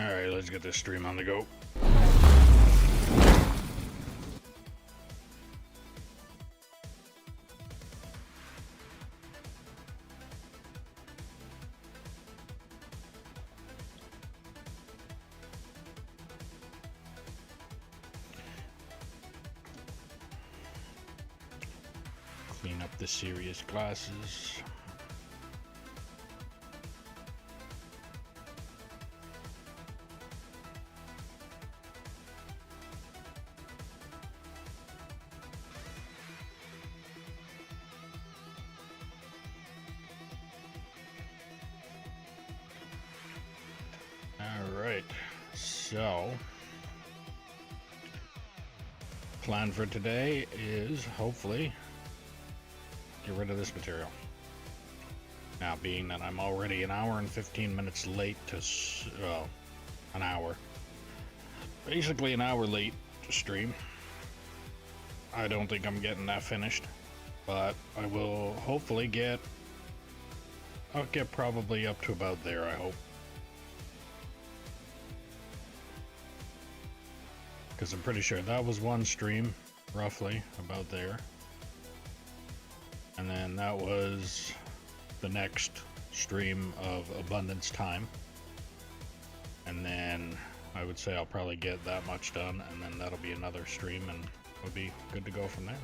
Alright, let's get this stream on the go. Clean up the serious glasses. Alright, so plan for today is hopefully get rid of this material. Now, being that I'm already an hour and 15 minutes late to, an hour, basically an hour late to stream, I don't think I'm getting that finished, but I will hopefully I'll get probably up to about there, I hope. Because I'm pretty sure that was one stream, roughly, about there. And then that was the next stream of Abundance Time. And then I would say I'll probably get that much done, and then that'll be another stream, and we'll be good to go from there.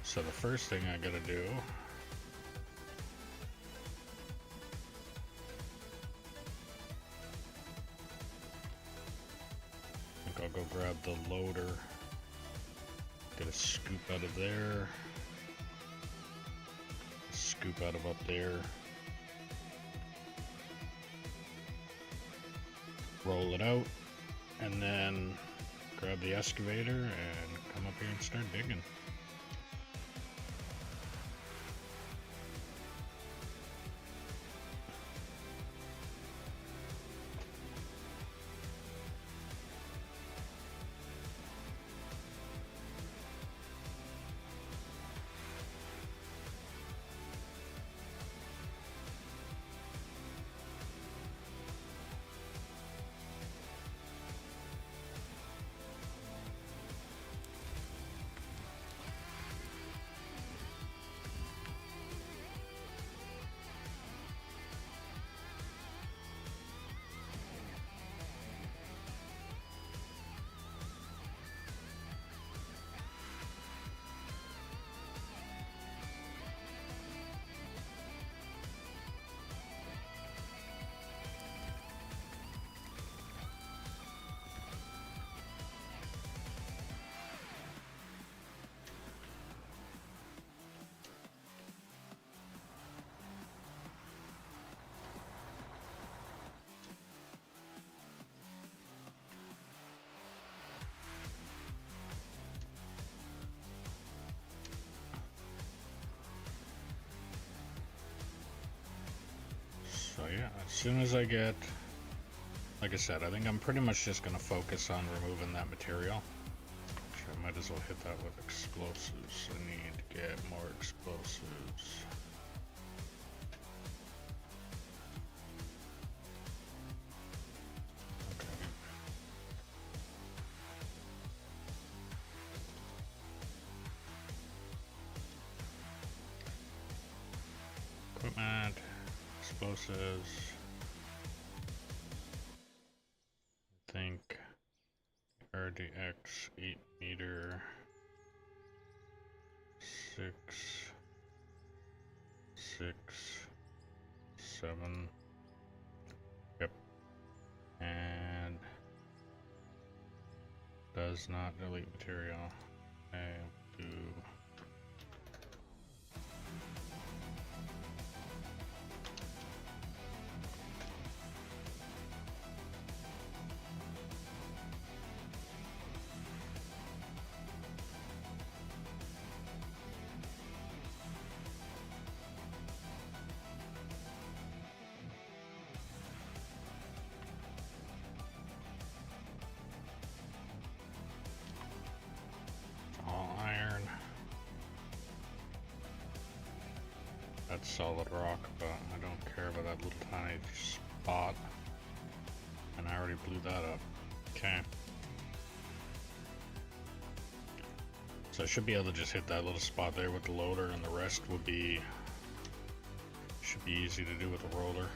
So the first thing I gotta do I'll go grab the loader, get a scoop out of there, a scoop out of up there, roll it out, and then grab the excavator and come up here and start digging. So yeah, as soon as I get, like I said, I think I'm pretty much just going to focus on removing that material. Actually, I might as well hit that with explosives. I need to get more explosives. Okay. Equipment. Explosives. I think RDX 8 meter 6 6 7. Yep. And does not delete material. I do. All iron. that solid rock, but I don't care about that little tiny spot. And I already blew that up. Okay. So I should be able to just hit that little spot there with the loader, and the rest should be easy to do with the roller.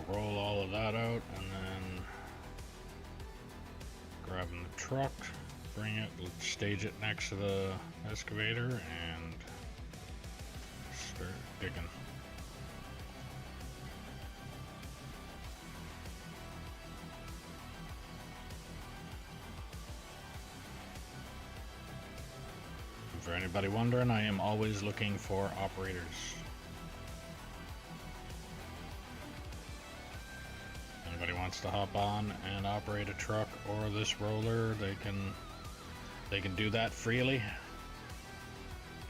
Roll all of that out, and then grabbing the truck, bring it, let's stage it next to the excavator, and start digging. And for anybody wondering, I am always looking for operators. Wants to hop on and operate a truck or this roller, they can do that freely.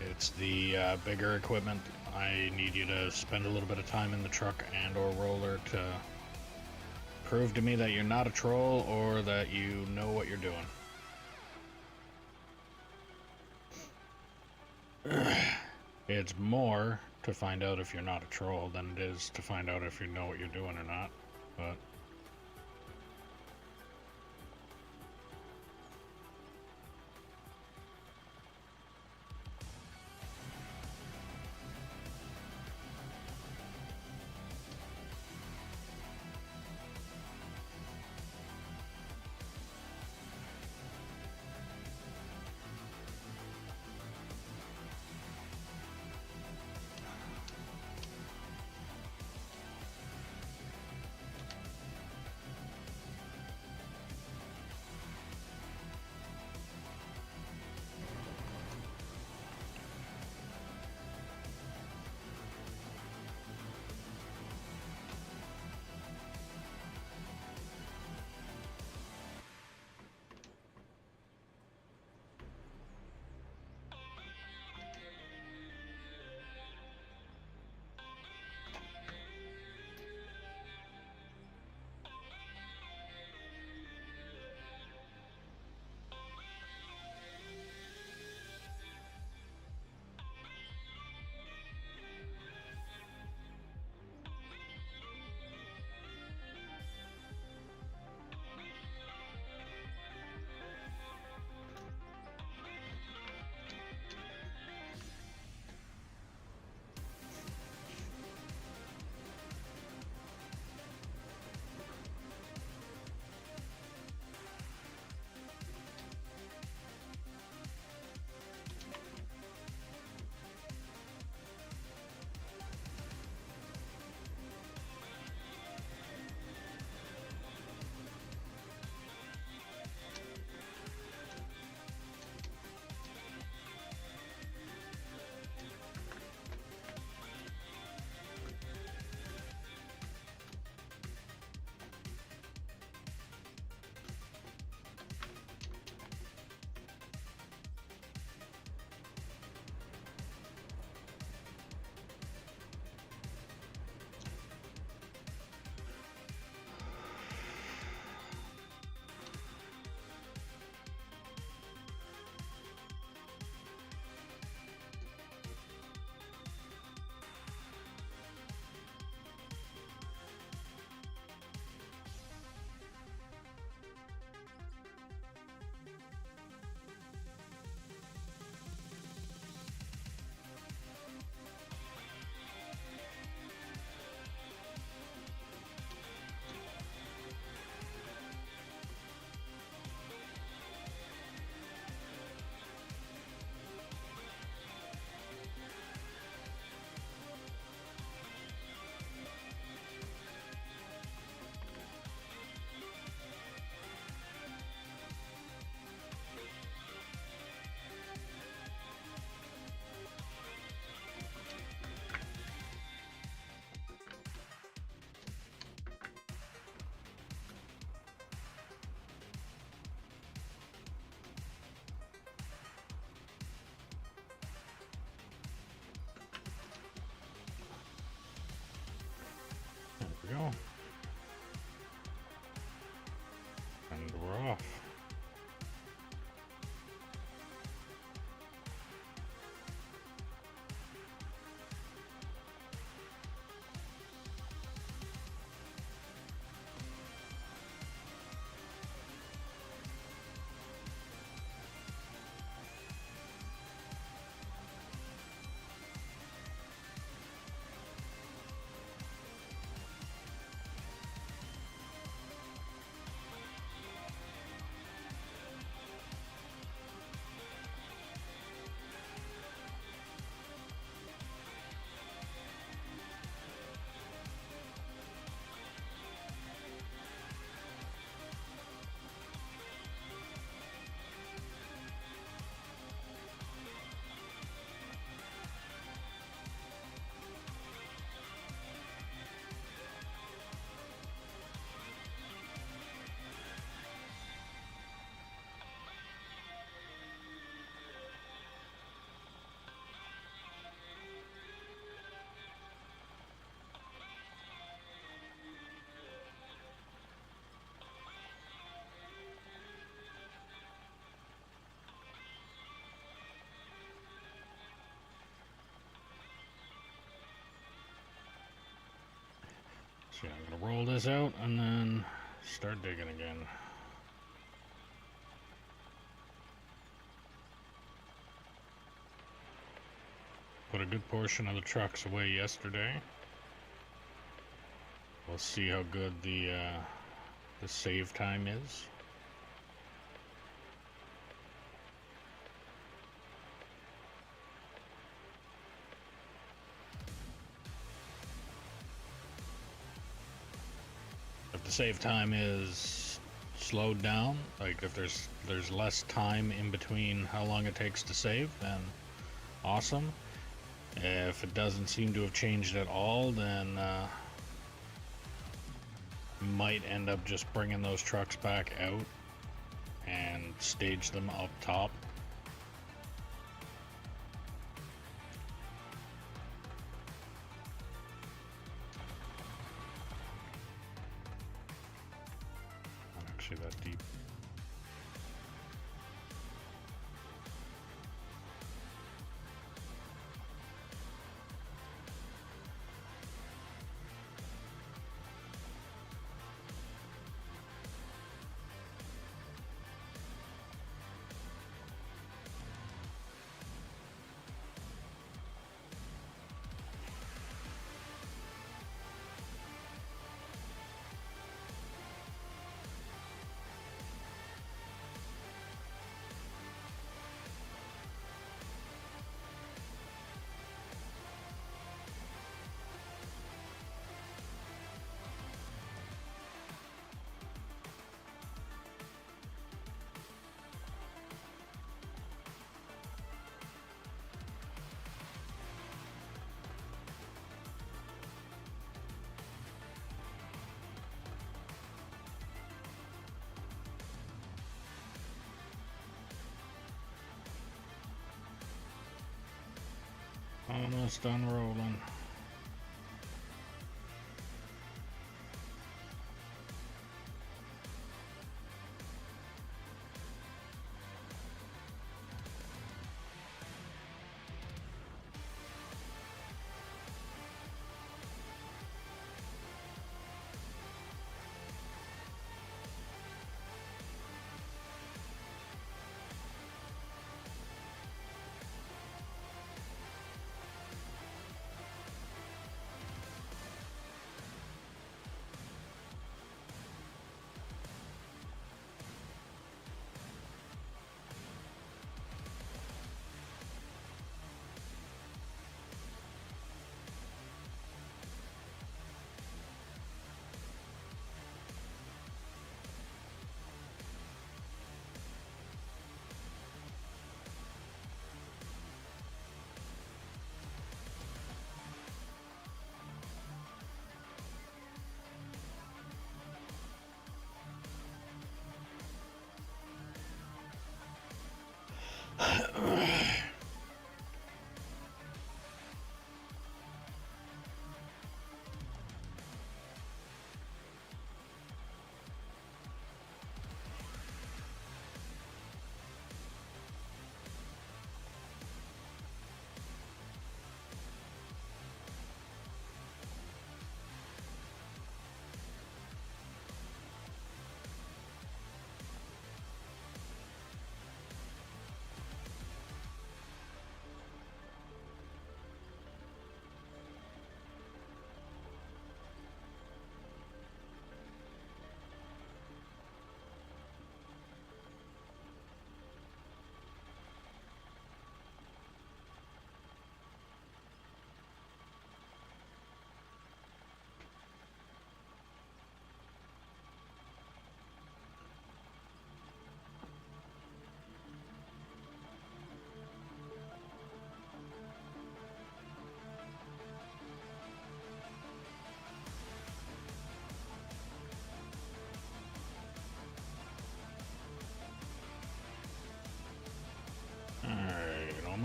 It's the bigger equipment. I need you to spend a little bit of time in the truck and or roller to prove to me that you're not a troll or that you know what you're doing. It's more to find out if you're not a troll than it is to find out if you know what you're doing or not, but we're off. So yeah, I'm gonna roll this out and then start digging again. Put a good portion of the trucks away yesterday. We'll see how good the save time is. If the save time is slowed down, like if there's less time in between how long it takes to save, then awesome. If it doesn't seem to have changed at all, then might end up just bringing those trucks back out and stage them up top. Not actually that deep. Almost done rolling.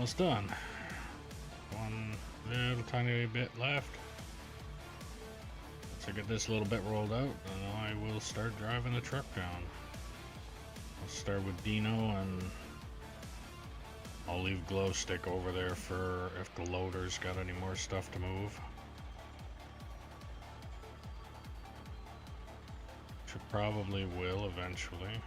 almost done. One little tiny bit left. Once I get this little bit rolled out, then I will start driving the truck down. I'll start with Dino, and I'll leave Glow Stick over there for if the loader's got any more stuff to move. Which it probably will eventually.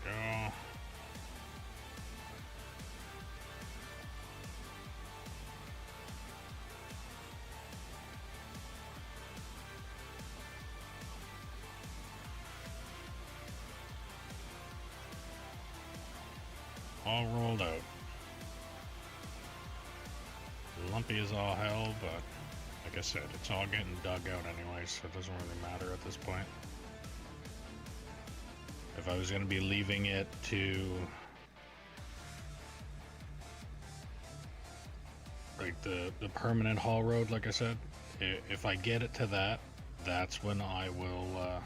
Go. All rolled out. Lumpy as all hell, but like I said, it's all getting dug out anyway, so it doesn't really matter at this point. If I was going to be leaving it to like the permanent haul road, like I said, if I get it to that, that's when I will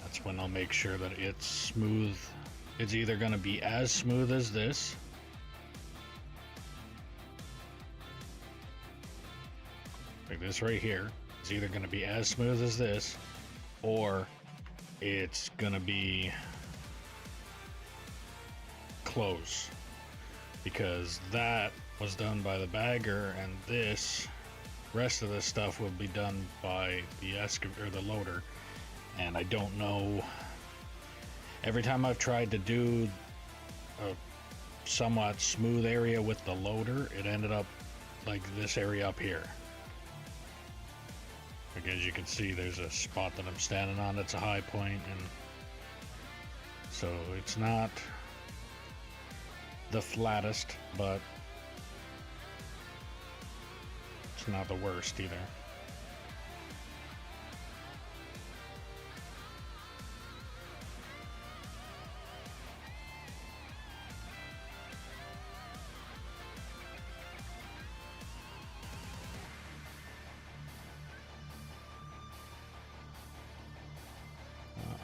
that's when I'll make sure that it's smooth. It's either going to be as smooth as this, like this right here. It's either going to be as smooth as this, or it's gonna be close, because that was done by the bagger, and this rest of this stuff will be done by the excavator, the loader. And I don't know, every time I've tried to do a somewhat smooth area with the loader, it ended up like this area up here. Like, as you can see, there's a spot that I'm standing on that's a high point, and so it's not the flattest, but it's not the worst either.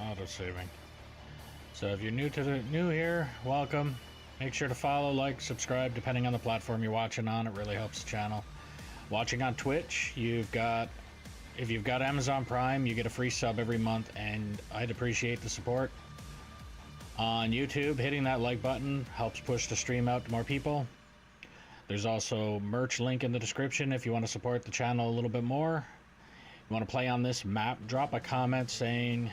Auto saving. So if you're new here, welcome. Make sure to follow, like, subscribe, depending on the platform you're watching on. It really helps the channel. Watching on Twitch, if you've got Amazon Prime, you get a free sub every month, and I'd appreciate the support. On YouTube, hitting that like button helps push the stream out to more people. There's also merch link in the description if you want to support the channel a little bit more. You want to play on this map, drop a comment saying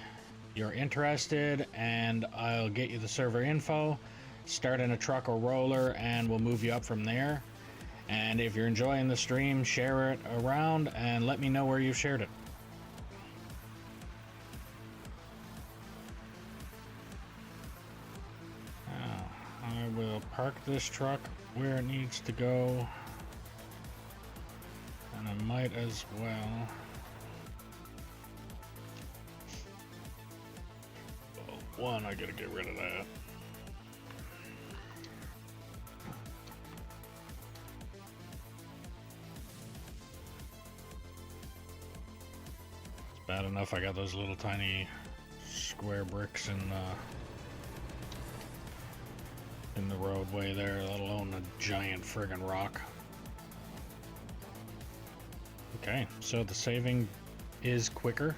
you're interested, and I'll get you the server info, start in a truck or roller, and we'll move you up from there. And if you're enjoying the stream, share it around and let me know where you've shared it. Now, I will park this truck where it needs to go, and I might as well one, I gotta get rid of that. It's bad enough I got those little tiny square bricks in the roadway there, let alone a giant friggin' rock. Okay, so the saving is quicker.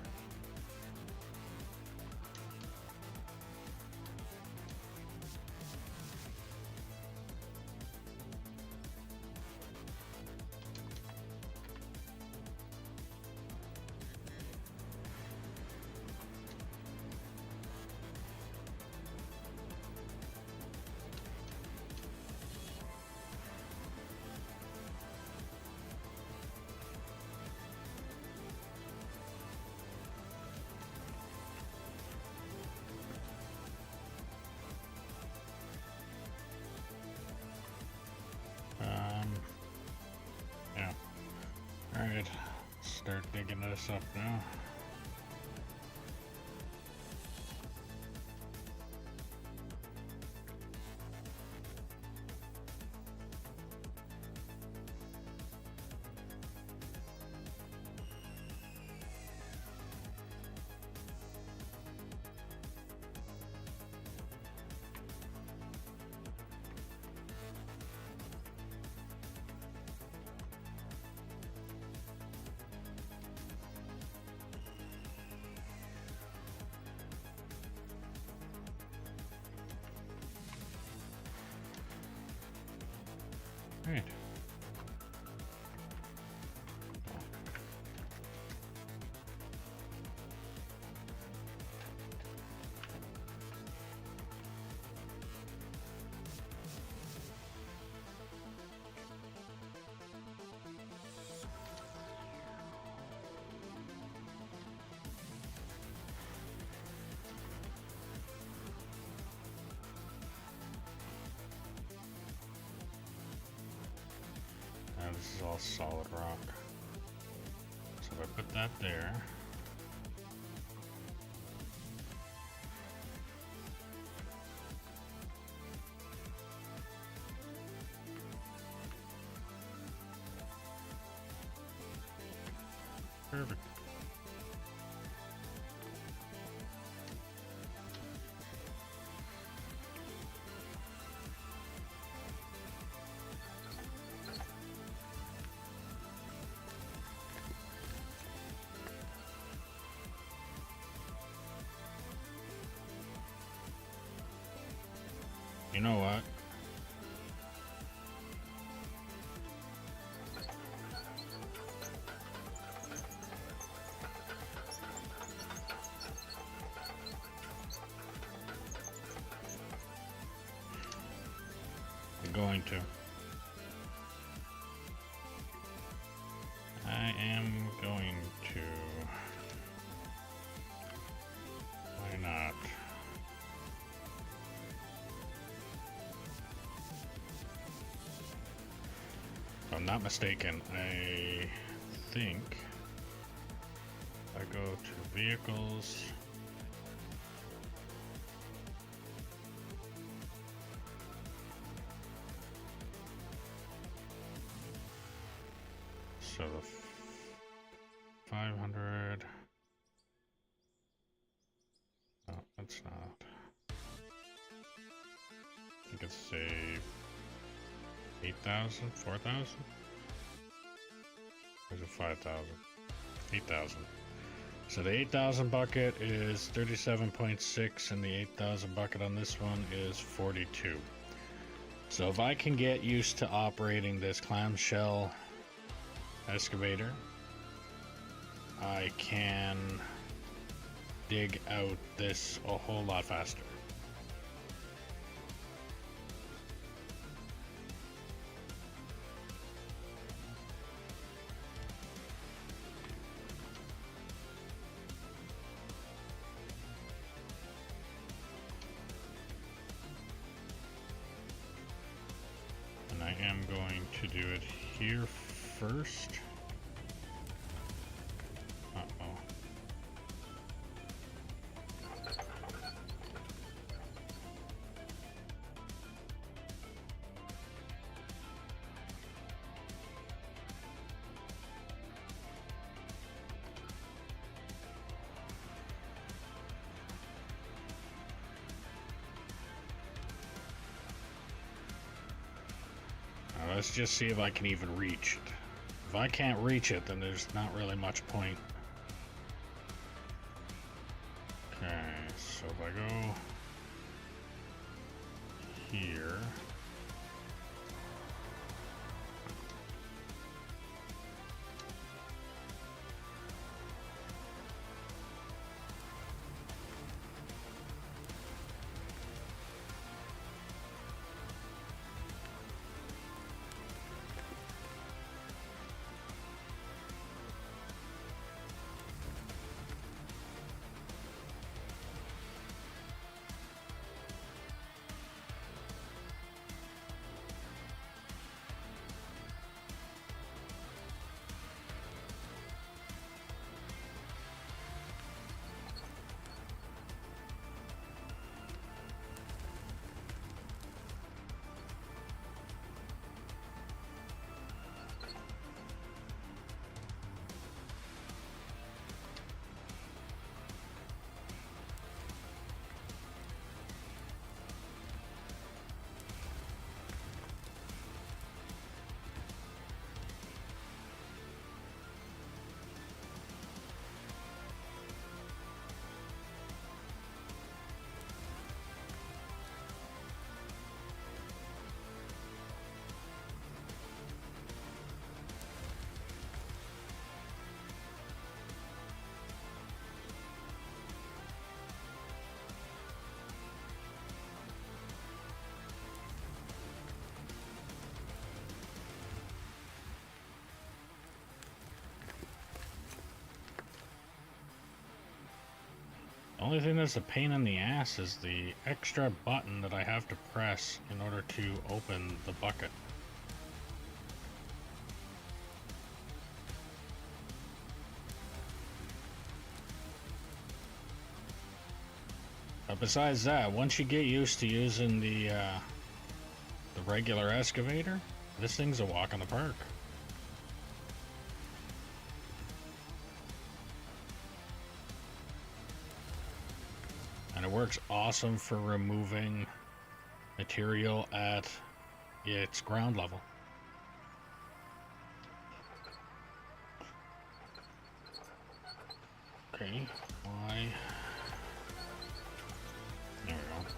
Alright, start digging this up now. Right. Now this is all solid rock. So if I put that there, perfect. You know what? I'm going to. I am going to. Why not? If I'm not mistaken, I think I go to vehicles. So the 500. No, that's not. I think it's say 8,000, 4,000? Or is it 5,000? 8,000. So the 8,000 bucket is 37.6 and the 8,000 bucket on this one is 42. So if I can get used to operating this clamshell excavator, I can dig out this a whole lot faster. And I am going to do it here first. Uh-oh. Now let's just see if I can even reach it. If I can't reach it, then there's not really much point. Okay, so if I go here. only thing that's a pain in the ass is the extra button that I have to press in order to open the bucket. But besides that, once you get used to using the regular excavator, this thing's a walk in the park. And it works awesome for removing material at its ground level. Okay, why? There we go.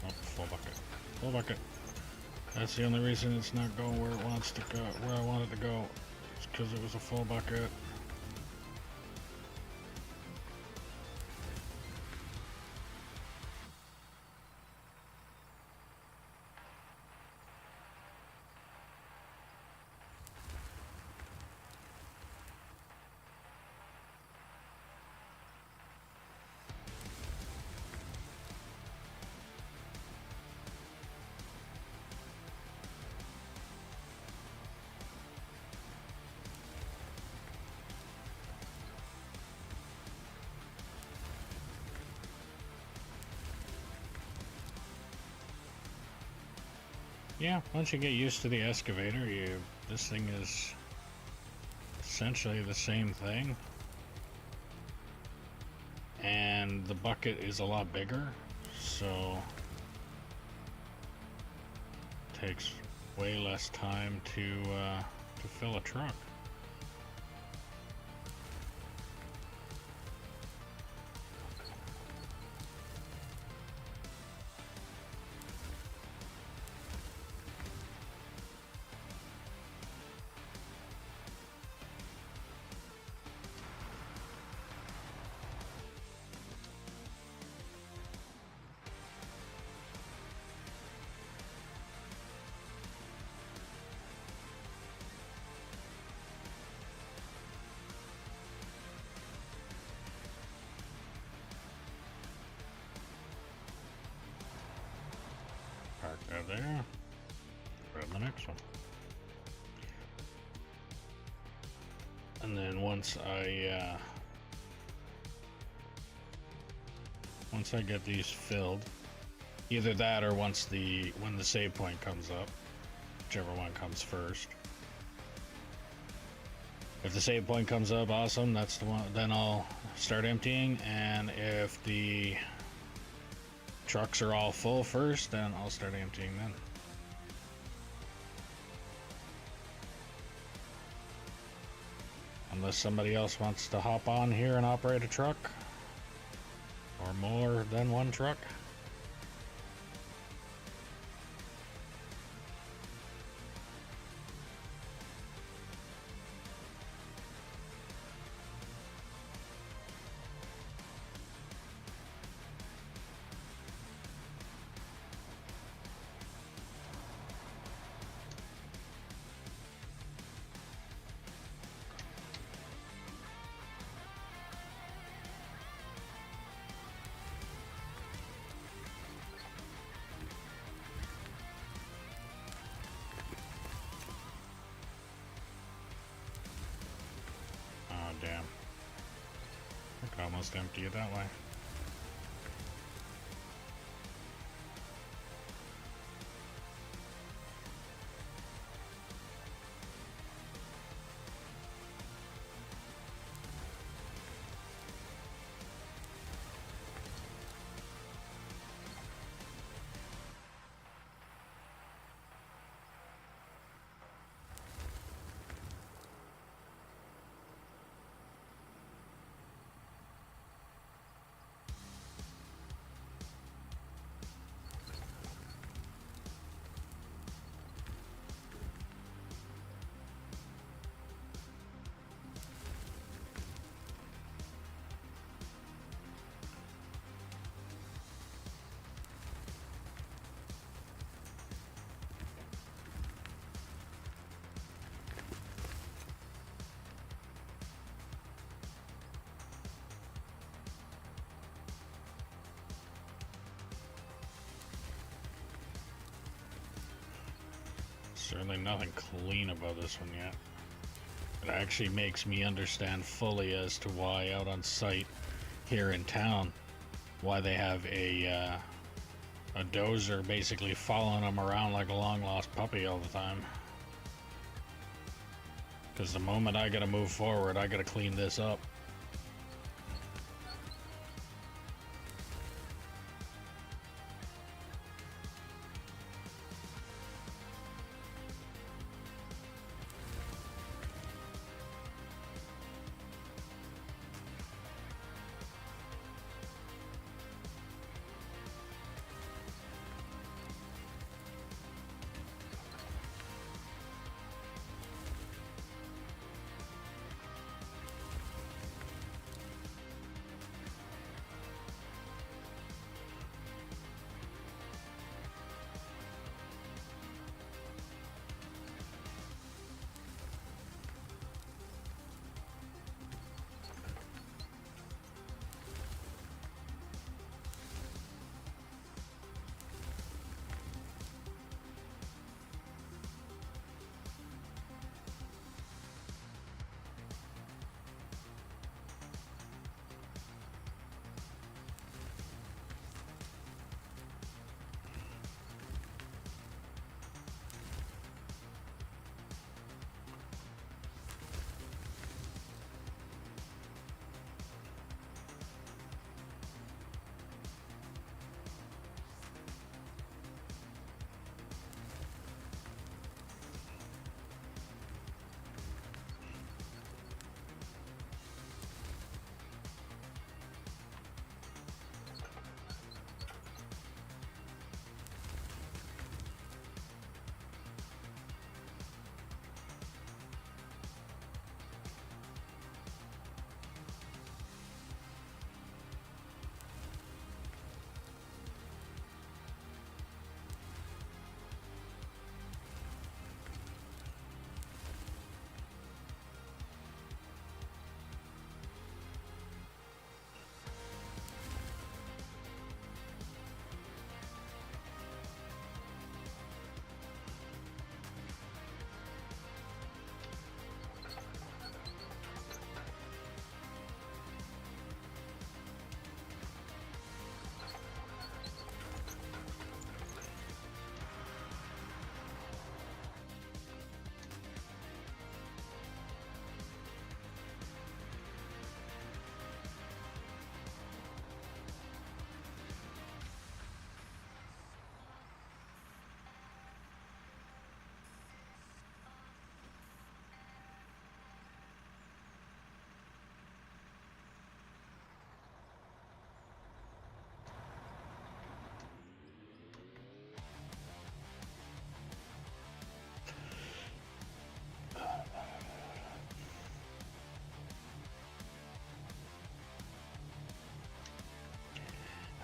Oh, full bucket. Full bucket. That's the only reason it's not going where it wants to go, where I want it to go. It's because it was a full bucket. Yeah, once you get used to the excavator, this thing is essentially the same thing. And the bucket is a lot bigger, so it takes way less time to fill a truck. Park that there. Grab the next one. And then once I get these filled, either that or when the save point comes up, whichever one comes first. If the save point comes up, awesome, that's the one, then I'll start emptying, and if the trucks are all full first, then I'll start emptying then. Unless somebody else wants to hop on here and operate a truck, or more than one truck. Damn. I could almost empty it that way. Certainly nothing clean about this one yet. It actually makes me understand fully as to why out on site here in town, why they have a dozer basically following them around like a long lost puppy all the time. Because the moment I gotta move forward, I gotta clean this up.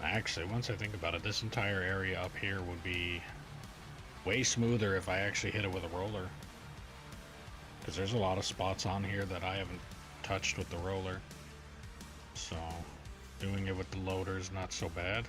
Actually, once I think about it, this entire area up here would be way smoother if I actually hit it with a roller. Because there's a lot of spots on here that I haven't touched with the roller. So, doing it with the loader is not so bad.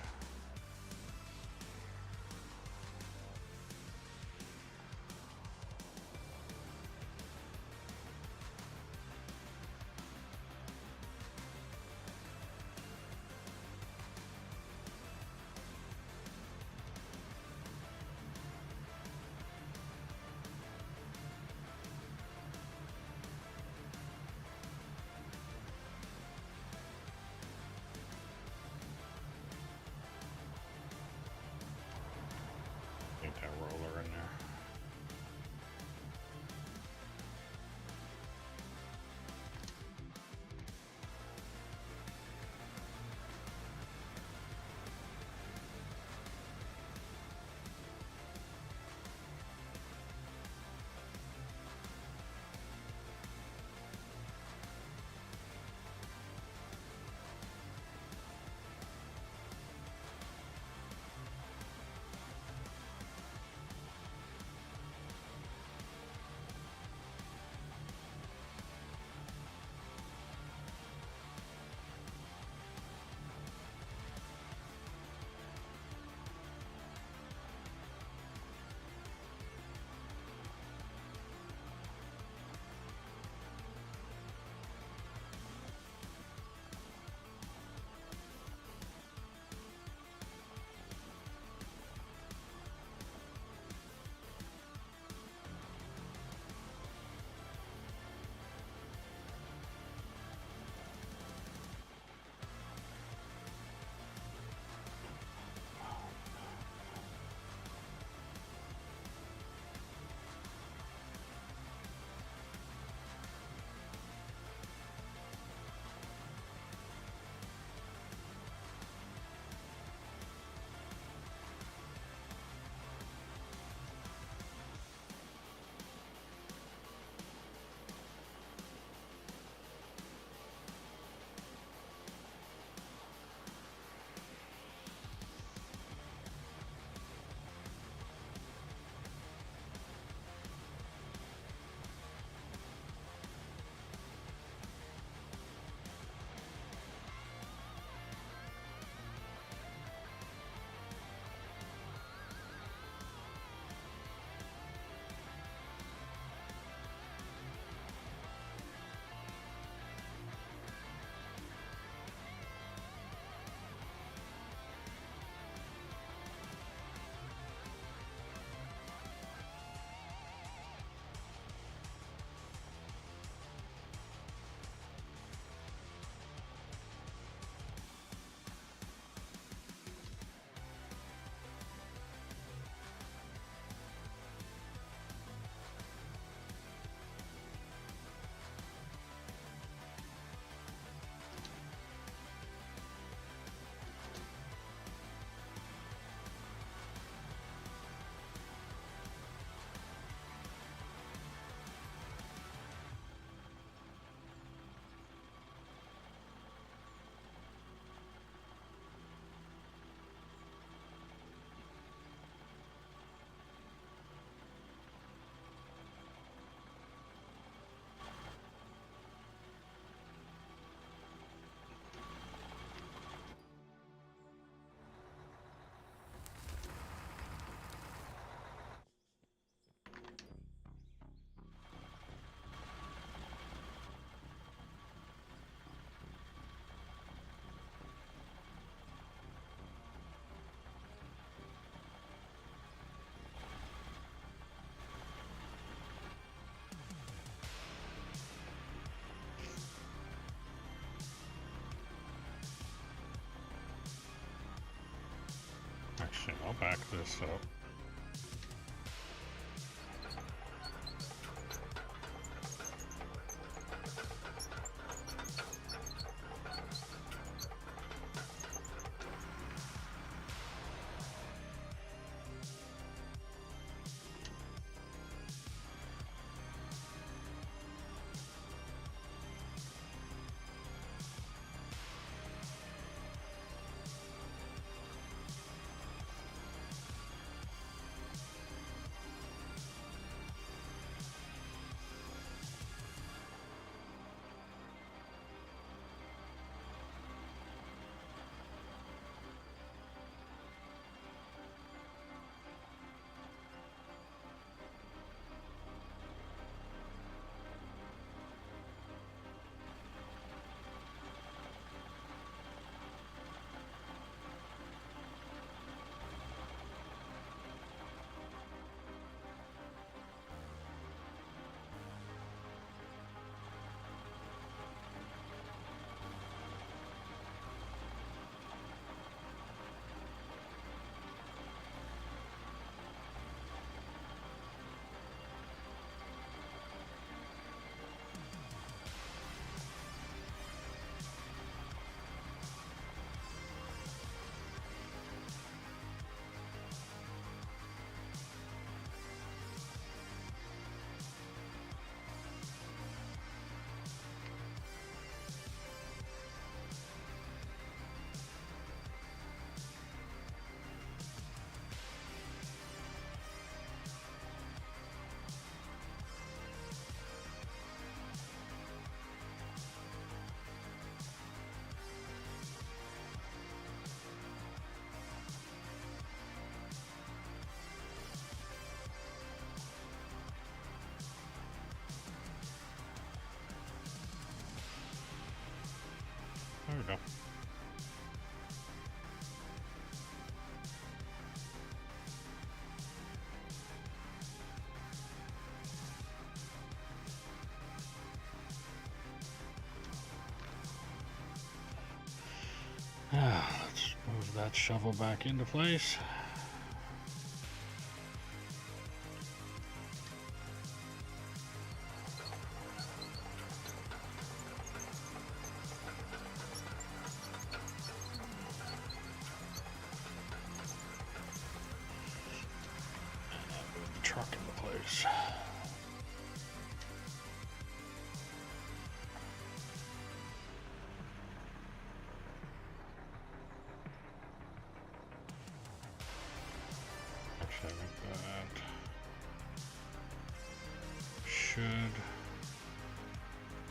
pack this up. There we go. Let's move that shovel back into place. Truck into place. Actually, I think that should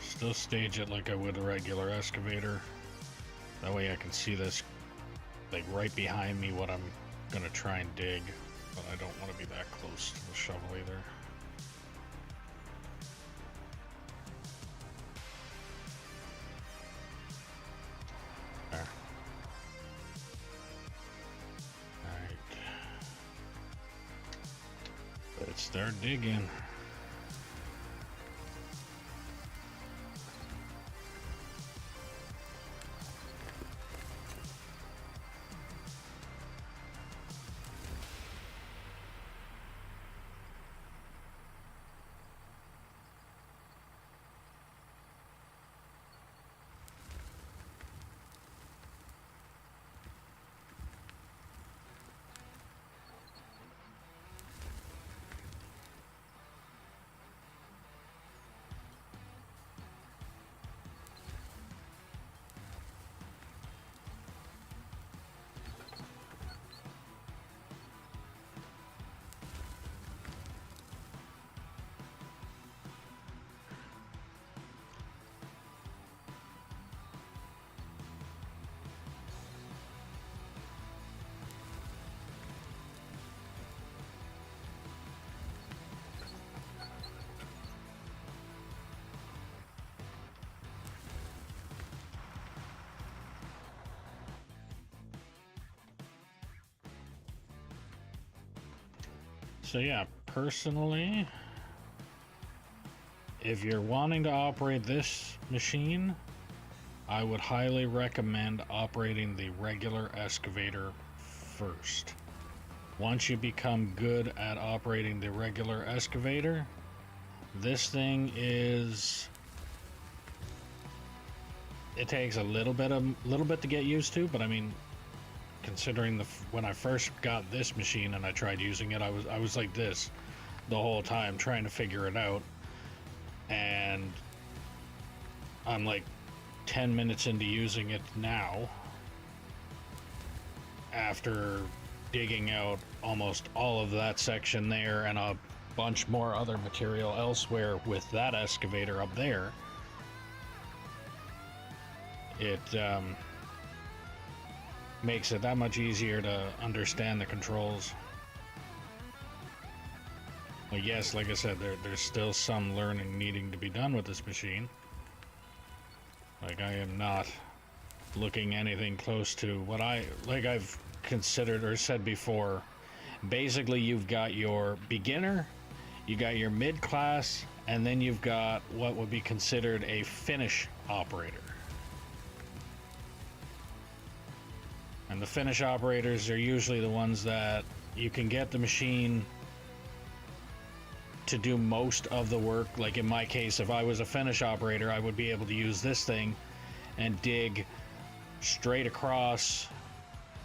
still stage it like I would a regular excavator. That way I can see this like right behind me what I'm gonna try and dig. But I don't want to be that close to the shovel either. There. Alright. Let's start digging. So yeah, personally, if you're wanting to operate this machine, I would highly recommend operating the regular excavator first. Once you become good at operating the regular excavator, this thing is... It takes a little bit to get used to, but I mean, considering when I first got this machine and I tried using it, I was like this the whole time trying to figure it out, and I'm like 10 minutes into using it now, after digging out almost all of that section there and a bunch more other material elsewhere with that excavator up there. It makes it that much easier to understand the controls. Well, yes, like I said, there's still some learning needing to be done with this machine. Like, I am not looking anything close to what I've considered or said before. Basically, you've got your beginner, you got your mid-class, and then you've got what would be considered a finish operator. And the finish operators are usually the ones that you can get the machine to do most of the work. Like in my case, if I was a finish operator, I would be able to use this thing and dig straight across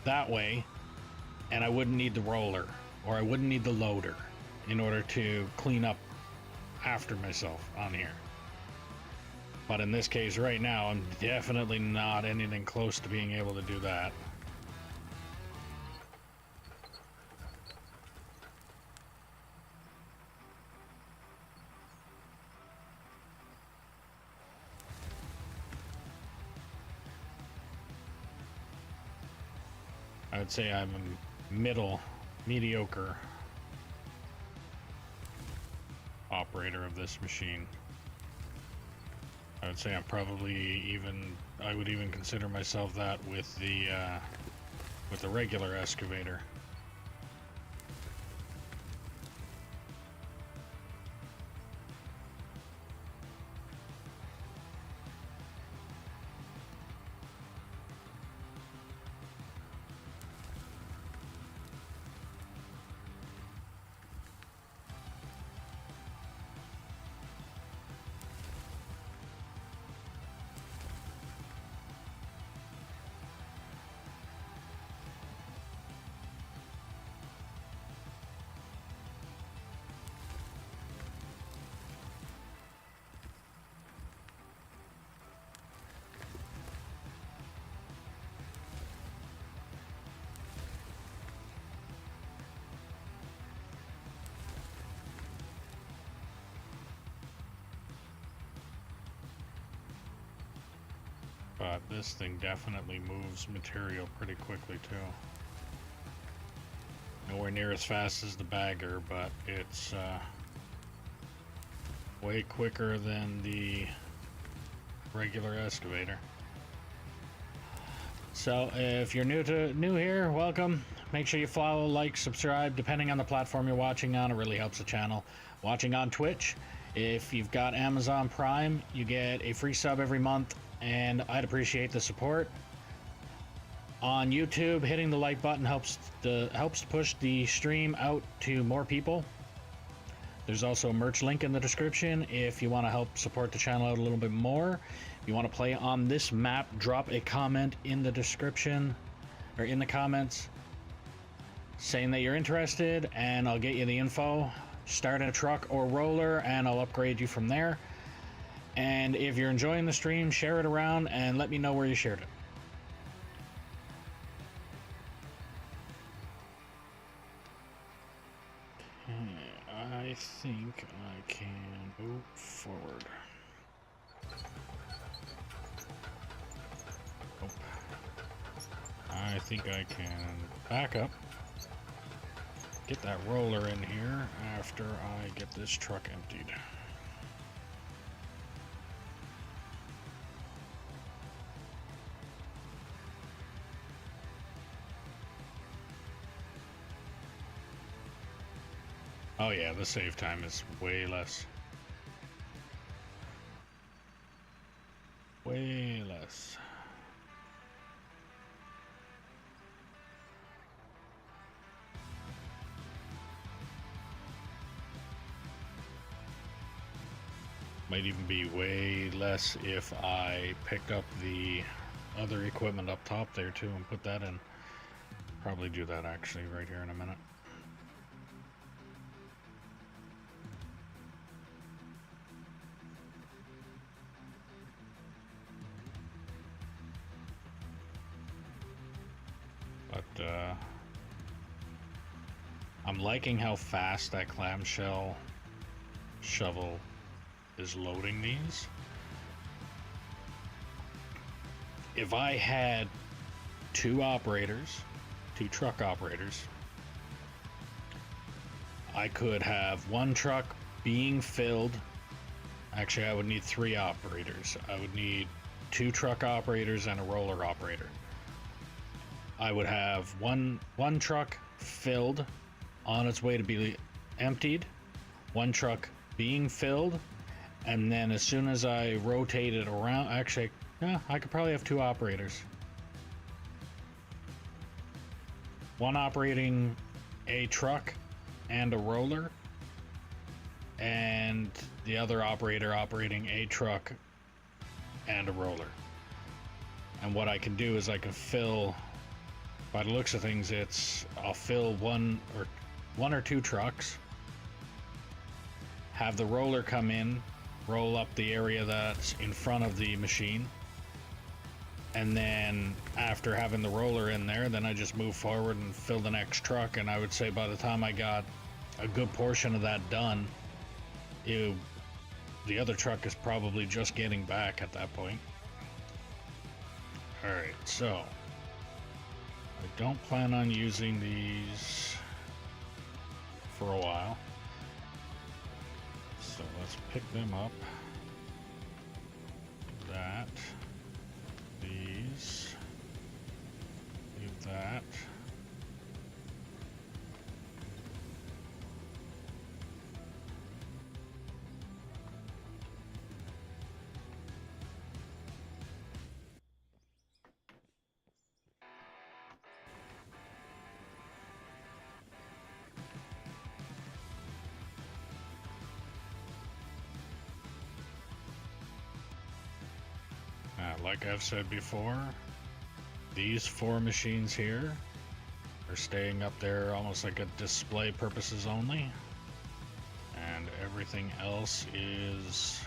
that way, and I wouldn't need the roller, or I wouldn't need the loader in order to clean up after myself on here. But in this case right now, I'm definitely not anything close to being able to do that. I would say I'm a mediocre operator of this machine. I would say I'm probably I would even consider myself that with the regular excavator. But this thing definitely moves material pretty quickly too. Nowhere near as fast as the bagger, but it's way quicker than the regular excavator. So if you're new here, welcome. Make sure you follow, like, subscribe, depending on the platform you're watching on. It really helps the channel. Watching on Twitch, if you've got Amazon Prime, you get a free sub every month, and I'd appreciate the support. On YouTube, hitting the like button helps push the stream out to more people. There's also a merch link in the description if you want to help support the channel out a little bit more. If you want to play on this map, drop a comment in the description or in the comments saying that you're interested, and I'll get you the info. Start in a truck or roller and I'll upgrade you from there. And if you're enjoying the stream, share it around and let me know where you shared it. I think I can move forward. Nope. I think I can back up. Get that roller in here after I get this truck emptied. Oh yeah, the save time is way less. Way less. Might even be way less if I pick up the other equipment up top there too and put that in. Probably do that actually right here in a minute. But I'm liking how fast that clamshell shovel is loading these. If I had two truck operators, I could have one truck being filled. Actually, I would need three operators. I would need two truck operators and a roller operator. I would have one truck filled on its way to be emptied, one truck being filled, and then as soon as I rotate it around, actually, yeah, I could probably have two operators. One operating a truck and a roller, and the other operator operating a truck and a roller. And what I can do is I can fill, by the looks of things, I'll fill one or two trucks, have the roller come in, roll up the area that's in front of the machine, and then after having the roller in there, then I just move forward and fill the next truck. And I would say by the time I got a good portion of that done, the other truck is probably just getting back at that point. Alright, so I don't plan on using these for a while. So let's pick them up. That. These. Leave that. Like I've said before, these four machines here are staying up there almost like a display purposes only, and everything else is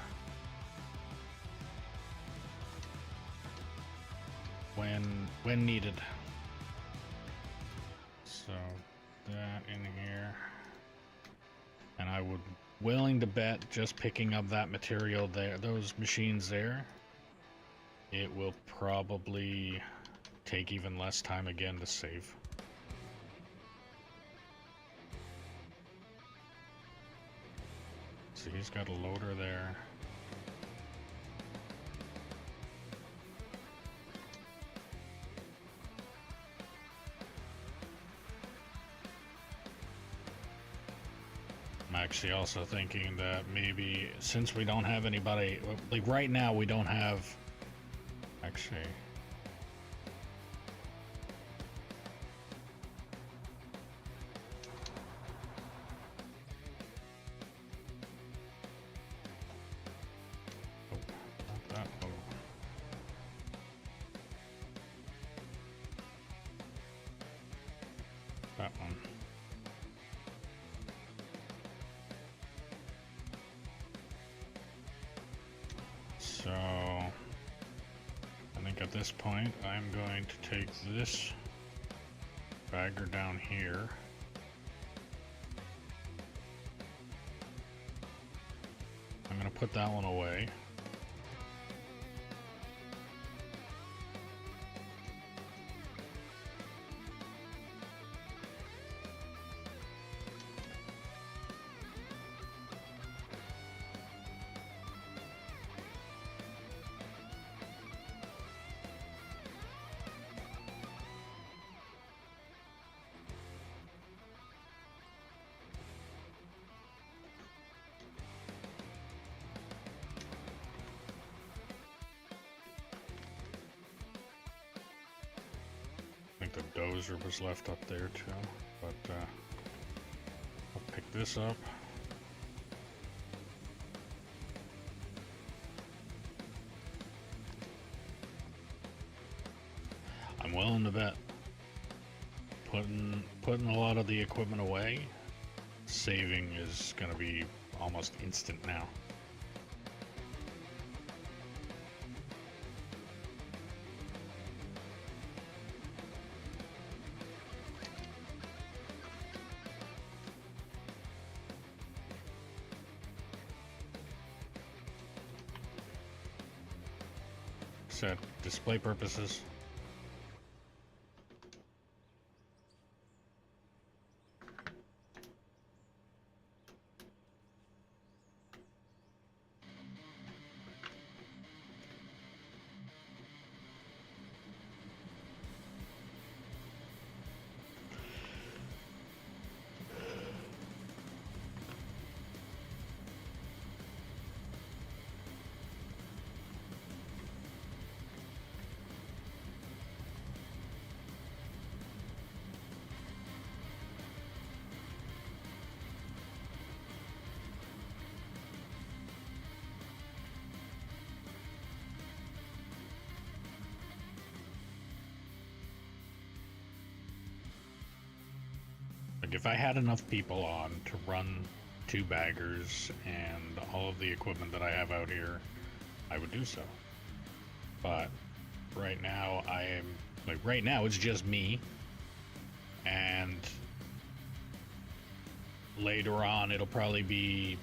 when needed. So that in here, and I would willing to bet just picking up that material there, those machines there, it will probably take even less time again to save. So he's got a loader there. I'm actually also thinking that maybe since we don't have anybody, like right now we don't have, actually, oh, not that one. That one. So I think at this point I'm going to take this bagger down here. I'm going to put that one away. I think the dozer was left up there too, but I'll pick this up. bit. Putting a lot of the equipment away, saving is going to be almost instant now. So, display purposes. Like if I had enough people on to run 2 baggers and all of the equipment that I have out here, I would do so. But right now right now it's just me, and later on it'll probably be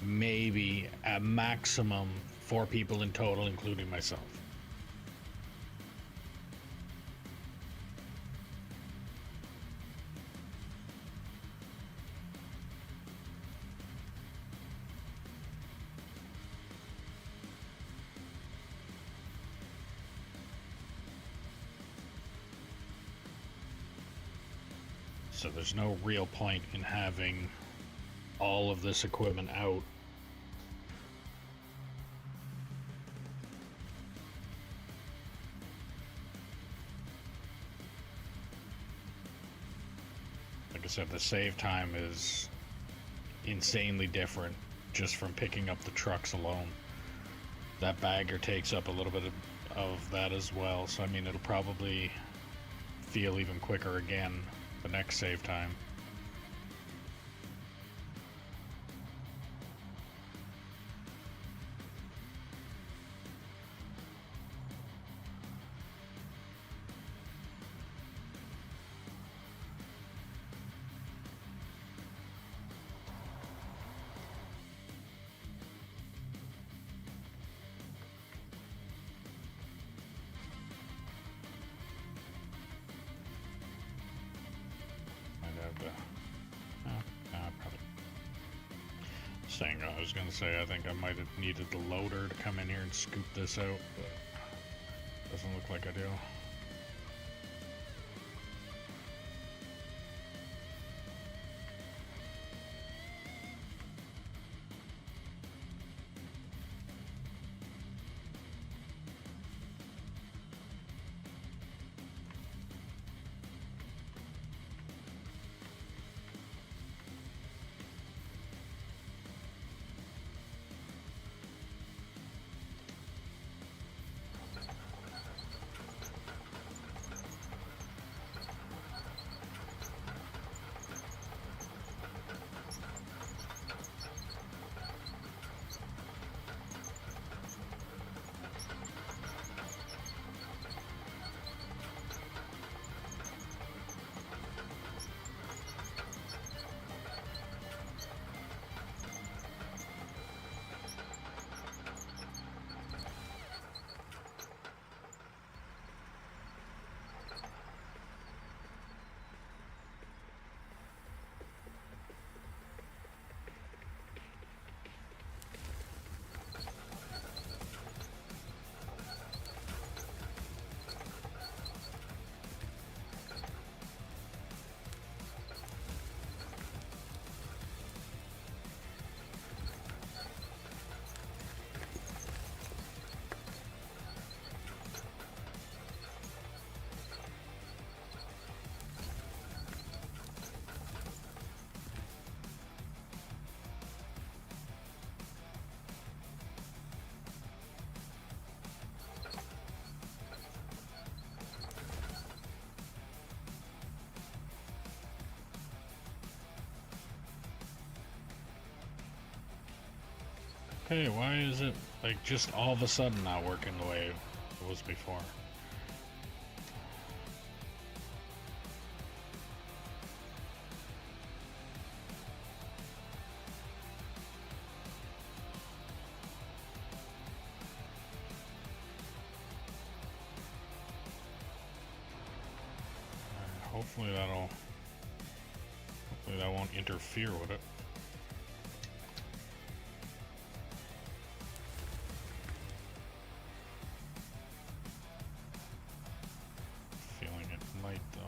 maybe at maximum 4 people in total, including myself. So there's no real point in having all of this equipment out. Like I said, the save time is insanely different just from picking up the trucks alone. That bagger takes up a little bit of that as well, so I mean it'll probably feel even quicker again the next save time. I was gonna say I think I might have needed the loader to come in here and scoop this out, but doesn't look like I do. okay? Why is it like just all of a sudden not working the way it was before? Hopefully that won't interfere with it. Feeling it might though.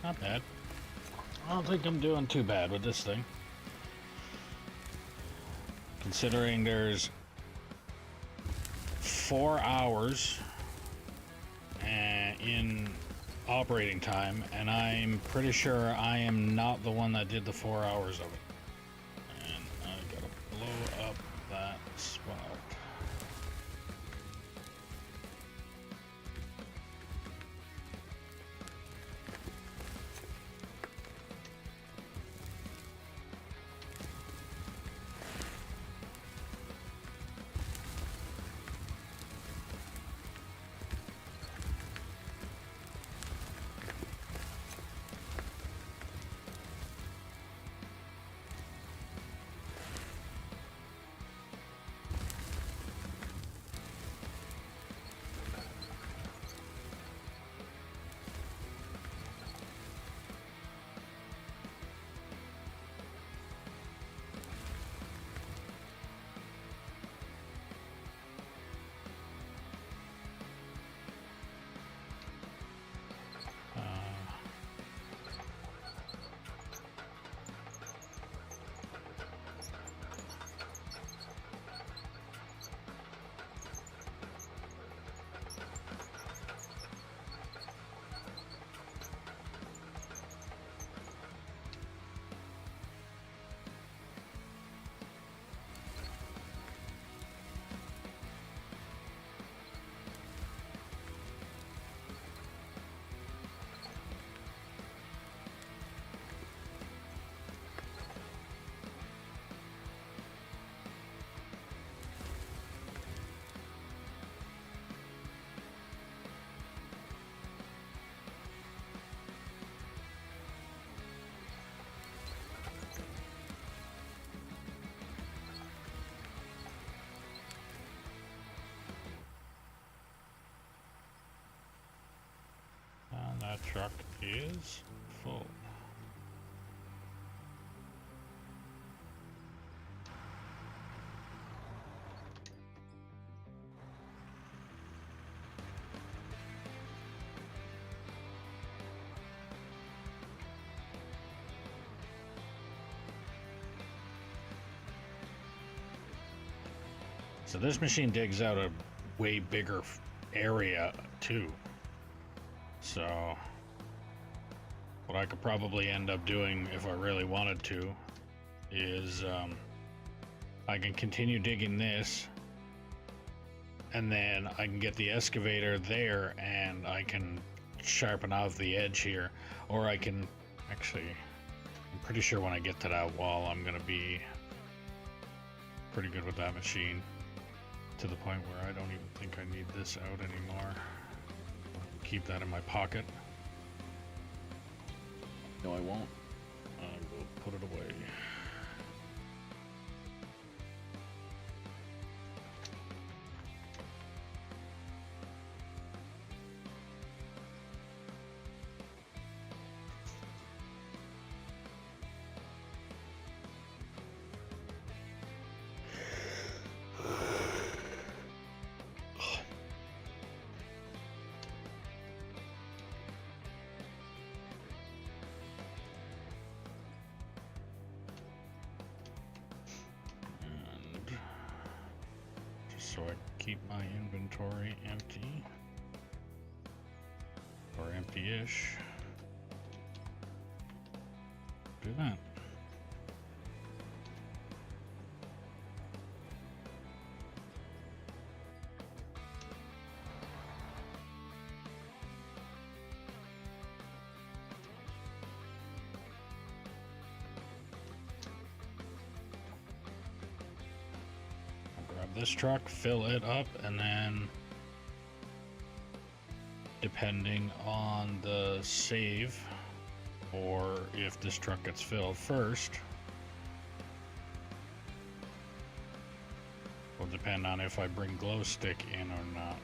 Not bad. I don't think I'm doing too bad with this thing. Considering there's 4 hours in operating time, and I'm pretty sure I am not the one that did the 4 hours of it. And I gotta blow up that spot. truck is full. So this machine digs out a way bigger area too. So what I could probably end up doing if I really wanted to is I can continue digging this, and then I can get the excavator there and I can sharpen off the edge here, or I can actually, I'm pretty sure when I get to that wall I'm gonna be pretty good with that machine, to the point where I don't even think I need this out anymore. Keep that in my pocket. No, I won't. I will put it away. So I keep my inventory empty, or empty-ish. Do that. This truck, fill it up, and then depending on the save, or if this truck gets filled first, will depend on if I bring glow stick in or not.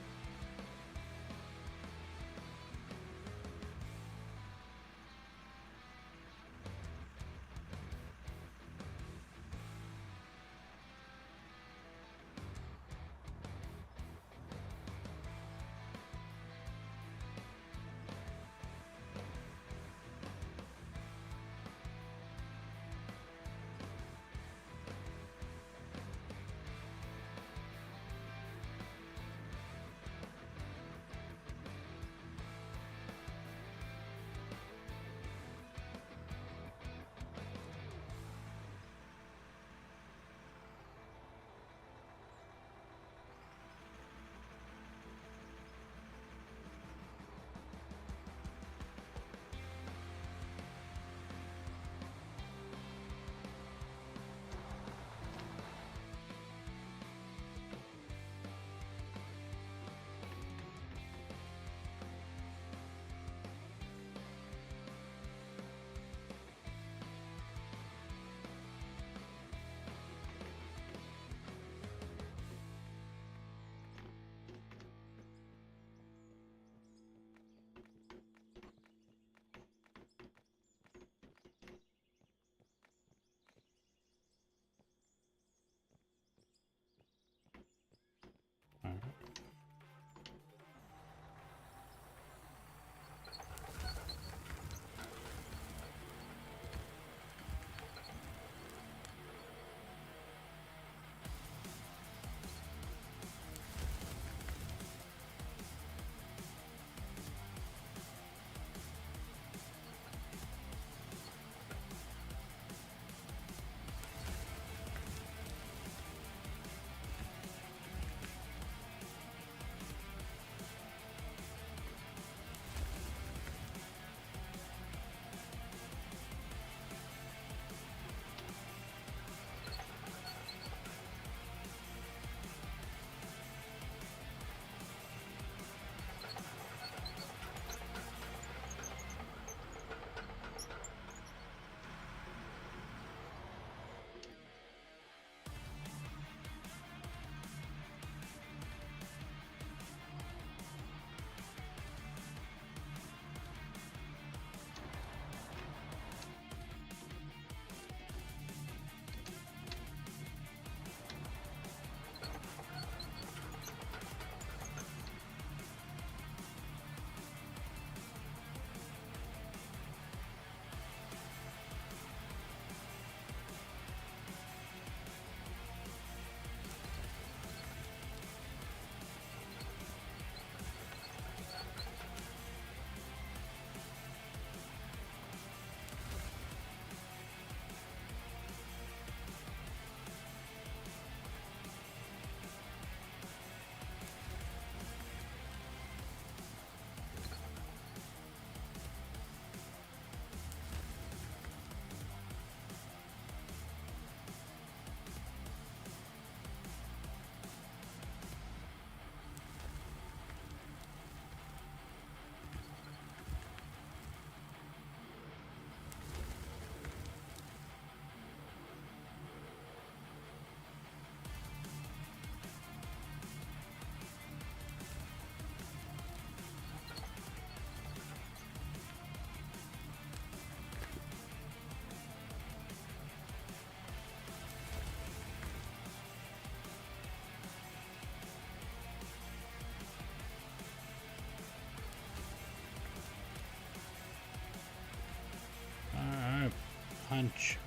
Punch.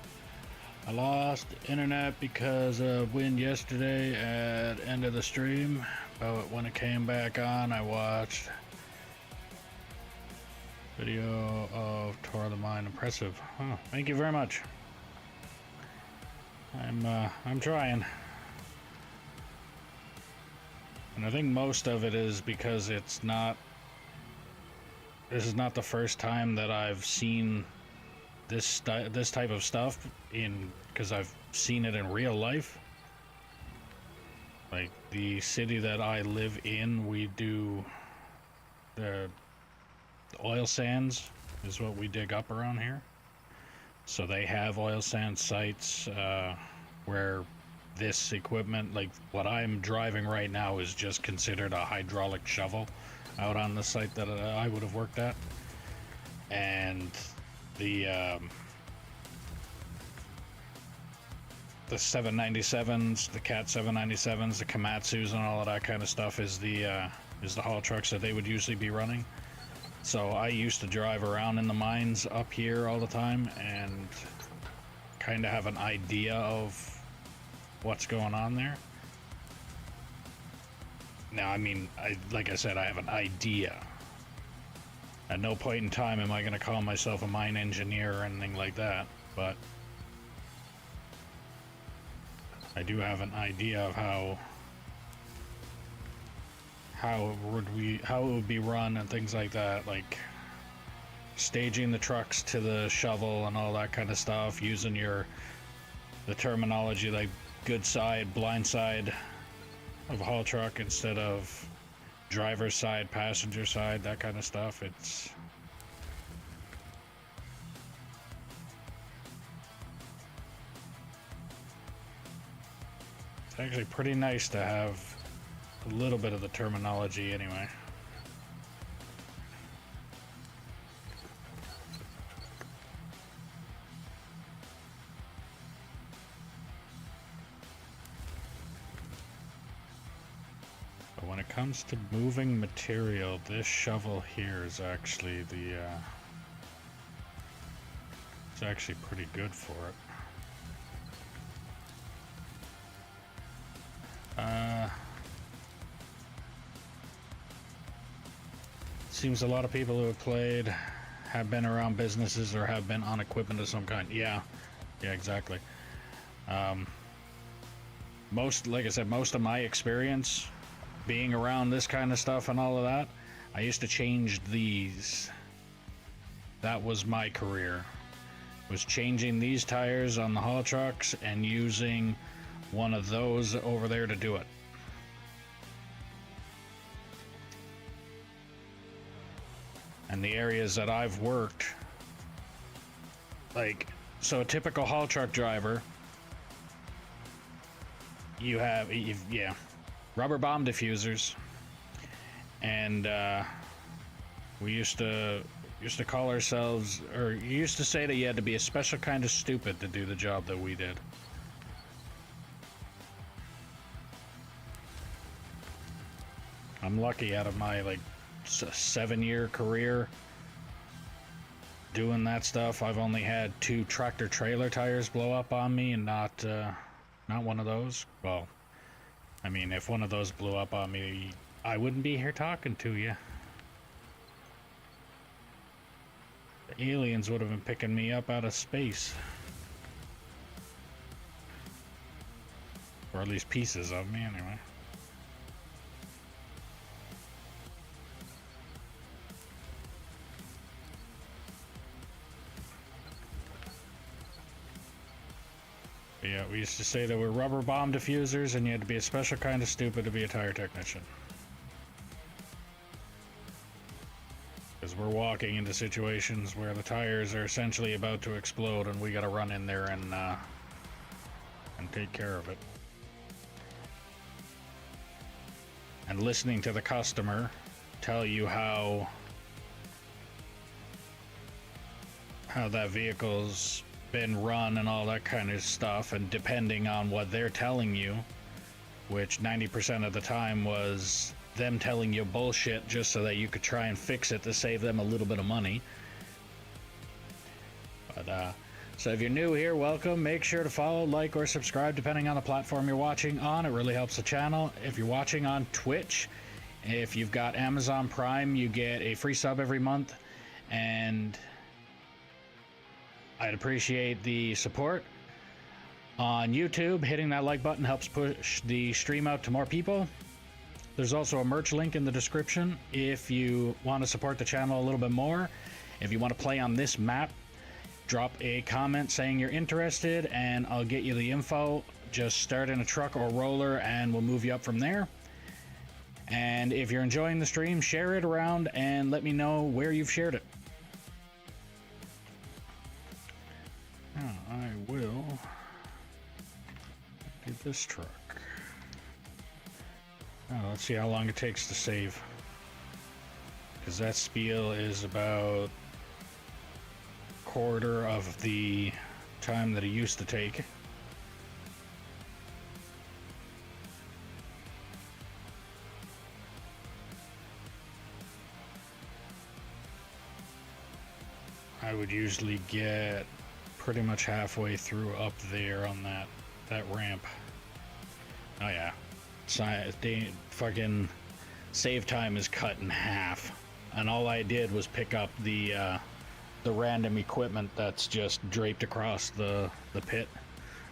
I lost internet because of wind yesterday at end of the stream, but when it came back on, I watched video of Tour of the Mind. Impressive. Oh, thank you very much. I'm trying. And I think most of it is because this is not the first time that I've seen this type of stuff because I've seen it in real life. Like the city that I live in, we do the oil sands is what we dig up around here. So they have oil sand sites where this equipment, like what I'm driving right now, is just considered a hydraulic shovel out on the site that I would have worked at. And the 797s, the Cat 797s, the Komatsus, and all of that kind of stuff is the haul trucks that they would usually be running. So I used to drive around in the mines up here all the time and kind of have an idea of what's going on there. Now, I mean, like I said, I have an idea. At no point in time am I going to call myself a mine engineer or anything like that, but I do have an idea of how it would be run and things like that, like staging the trucks to the shovel and all that kind of stuff, using the terminology like good side, blind side of a haul truck instead of driver's side, passenger side, that kind of stuff. It's actually pretty nice to have a little bit of the terminology anyway. But when it comes to moving material, this shovel here is actually it's actually pretty good for it. Seems a lot of people who have played have been around businesses or have been on equipment of some kind. Yeah, exactly. Like I said, most of my experience being around this kind of stuff and all of that, I used to change these. That was my career, was changing these tires on the haul trucks and using one of those over there to do it. And the areas that I've worked, like, so a typical haul truck driver, yeah, rubber bomb diffusers, and we used to call ourselves, or you used to say that you had to be a special kind of stupid to do the job that we did. I'm lucky out of my like 7-year career doing that stuff, I've only had 2 tractor trailer tires blow up on me, and not one of those. Well, I mean, if one of those blew up on me, I wouldn't be here talking to you. The aliens would have been picking me up out of space. Or at least pieces of me, anyway. Yeah, we used to say that we're rubber bomb diffusers and you had to be a special kind of stupid to be a tire technician. Because we're walking into situations where the tires are essentially about to explode and we gotta run in there and take care of it. And listening to the customer tell you how that vehicle's been run and all that kind of stuff, and depending on what they're telling you, which 90% of the time was them telling you bullshit just so that you could try and fix it to save them a little bit of money. But So if you're new here, welcome. Make sure to follow, like, or subscribe depending on the platform you're watching on. It really helps the channel. If you're watching on Twitch, if you've got Amazon Prime, you get a free sub every month, and I'd appreciate the support. On YouTube, hitting that like button helps push the stream out to more people. There's also a merch link in the description if you want to support the channel a little bit more. If you want to play on this map, drop a comment saying you're interested and I'll get you the info. Just start in a truck or roller and we'll move you up from there. And if you're enjoying the stream, share it around and let me know where you've shared it. Now I will do this truck. Oh, let's see how long it takes to save. Because that spiel is about a quarter of the time that it used to take. I would usually get pretty much halfway through up there on that ramp. Oh yeah. Fucking save time is cut in half, and all I did was pick up the random equipment that's just draped across the pit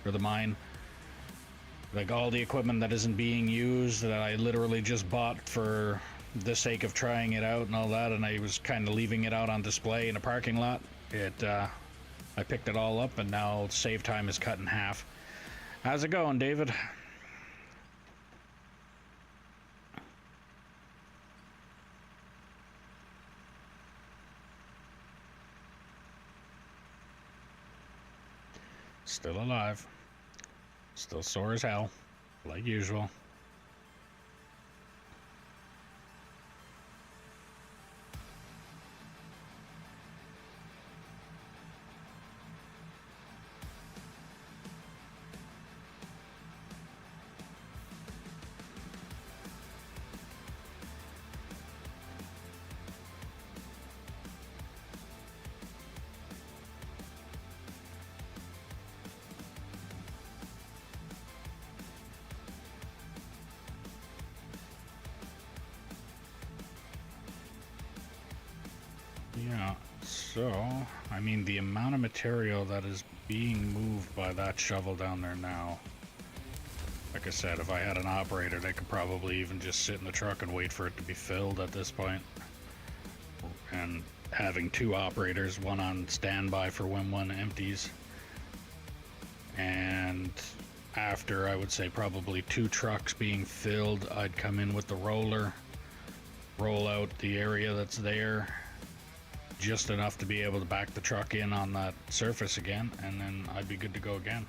or the mine. Like all the equipment that isn't being used that I literally just bought for the sake of trying it out and all that, and I was kind of leaving it out on display in a parking lot. I picked it all up, and now save time is cut in half. How's it going, David? Still alive. Still sore as hell, like usual. Yeah, so, I mean, the amount of material that is being moved by that shovel down there now. Like I said, if I had an operator, they could probably even just sit in the truck and wait for it to be filled at this point. And having two operators, one on standby for when one empties. And after, I would say, probably 2 trucks being filled, I'd come in with the roller, roll out the area that's there, just enough to be able to back the truck in on that surface again, and then I'd be good to go again.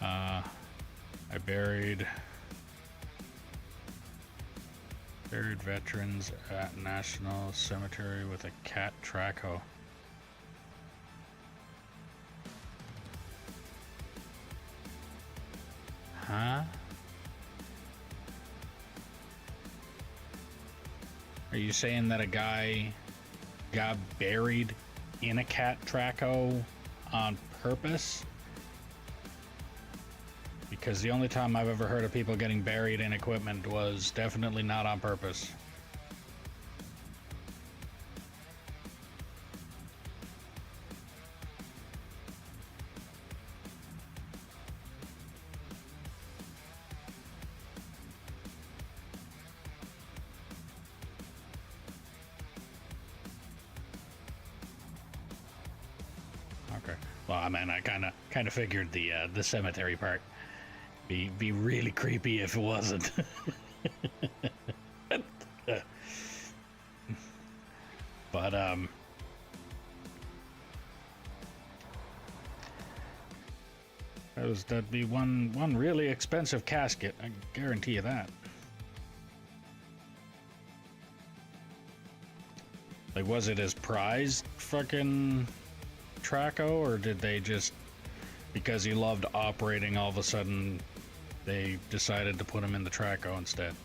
I buried veterans at National Cemetery with a cat track hoe. Huh? Are you saying that a guy got buried in a cat traco on purpose? Because the only time I've ever heard of people getting buried in equipment was definitely not on purpose. Okay. Well, I mean, I kind of figured the cemetery part be really creepy if it wasn't. But that'd be one really expensive casket. I guarantee you that. Like, was it his prized fucking Traco, or did they just, because he loved operating, all of a sudden they decided to put him in the Traco instead?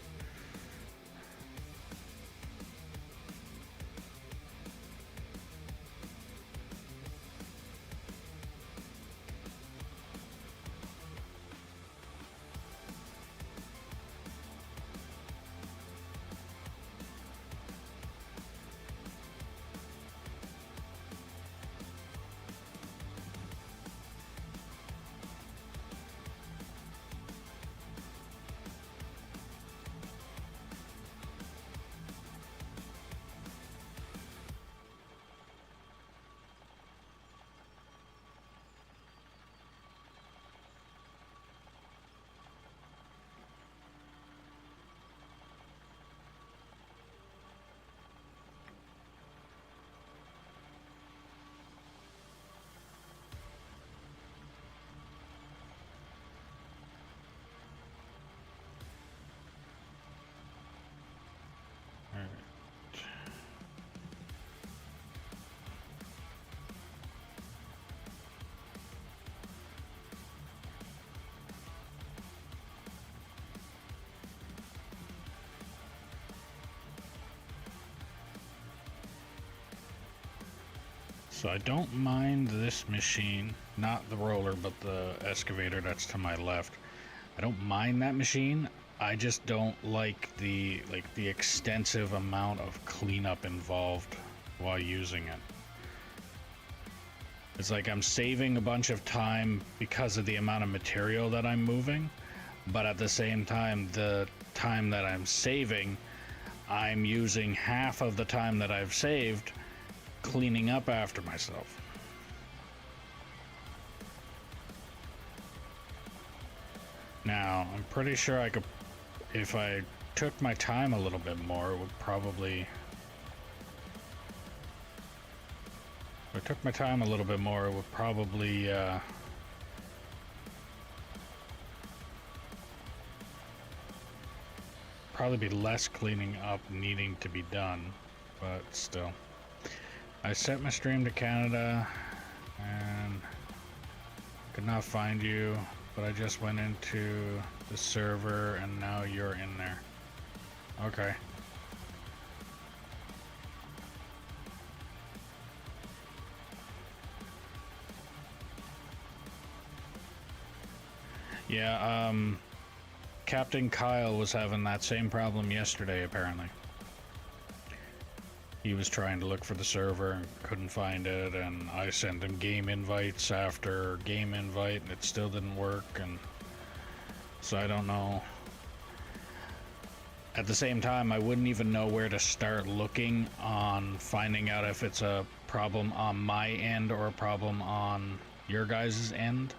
So I don't mind this machine, not the roller, but the excavator that's to my left. I don't mind that machine. I just don't like the extensive amount of cleanup involved while using it. It's like I'm saving a bunch of time because of the amount of material that I'm moving, but at the same time, the time that I'm saving, I'm using half of the time that I've saved cleaning up after myself. Now, I'm pretty sure I could, if I took my time a little bit more, it would probably... If I took my time a little bit more, it would probably, be less cleaning up needing to be done, but still. I set my stream to Canada and could not find you, but I just went into the server and now you're in there. Okay. Yeah, Captain Kyle was having that same problem yesterday, apparently. He was trying to look for the server and couldn't find it, and I sent him game invites after game invite, and it still didn't work, and so I don't know. At the same time, I wouldn't even know where to start looking on finding out if it's a problem on my end or a problem on your guys' end.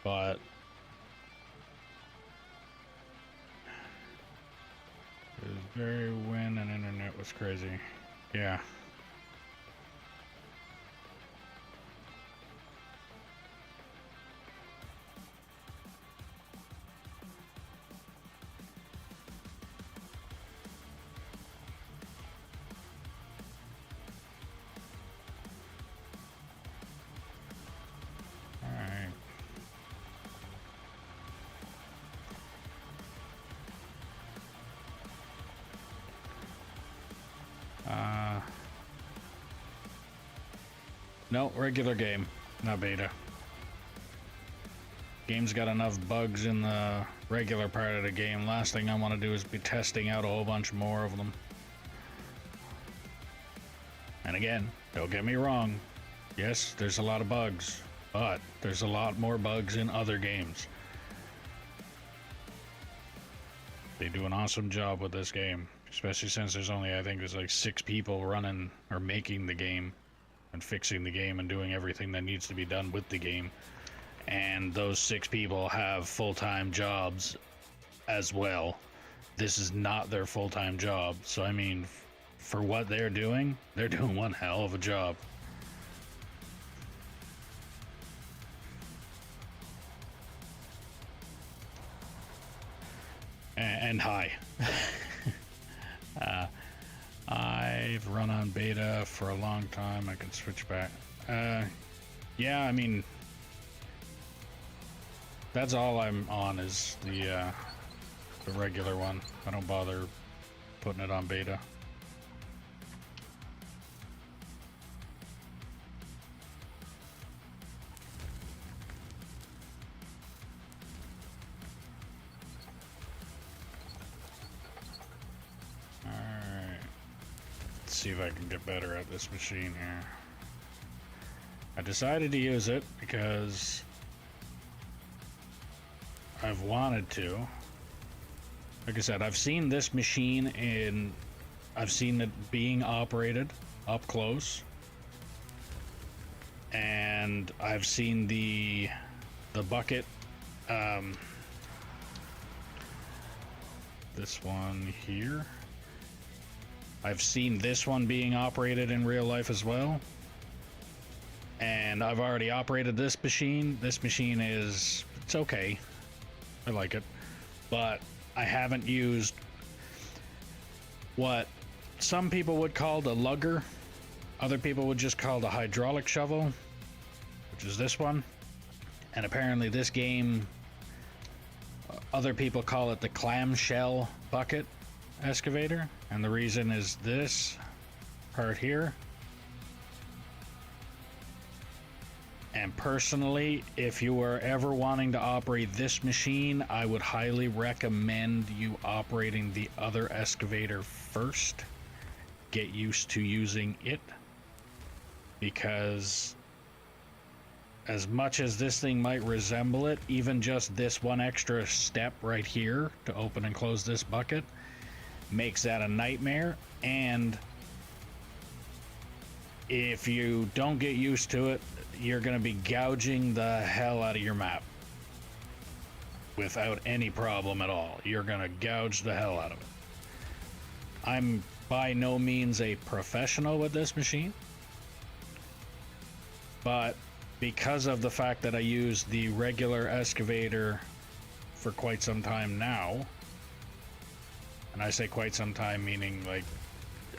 But it was very when and internet was crazy. Yeah. No, regular game, not beta. Game's got enough bugs in the regular part of the game. Last thing I want to do is be testing out a whole bunch more of them. And again, don't get me wrong. Yes, there's a lot of bugs, but there's a lot more bugs in other games. They do an awesome job with this game, especially since there's only, I think there's like 6 people running or making the game and fixing the game and doing everything that needs to be done with the game. And those 6 people have full-time jobs as well. This is not their full-time job. So I mean, for what they're doing one hell of a job. And hi. I've run on beta for a long time. I can switch back. Yeah, I mean, that's all I'm on is the regular one. I don't bother putting it on beta. See if I can get better at this machine here. I decided to use it because I've wanted to. Like I said, I've seen this machine I've seen it being operated up close, and I've seen the bucket, this one here. I've seen this one being operated in real life as well. And I've already operated this machine. This machine it's okay. I like it. But I haven't used what some people would call the lugger. Other people would just call the hydraulic shovel, which is this one. And apparently this game, other people call it the clamshell bucket excavator, and the reason is this part here. And personally, if you are ever wanting to operate this machine, I would highly recommend you operating the other excavator first. Get used to using it, because as much as this thing might resemble it, even just this one extra step right here to open and close this bucket makes that a nightmare. And if you don't get used to it, you're going to be gouging the hell out of your map without any problem at all. You're going to gouge the hell out of it. I'm by no means a professional with this machine, but because of the fact that I use the regular excavator for quite some time now, and I say quite some time meaning like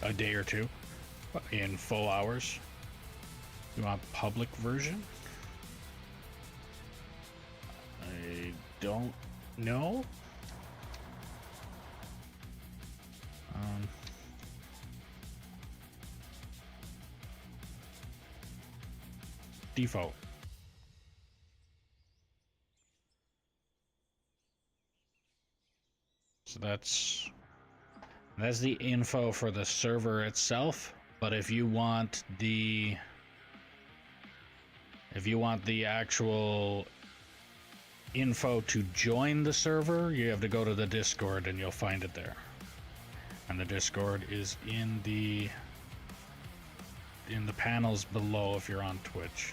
a day or two in full hours. You want public version? I don't know. Default. So that's the info for the server itself. But if you want the actual info to join the server, you have to go to the Discord and you'll find it there. And the Discord is in the panels below if you're on Twitch.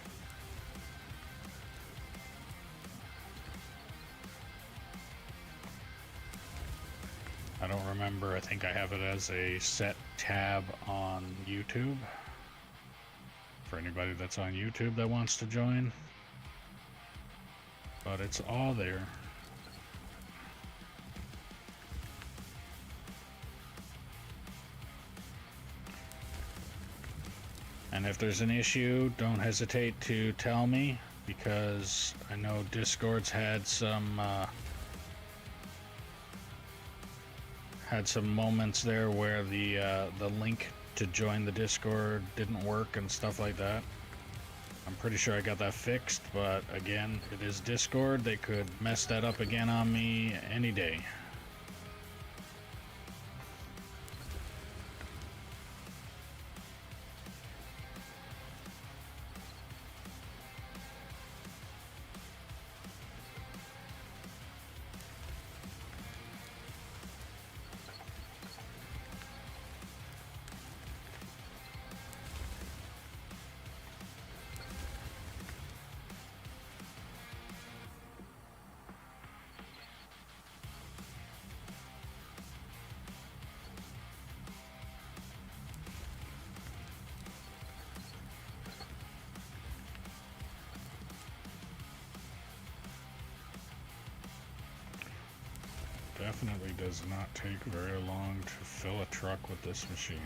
I don't remember. I think I have it as a set tab on YouTube for anybody that's on YouTube that wants to join. But it's all there. And if there's an issue, don't hesitate to tell me, because I know Discord's had some moments there where the link to join the Discord didn't work and stuff like that. I'm pretty sure I got that fixed, but again, it is Discord. They could mess that up again on me any day. Definitely does not take very long to fill a truck with this machine.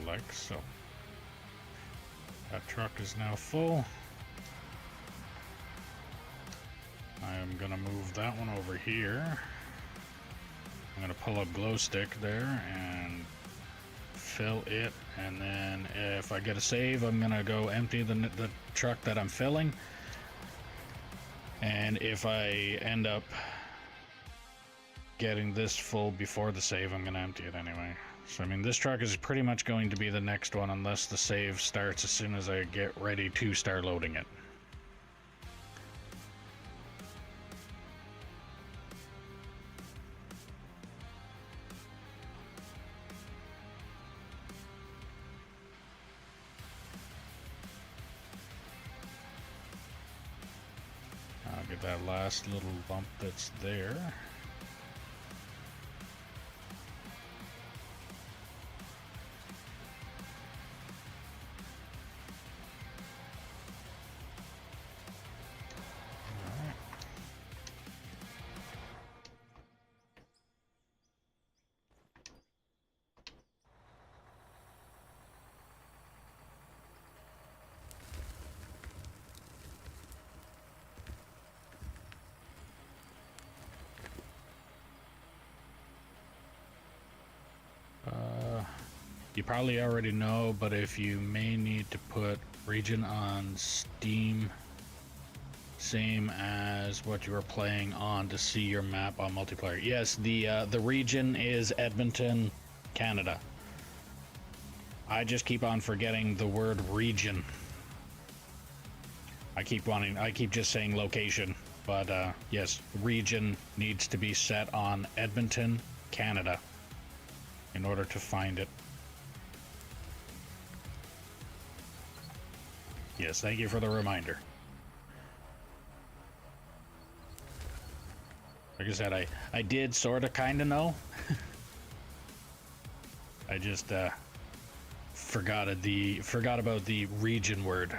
Like so. That truck is now full. I am going to move that one over here. I'm going to pull a glow stick there and fill it, and then if I get a save, I'm going to go empty the truck that I'm filling. And if I end up getting this full before the save, I'm going to empty it anyway. So I mean, this truck is pretty much going to be the next one unless the save starts as soon as I get ready to start loading it. I'll get that last little bump that's there. You probably already know, but if you may need to put region on Steam, same as what you were playing on, to see your map on multiplayer. Yes, the region is Edmonton, Canada. I just keep on forgetting the word region. I keep just saying location, but yes, region needs to be set on Edmonton, Canada, in order to find it. Yes, thank you for the reminder. Like I said, I did sort of kind of know. I just forgot about the region word.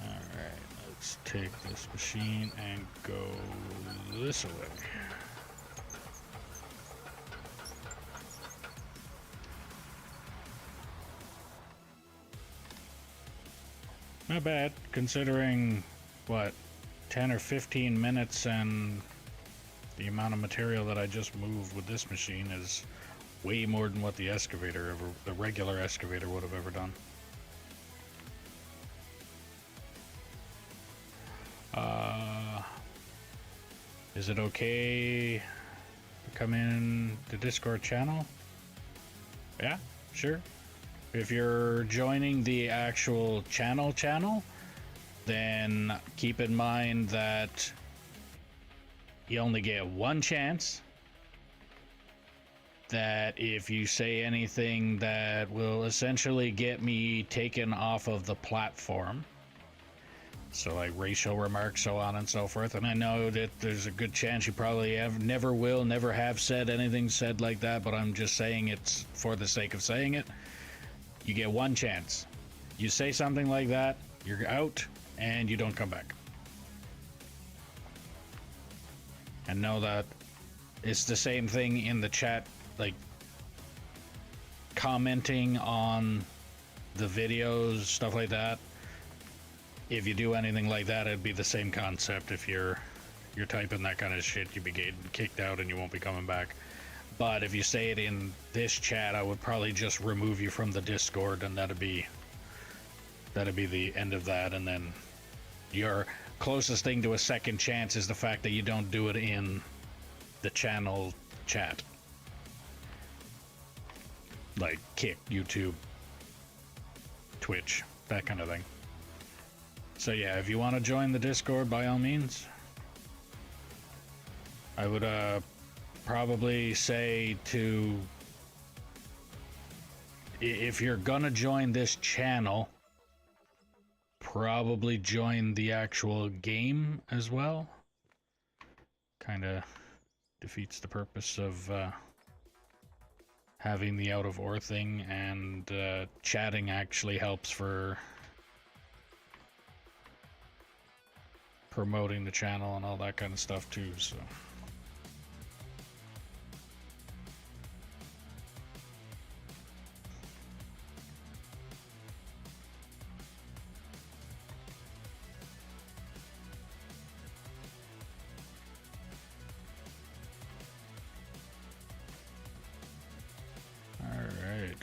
Alright, let's take this machine and go this way. Not bad, considering, what, 10 or 15 minutes, and the amount of material that I just moved with this machine is way more than what the regular excavator would have ever done. Is it okay to come in the Discord channel? Yeah, sure. If you're joining the actual channel, then keep in mind that you only get one chance. That if you say anything that will essentially get me taken off of the platform, so like racial remarks, so on and so forth, and I know that there's a good chance you probably never have said anything said like that, but I'm just saying it's for the sake of saying it. You get one chance. You say something like that, you're out, and you don't come back. And know that it's the same thing in the chat, like commenting on the videos, stuff like that. If you do anything like that, it'd be the same concept. If you're typing that kind of shit, you'd be getting kicked out and you won't be coming back. But if you say it in this chat, I would probably just remove you from the Discord, and that'd be the end of that. And then your closest thing to a second chance is the fact that you don't do it in the channel chat, like Kick, YouTube, Twitch, that kind of thing. So yeah, if you want to join the Discord, by all means. I would probably say to, if you're gonna join this channel, probably join the actual game as well. Kind of defeats the purpose of having the out of ore thing, and chatting actually helps for promoting the channel and all that kind of stuff too, so. Alright.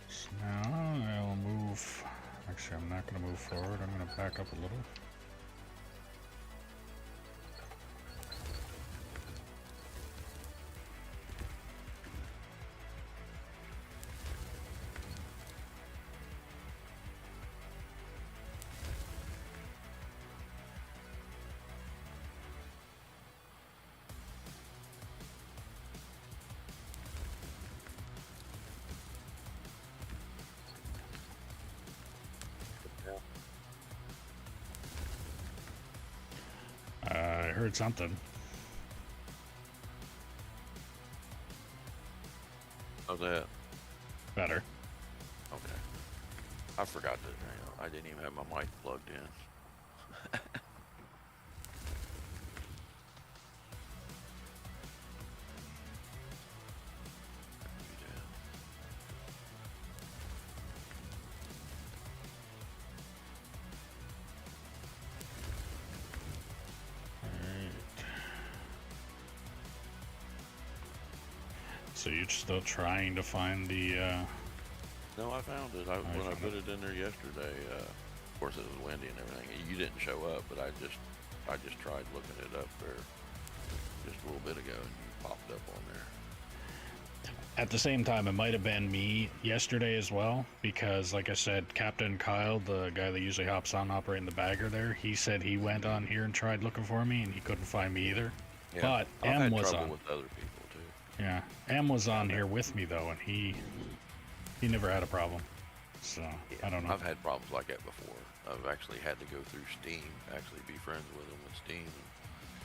So now I'll move. Actually, I'm not going to move forward. I'm going to back up a little. I heard something. How's that? Better. Okay. I forgot that I didn't even have my mic plugged in. So you're still trying to find the, No, I found it. When I put it in there yesterday, of course it was windy and everything. You didn't show up, but I just tried looking it up there just a little bit ago, and you popped up on there. At the same time, it might have been me yesterday as well, because like I said, Captain Kyle, the guy that usually hops on operating the bagger there, he said he went on here and tried looking for me, and he couldn't find me either. Yeah, But I've M had was trouble on. with other people too. Yeah, M was on here with me though, and he never had a problem. So Yeah, I don't know. I've had problems like that before. I've actually had to go through Steam, actually be friends with them with Steam,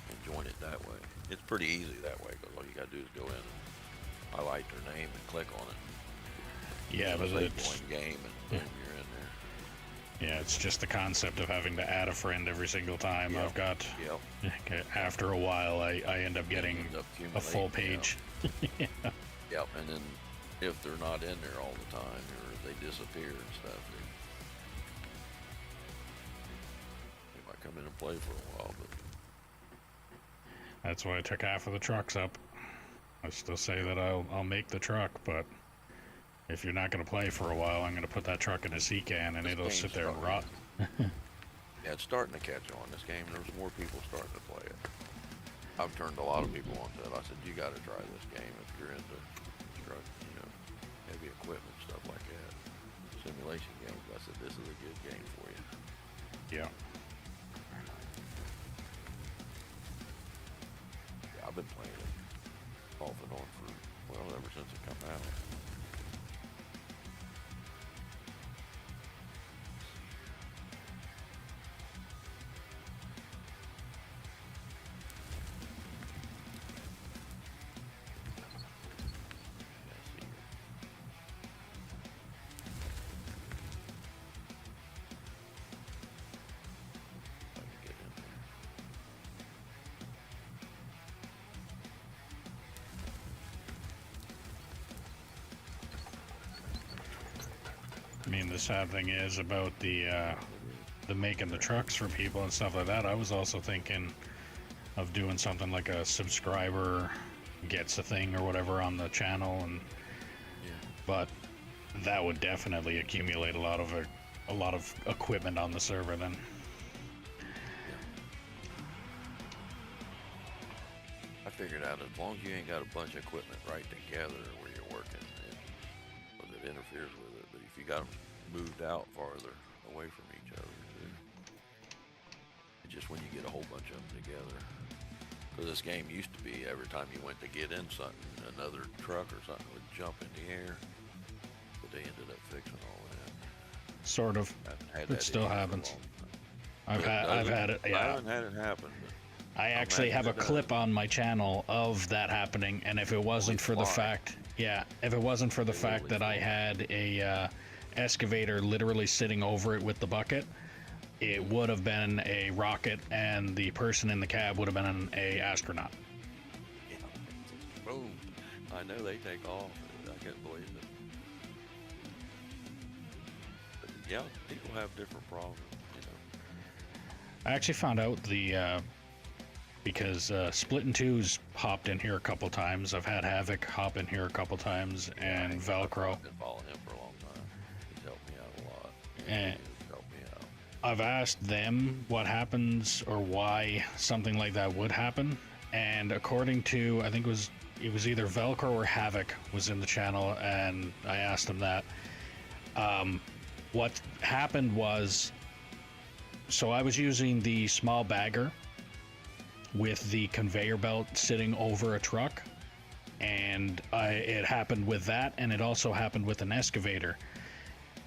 and join it that way. It's pretty easy that way because all you gotta do is go in and highlight their name and click on it. Yeah, but say it's join game and boom, you're in there. yeah, it's just the concept of having to add a friend every single time. Yep. I've got. Yep. After a while, I end up getting End up a full accumulating, page. yeah. Yep, and then if they're not in there all the time or they disappear and stuff, they might come in and play for a while. But That's why I took half of the trucks up. I still say that I'll make the truck, but if you're not going to play for a while, I'm going to put that truck in a sea can and This it'll game's sit there and rot. yeah, it's starting to catch on. This game, there's more people starting to play it. I've turned a lot of people onto it. I said, you got to try this game if you're into heavy equipment, stuff like that. Simulation games. I said, this is a good game for you. Yeah. Yeah, I've been playing it off and on for, well, ever since it come out. I mean, the sad thing is about the making the trucks for people and stuff like that. I was also thinking of doing something like a subscriber gets a thing or whatever on the channel, and but that would definitely accumulate a lot of equipment on the server then. I figured out as long as you ain't got a bunch of equipment right together where you're working, it interferes with it. But if you got them moved out farther away from each other, too, it's just when you get a whole bunch of them together. Because this game used to be every time you went to get in something, another truck or something would jump in the air. But they ended up fixing all that. Sort of. It still happens. I've had it. Yeah. I haven't had it happen. I actually have a clip on my channel of that happening, and if it wasn't for the fact, that I had a excavator literally sitting over it with the bucket, it would have been a rocket, and the person in the cab would have been a astronaut. Yeah. Boom. I know they take off. I can't believe it. But yeah, people have different problems, I actually found out because Splittin' Two's hopped in here a couple times. I've had Havoc hop in here a couple times, and Velcro. I've been following him for a long time. He's helped me out a lot. And He's helped me out. I've asked them what happens or why something like that would happen, and according to, I think it was either Velcro or Havoc was in the channel, and I asked them that. What happened was, so I was using the small bagger with the conveyor belt sitting over a truck, and it happened with that, and it also happened with an excavator.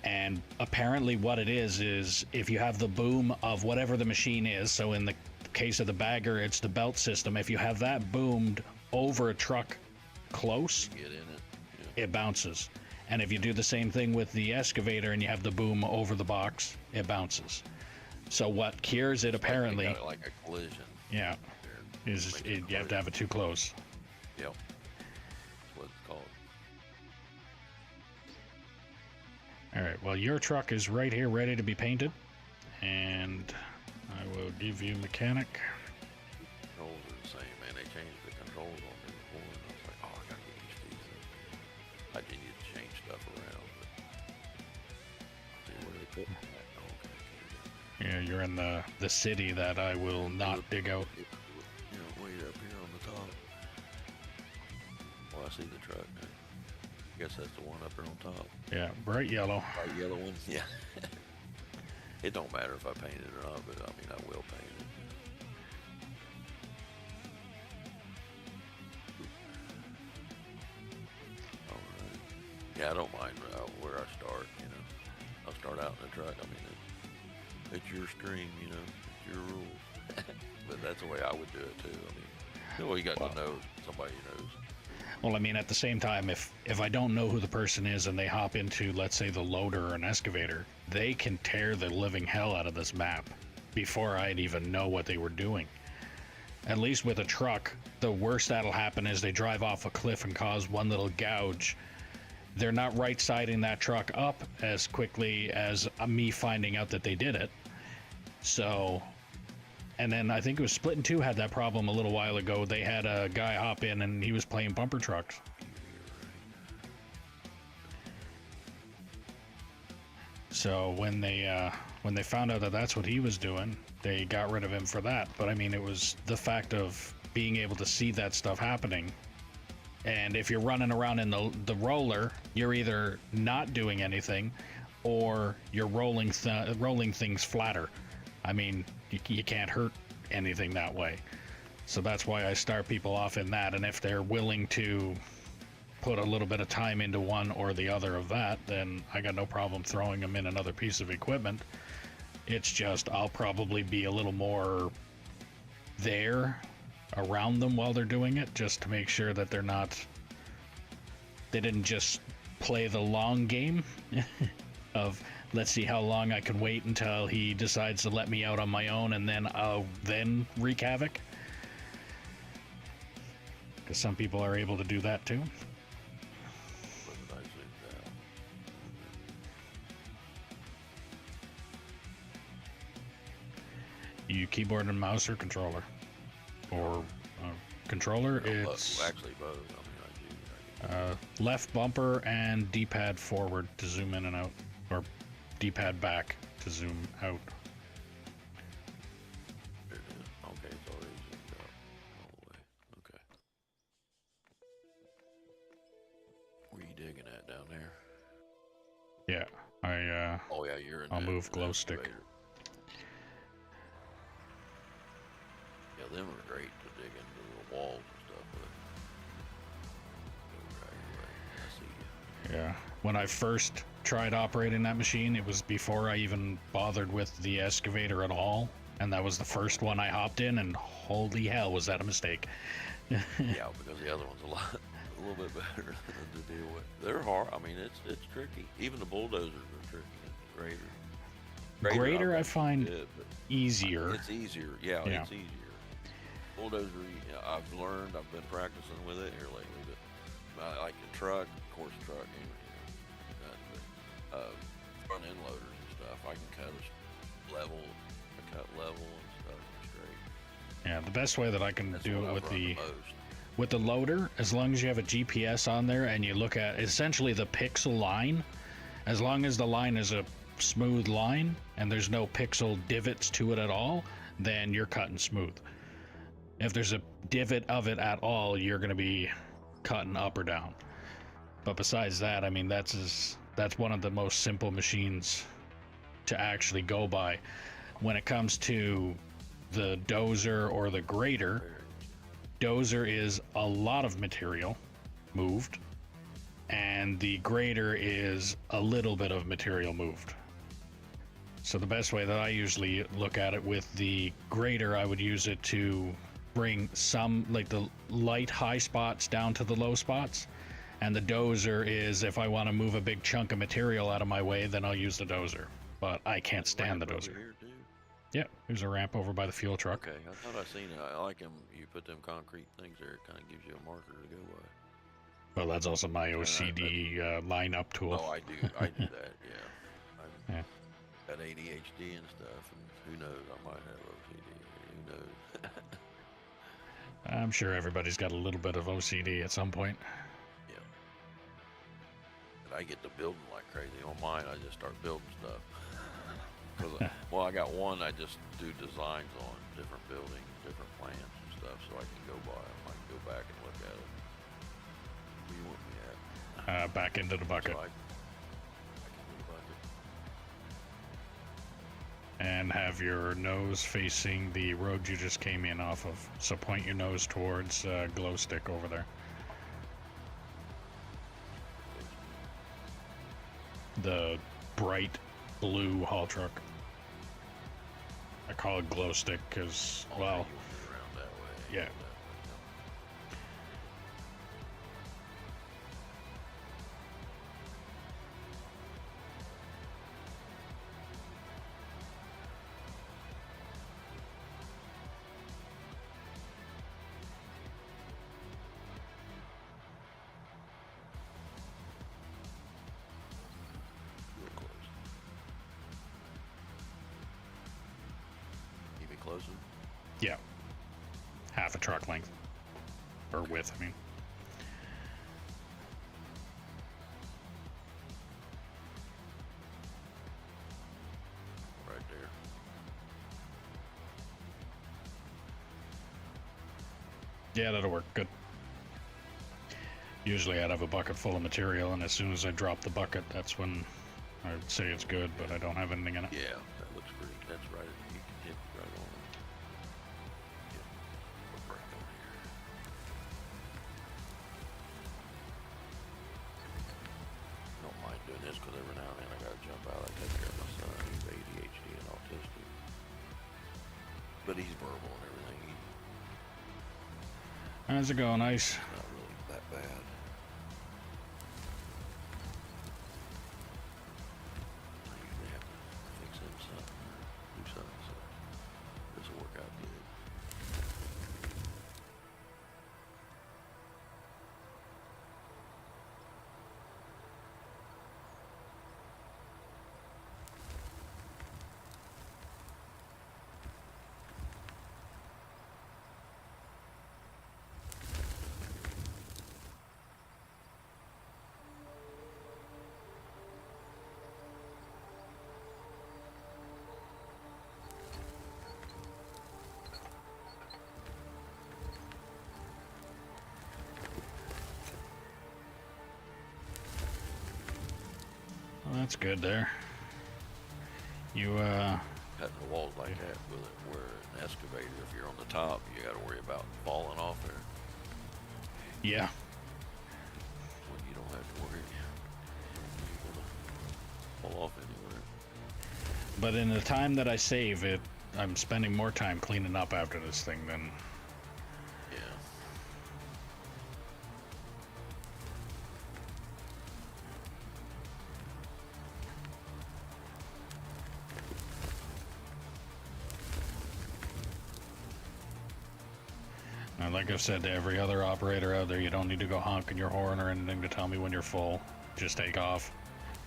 And apparently what it is if you have the boom of whatever the machine is, so in the case of the bagger it's the belt system, if you have that boomed over a truck close, Get in it. it bounces. And if you do the same thing with the excavator and you have the boom over the box, it bounces. So what cures it apparently, Like, like a collision. yeah, is you have to have it too close. Yep. That's what it's called. All right, well, your truck is right here ready to be painted, and I will give you mechanic. Controls are the same, man. They changed the controls on me before, and I was like, oh, I gotta get used to these things. I do need to change stuff around, but see where they put that. Okay. Yeah, you're in the city that I will not dig out. You know, way up here on the top. Oh, I see the truck now. I guess that's the one up there on top. Yeah, bright yellow. Bright yellow one? Yeah. It don't matter if I paint it or not, but I mean, I will paint it. Alright. Yeah, I don't mind where I start, you know. I'll start out in the truck. I mean, it's your stream, you know. It's your rules. But that's the way I would do it, too. I mean, well, you got to know somebody who knows. Well, I mean, at the same time, if I don't know who the person is and they hop into, let's say, the loader or an excavator, they can tear the living hell out of this map before I'd even know what they were doing. At least with a truck, the worst that'll happen is they drive off a cliff and cause one little gouge. They're not right-siding that truck up as quickly as me finding out that they did it. So... And then I think it was Splitting 2 had that problem a little while ago. They had a guy hop in and he was playing bumper trucks. So when they found out that that's what he was doing, they got rid of him for that. But I mean, it was the fact of being able to see that stuff happening. And if you're running around in the roller, you're either not doing anything or you're rolling things flatter. I mean, you can't hurt anything that way. So that's why I start people off in that. And if they're willing to put a little bit of time into one or the other of that, then I got no problem throwing them in another piece of equipment. It's just I'll probably be a little more there around them while they're doing it, just to make sure that they didn't just play the long game of let's see how long I can wait until he decides to let me out on my own and then I'll then wreak havoc. Because some people are able to do that too. You keyboard and mouse or controller? Or controller, it's... Actually both. I mean, I do. Left bumper and D-pad forward to zoom in and out. Or D-pad back to zoom out. There it is. Okay, it's already zoomed out all the way. Okay. Where you digging at down there? Yeah, oh yeah, you're in I'll that, move glow stick. excavator. Yeah, them are great to dig into the walls and stuff, but I see you. Yeah. When I first tried operating that machine, it was before I even bothered with the excavator at all, and that was the first one I hopped in, and holy hell was that a mistake. Yeah, because the other one's a little bit better to deal with. They're hard. I mean, it's tricky. Even the bulldozers are tricky. Grader I find easier. It's easier. Yeah, it's easier. Bulldozer, you know, I've learned. I've been practicing with it here lately. But I like the truck, of course, truck. Front end loaders and stuff. I can cut level. I cut level and stuff straight. Yeah, the best way that I can do it with the most. loader, as long as you have a GPS on there and you look at essentially the pixel line, as long as the line is a smooth line and there's no pixel divots to it at all, then you're cutting smooth. If there's a divot of it at all, you're going to be cutting up or down. But besides that, I mean, that's one of the most simple machines to actually go by. When it comes to the dozer or the grader, dozer is a lot of material moved, and the grader is a little bit of material moved. So the best way that I usually look at it with the grader, I would use it to bring some, like the light high spots down to the low spots. And the dozer is if I want to move a big chunk of material out of my way, then I'll use the dozer. But I can't stand the dozer. Here too? Yeah, there's a ramp over by the fuel truck. Okay, I thought I seen it. I like them. You put them concrete things there, it kind of gives you a marker to go by. Well, that's also my OCD lineup tool. Oh, I do that. Yeah. I've got ADHD and stuff, and who knows? I might have OCD. Who knows? I'm sure everybody's got a little bit of OCD at some point. Yeah. I get to building like crazy. On mine, I just start building stuff. Well, I got one. I just do designs on different buildings, different plans and stuff, so I can go by them. I can go back and look at it. Where you want me at? Back into the bucket. So I can do the bucket. And have your nose facing the road you just came in off of. So point your nose towards glow stick over there. The bright blue haul truck. I call it glow stick because, Oh, well, you want me around that way. yeah. That way, real close. Even closer? Yeah. Half a truck length. Or width, I mean. Right there. Yeah, that'll work. Good. Usually I'd have a bucket full of material, and as soon as I drop the bucket, that's when I'd say it's good, but I don't have anything in it. Yeah, that looks pretty. That's right. You can hit right on it. Yeah, we're right on here. Don't mind doing this because every now and then I gotta jump out. I take care of my son. He's ADHD and autistic, but he's verbal and everything. How's it going, Ice? He's not really that bad. I usually have to fix him something or do something, so this will work out good. Well, that's good there. You, Cutting the walls like that with it, where an excavator, if you're on the top, you got to worry about falling off there. yeah. When you don't have to worry, you're gonna fall off anywhere. But in the time that I save it, I'm spending more time cleaning up after this thing than... Yeah. Now, like I've said to every other operator out there, you don't need to go honking your horn or anything to tell me when you're full. Just take off.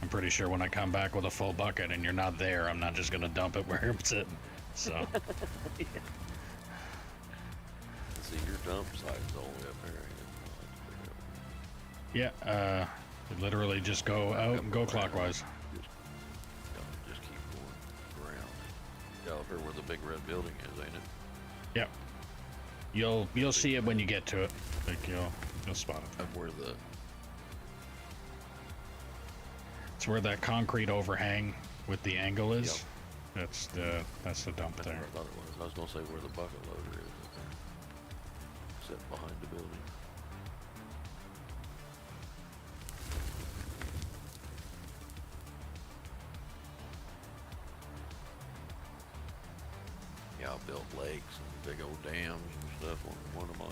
I'm pretty sure when I come back with a full bucket and you're not there, I'm not just gonna dump it where I'm sitting. So, Yeah. See, your dump site is all the way up there. Ain't it? yeah, you literally just go out and go clockwise. Just keep going around. Yeah, up there where the big red building is, ain't it? Yep. You'll see it when you get to it. Like you'll spot it. Up where the It's where that concrete overhang with the angle is. Yep. That's the dump That's there. where I thought it was. I was gonna say where the bucket loader is up there. Sitting behind the building. Yeah, I built lakes and big old dams and stuff on one of mine.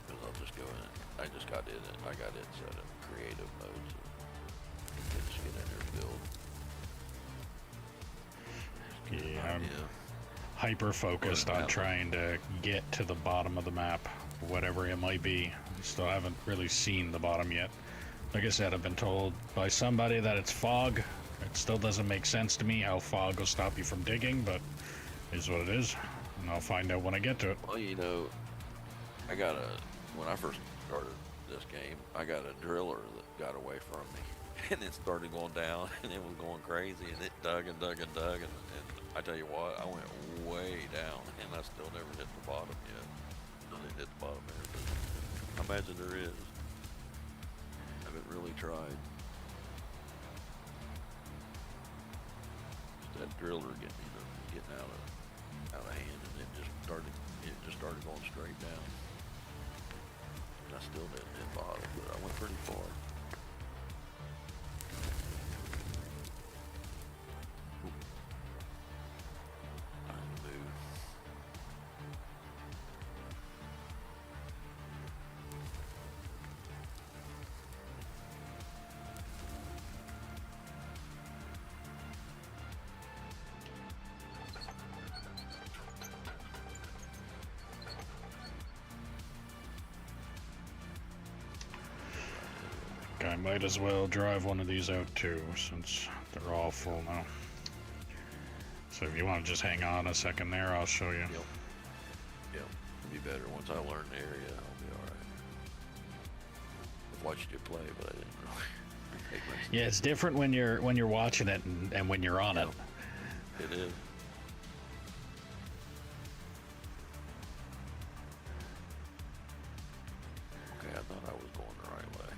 Cause I'll just go in. I just got it. I got it set in creative mode, so I can just get in there and build. Just get an Yeah, I'm idea. hyper focused on trying to get to the bottom of the map, whatever it might be. I still haven't really seen the bottom yet. Like I said, I've been told by somebody that it's fog. It still doesn't make sense to me how fog will stop you from digging, but it is what it is. And I'll find out when I get to it. Well, you know, when I first started this game, I got a driller that got away from me, and it started going down, and it was going crazy, and it dug and dug and dug, and I tell you what, I went way down, and I still never hit the bottom yet. Still didn't hit the bottom there, but I imagine there is. I haven't really tried. That driller getting out of hand, and it just started going straight down. And I still didn't hit bottom, but I went pretty far. Time to move. I might as well drive one of these out too, since they're all full now. So if you want to just hang on a second there, I'll show you. Yep. It'll be better once I learn the area. I'll be alright. I've watched you play, but I didn't really take much. Yeah, it's different when you're watching it and when you're on it. It is. Okay, I thought I was going the right way.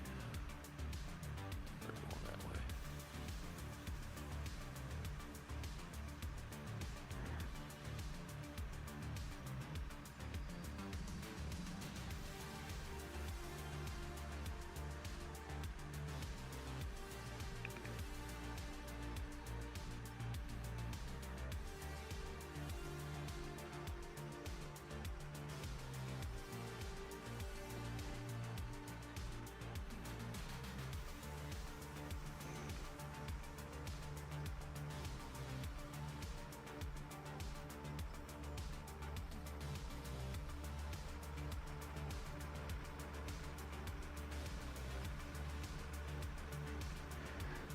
They're going that way.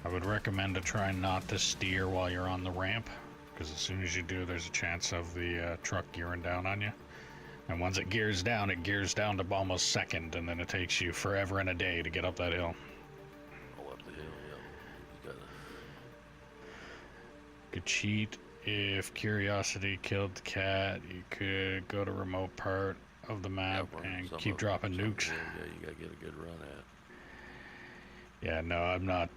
I would recommend to try not to steer while you're on the ramp, because as soon as you do, there's a chance of the truck gearing down on you. And once it gears down to almost second, and then it takes you forever and a day to get up that hill. All up the hill, yeah. You gotta... Could cheat if curiosity killed the cat. You could go to remote part of the map and keep dropping nukes. Yeah, you gotta get a good run at. Yeah, no, I'm not.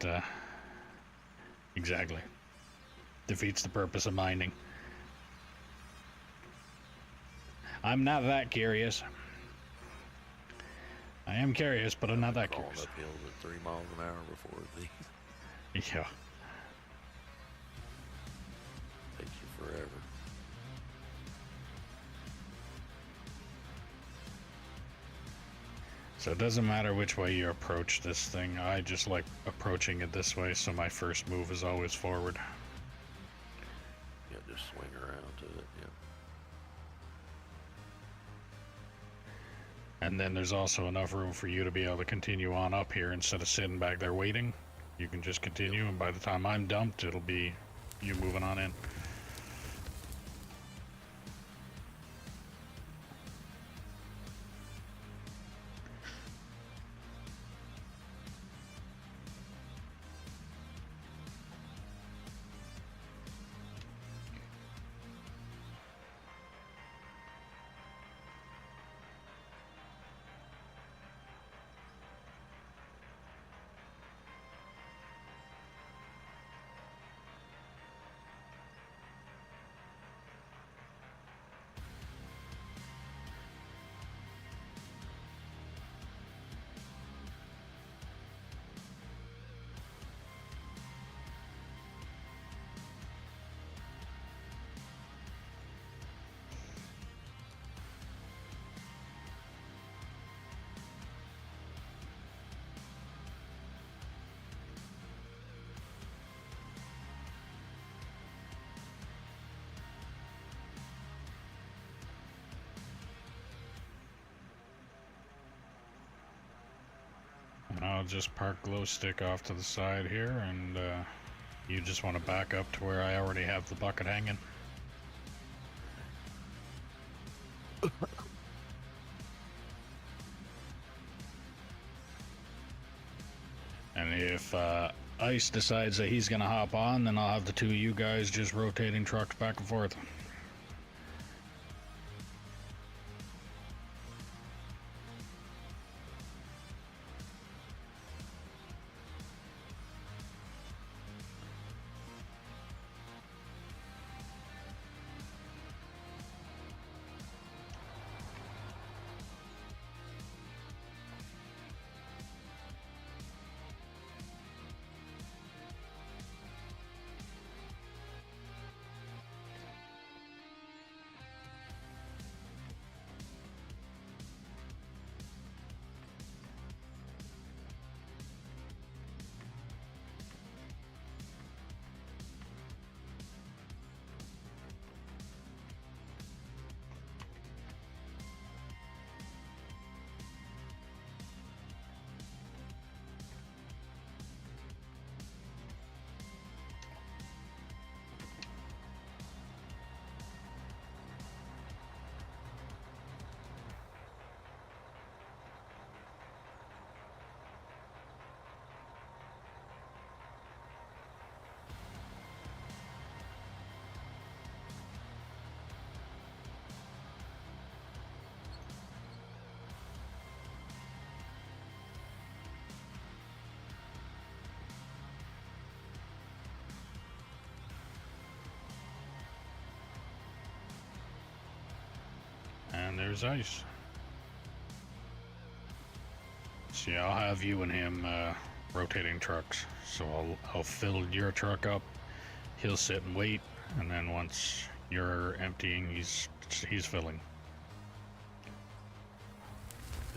Exactly. Defeats the purpose of mining. I'm not that curious. I am curious, but I'm not that curious. Up hills at 3 miles an hour before these. Yeah. Takes you forever. So it doesn't matter which way you approach this thing. I just like approaching it this way, so my first move is always forward. Yeah, just swing around to it, yeah. And then there's also enough room for you to be able to continue on up here instead of sitting back there waiting. You can just continue, and by the time I'm dumped, it'll be you moving on in. And I'll just park glow stick off to the side here, and you just want to back up to where I already have the bucket hanging. And if Ice decides that he's gonna hop on, then I'll have the two of you guys just rotating trucks back and forth. And there's Ice. See, I'll have you and him rotating trucks. So I'll fill your truck up. He'll sit and wait, and then once you're emptying, he's filling.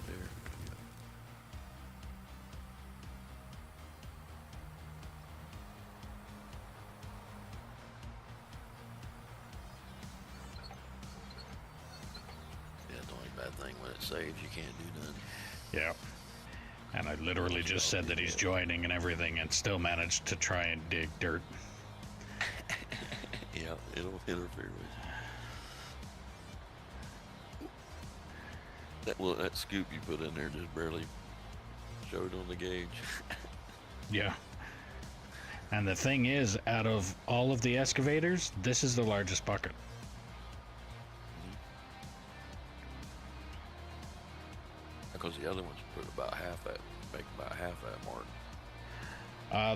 There. Yeah, the only bad thing when it saves, you can't do nothing. Yeah. And I literally just said that he's joining and everything, and still managed to try and dig dirt. Yeah, it'll interfere with you. That scoop you put in there just barely showed on the gauge. Yeah. And the thing is, out of all of the excavators, this is the largest bucket. Because the other ones put about half that, make about half that mark.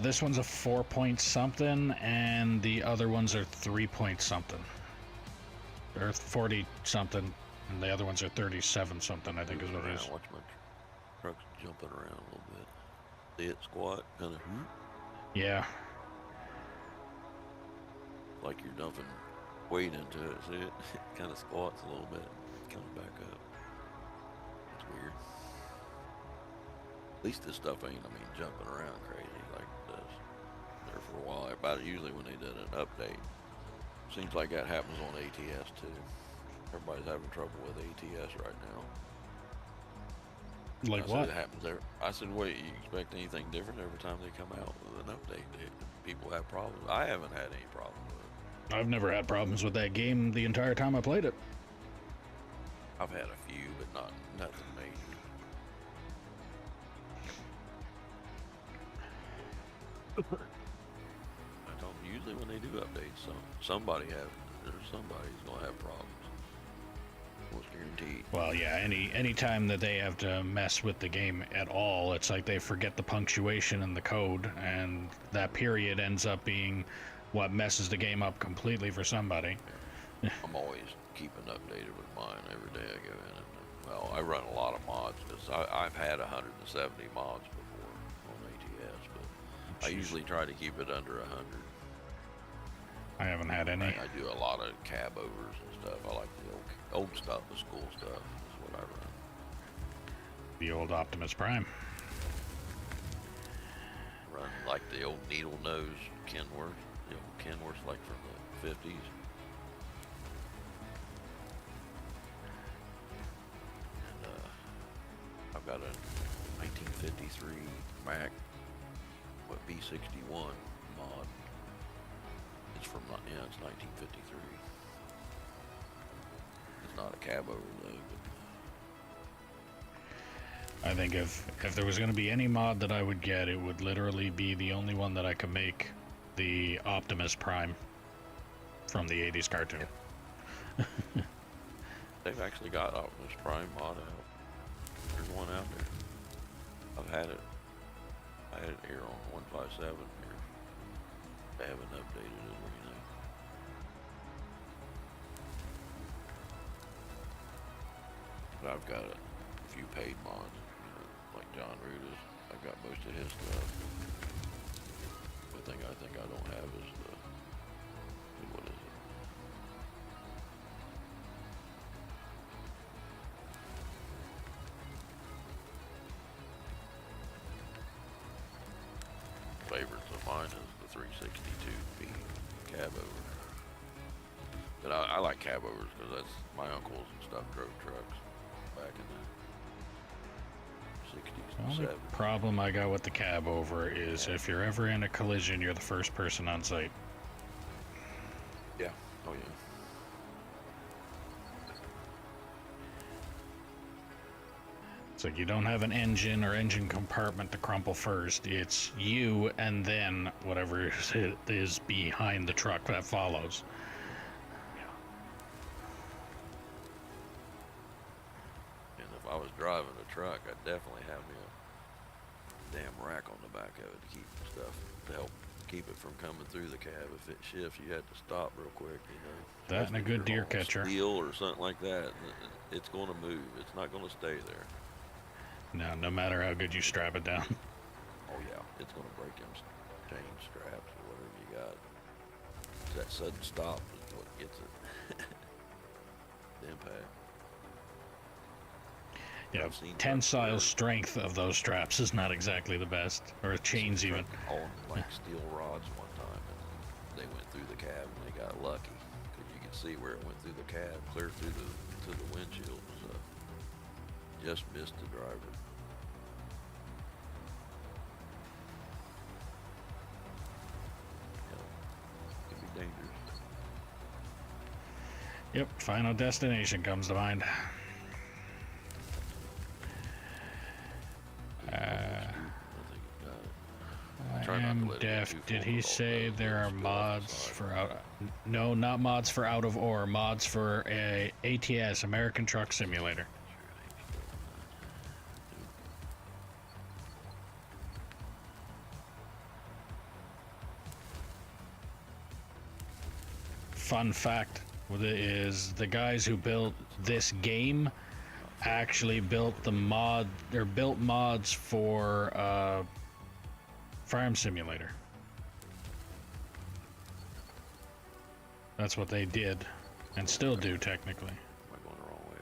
This one's a 4 point something, and the other ones are 3 point something. Or 40 something, and the other ones are 37 something, I think is what it is. Watch my truck's jumping around a little bit. See it squat, kind of Yeah. like you're dumping weight into it. See it? It kind of squats a little bit, comes back up. It's weird. At least this stuff ain't, jumping around crazy like it does there for a while. About usually when they did an update. Seems like that happens on ATS too. Everybody's having trouble with ATS right now. Like what? It happens there. I said, wait, you expect anything different every time they come out with an update? People have problems. I haven't had any problem with it. I've never had problems with that game the entire time I played it. I've had a few, but nothing major. I don't usually when they do updates, somebody's gonna have problems. Almost guaranteed. Well, yeah, any time that they have to mess with the game at all, it's like they forget the punctuation in the code, and that period ends up being what messes the game up completely for somebody. Yeah. I'm always keeping updated with mine every day I go in. And, well, I run a lot of mods because I've had 170 mods before on ATS, but I usually try to keep it under 100. I haven't had any. I do a lot of cab overs and stuff. I like the old stuff, the school stuff is what I run. The old Optimus Prime. Run like the old needle nose Kenworth. The old Kenworth like from the 50s. And I've got a 1953 Mac, B61 mod. It's from, it's 1953. It's not a cab over though, I think if there was going to be any mod that I would get, it would literally be the only one that I could make the Optimus Prime from the 80s cartoon. They've actually got Optimus Prime mod out. There's one out there. I've had it. I had it here on 157 here. They haven't updated it or anything. But I've got a few paid mods, like John Ruda's. I've got most of his stuff. The thing I think I don't have is the, what is it? Favorites of mine is the 362B cab over. But I like cab overs because that's my uncles and stuff drove trucks back in the 60s The and only 70s. problem I got with the cab over is if you're ever in a collision, you're the first person on site. Yeah. Oh yeah. It's like you don't have an engine or engine compartment to crumple first. It's you and then whatever it is behind the truck that follows. And if I was driving a truck, I'd definitely have me a damn rack on the back of it to keep stuff, to help keep it from coming through the cab. If it shifts, you had to stop real quick, That and a Especially if good you're deer on catcher. steel or something like that. It's going to move. It's not going to stay there. No matter how good you strap it down. Oh yeah, it's going to break them chain straps or whatever you got. That sudden stop is what gets it. The impact. Yeah, I've seen tensile trucks strength of those straps is not exactly the best, or chains even. on like steel rods one time, and they went through the cab and they got lucky because you could see where it went through the cab, clear through to the windshield. So just missed the driver. Can be dangerous. Yep, Final Destination comes to mind. I am deaf. Did he say there are mods for out? No, not mods for out of ore. Mods for a ATS, American Truck Simulator. Fun fact is the guys who built this game actually built the mod or built mods for Farm Simulator. That's what they did and still do technically. Am I going the wrong way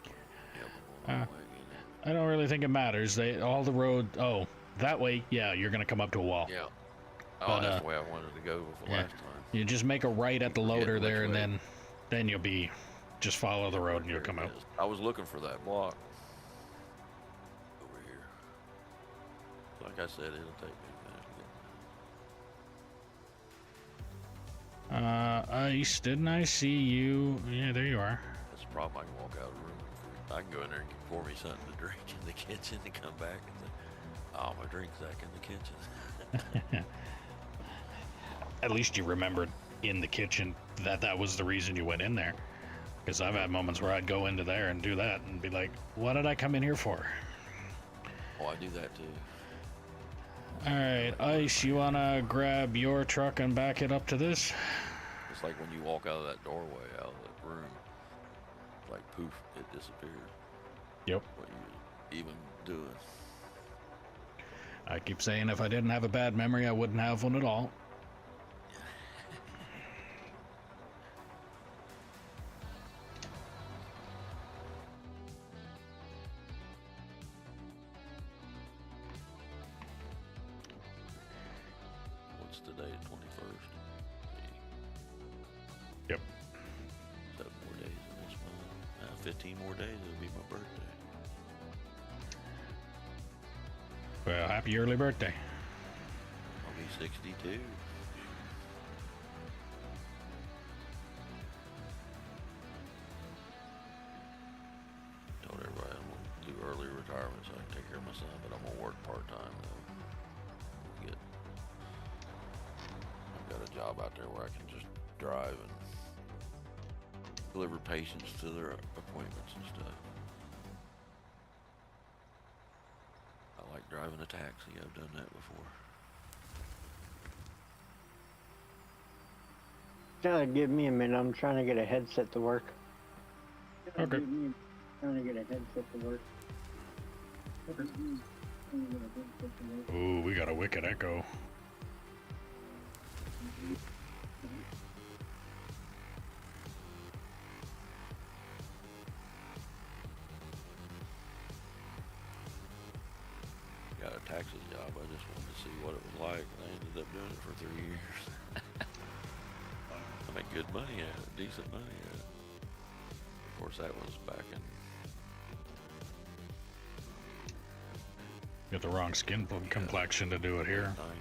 again? Yep, I'm going the wrong way again. I don't really think it matters. All the road. Oh, that way. Yeah, you're gonna come up to a wall. Yeah. Oh, But, that's the way I wanted to go with the yeah. last time. You just make a right at the loader which there, and way. then you'll be just follow the road and you'll There come it out. is. I was looking for that block over here. Like I said, it'll take me a minute to get there. Ice, didn't I see you? Yeah, there you are. That's the problem. I can walk out of the room. I can go in there and pour me something to drink in the kitchen and come back and say, oh, my drink's back in the kitchen. At least you remembered in the kitchen that was the reason you went in there. Because I've had moments where I'd go into there and do that and be like, what did I come in here for? Oh, I do that too. Alright, Ice, you wanna grab your truck and back it up to this? It's like when you walk out of that doorway, out of that room, like poof, it disappears. Yep. What you even doing? I keep saying if I didn't have a bad memory, I wouldn't have one at all. What's today, 21st? Yep. 7 more days in this month. 15 more days, it'll be my birthday. Well, happy early birthday. I'll be 62. Told everybody I'm gonna do retirement so I can take care of my son, but I'm gonna work part-time though. I've got a job out there where I can just drive and deliver patients to their appointments and stuff. I like driving a taxi. I've done that before. Give me a minute. I'm trying to get a headset to work. Okay. Ooh, we got a wicked echo. Got a taxi job. I just wanted to see what it was like, and I ended up doing it for 3 years. I make good money at it, decent money at it. Of course, that was back in Got the wrong skin complexion to do it here. 90.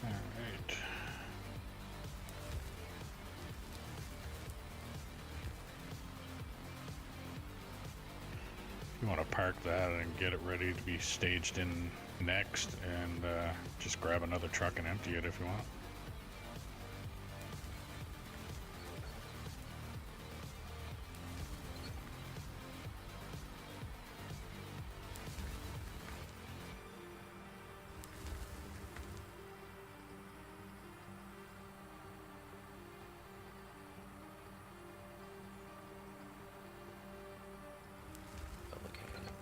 Alright. You want to park that and get it ready to be staged in next, and just grab another truck and empty it if you want. A mechanic.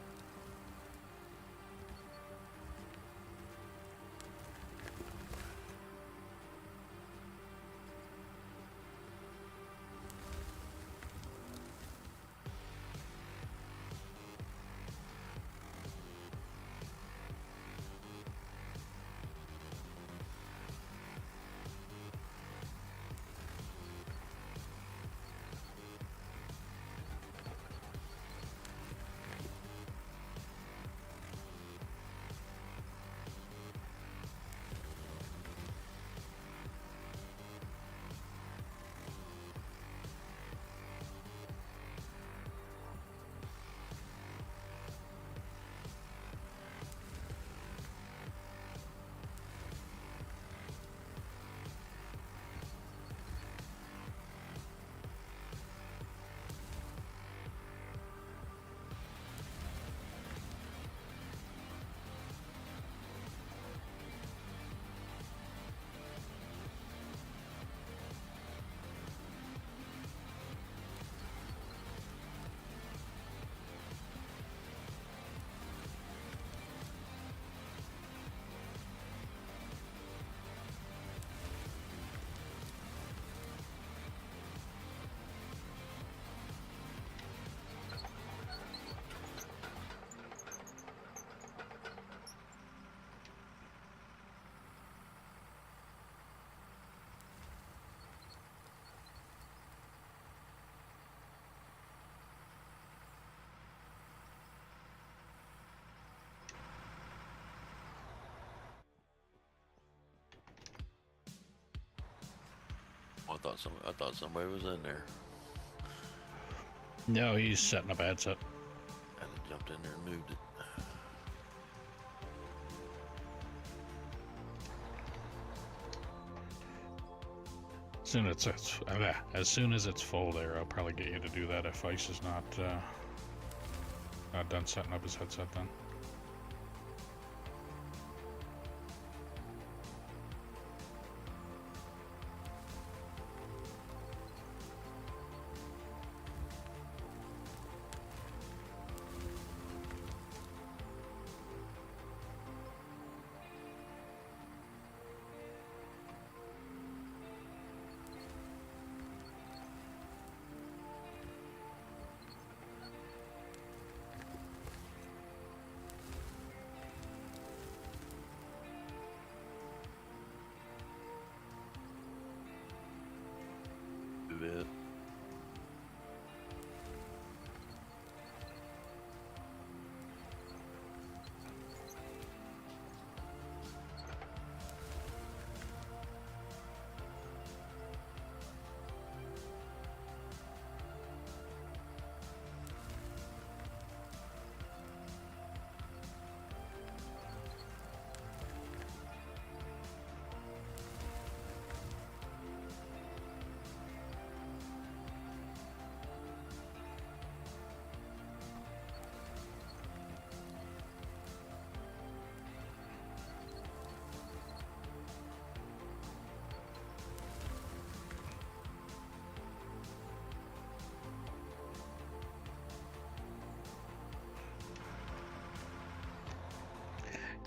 I thought somebody was in there. No, he's setting up a headset. I just jumped in there and moved it. As soon as it's full there, I'll probably get you to do that if Ice is not done setting up his headset then. Do it.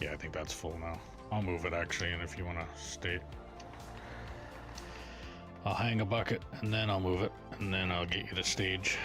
Yeah, I think that's full now. I'll move it actually, and if you want to stay, I'll hang a bucket and then I'll move it, and then I'll get you the stage.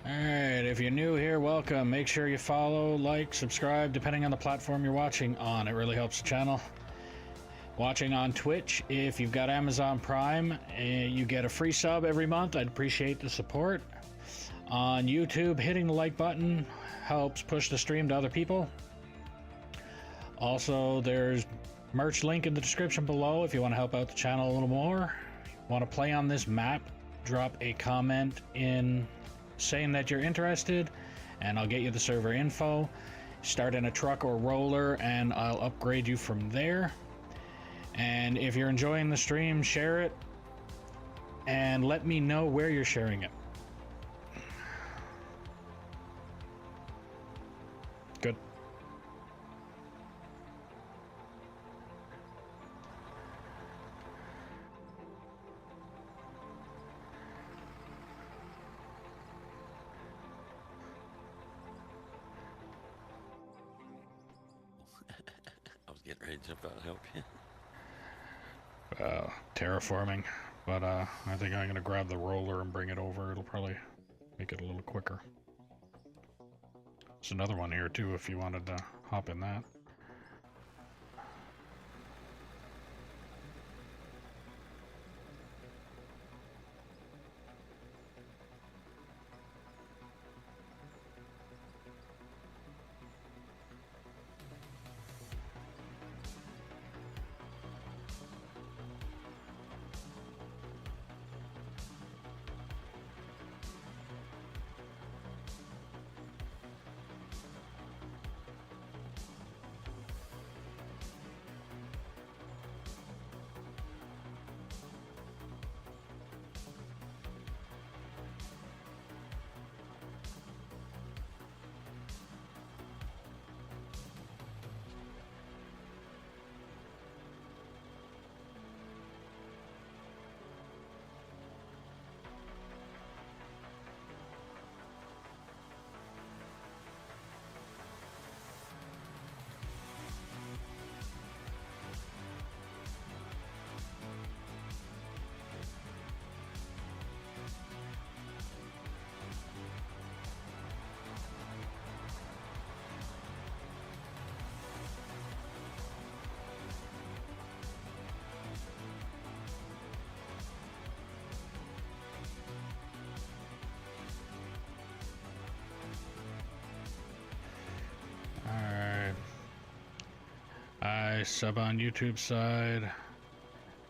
Alright, if you're new here, welcome. Make sure you follow, like, subscribe, depending on the platform you're watching on. It really helps the channel. Watching on Twitch, if you've got Amazon Prime, you get a free sub every month. I'd appreciate the support. On YouTube, hitting the like button helps push the stream to other people. Also, there's merch link in the description below if you want to help out the channel a little more. Want to play on this map, drop a comment in saying that you're interested, and I'll get you the server info. Start in a truck or roller, and I'll upgrade you from there. And if you're enjoying the stream, share it, and let me know where you're sharing it. Good. I was getting ready to jump out and help you. Terraforming, but I think I'm gonna grab the roller and bring it over. It'll probably make it a little quicker. There's another one here too if you wanted to hop in that. I sub on YouTube side.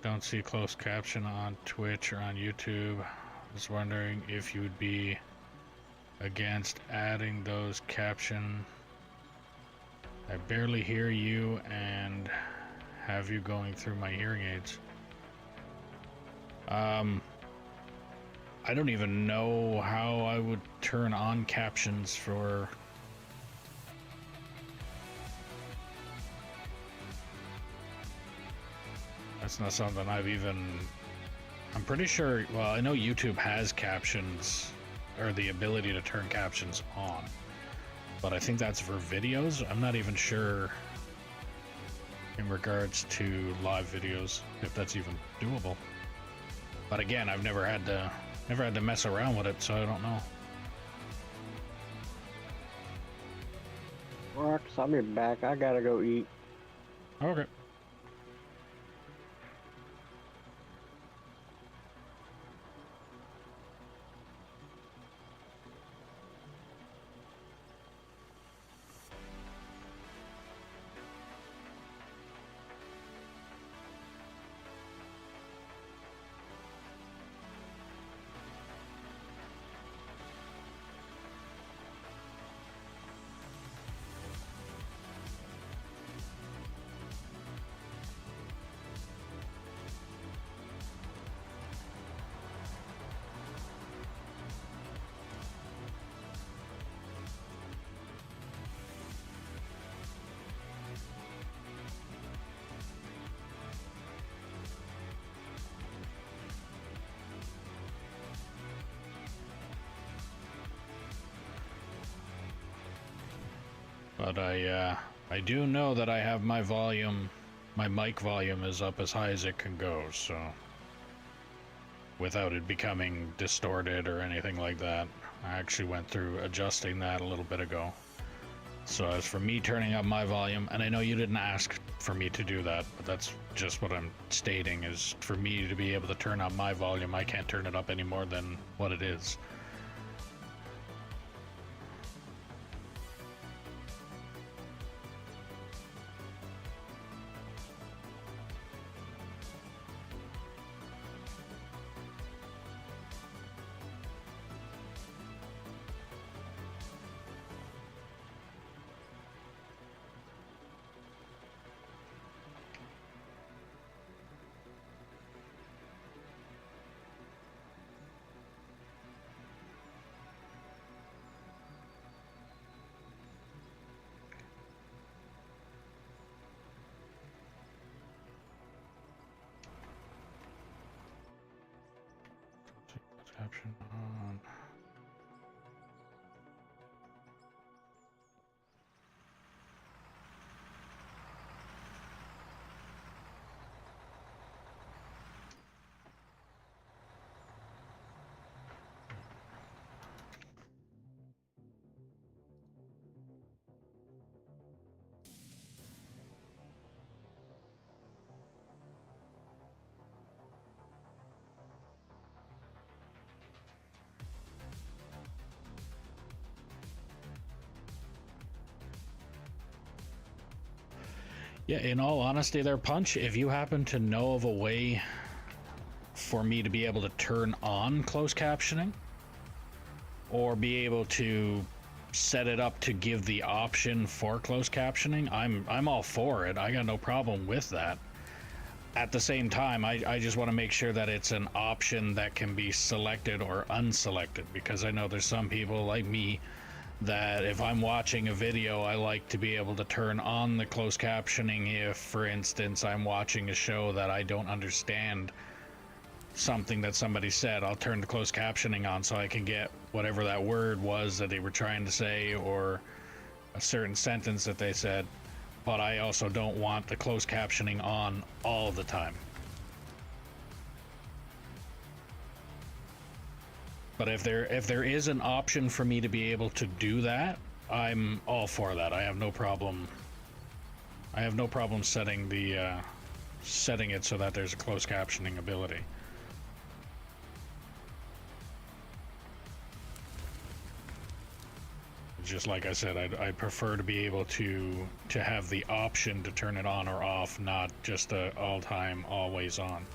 Don't see closed caption on Twitch or on YouTube. Was wondering if you'd be against adding those caption. I barely hear you and have you going through my hearing aids. I don't even know how I would turn on captions for... That's not something I've even... I'm pretty sure, well, I know YouTube has captions, or the ability to turn captions on, but I think that's for videos. I'm not even sure in regards to live videos if that's even doable. But again, I've never had to mess around with it, so I don't know. Marcus, I'll be back. I gotta go eat. Okay. But I do know that I have my volume, my mic volume is up as high as it can go, so without it becoming distorted or anything like that. I actually went through adjusting that a little bit ago. So as for me turning up my volume, and I know you didn't ask for me to do that, but that's just what I'm stating, is for me to be able to turn up my volume, I can't turn it up any more than what it is. Caption on. Yeah, in all honesty there, Punch, if you happen to know of a way for me to be able to turn on closed captioning, or be able to set it up to give the option for closed captioning, I'm all for it. I got no problem with that. At the same time, I just want to make sure that it's an option that can be selected or unselected, because I know there's some people like me that if I'm watching a video, I like to be able to turn on the closed captioning if, for instance, I'm watching a show that I don't understand something that somebody said. I'll turn the closed captioning on so I can get whatever that word was that they were trying to say, or a certain sentence that they said. But I also don't want the closed captioning on all the time. But if there is an option for me to be able to do that, I'm all for that. I have no problem. I have no problem setting the setting it so that there's a closed captioning ability. Just like I said, I'd prefer to be able to have the option to turn it on or off, not just a all time, always on.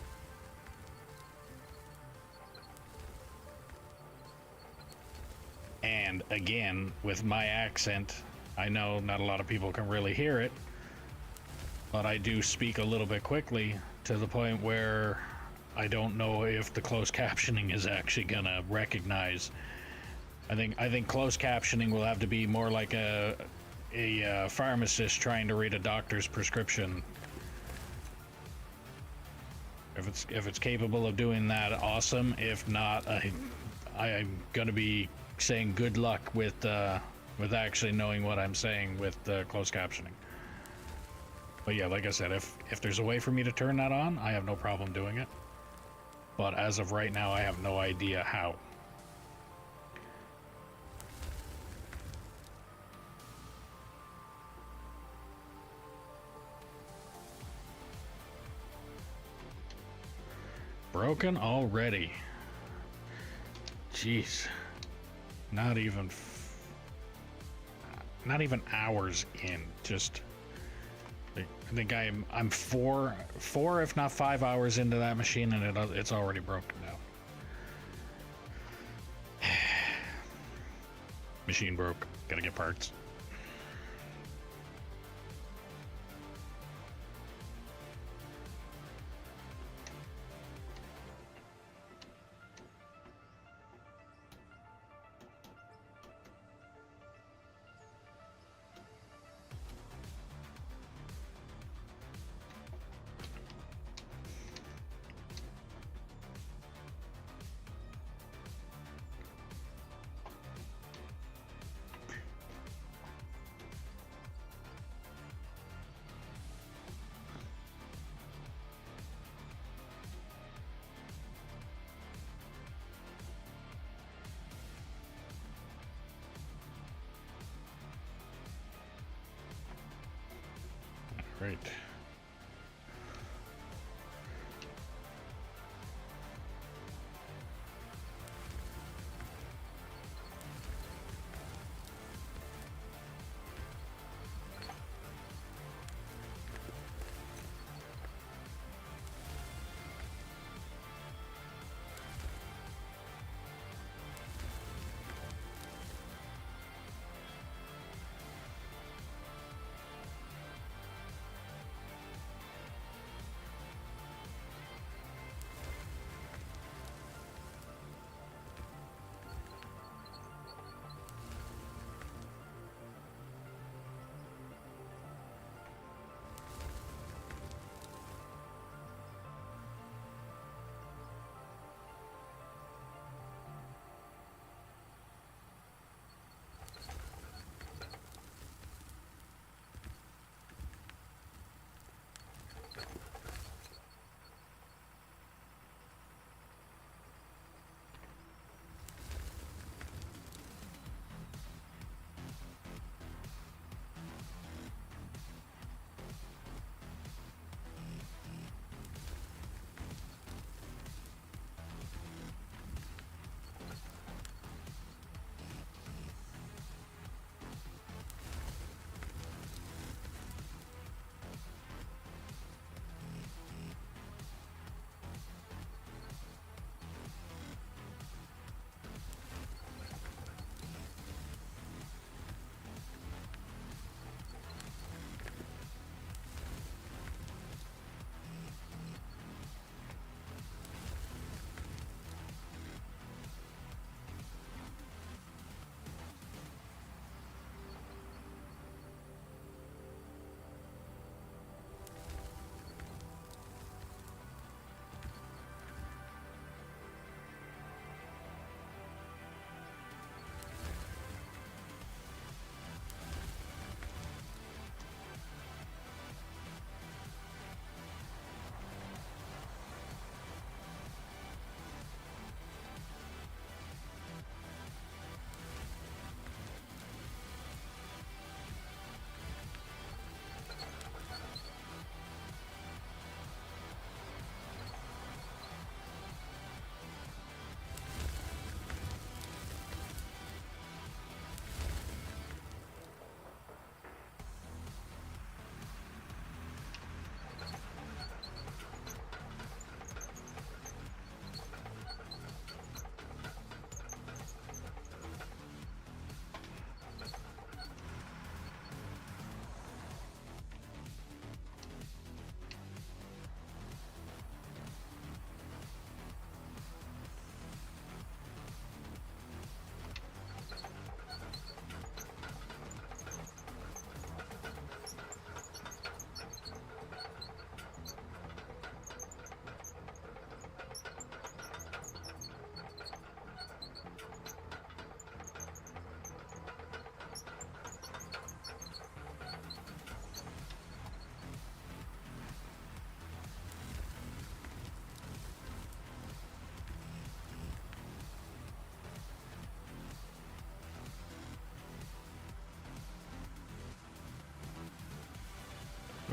And again, with my accent, I know not a lot of people can really hear it, but I do speak a little bit quickly to the point where I don't know if the closed captioning is actually gonna recognize. I think closed captioning will have to be more like a pharmacist trying to read a doctor's prescription. If it's capable of doing that, awesome. If not, I'm gonna be saying good luck with actually knowing what I'm saying with closed captioning. But yeah, like I said, if there's a way for me to turn that on, I have no problem doing it. But as of right now, I have no idea how. Broken already. Jeez. Not even hours in. Just I think I'm four if not 5 hours into that machine, and it's already broken now. Machine broke. Gotta get parts. Right.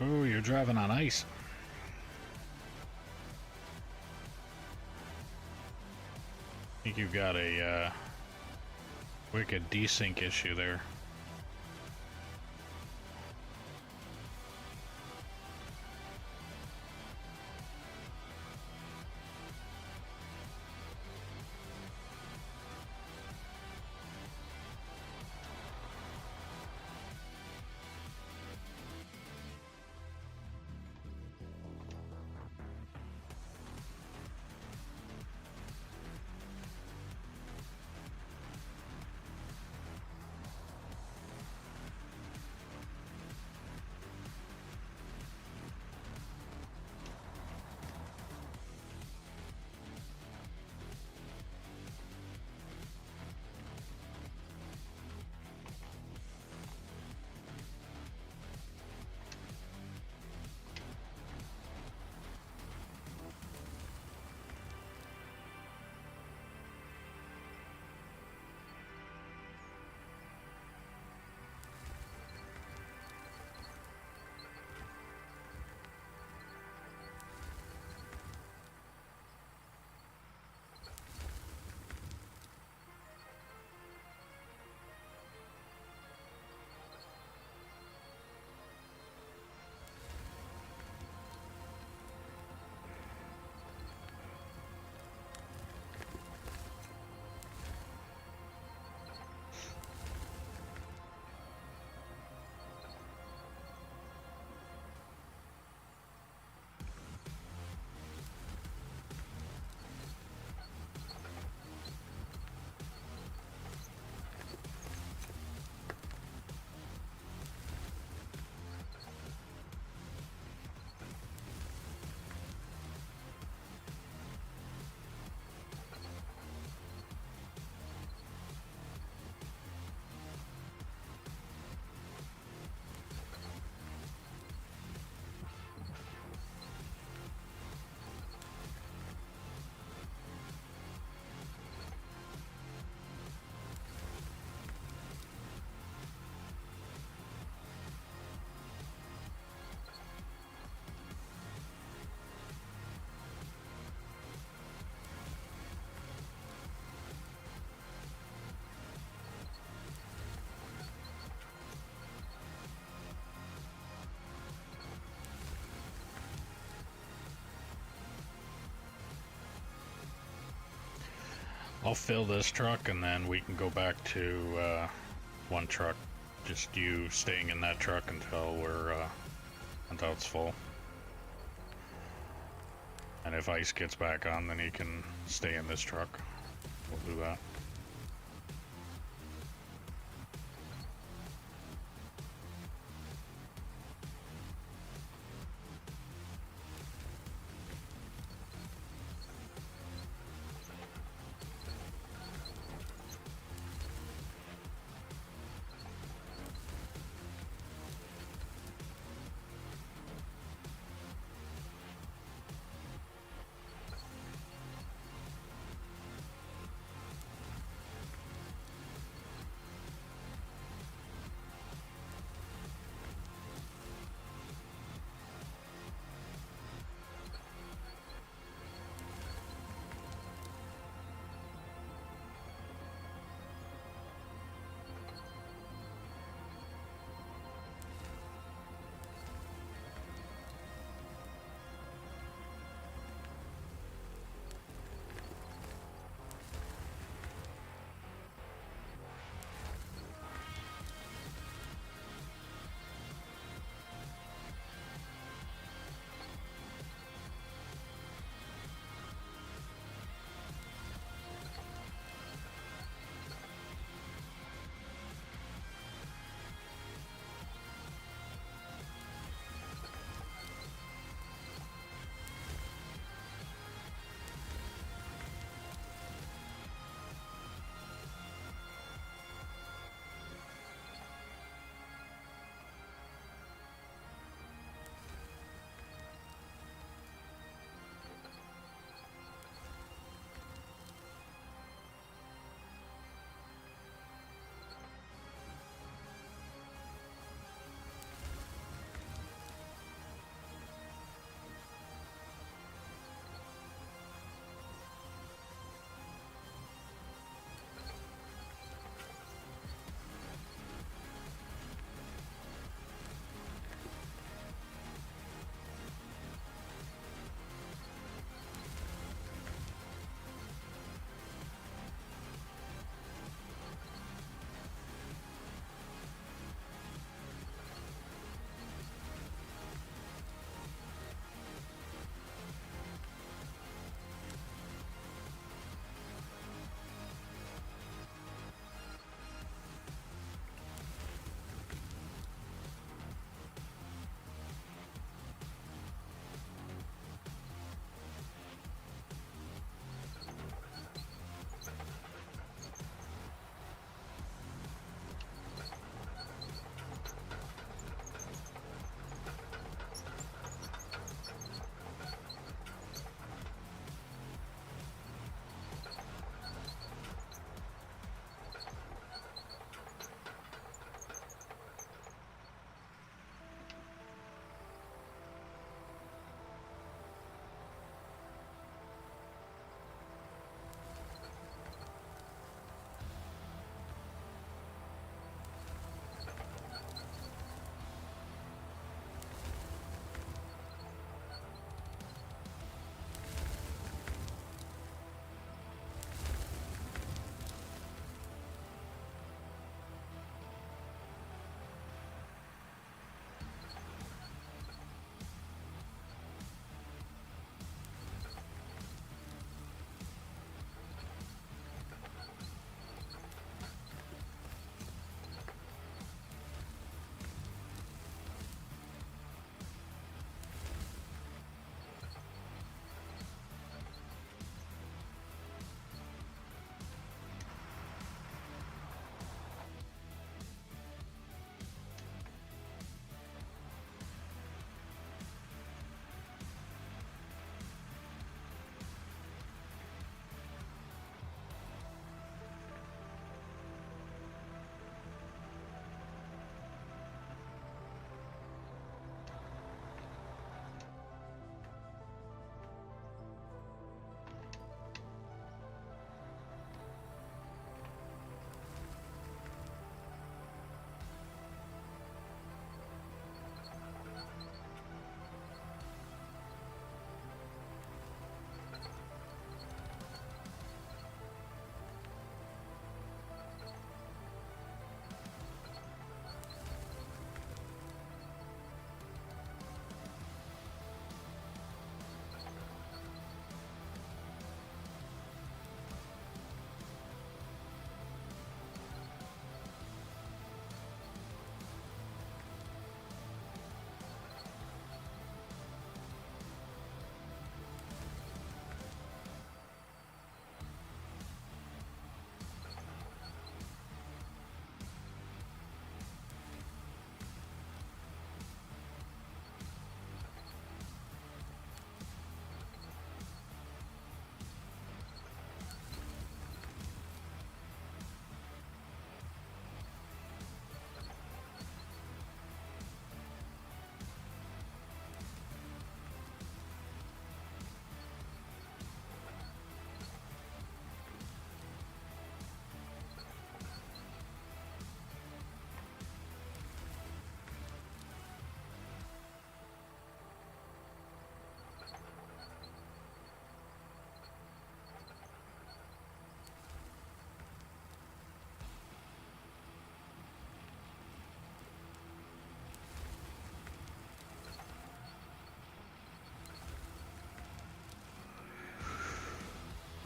Oh, you're driving on ice. I think you've got a wicked desync issue there. I'll fill this truck and then we can go back to one truck. Just you staying in that truck until until it's full. And if ice gets back on, then you can stay in this truck. We'll do that.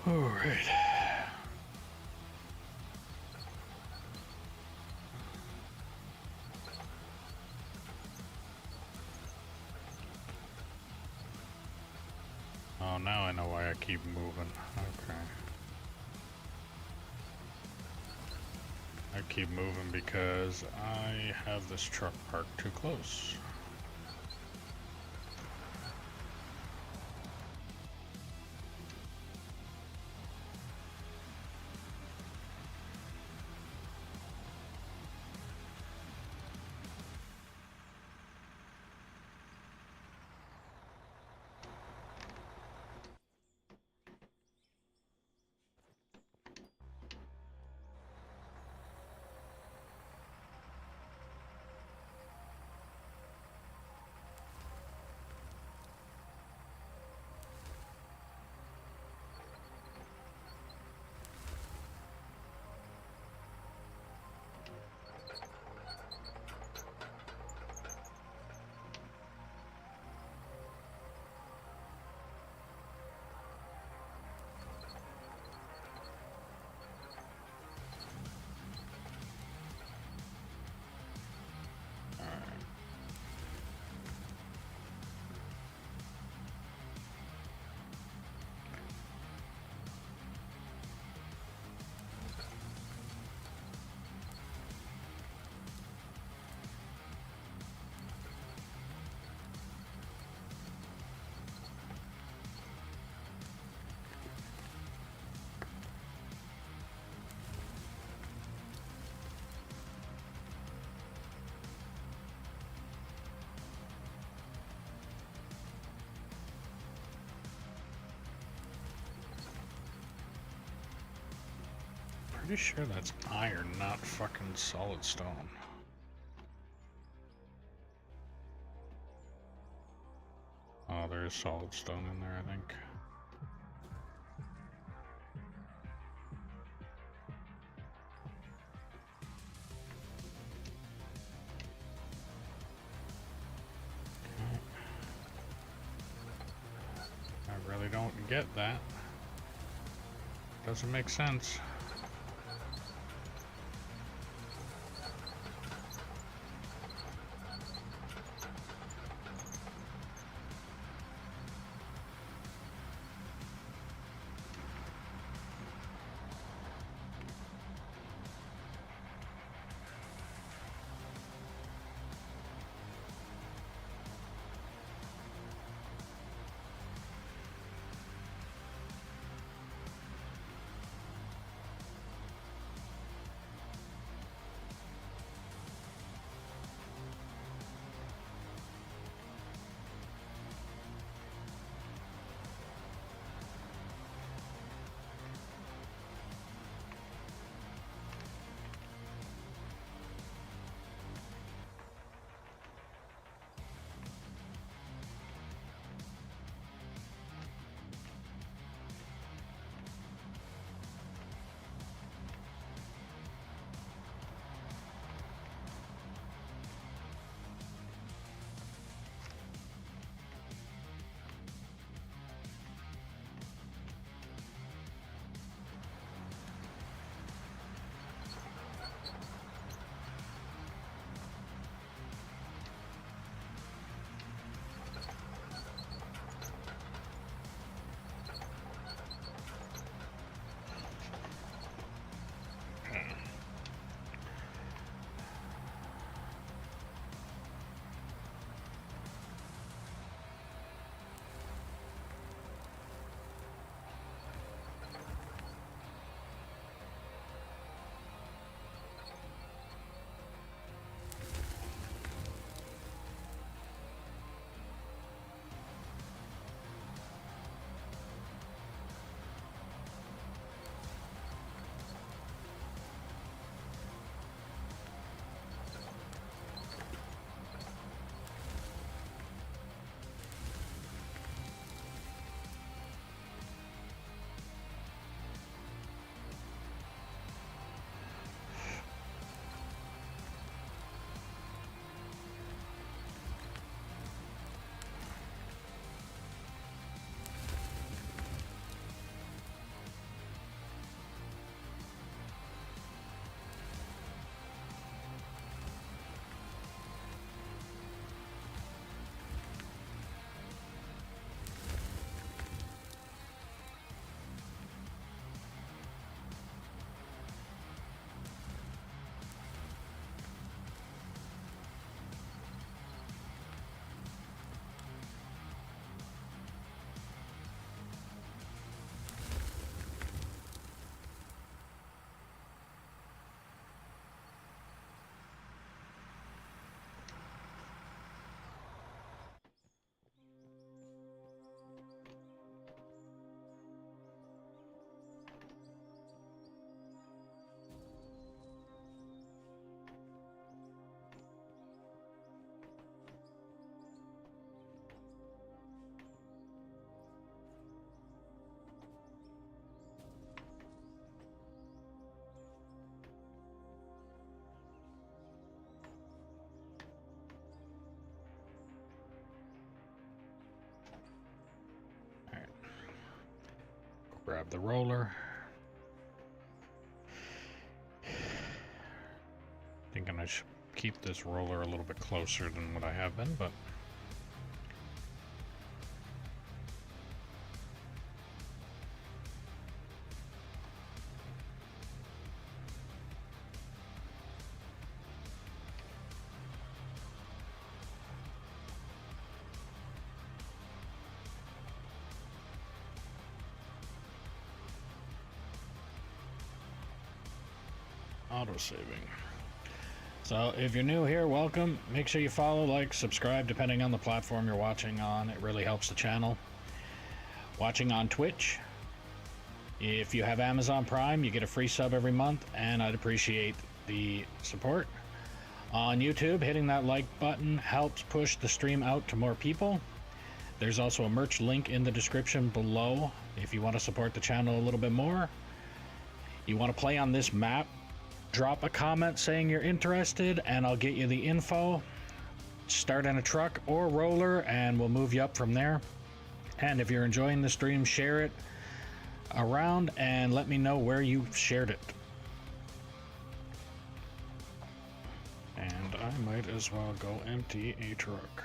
All right. Oh, now I know why I keep moving. Okay. I keep moving because I have this truck parked too close. Pretty sure that's iron, not fucking solid stone. Oh, there is solid stone in there, I think. I really don't get that. Doesn't make sense. Grab the roller. Thinking I should keep this roller a little bit closer than what I have been, but auto-saving. So if you're new here, welcome. Make sure you follow, like, subscribe, depending on the platform you're watching on. It really helps the channel. Watching on Twitch. If you have Amazon Prime, you get a free sub every month, and I'd appreciate the support. On YouTube, hitting that like button helps push the stream out to more people. There's also a merch link in the description below if you want to support the channel a little bit more. You want to play on this map, drop a comment saying you're interested and I'll get you the info. Start in a truck or roller and we'll move you up from there. And if you're enjoying the stream, share it around and let me know where you shared it. And I might as well go empty a truck.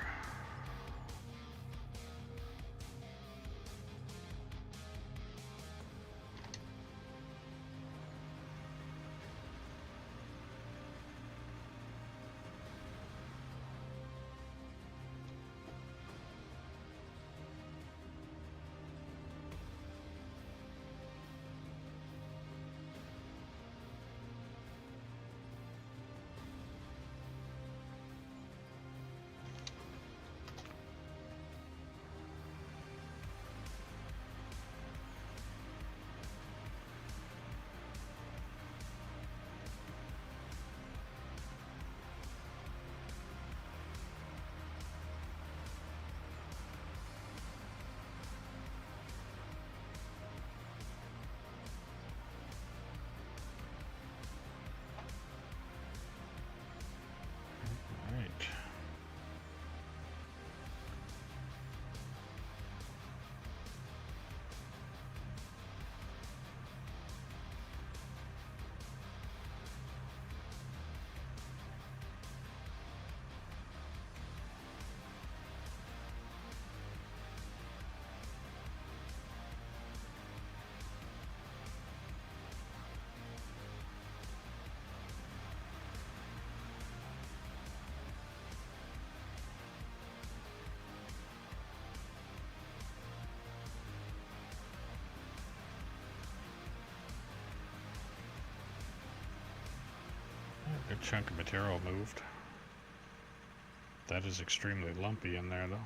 Good chunk of material moved. That is extremely lumpy in there though.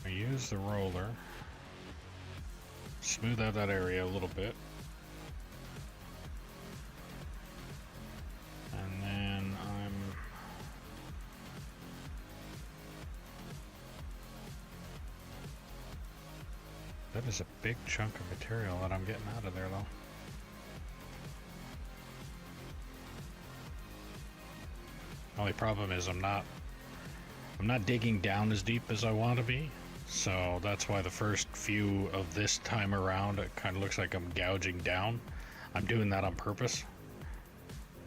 I use the roller, smooth out that area a little bit, and then that is a big chunk of material that I'm getting out of there though. Only problem is I'm not digging down as deep as I want to be, so that's why the first few of this time around it kind of looks like I'm gouging down. I'm doing that on purpose.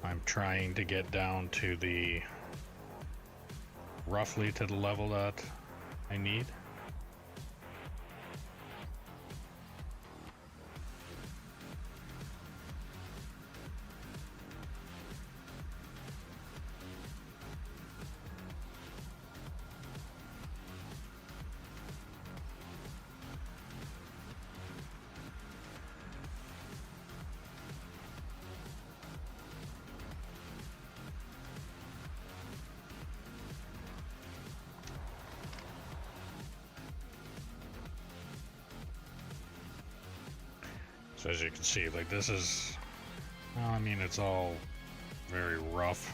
I'm trying to get down to the roughly to the level that I need. So as you can see, like this is, well, I mean, it's all very rough.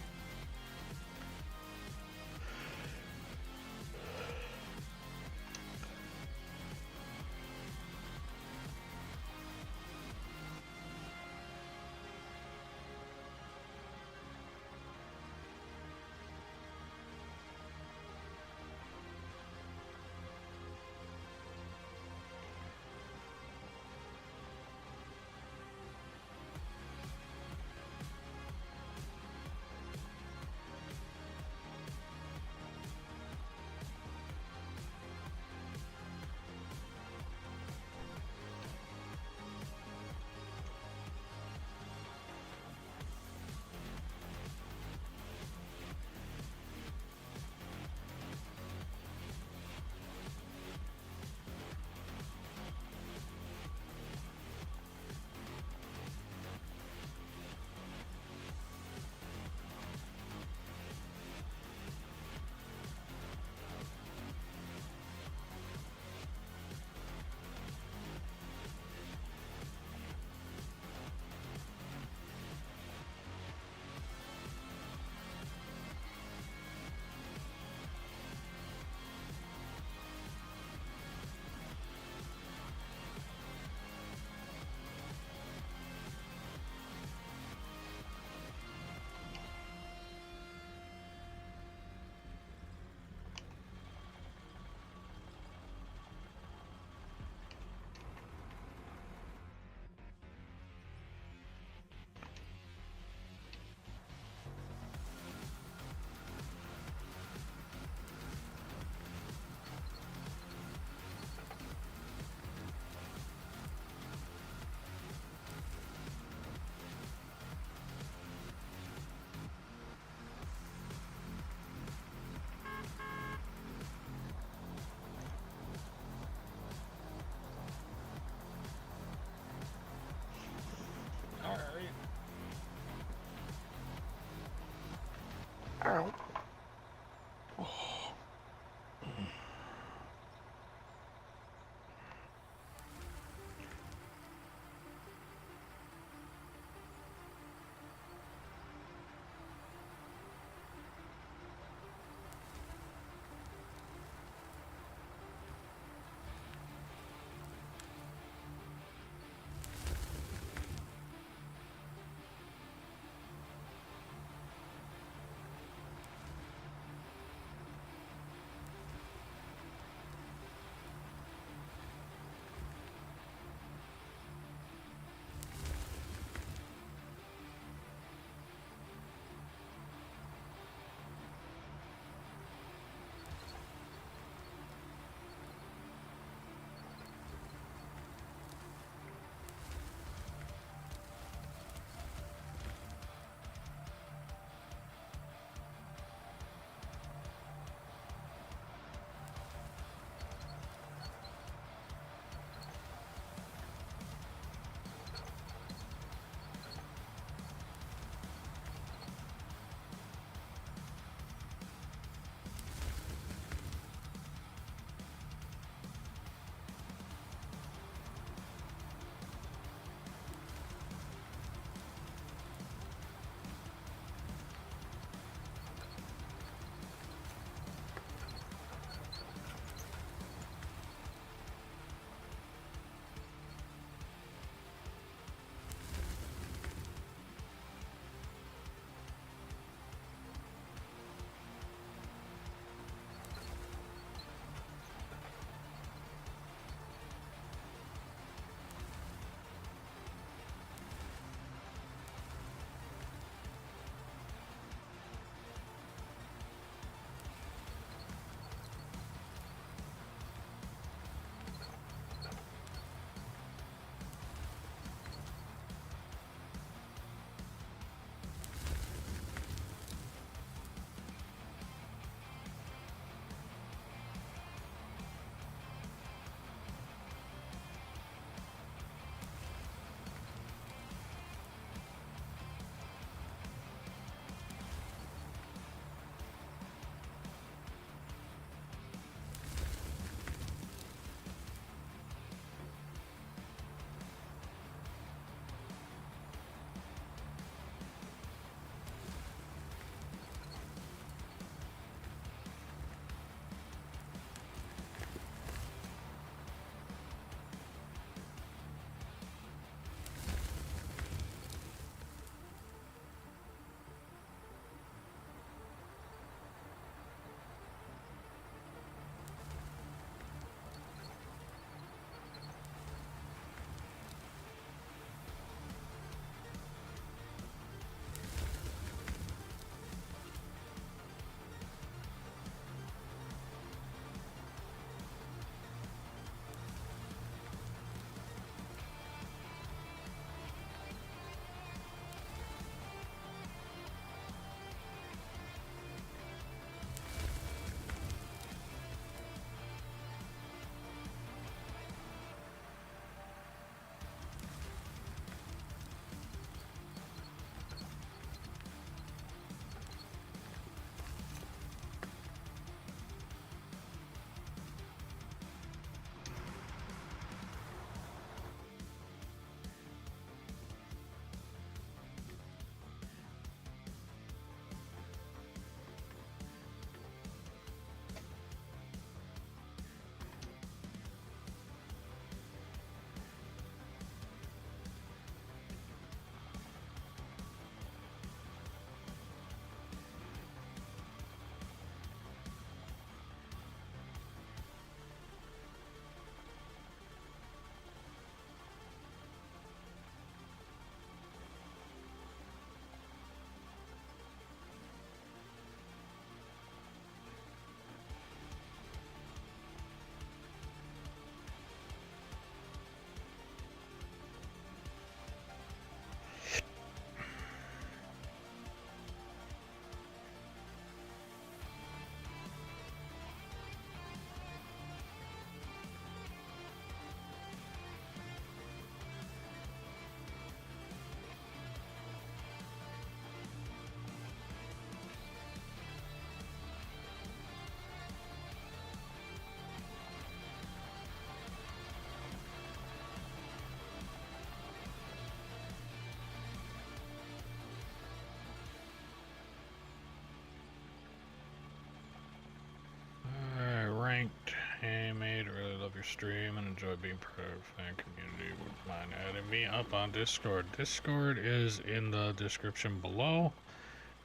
your stream and enjoy being part of the fan community. Would mind adding me up on Discord. Discord is in the description below.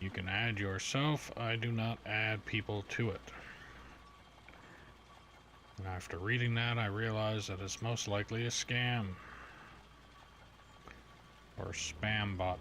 You can add yourself. I do not add people to it. And after reading that, I realize that it's most likely a scam. Or spam bot.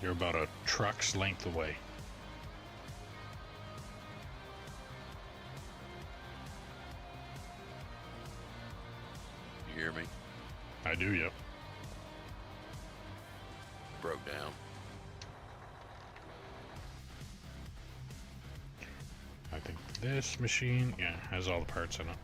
You're about a truck's length away. You hear me? I do, yep. Broke down. I think this machine, yeah, has all the parts in it.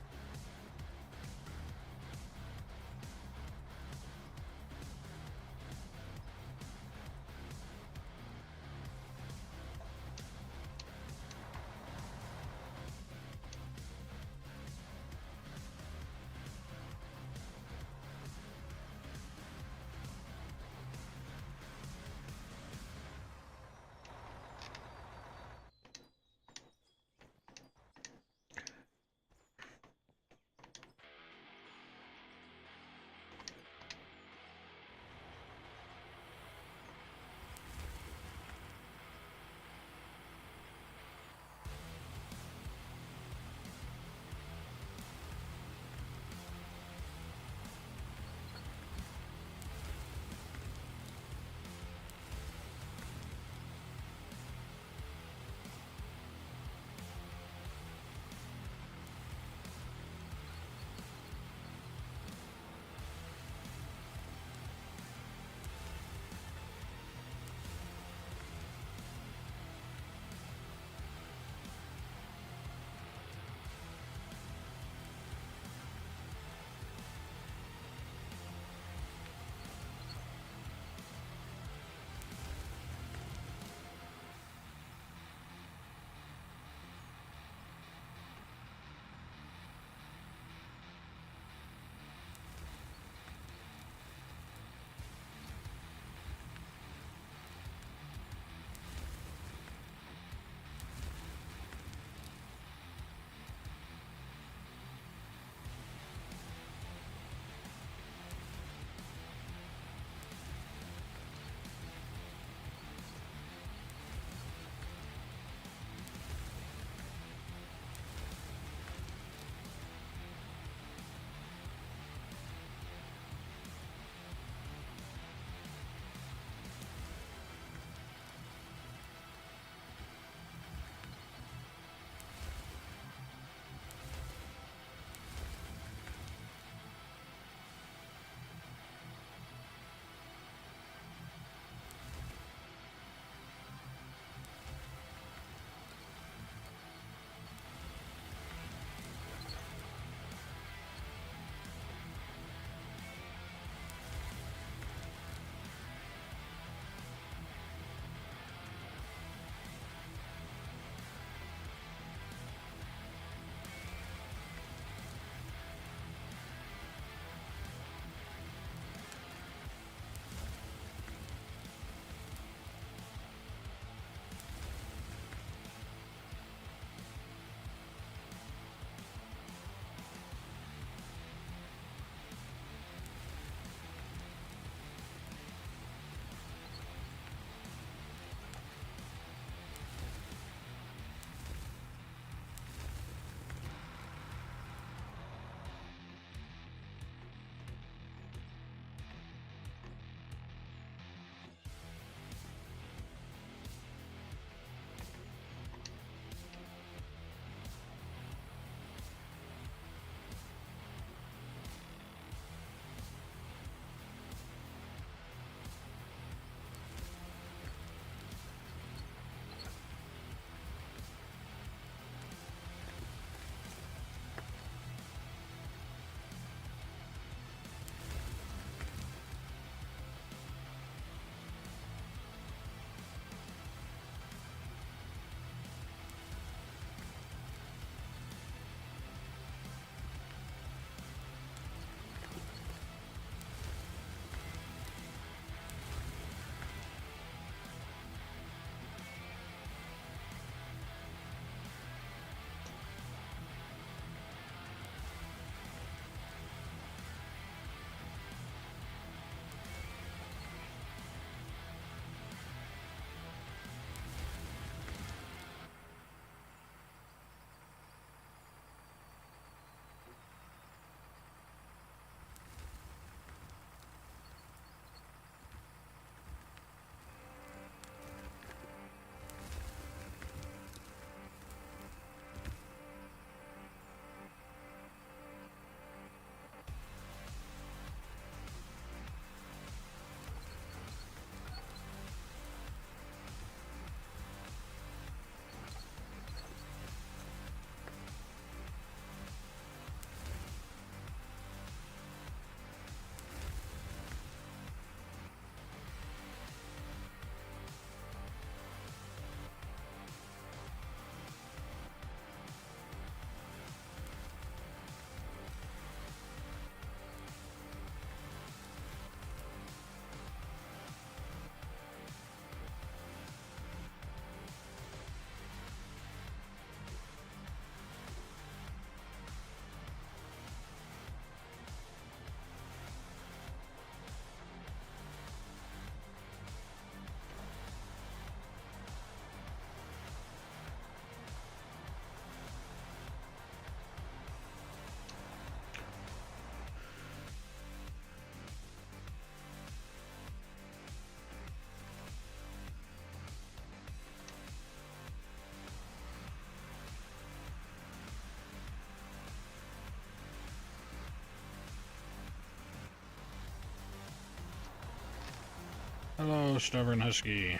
Hello, stubborn husky.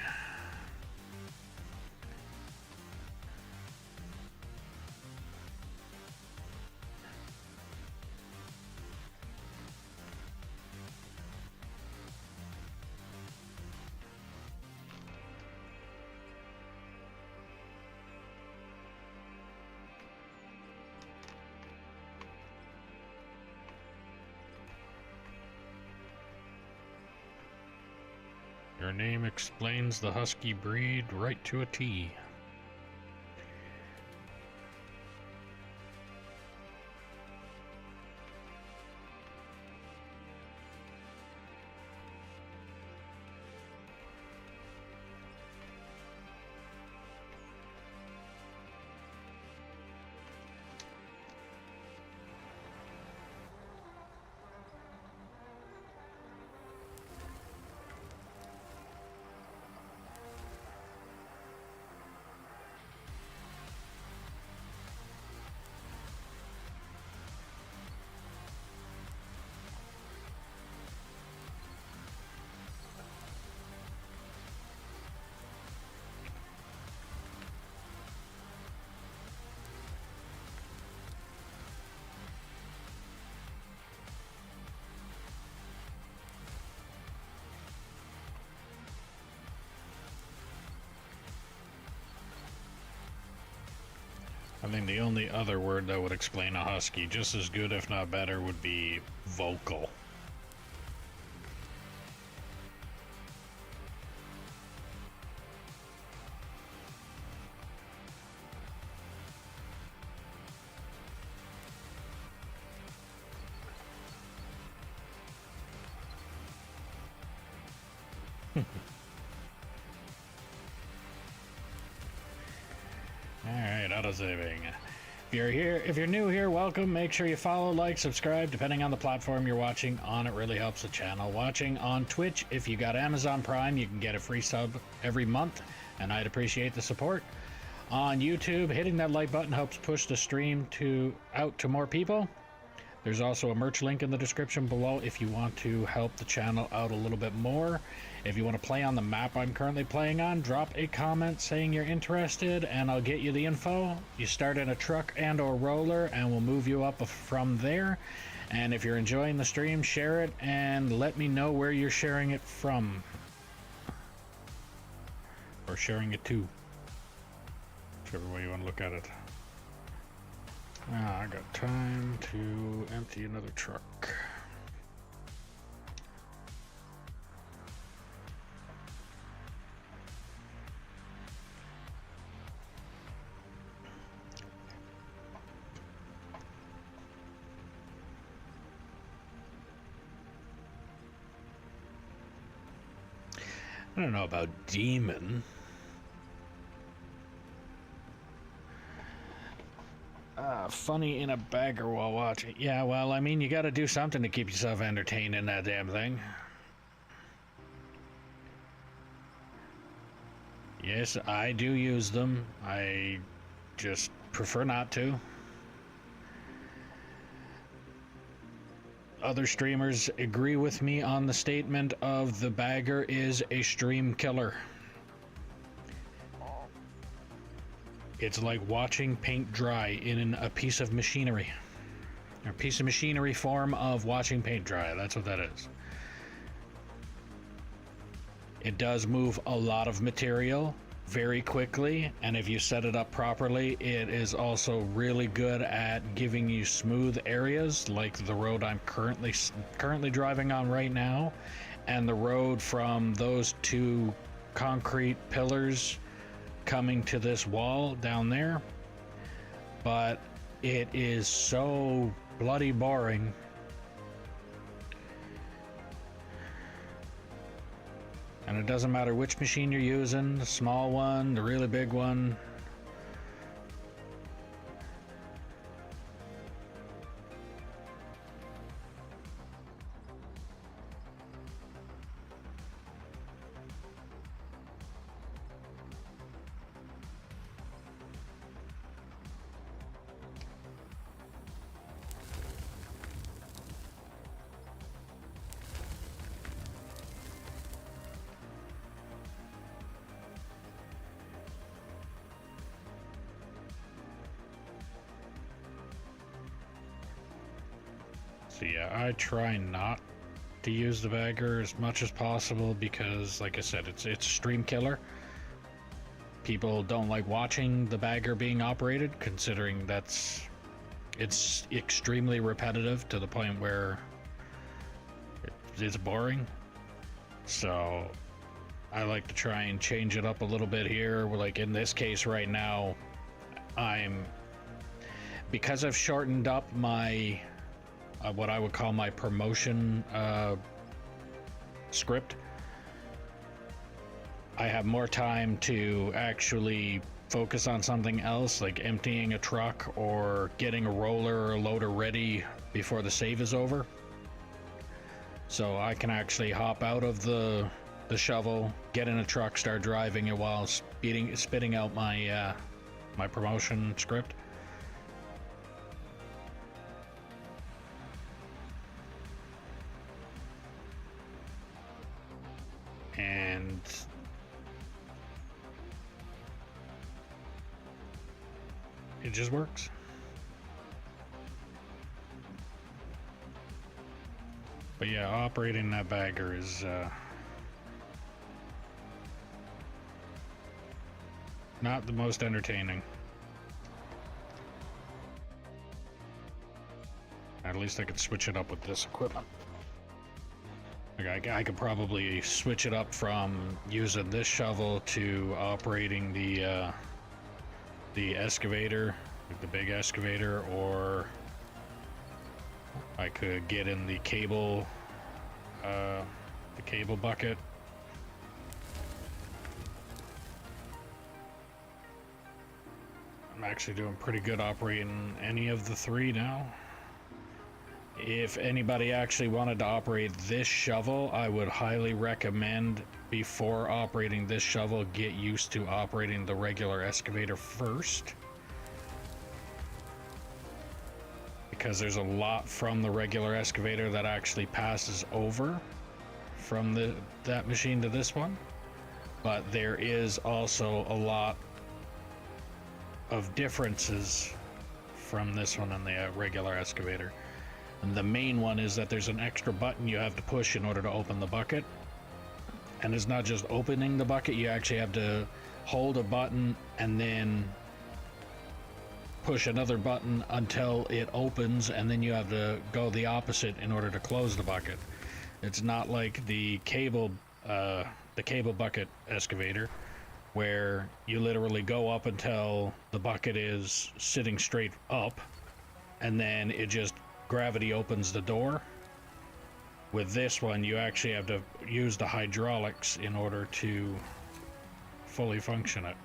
Your name explains the husky breed right to a T. I think the only other word that would explain a husky just as good, if not better, would be vocal. Alright, auto-saving. If you're new here, welcome. Make sure you follow, like, subscribe, depending on the platform you're watching on. It really helps the channel. Watching on Twitch, if you got Amazon Prime, you can get a free sub every month, and I'd appreciate the support. On YouTube, hitting that like button helps push the stream out to more people. There's also a merch link in the description below if you want to help the channel out a little bit more. If you want to play on the map I'm currently playing on, drop a comment saying you're interested and I'll get you the info. You start in a truck and or roller and we'll move you up from there. And if you're enjoying the stream, share it and let me know where you're sharing it from. Or sharing it to. Whichever way you want to look at it. I got time to empty another truck. I don't know about demon. Funny in a bagger while watching. Yeah, well, I mean, you gotta do something to keep yourself entertained in that damn thing. Yes, I do use them. I just prefer not to. Other streamers agree with me on the statement of the bagger is a stream killer. It's like watching paint dry in a piece of machinery. A piece of machinery form of watching paint dry. That's what that is. It does move a lot of material very quickly, and if you set it up properly, it is also really good at giving you smooth areas, like the road I'm currently driving on right now, and the road from those two concrete pillars coming to this wall down there. But it is so bloody boring. And it doesn't matter which machine you're using, the small one, the really big one. So yeah, I try not to use the bagger as much as possible because, like I said, it's a stream killer. People don't like watching the bagger being operated, considering it's extremely repetitive to the point where it's boring. So I like to try and change it up a little bit here. Like in this case right now, because I've shortened up my what I would call my promotion script, I have more time to actually focus on something else, like emptying a truck or getting a roller or a loader ready before the save is over. So I can actually hop out of the shovel, get in a truck, start driving it while spitting out my my promotion script. And it just works. But yeah, operating that bagger is not the most entertaining. At least I could switch it up with this equipment. Like I could probably switch it up from using this shovel to operating the excavator, like the big excavator, or I could get in the cable bucket. I'm actually doing pretty good operating any of the three now. If anybody actually wanted to operate this shovel, I would highly recommend, before operating this shovel, get used to operating the regular excavator first. Because there's a lot from the regular excavator that actually passes over from that machine to this one. But there is also a lot of differences from this one and the regular excavator. And the main one is that there's an extra button you have to push in order to open the bucket. And it's not just opening the bucket, you actually have to hold a button and then push another button until it opens, and then you have to go the opposite in order to close the bucket. It's not like the cable bucket excavator, where you literally go up until the bucket is sitting straight up, and then it just gravity opens the door. With this one, you actually have to use the hydraulics in order to fully function it.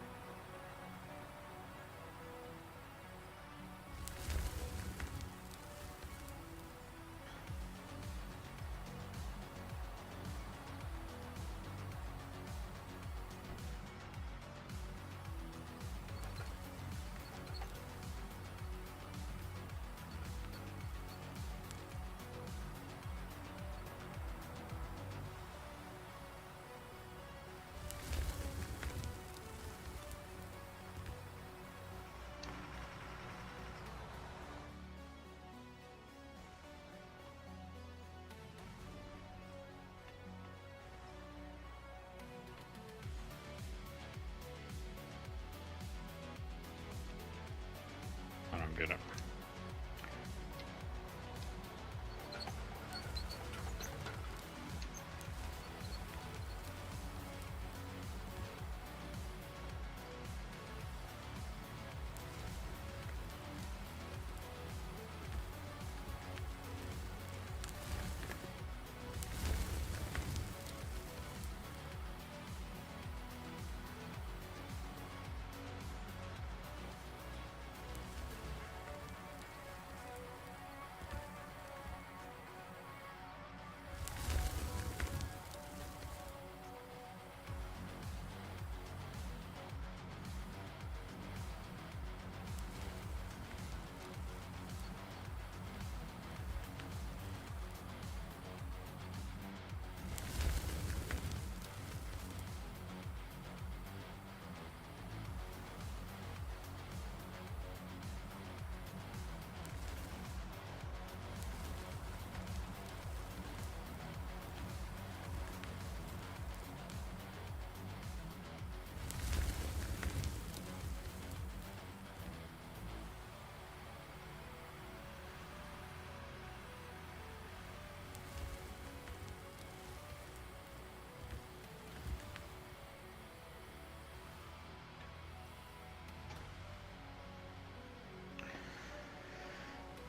And I'm gonna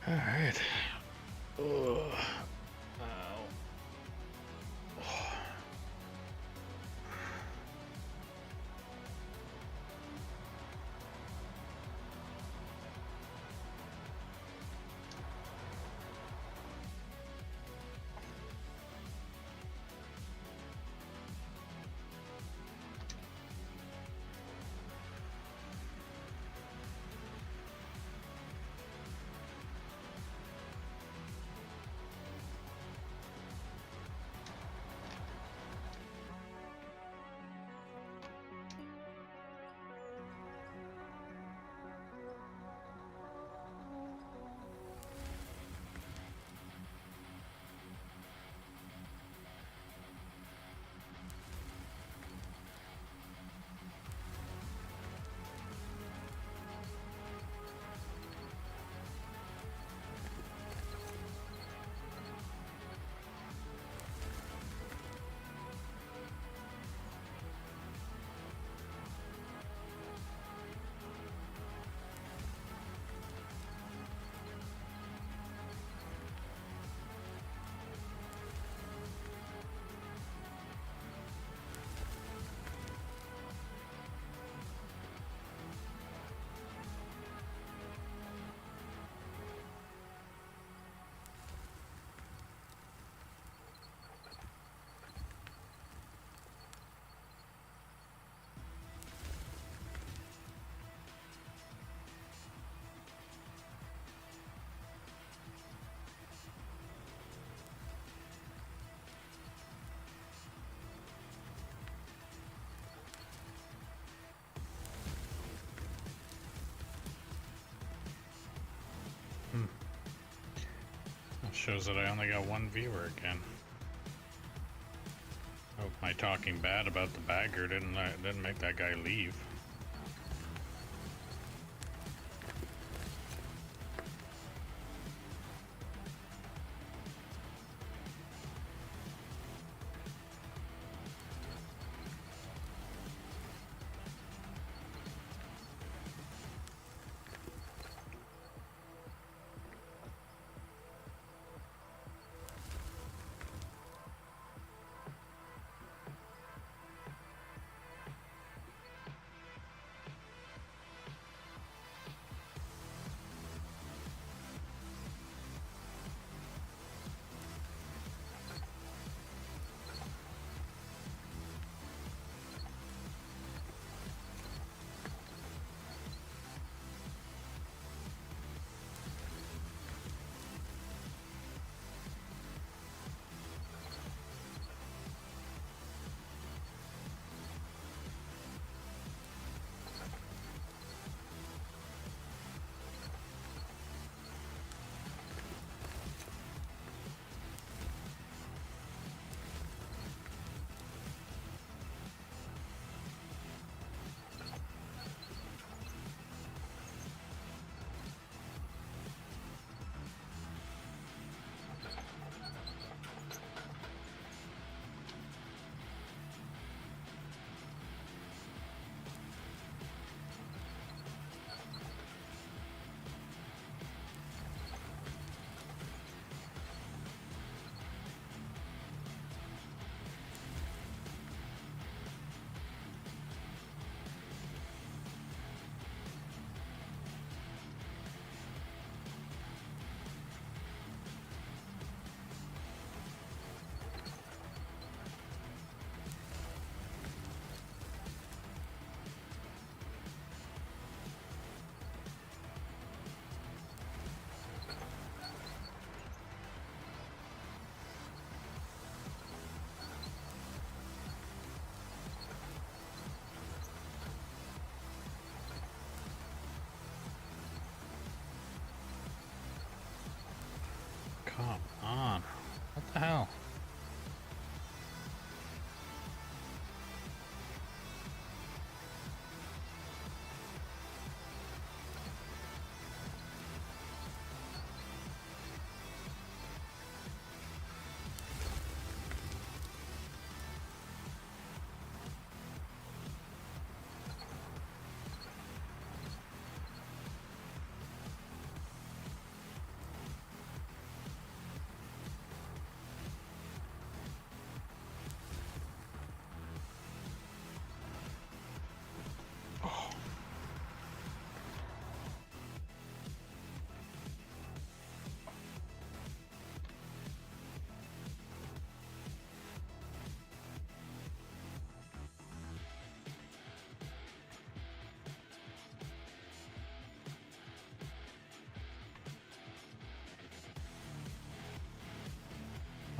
All right. Ugh. Ow. That shows that I only got one viewer again. Hope my talking bad about the bagger didn't make that guy leave. Come on. What the hell?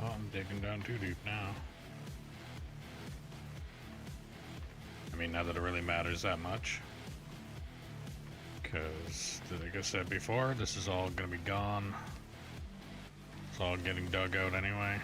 Oh, I'm digging down too deep now. I mean, not that it really matters that much. Because, like I said before, this is all going to be gone. It's all getting dug out anyway.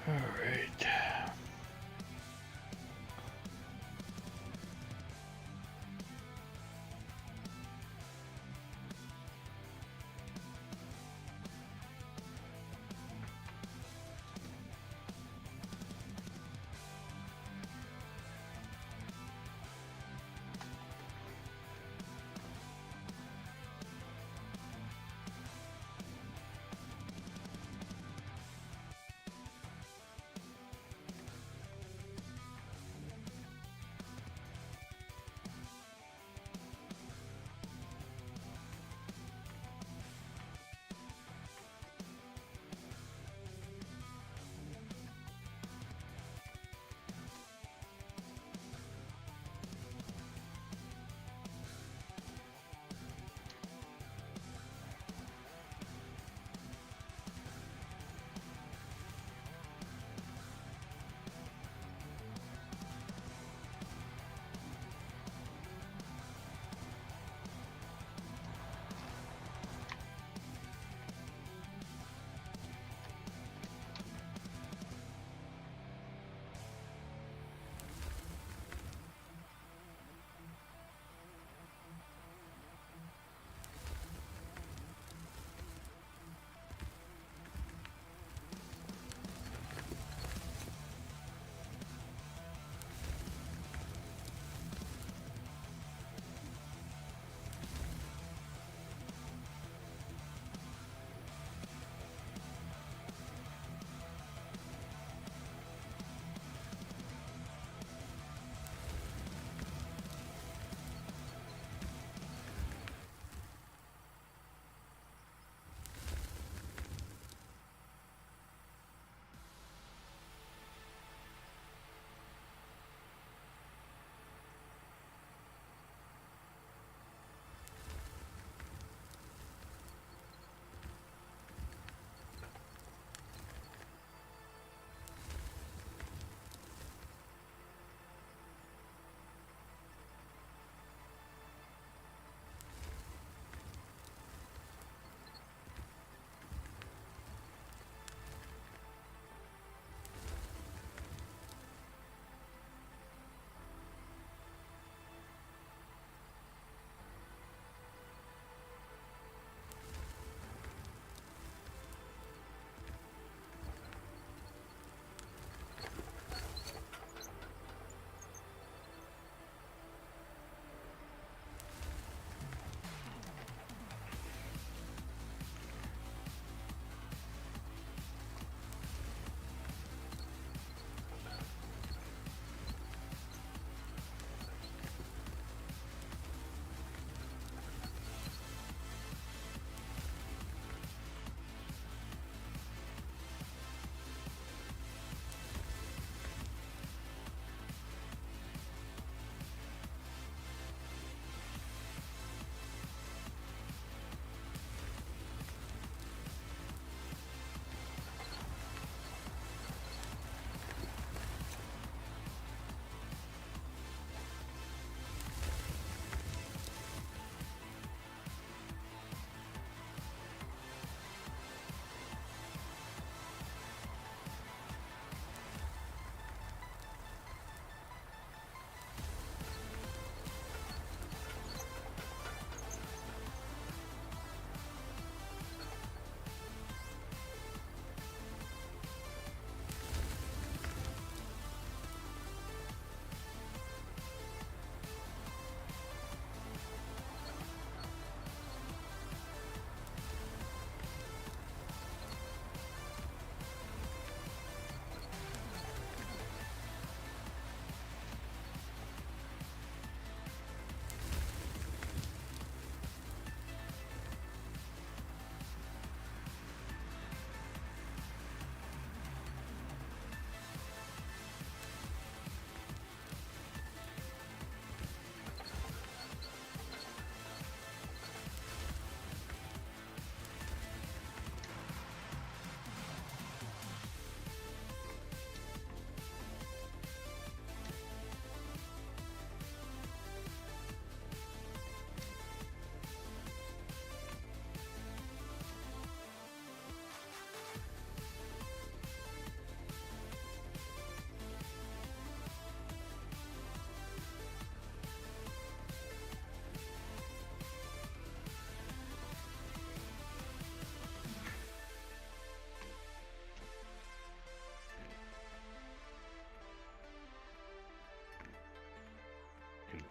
All right.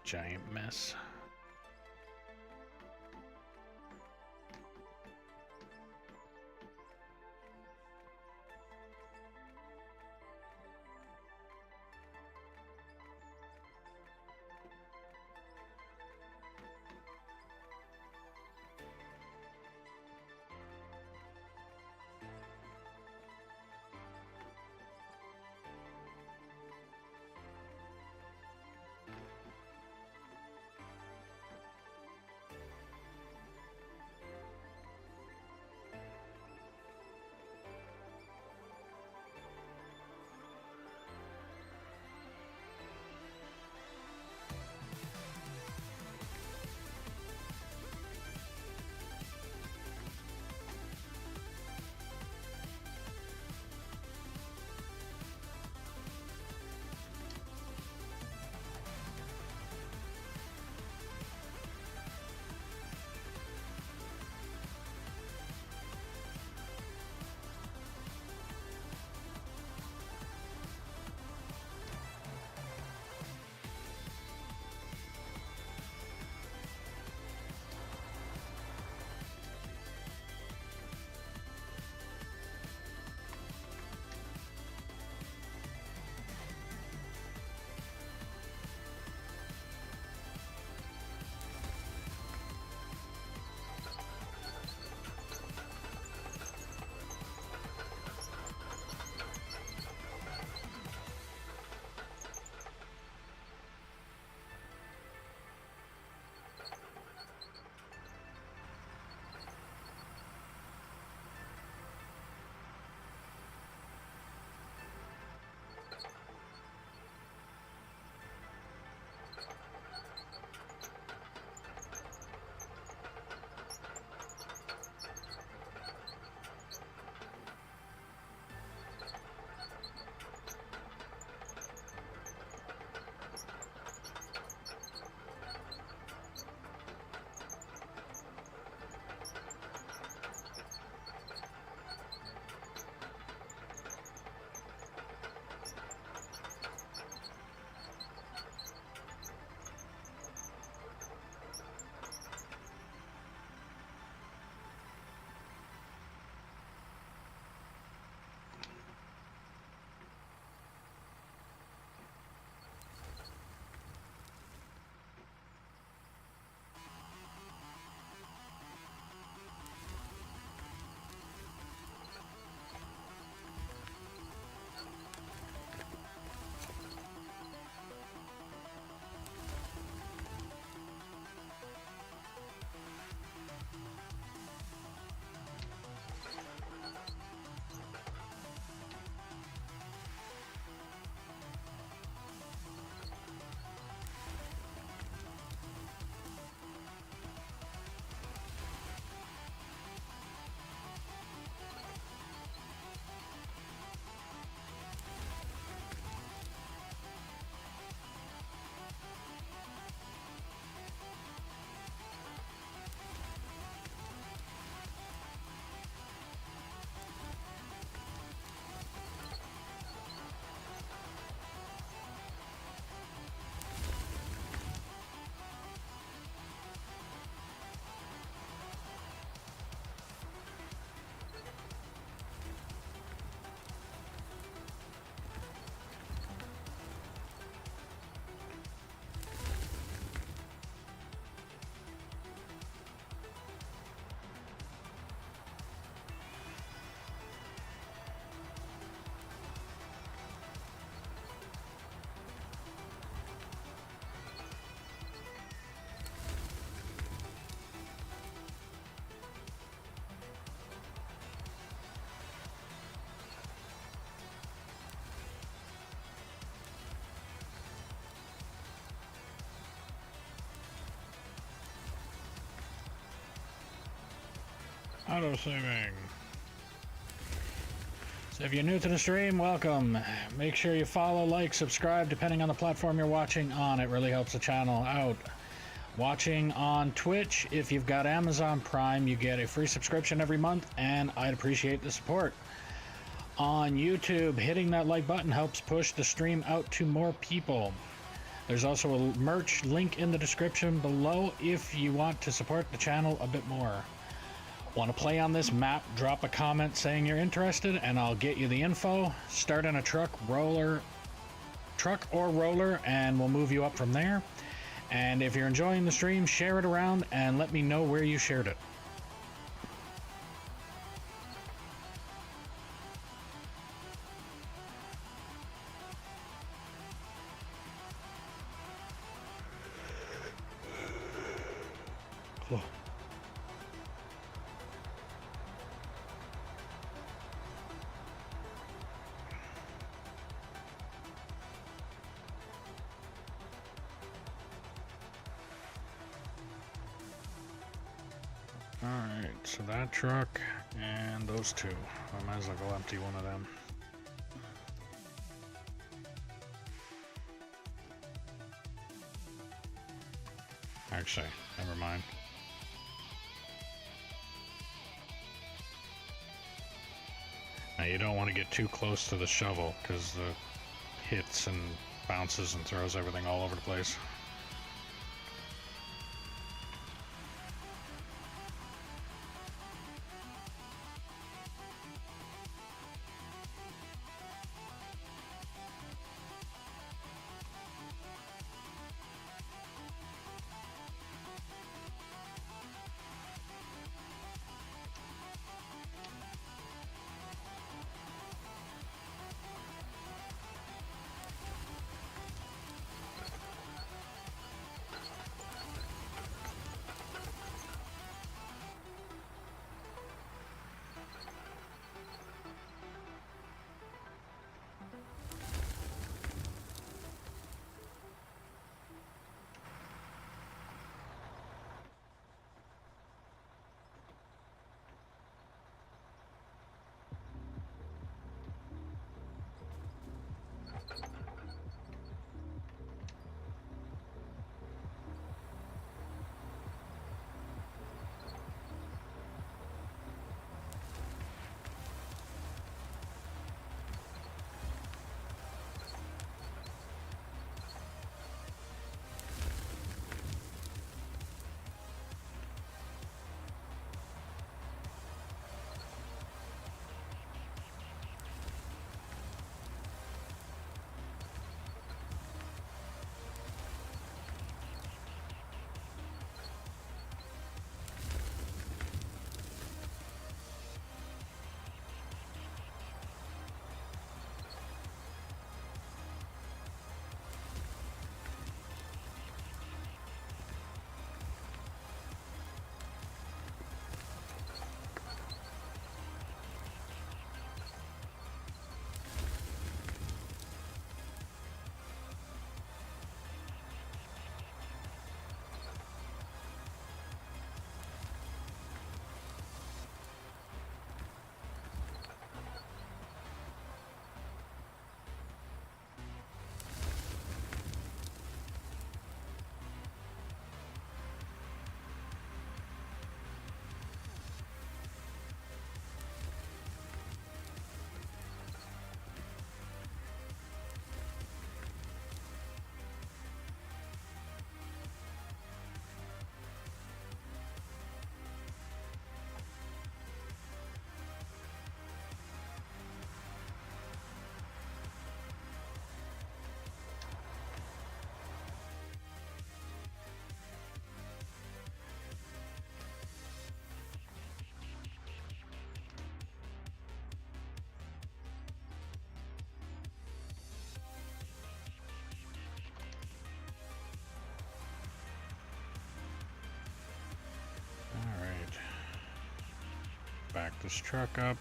giant mess. Auto saving. So if you're new to the stream, welcome. Make sure you follow, like, subscribe, depending on the platform you're watching on. It really helps the channel out. Watching on Twitch, if you've got Amazon Prime, you get a free subscription every month, and I'd appreciate the support. On YouTube, hitting that like button helps push the stream out to more people. There's also a merch link in the description below if you want to support the channel a bit more. Want to play on this map? Drop a comment saying you're interested and I'll get you the info. Start in a truck or roller and we'll move you up from there. And if you're enjoying the stream, share it around and let me know where you shared it. Cool. Alright, so that truck and those two. I might as well go empty one of them. Actually, never mind. Now you don't want to get too close to the shovel because the hits and bounces and throws everything all over the place. Back this truck up.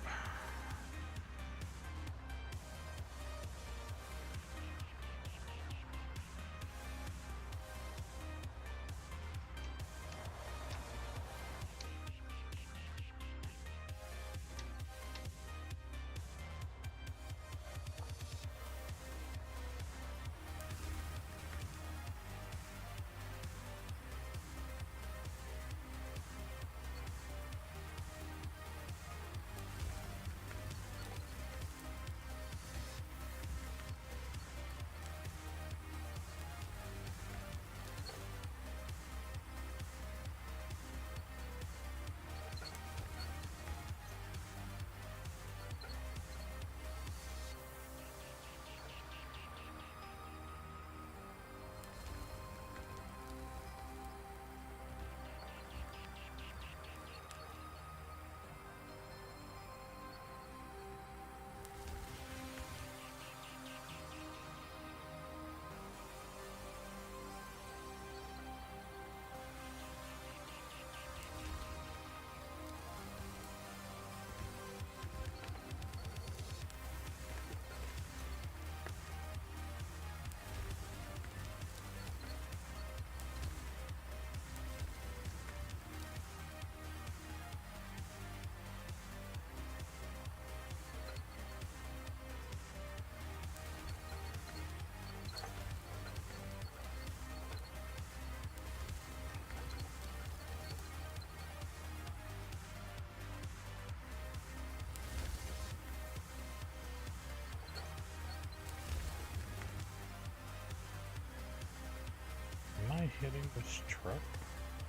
hitting this truck?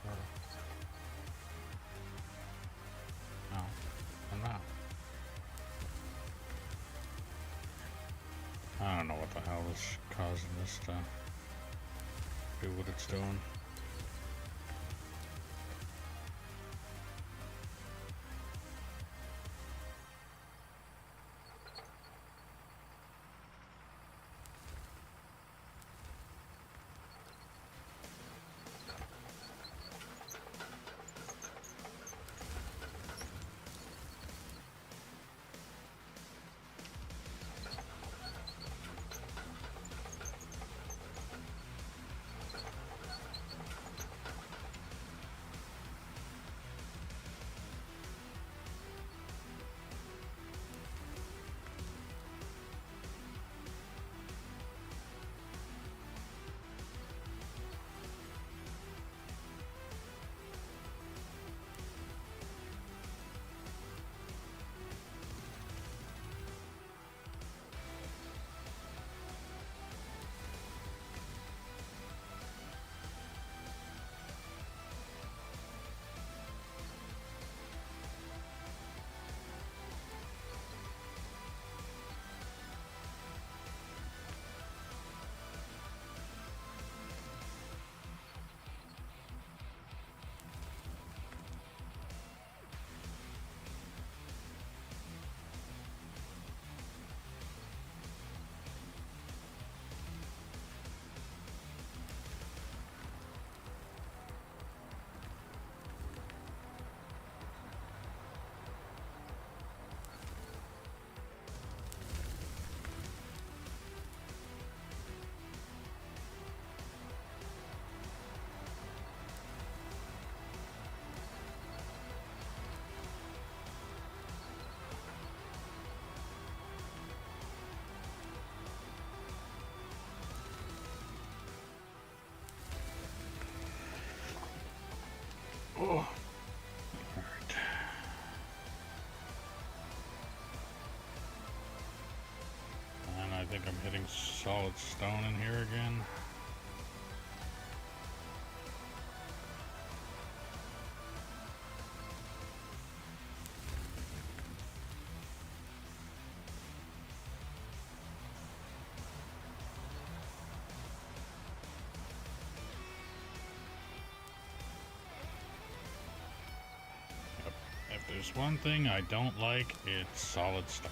Or... No, I'm not. I don't know what the hell is causing this to do what it's doing. Oh. Alright. And I think I'm hitting solid stone in here again. If there's one thing I don't like, it's solid stone.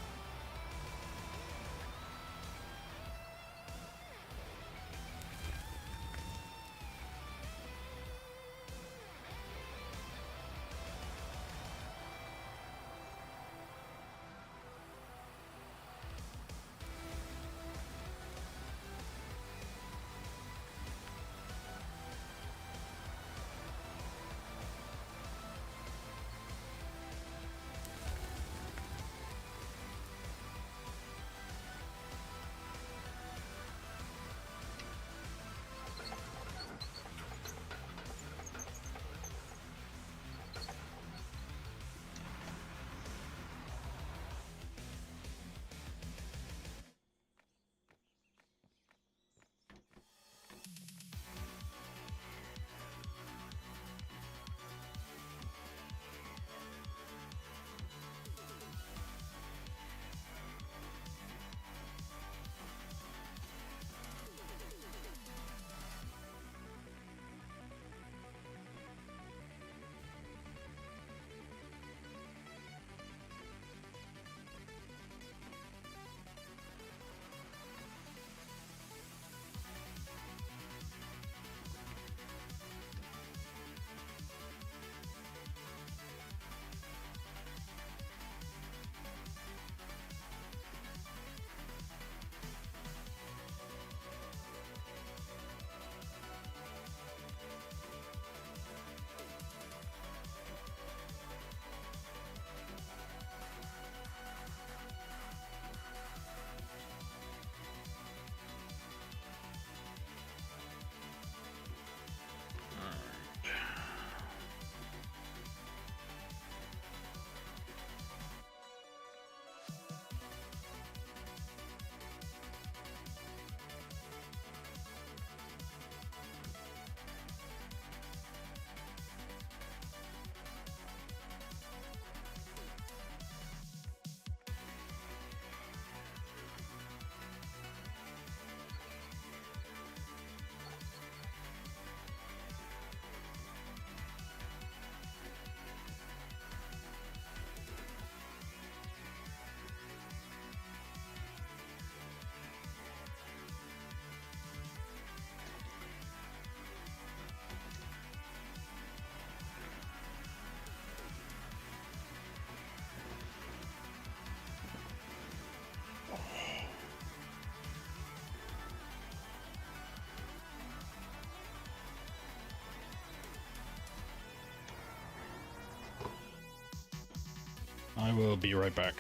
I will be right back.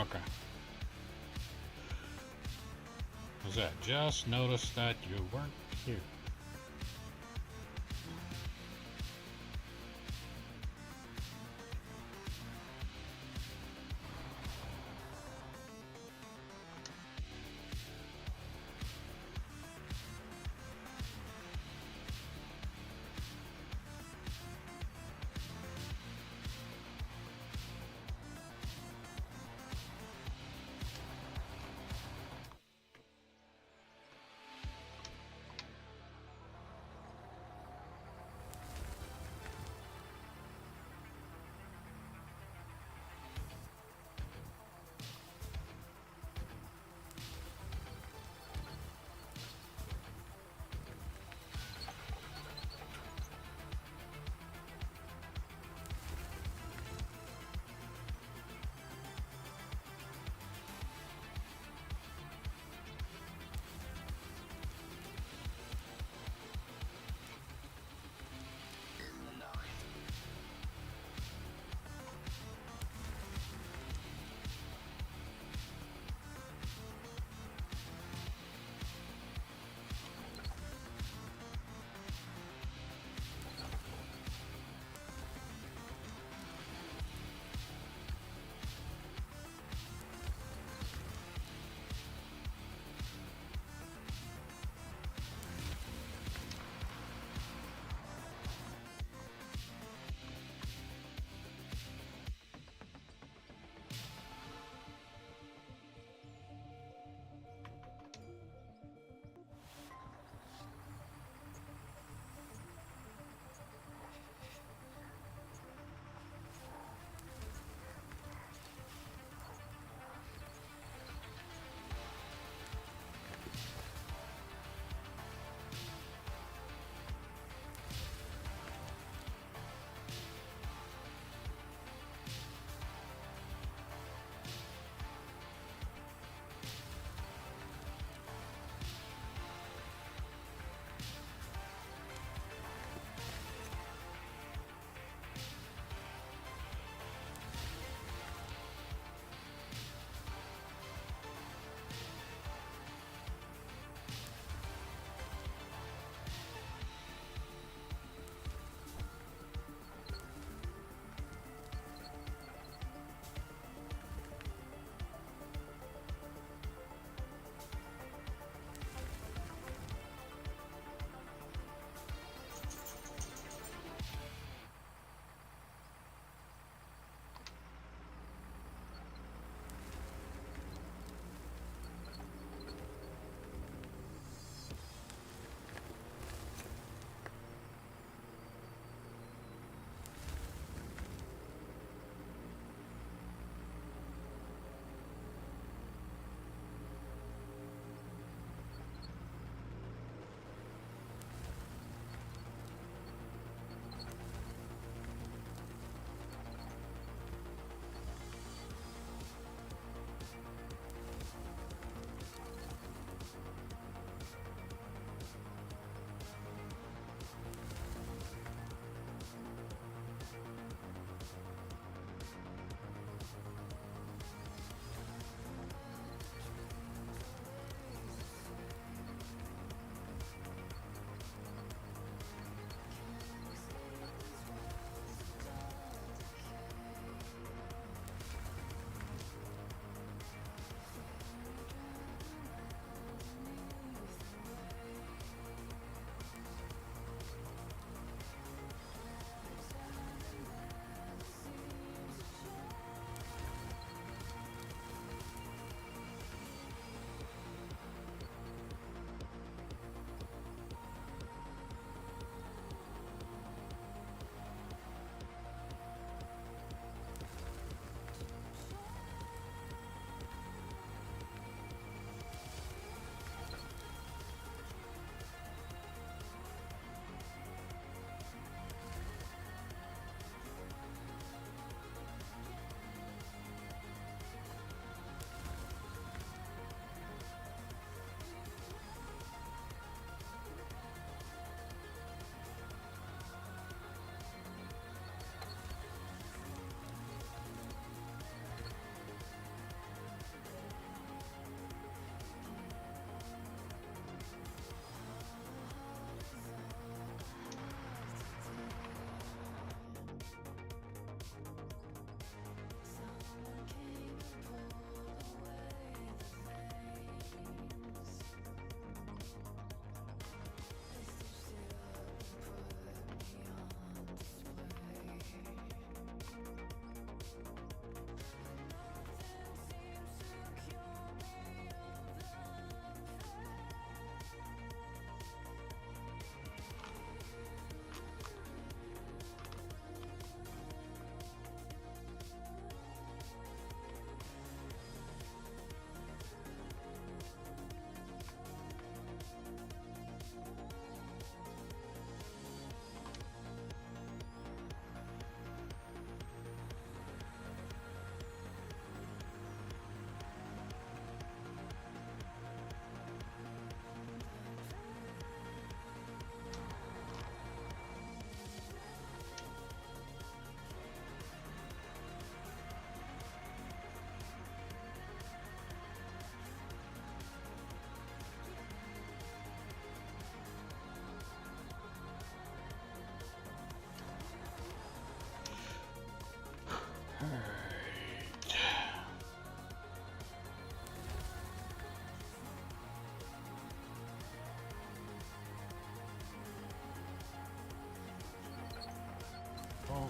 Okay. Was that? Just noticed that you weren't here.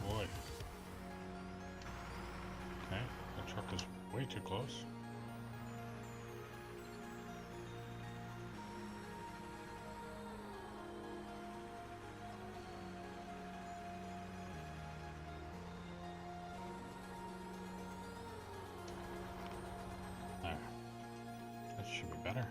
boy. Okay, the truck is way too close. There. That should be better.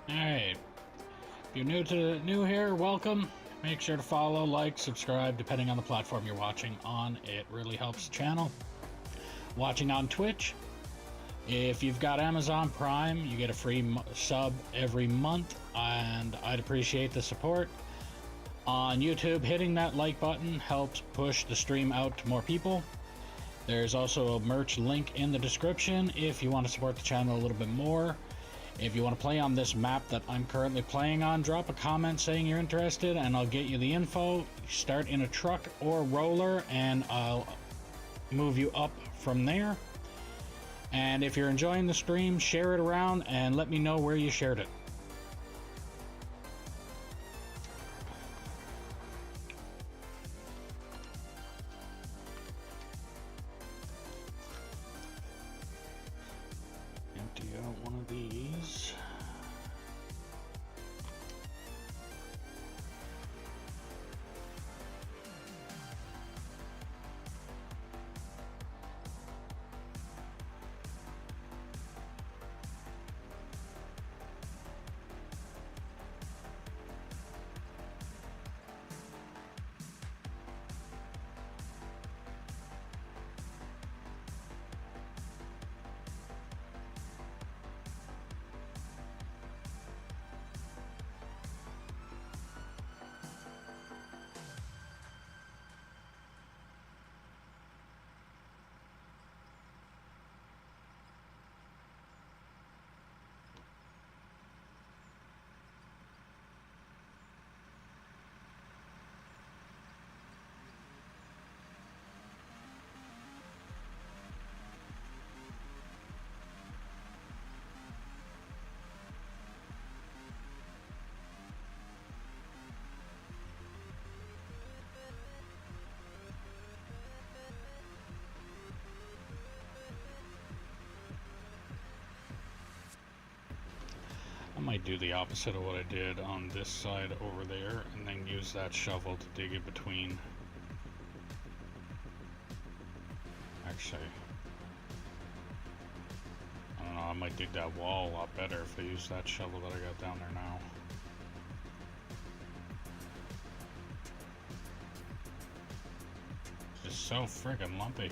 Alright. If you're new here, welcome. Make sure to follow, like, subscribe, depending on the platform you're watching on. It really helps the channel. Watching on Twitch. If you've got Amazon Prime, you get a free sub every month, and I'd appreciate the support. On YouTube, hitting that like button helps push the stream out to more people. There's also a merch link in the description if you want to support the channel a little bit more. If you want to play on this map that I'm currently playing on, drop a comment saying you're interested and I'll get you the info. Start in a truck or roller and I'll move you up from there. And if you're enjoying the stream, share it around and let me know where you shared it. might do the opposite of what I did on this side over there, and then use that shovel to dig it between. Actually, I don't know, I might dig that wall a lot better if I use that shovel that I got down there now. It's just so friggin' lumpy.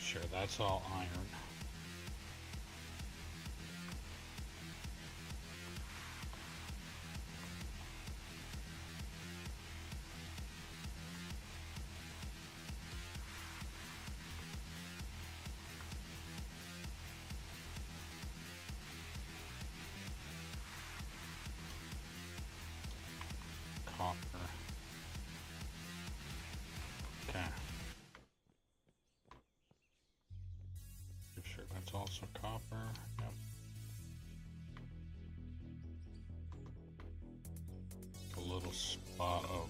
Sure, that's all iron. Copper. Okay. Sure, that's also copper. Yep. A little spot of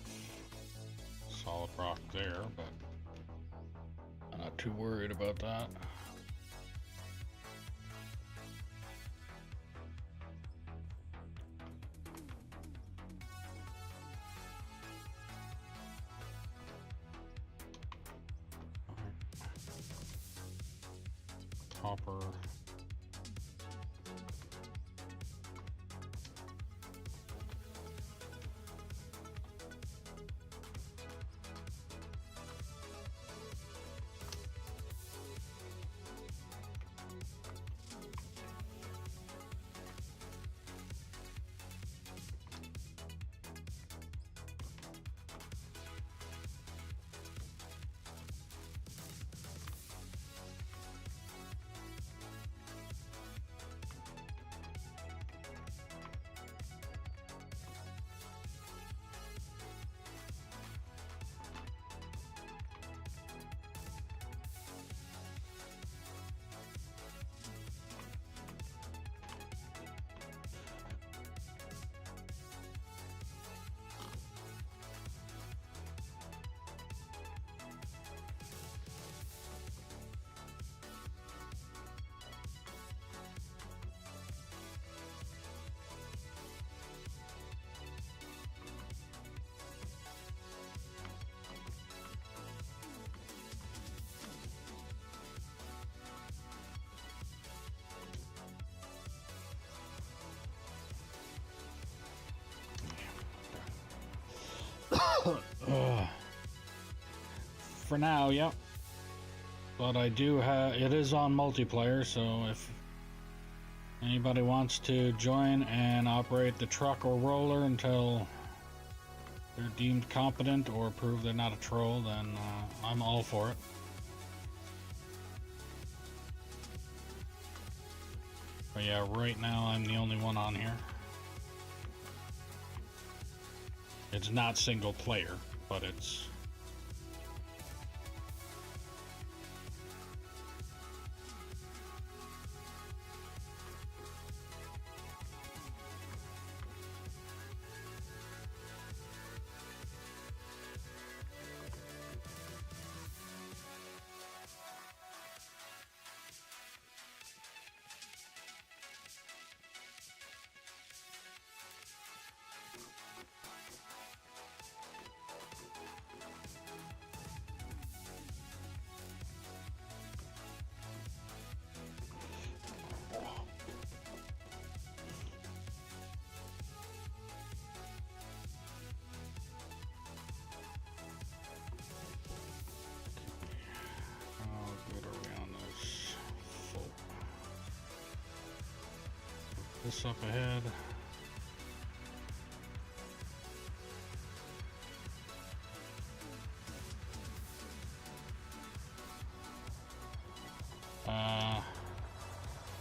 solid rock there, but I'm not too worried about that. Copper. For now, yep. But I do have, it is on multiplayer, so if anybody wants to join and operate the truck or roller until they're deemed competent or prove they're not a troll, then I'm all for it. But yeah, right now I'm the only one on here. It's not single player, but it's... This up ahead.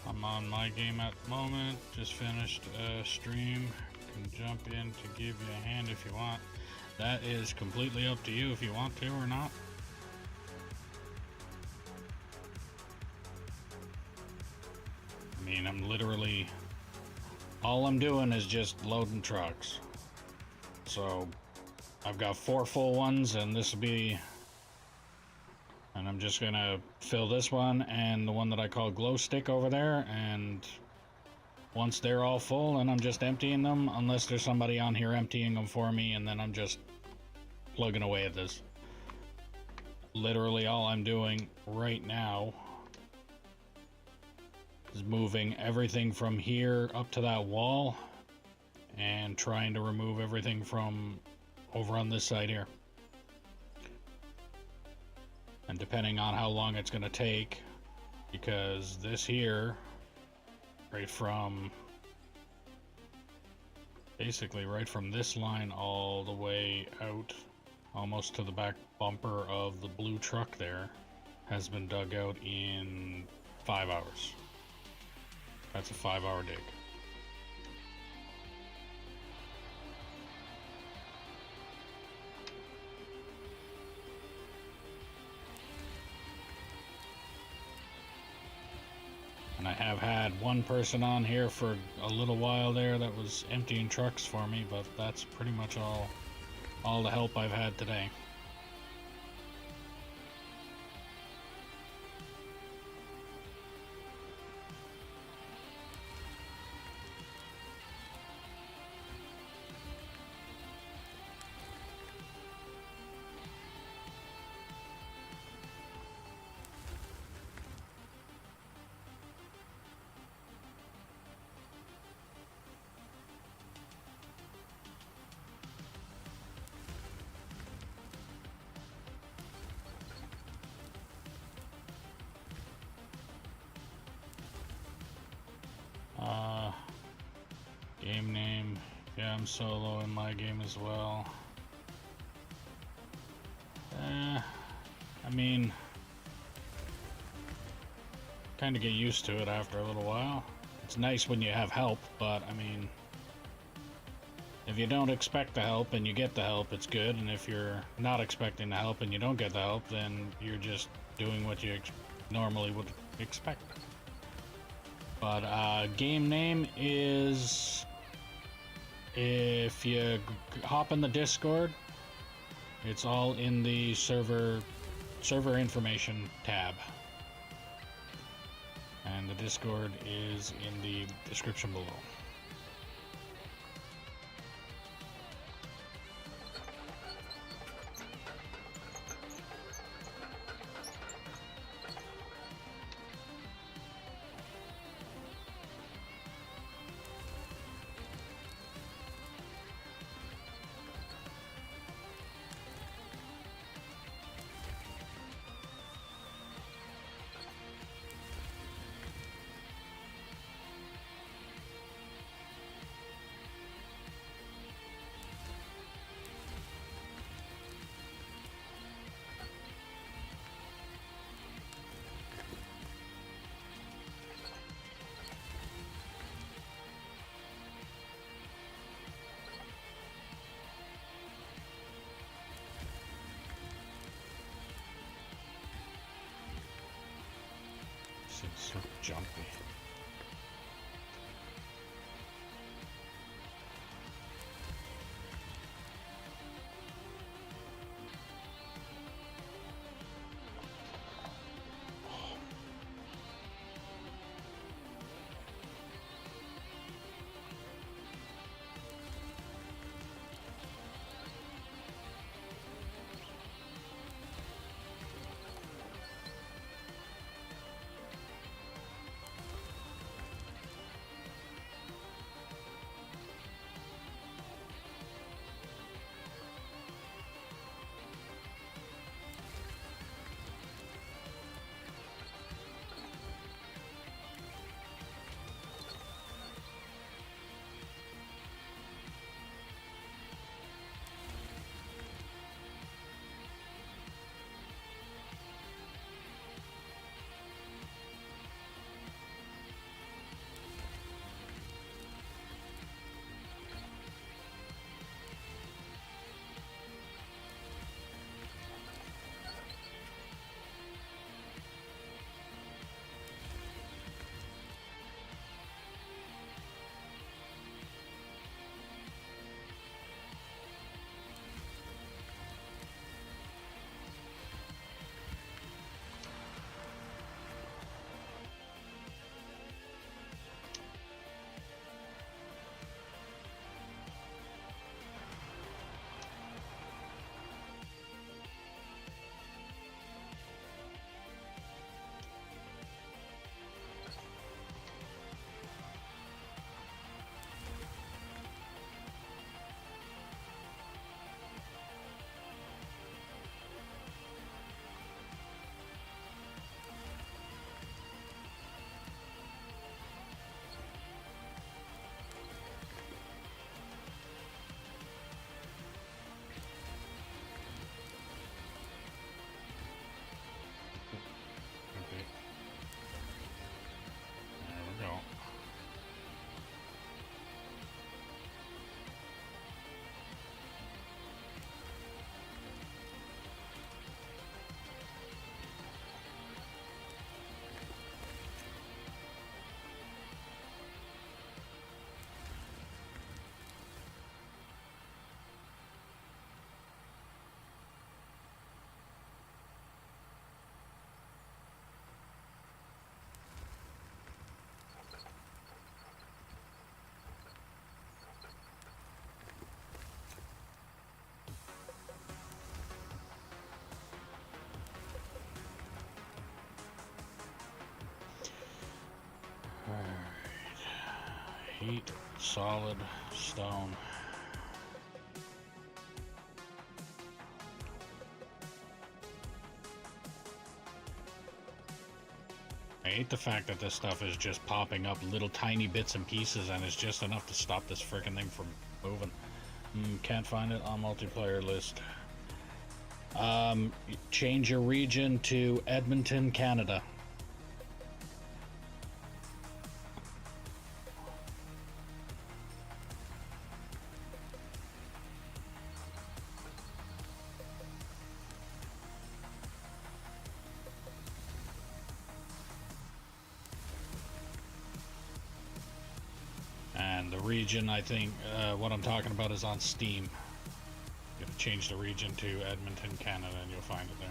I'm on my game at the moment. Just finished a stream. Can jump in to give you a hand if you want. That is completely up to you if you want to or not. I mean, I'm literally... all I'm doing is just loading trucks. So, I've got 4 full ones, and this will be... and I'm just gonna fill this one and the one that I call glow stick over there, and once they're all full, and I'm just emptying them, unless there's somebody on here emptying them for me, and then I'm just plugging away at this. Literally all I'm doing right now is moving everything from here up to that wall and trying to remove everything from over on this side here. And depending on how long it's going to take, because this here, right from, basically right from this line all the way out, almost to the back bumper of the blue truck there, has been dug out in 5 hours. That's a 5-hour dig. And I have had one person on here for a little while there that was emptying trucks for me, but that's pretty much all the help I've had today. Game name. Yeah, I'm solo in my game as well. I mean, kind of get used to it after a little while. It's nice when you have help, but I mean, if you don't expect the help and you get the help, it's good. And if you're not expecting the help and you don't get the help, then you're just doing what you normally would expect. But game name is, if you hop in the Discord, it's all in the server information tab. And the Discord is in the description below. It's so jumpy. 8 solid stone. I hate the fact that this stuff is just popping up little tiny bits and pieces and it's just enough to stop this freaking thing from moving. Can't find it on multiplayer list. Change your region to Edmonton, Canada. And the region, I think, what I'm talking about is on Steam. You have to change the region to Edmonton, Canada, and you'll find it there.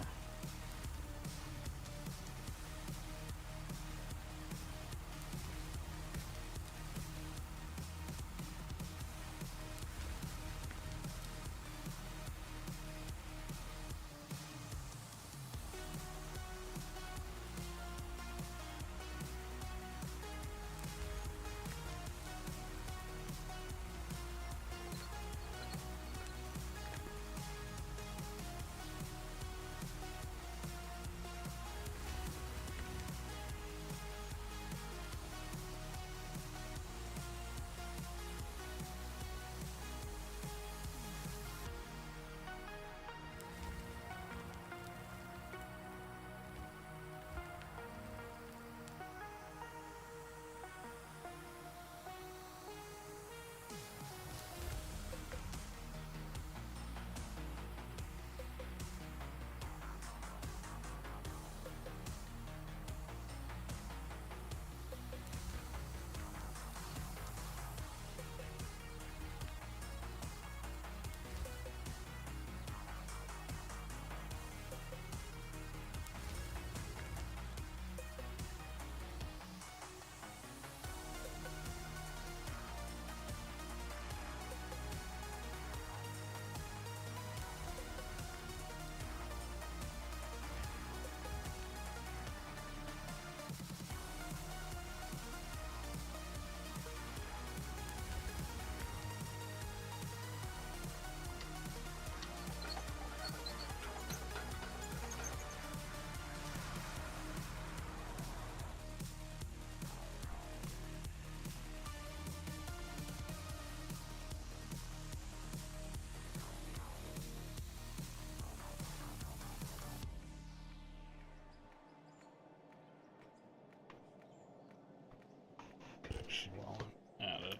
Well added.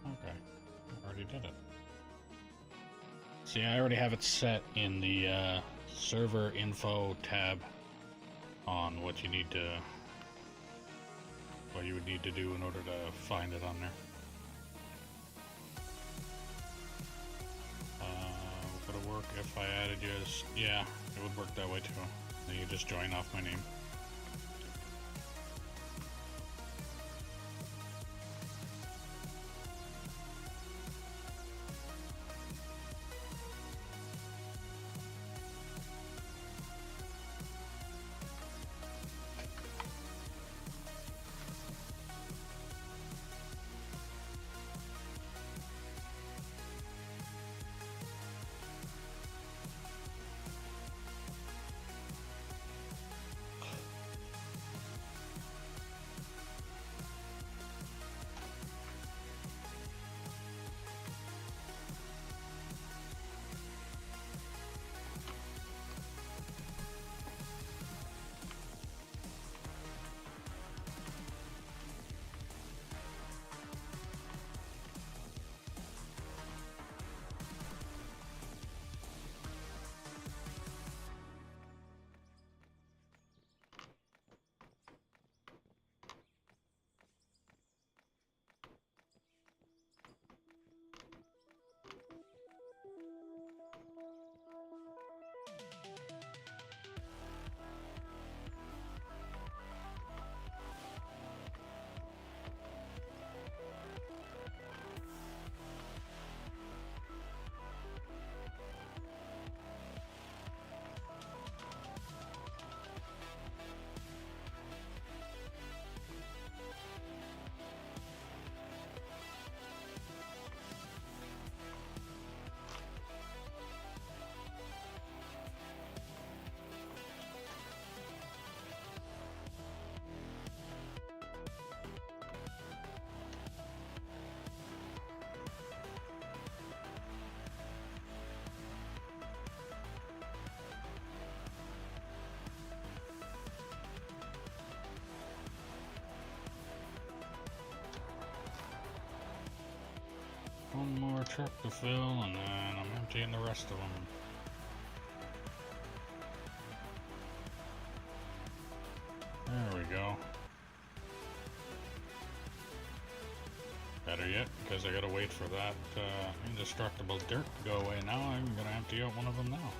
Okay, already did it. See, I already have it set in the server info tab on what you need to, what you would need to do in order to find it on there. Would it work if I added you as, yeah, it would work that way too. Then you just join off my name. truck to fill, and then I'm emptying the rest of them. There we go. Better yet, because I gotta wait for that indestructible dirt to go away now, I'm gonna empty out one of them now.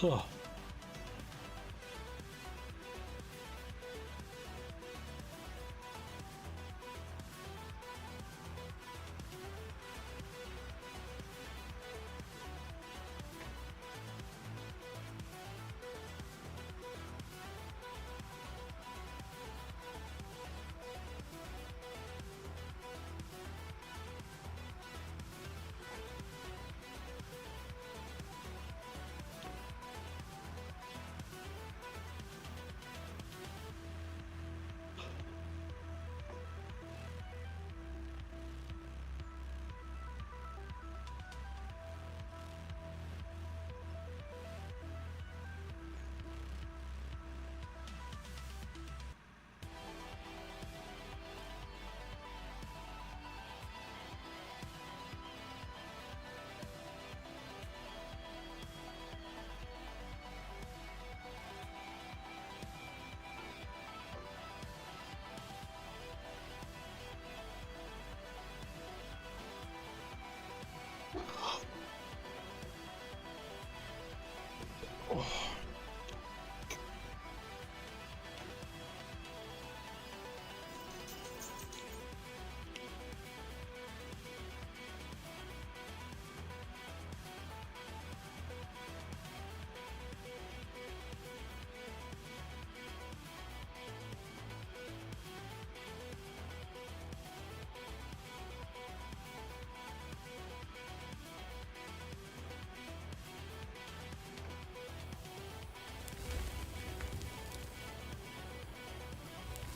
Huh.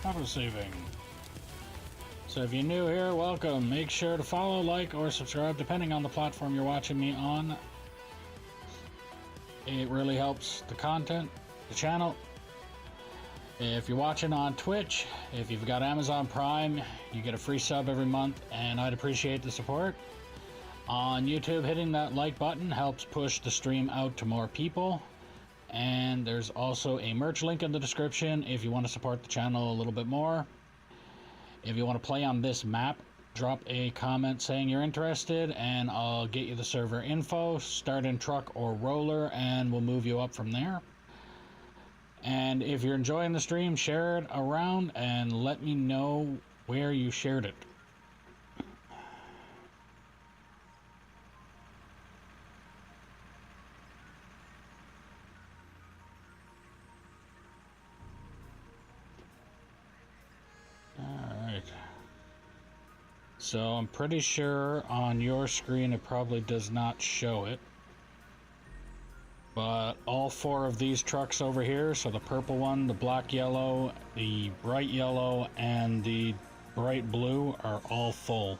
Auto saving. So if you're new here, welcome. Make sure to follow, like, or subscribe depending on the platform you're watching me on. It really helps the content, the channel. If you're watching on Twitch, if you've got Amazon Prime, you get a free sub every month, and I'd appreciate the support. On YouTube, hitting that like button helps push the stream out to more people. And there's also a merch link in the description if you want to support the channel a little bit more. If you want to play on this map, drop a comment saying you're interested, and I'll get you the server info, start in truck or roller, and we'll move you up from there. And if you're enjoying the stream, share it around and let me know where you shared it. So I'm pretty sure on your screen it probably does not show it. But all four of these trucks over here, so the purple one, the black yellow, the bright yellow, and the bright blue are all full.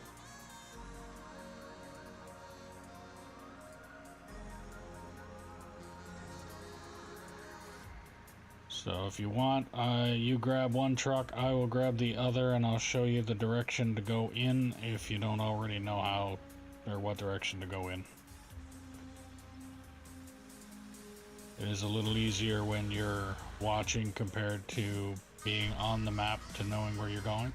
So if you want, you grab one truck, I will grab the other, and I'll show you the direction to go in if you don't already know how or what direction to go in. It is a little easier when you're watching compared to being on the map to knowing where you're going.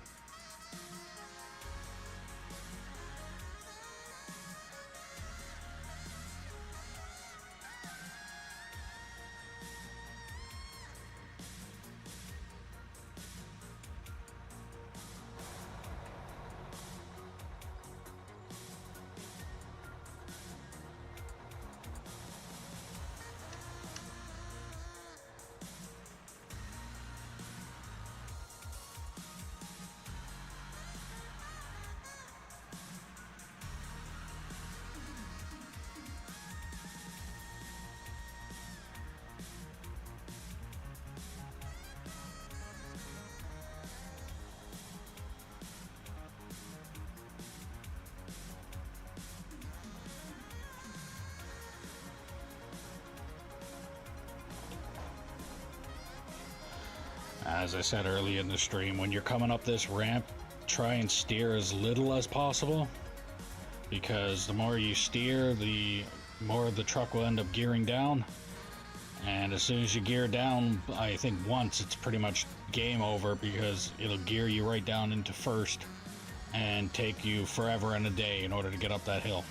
As I said earlier in the stream, when you're coming up this ramp, try and steer as little as possible, because the more you steer, the more the truck will end up gearing down. And as soon as you gear down, I think once, it's pretty much game over, because it'll gear you right down into first and take you forever and a day in order to get up that hill.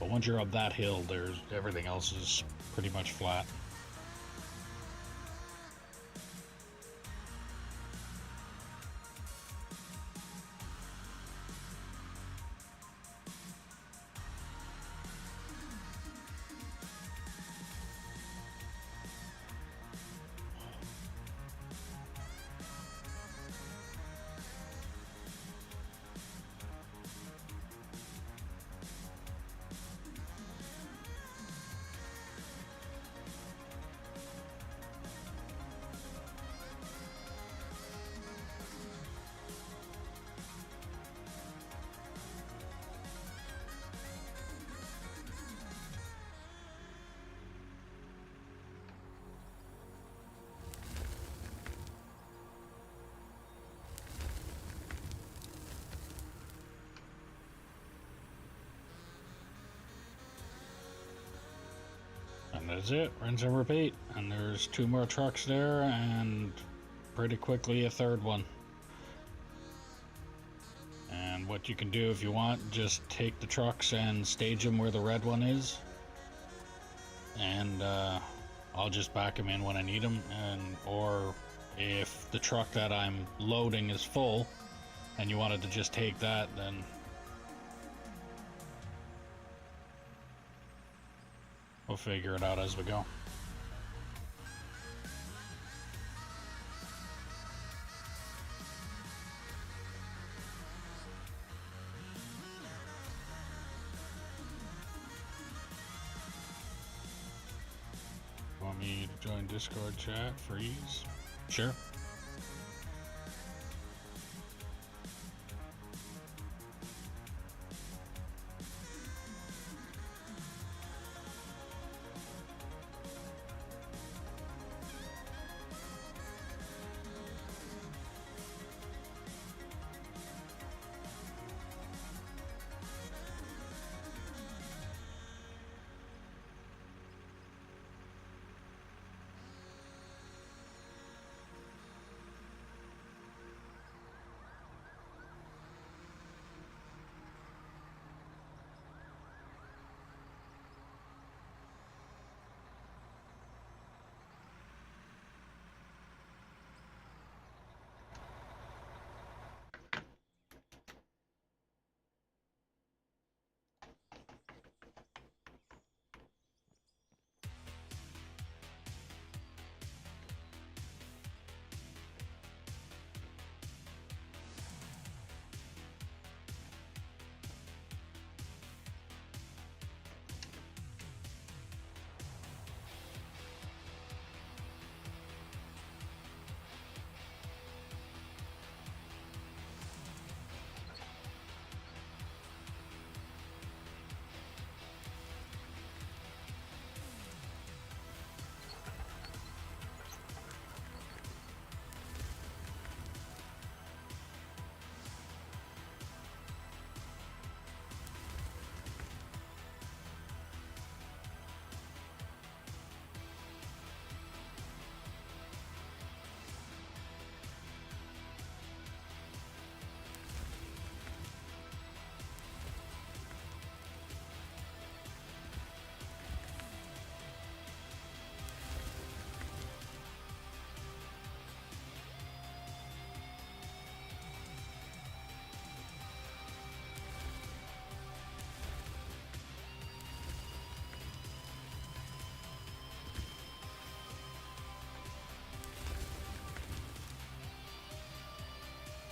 But once you're up that hill, everything else is pretty much flat. And that's it, rinse and repeat. And there's 2 more trucks there, and pretty quickly a 3rd one. And what you can do if you want, just take the trucks and stage them where the red one is, and I'll just back them in when I need them. Or if the truck that I'm loading is full and you wanted to just take that, then we'll figure it out as we go. Want me to join Discord chat for ease? Sure.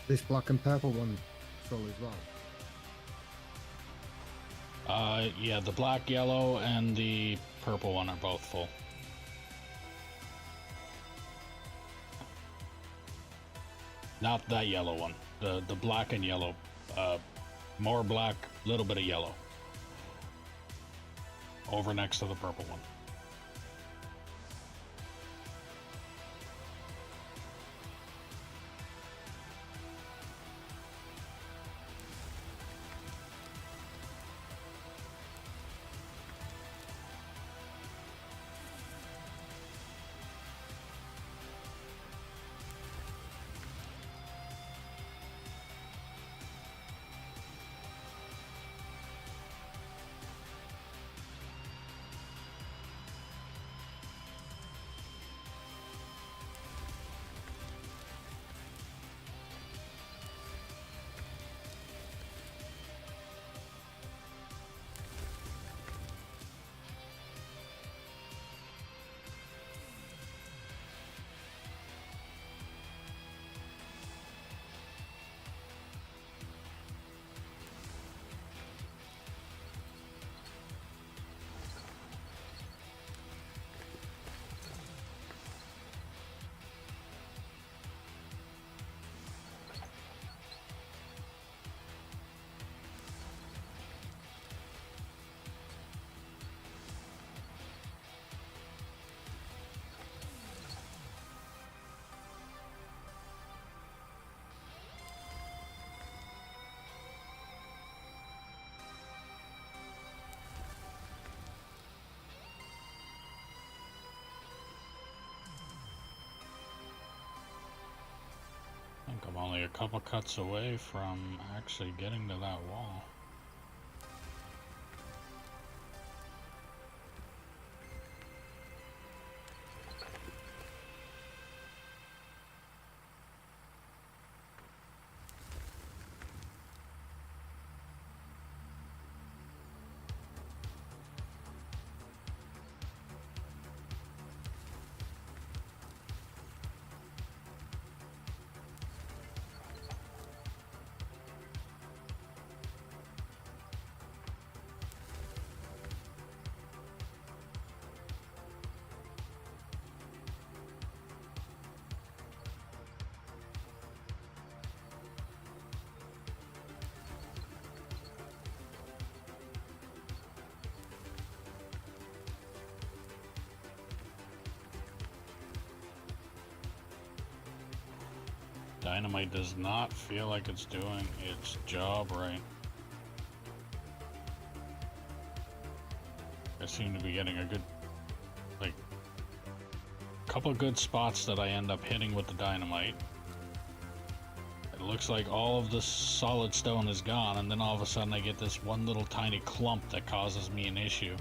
This black and purple one full as well. Yeah, the black, yellow, and the purple one are both full. Not that yellow one. The black and yellow More black, little bit of yellow. Over next to the purple one. I think I'm only a couple cuts away from actually getting to that wall. Dynamite does not feel like it's doing its job right. I seem to be getting a good, like, couple good spots that I end up hitting with the dynamite. It looks like all of the solid stone is gone, and then all of a sudden I get this one little tiny clump that causes me an issue.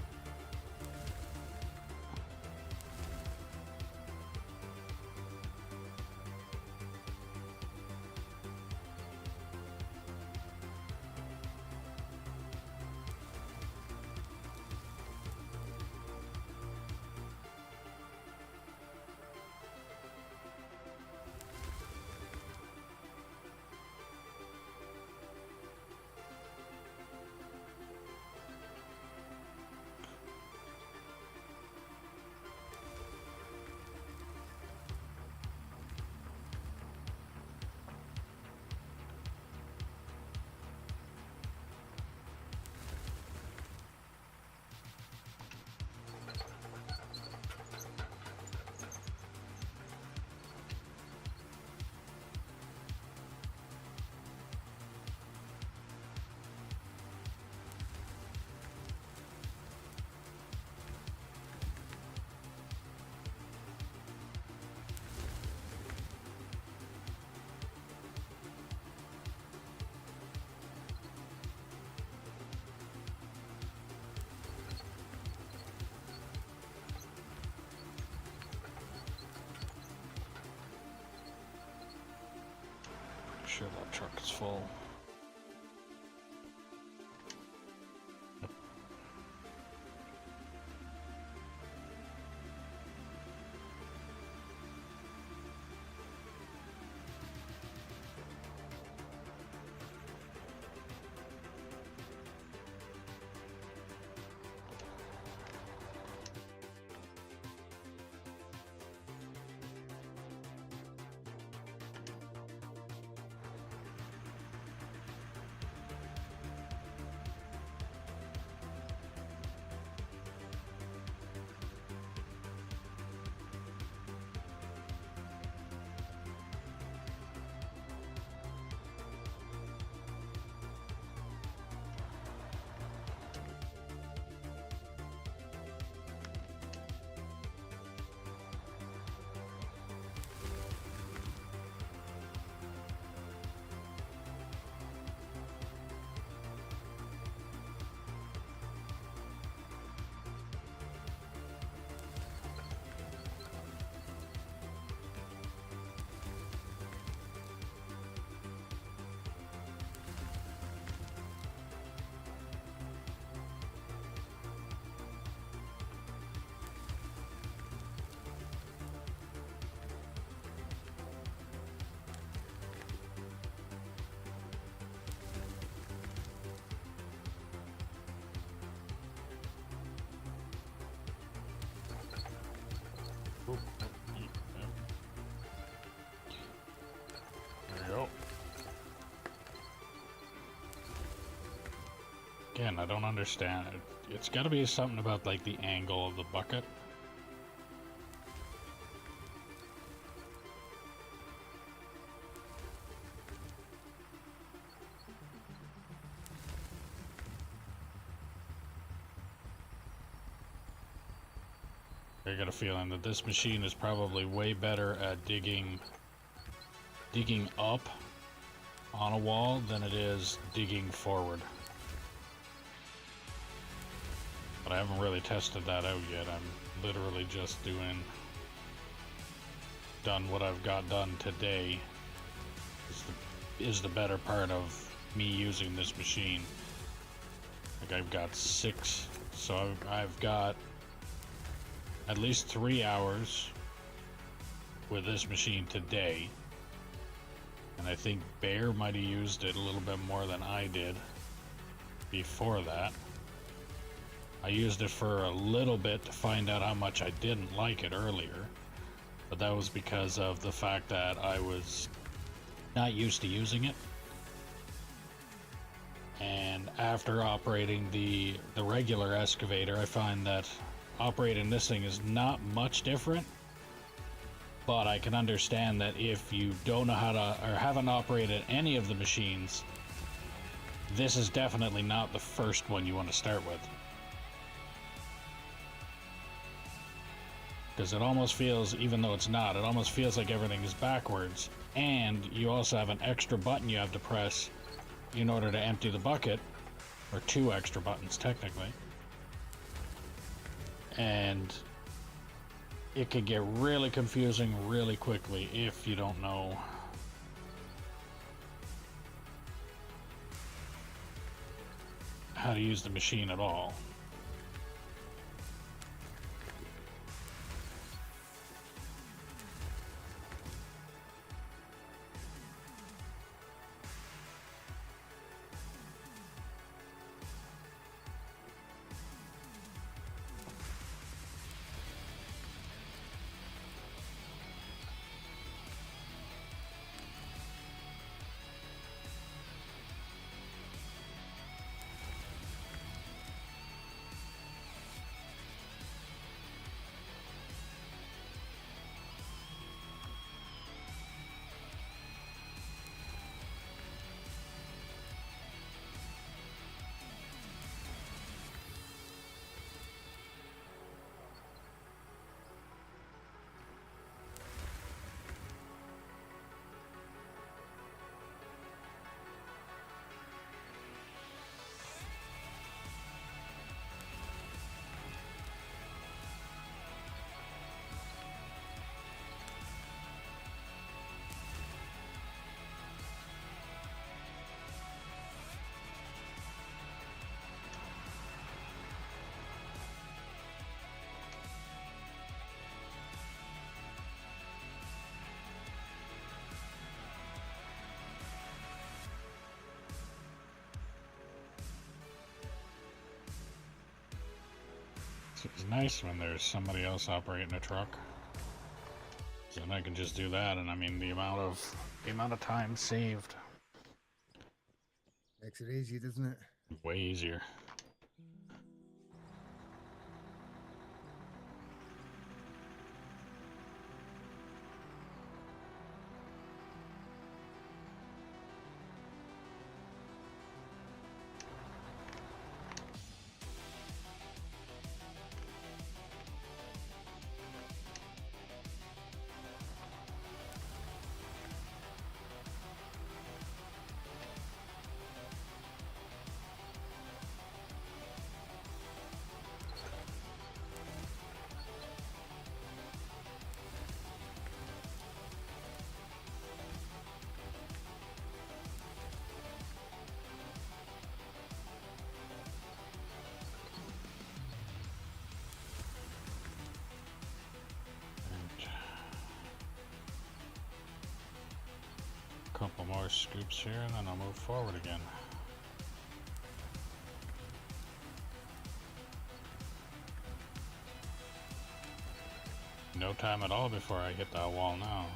Sure that truck is full. Oop, yep. There you go. Again, I don't understand. It's got to be something about like the angle of the bucket. I got a feeling that this machine is probably way better at digging up on a wall than it is digging forward. But I haven't really tested that out yet. I'm literally just done what I've got done today. Is the better part of me using this machine. Like I've got 6, so I've got at least 3 hours with this machine today. And I think Bear might have used it a little bit more than I did before that. I used it for a little bit to find out how much I didn't like it earlier. But that was because of the fact that I was not used to using it. And after operating the regular excavator, I find that operating this thing is not much different, but I can understand that if you don't know how to, or haven't operated any of the machines, this is definitely not the first one you want to start with. Because it almost feels, even though it's not, it almost feels like everything is backwards, and you also have an extra button you have to press in order to empty the bucket, or 2 extra buttons technically. And it can get really confusing really quickly if you don't know how to use the machine at all. It's nice when there's somebody else operating a truck. So then I can just do that, and I mean the amount of time saved. Makes it easy, doesn't it? Way easier. Couple more scoops here and then I'll move forward again. no time at all before I hit that wall now.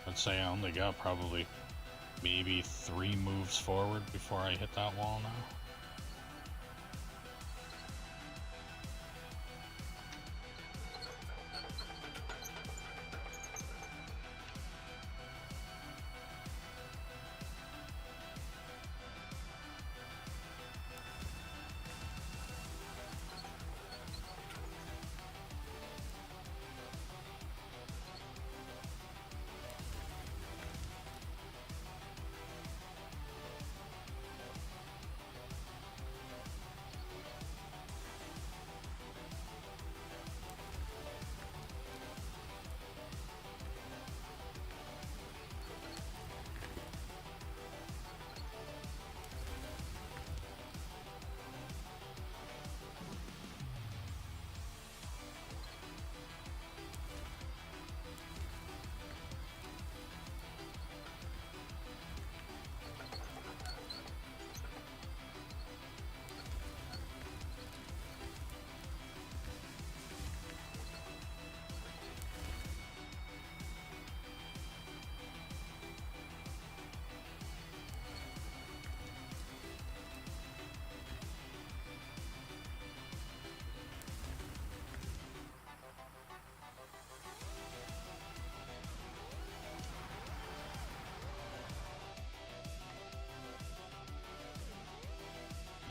Let's say I only got probably maybe 3 moves forward before I hit that wall now.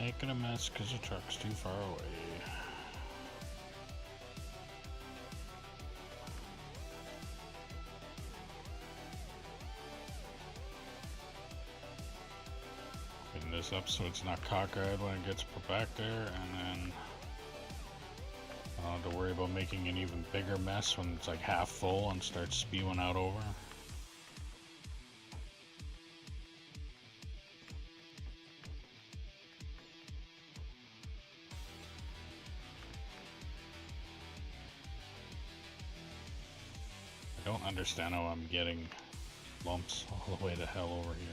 Making a mess because the truck's too far away. Open this up so it's not cockeyed when it gets put back there, and then I don't have to worry about making an even bigger mess when it's like half full and starts spewing out over. I don't understand how I'm getting lumps all the way to hell over here.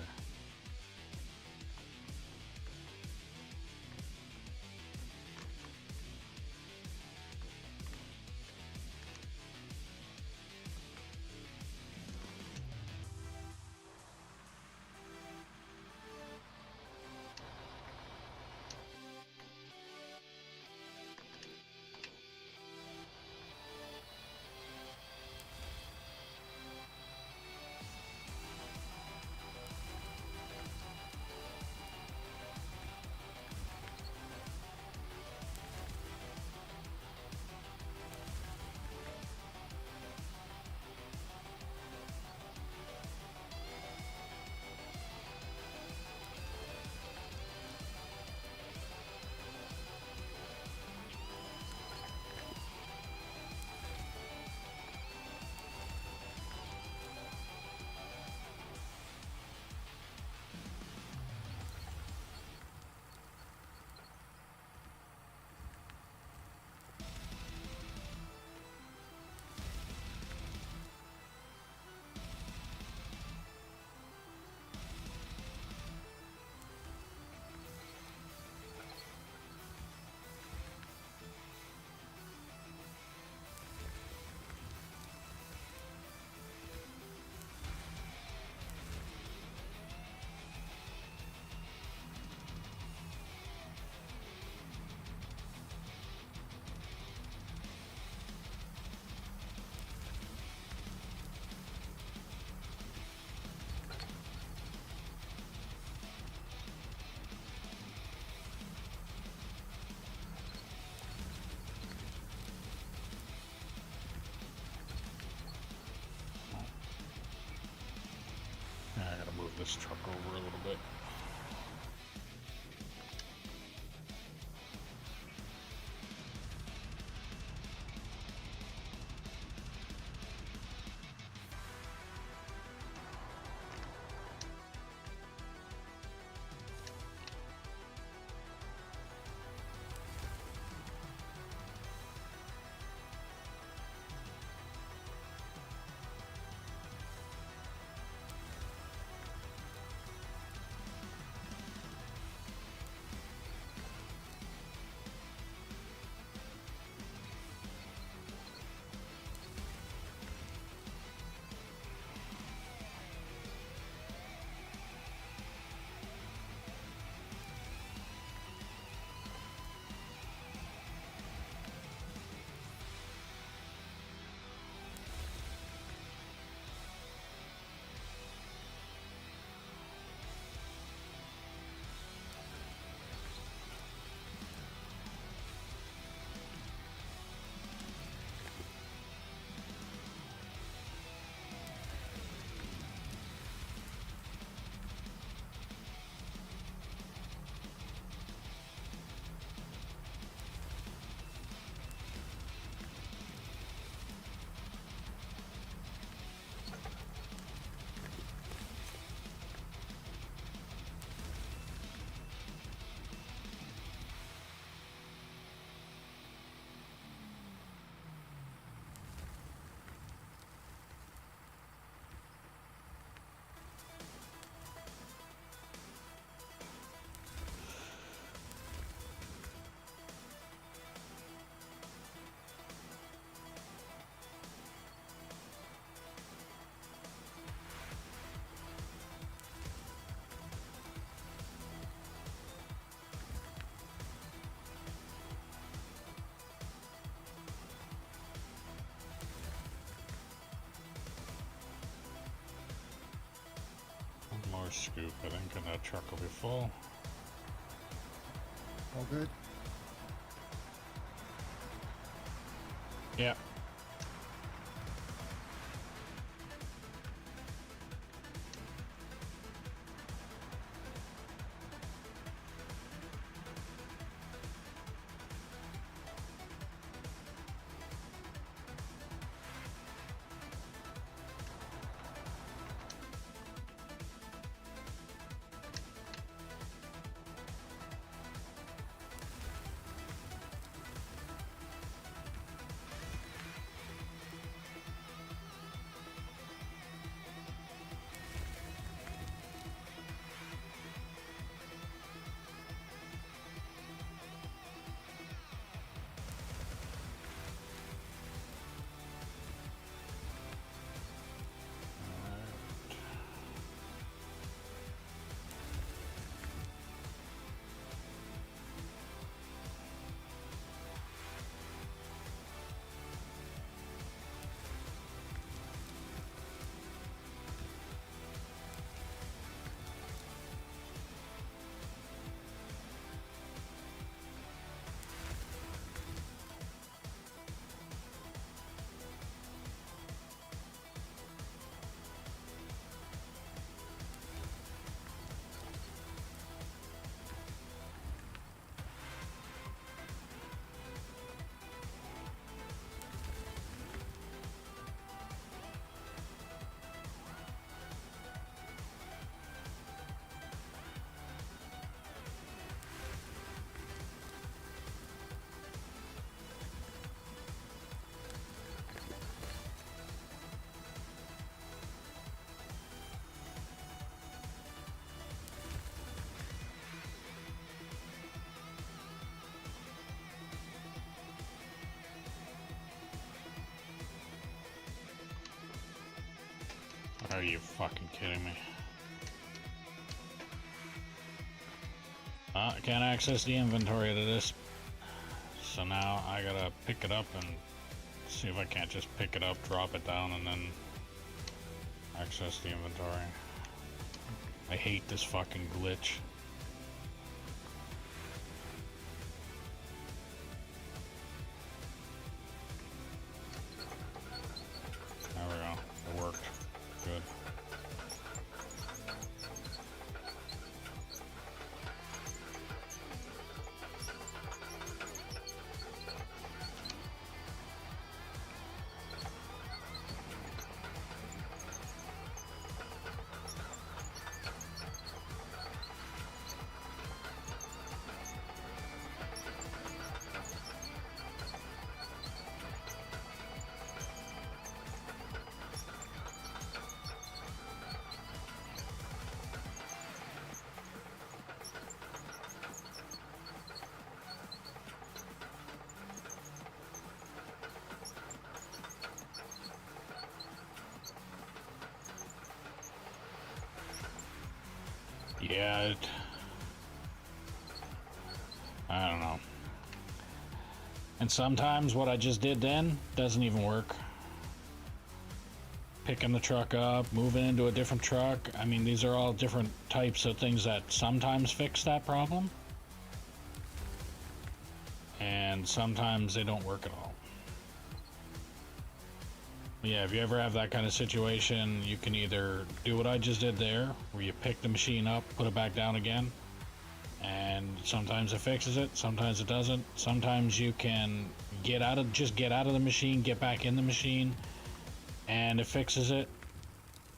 I gotta move this truck over a little bit. more scoop, I think, and that truck will be full. All good. Yeah. Are you fucking kidding me? I can't access the inventory to this. So now I gotta pick it up and see if I can't just pick it up, drop it down, and then access the inventory. I hate this fucking glitch. There we go. It worked. Good. Yeah, I don't know. And sometimes what I just did then doesn't even work. Picking the truck up, moving into a different truck. I mean, these are all different types of things that sometimes fix that problem. And sometimes they don't work at all. Yeah, if you ever have that kind of situation, you can either do what I just did there, where you pick the machine up, put it back down again, and sometimes it fixes it, sometimes it doesn't. Sometimes you can just get out of the machine, get back in the machine, and it fixes it.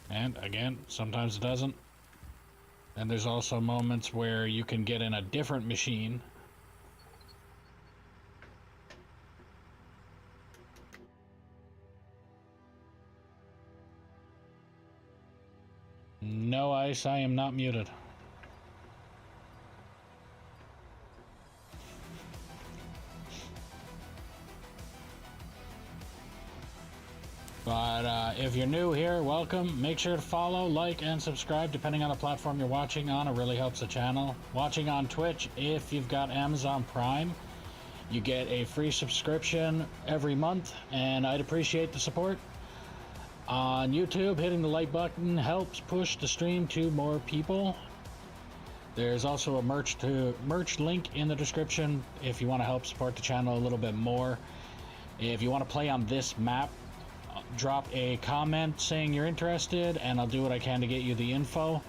And again, sometimes it doesn't. And there's also moments where you can get in a different machine. No, Ice, I am not muted. But if you're new here, welcome. Make sure to follow, like, and subscribe depending on the platform you're watching on. It really helps the channel. Watching on Twitch, if you've got Amazon Prime, you get a free subscription every month, and I'd appreciate the support. On YouTube, hitting the like button helps push the stream to more people. There's also a merch link in the description if you want to help support the channel a little bit more. If you want to play on this map, drop a comment saying you're interested, and I'll do what I can to get you the info.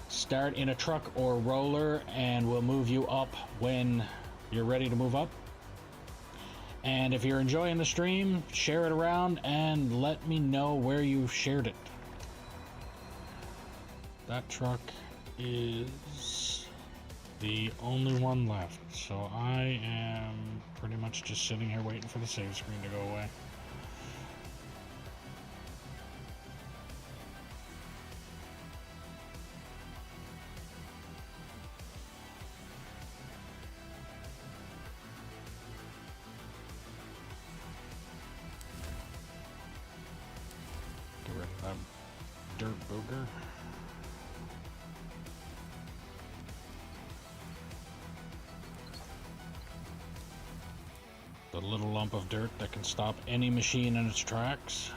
Start in a truck or roller, and we'll move you up when you're ready to move up. And if you're enjoying the stream, share it around and let me know where you shared it. That truck is the only one left, so I am pretty much just sitting here waiting for the save screen to go away. Get rid of that dirt booger. The little lump of dirt that can stop any machine in its tracks.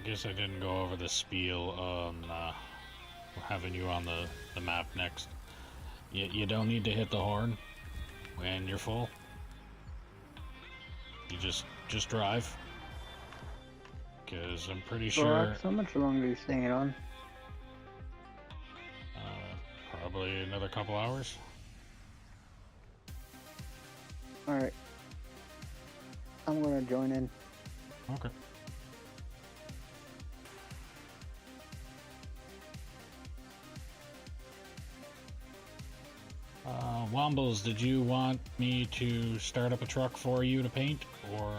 Guess I didn't go over the spiel on having you on the map next. You don't need to hit the horn when you're full. You just drive. Because I'm pretty sure... How much longer are you staying it on? Probably another couple hours. Alright. I'm gonna join in. Okay. Wombles, did you want me to start up a truck for you to paint, or?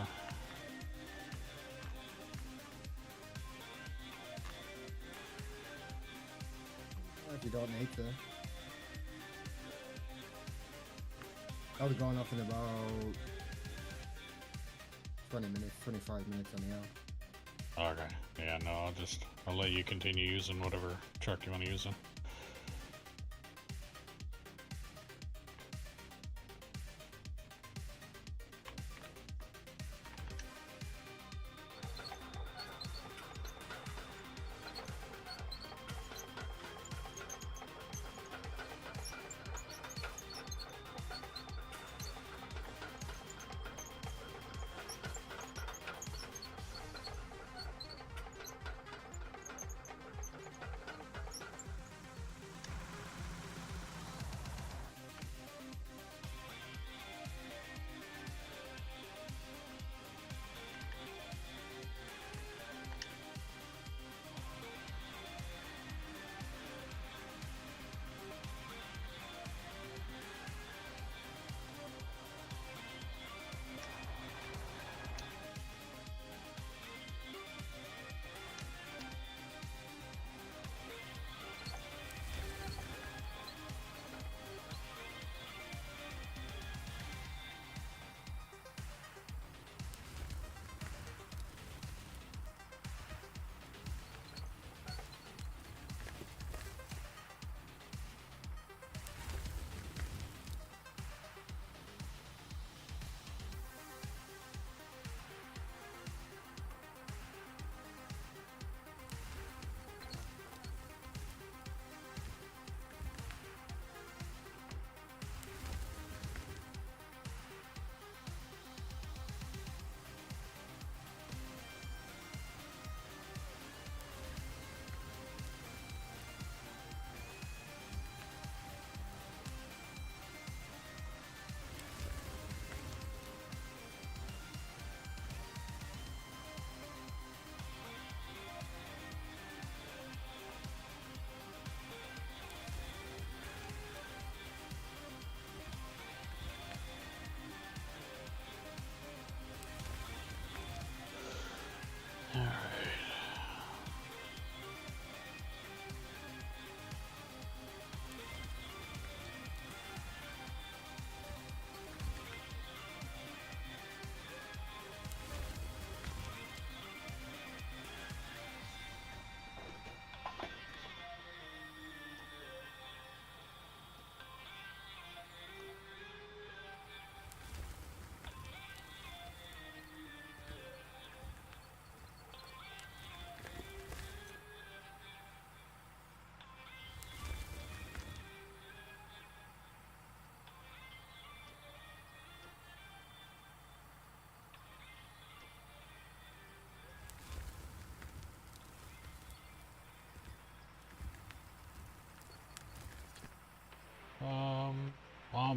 If you don't need to. I'll be going off in about 20 minutes, 25 minutes on the hour. Okay. Yeah, no, I'll let you continue using whatever truck you want to use then.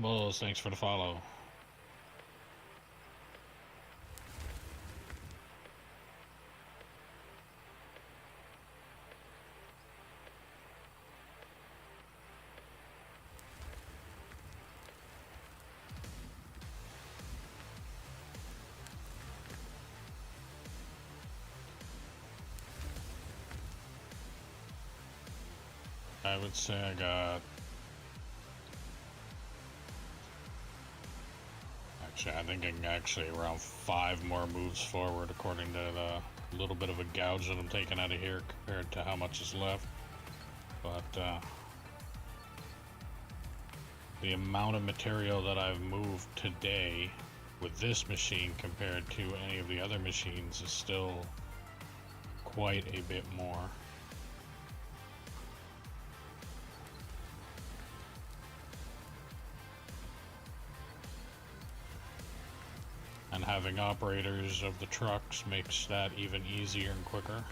Tumbles, thanks for the follow. I would say I got... Actually, I think I'm actually around 5 more moves forward according to the little bit of a gouge that I'm taking out of here compared to how much is left. But the amount of material that I've moved today with this machine compared to any of the other machines is still quite a bit more. And having operators of the trucks makes that even easier and quicker.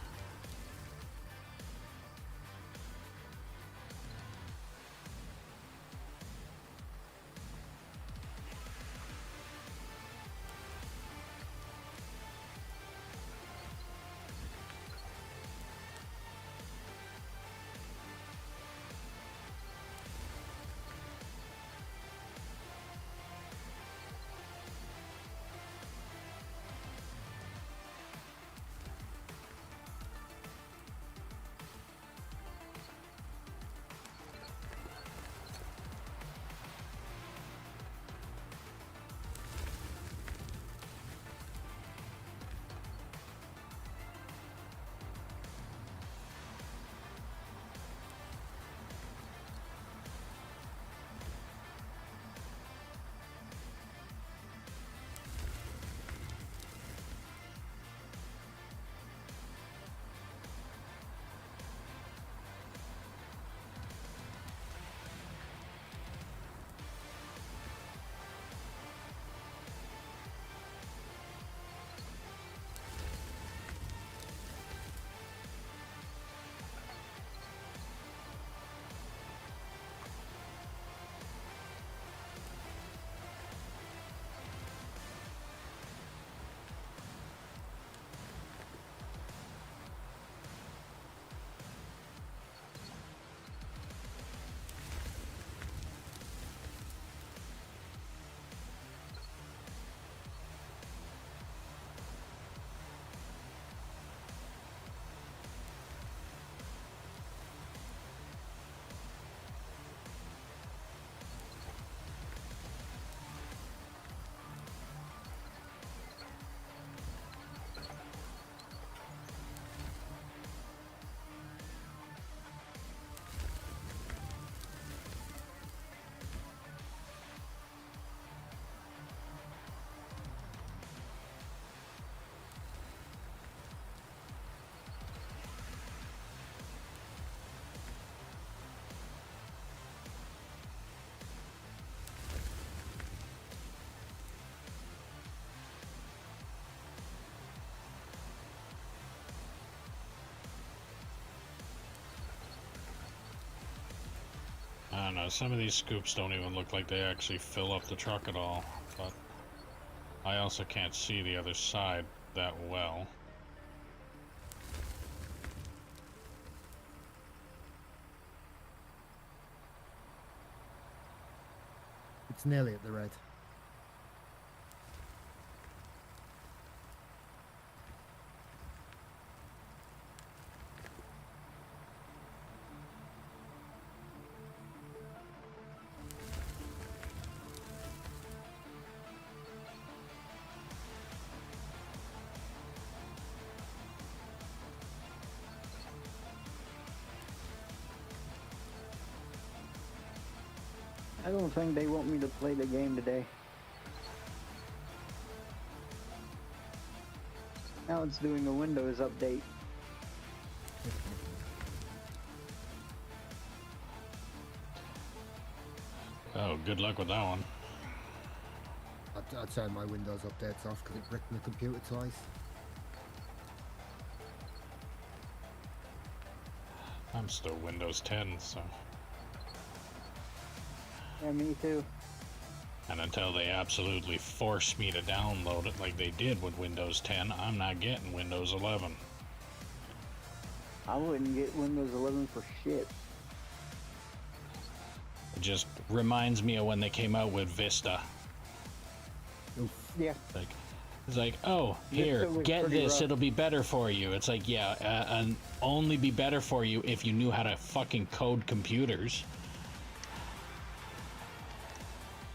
I don't know, some of these scoops don't even look like they actually fill up the truck at all, but I also can't see the other side that well. It's nearly at the red. I don't think they want me to play the game today. Now it's doing a Windows update. Oh, good luck with that one. I'd turn my Windows updates off because it bricked my computer twice. I'm still Windows 10, so... Yeah, me too. And until they absolutely force me to download it like they did with Windows 10, I'm not getting Windows 11. I wouldn't get Windows 11 for shit. It just reminds me of when they came out with Vista. Oof. Yeah. It's like, oh, here, was get pretty this, rough. it'll be better for you. It's like, yeah, and only be better for you if you knew how to fucking code computers.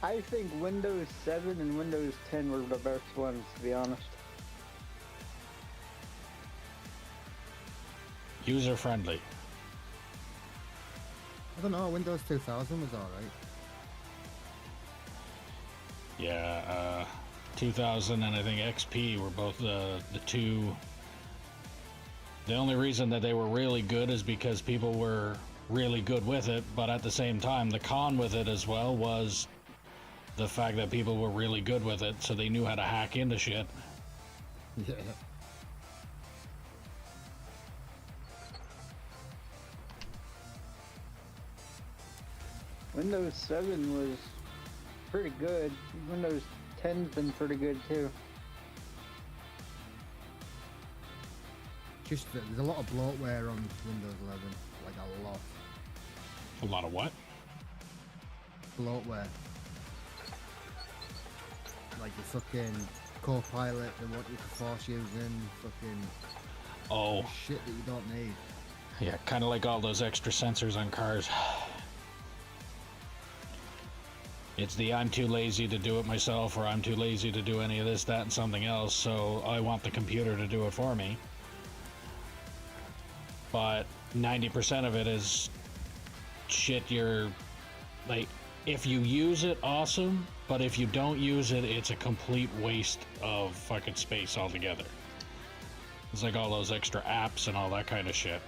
I think Windows 7 and Windows 10 were the best ones, to be honest. User friendly. I don't know, Windows 2000 was alright. Yeah, 2000 and I think XP were both the two. The only reason that they were really good is because people were really good with it, but at the same time, the con with it as well was the fact that people were really good with it, so they knew how to hack into shit. Yeah. Windows 7 was pretty good. Windows 10's been pretty good too. Just that there's a lot of bloatware on Windows 11. Like a lot. A lot of what? Bloatware. Like the fucking Copilot they want you to force using, fucking Oh, shit that you don't need. yeah, kind of like all those extra sensors on cars. It's the I'm too lazy to do it myself, or I'm too lazy to do any of this, that, and something else, so I want the computer to do it for me. But 90% of it is shit you're, like, if you use it, awesome, but if you don't use it, it's a complete waste of fucking space altogether. It's like all those extra apps and all that kind of shit.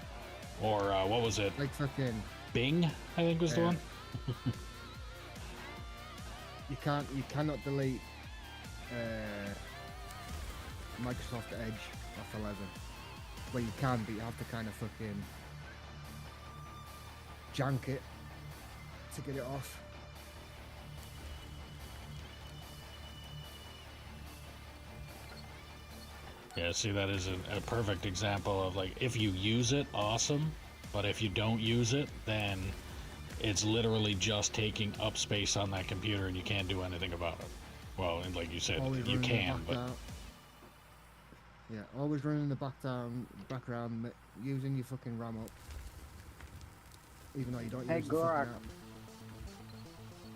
Or, what was it? Like fucking Bing, I think was the one. you cannot delete Microsoft Edge off 11. Well, you can, but you have to kind of fucking jank it to get it off. Yeah, see, that is a perfect example of, like, if you use it, awesome, but if you don't use it, then it's literally just taking up space on that computer and you can't do anything about it. Well, and like you said, Always you running the can, but background. Yeah, always running in the background, using your fucking RAM up, even though you don't Hey, use the fucking Gorak. app.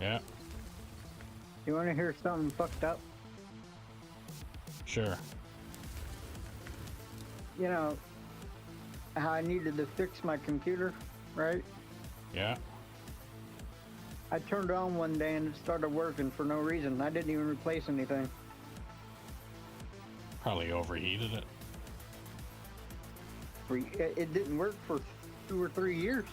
yeah, You want to hear something fucked up? sure. You know, how I needed to fix my computer, right? Yeah, I turned it on one day and it started working for no reason. I didn't even replace anything. probably overheated it. It didn't work for 2 or 3 years.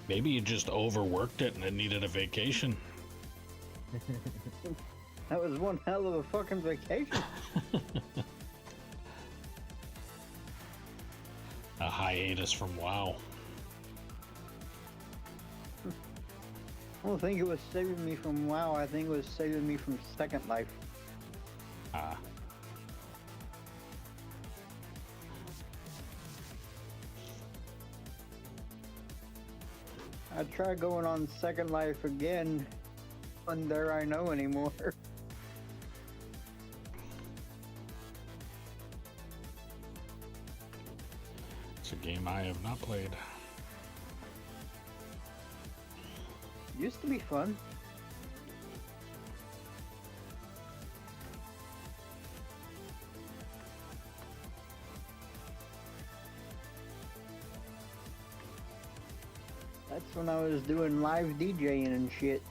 Maybe you just overworked it and it needed a vacation. That was one hell of a fucking vacation. A hiatus from WoW. I don't think it was saving me from WoW. I think it was saving me from Second Life. Ah, I tried going on Second Life again. Wasn't there I know anymore. it's a game I have not played. Used to be fun. That's when I was doing live DJing and shit.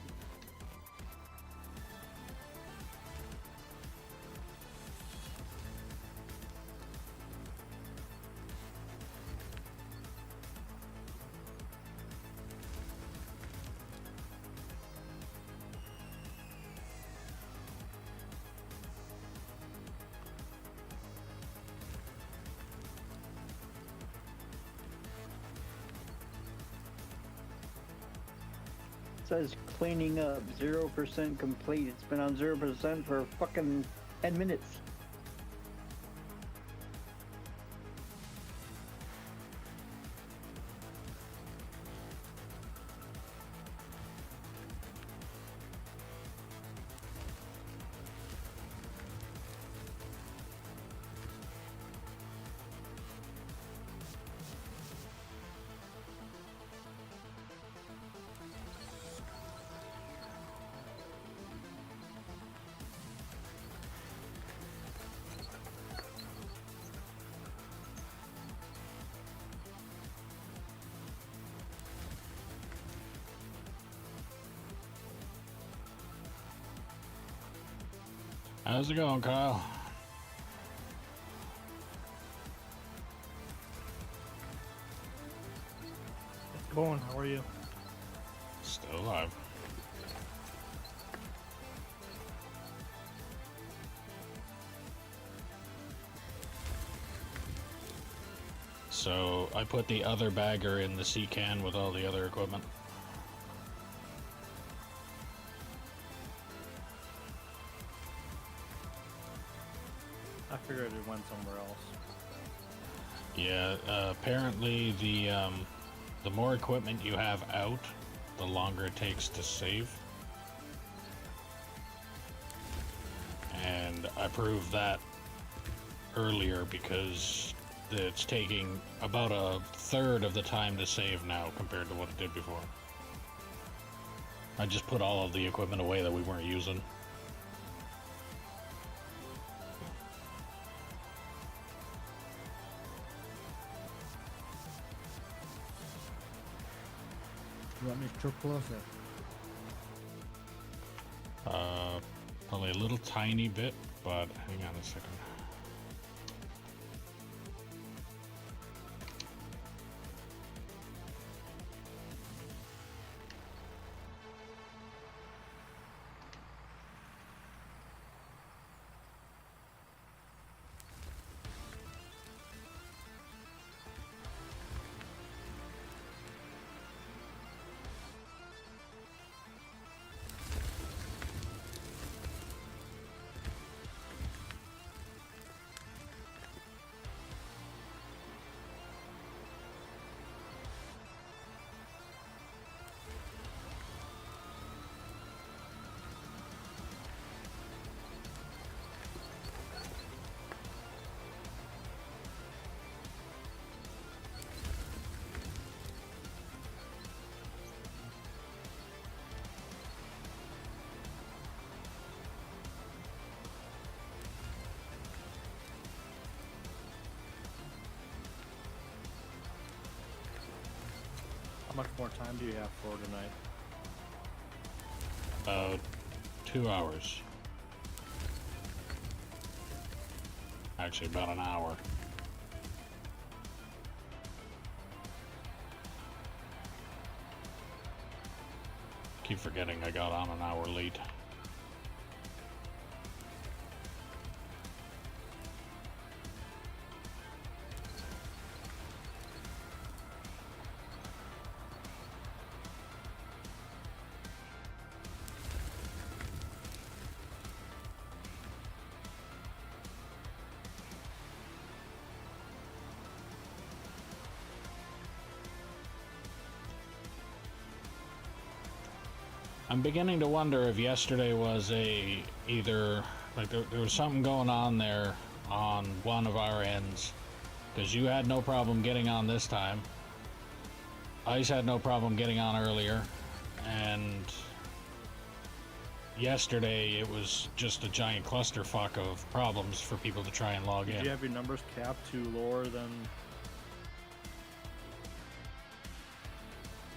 says cleaning up, 0% complete. It's been on 0% for fucking 10 minutes. How's it going, Kyle? It's going. How are you? Still alive. So I put the other bagger in the sea can with all the other equipment. I figured it went somewhere else. Yeah, apparently the more equipment you have out, the longer it takes to save. And I proved that earlier because it's taking about a third of the time to save now compared to what it did before. I just put all of the equipment away that we weren't using. You want me to truck closer? Probably a little tiny bit, but hang on a second. How much more time do you have for tonight? About 2 hours. Actually, about an hour. Keep forgetting I got on an hour late. I'm beginning to wonder if yesterday was either like there was something going on there on one of our ends, because you had no problem getting on this time. Ice had no problem getting on earlier, and yesterday it was just a giant clusterfuck of problems for people to try and log Did in. you have your numbers capped to lower than...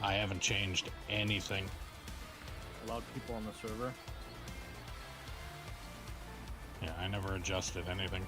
I haven't changed anything. allowed people on the server? Yeah, I never adjusted anything.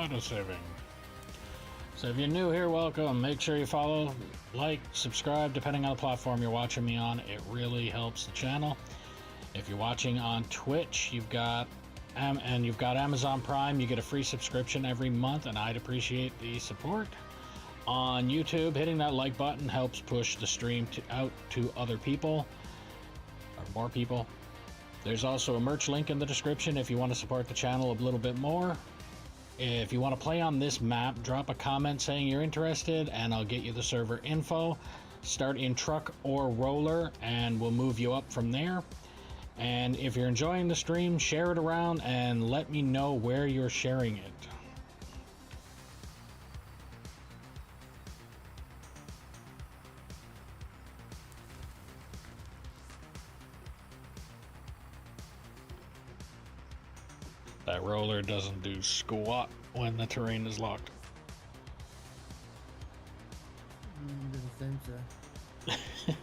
Auto-saving. So if you're new here, welcome. Make sure you follow, like, subscribe, depending on the platform you're watching me on. It really helps the channel. If you're watching on Twitch, you've got Amazon Prime, you get a free subscription every month, and I'd appreciate the support. On YouTube, hitting that like button helps push the stream out to other people, or more people. There's also a merch link in the description if you want to support the channel a little bit more. If you want to play on this map, drop a comment saying you're interested, and I'll get you the server info. Start in truck or roller, and we'll move you up from there. And if you're enjoying the stream, share it around and let me know where you're sharing it. That roller doesn't do squat when the terrain is locked. Doesn't seem so.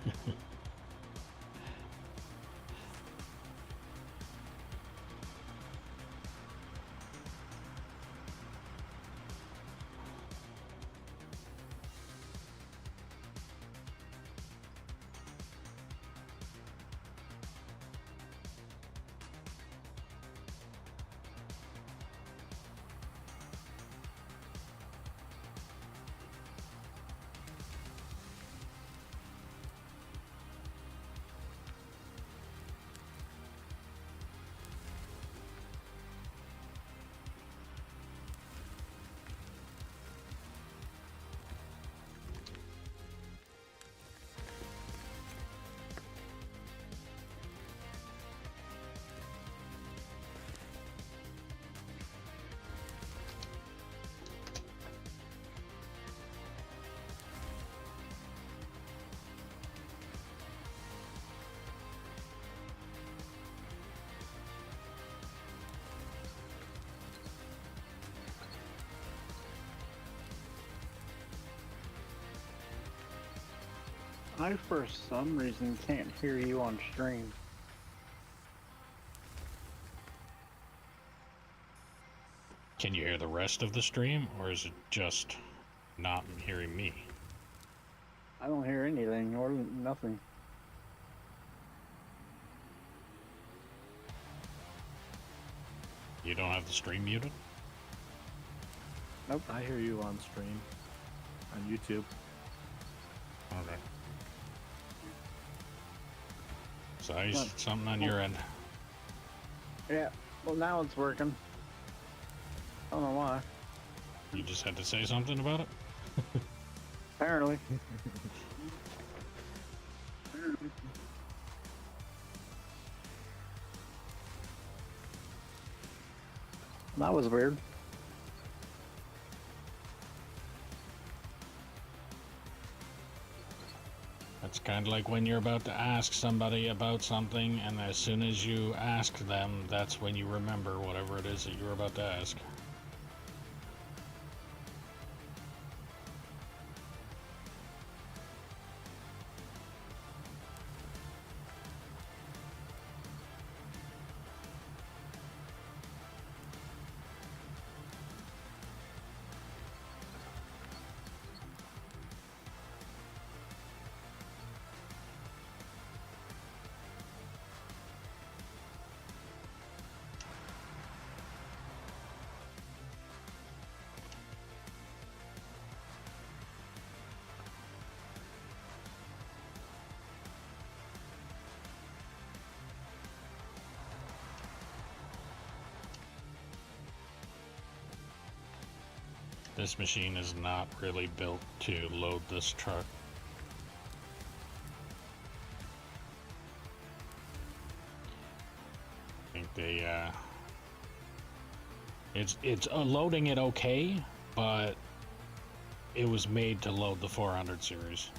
I, for some reason, can't hear you on stream. Can you hear the rest of the stream, or is it just not hearing me? I don't hear anything or nothing. You don't have the stream muted? Nope. I hear you on stream. On YouTube. Okay. So I used something on your end. Yeah, well now it's working. I don't know why. You just had to say something about it? Apparently. That was weird. It's kind of like when you're about to ask somebody about something, and as soon as you ask them, that's when you remember whatever it is that you were about to ask. This machine is not really built to load this truck. I think they, it's loading it okay, but it was made to load the 400 series.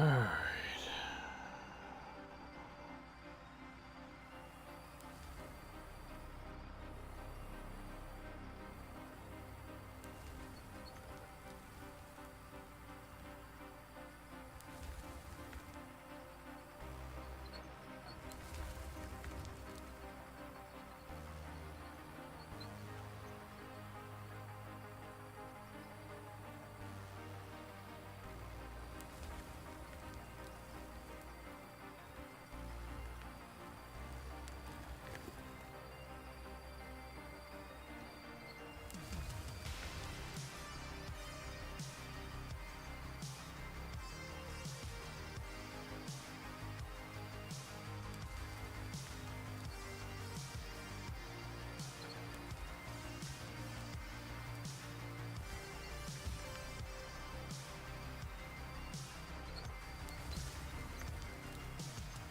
Alright.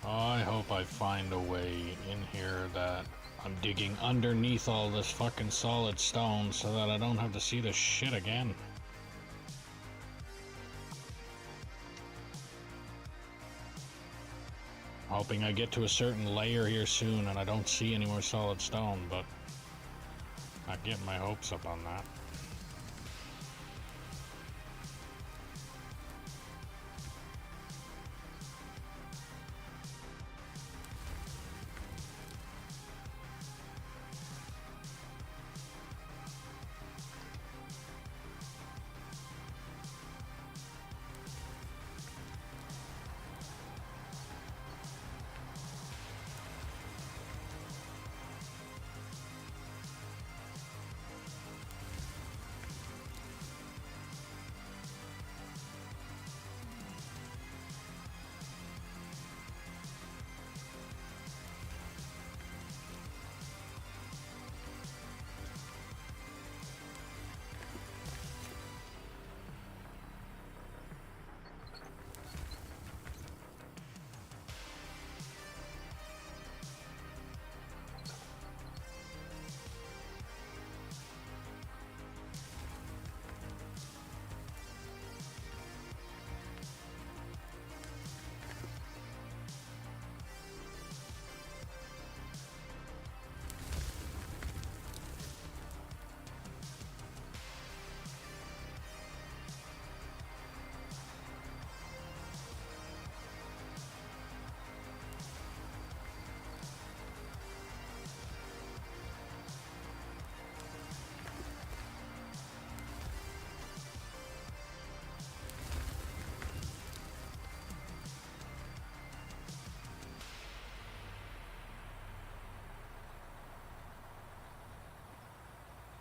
I hope I find a way in here that I'm digging underneath all this fucking solid stone so that I don't have to see this shit again. Hoping I get to a certain layer here soon and I don't see any more solid stone, but not getting my hopes up on that.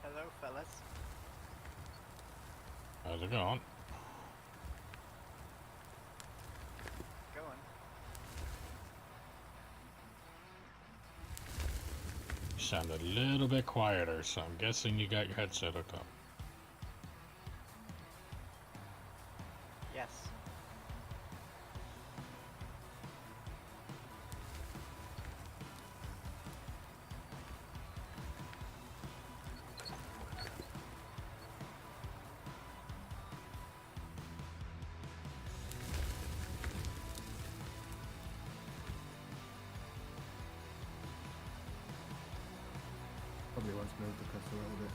Hello, fellas. How's it going? Going. You sound a little bit quieter, so I'm guessing you got your headset hooked up. Yes. Probably wants to move the cursor a little bit.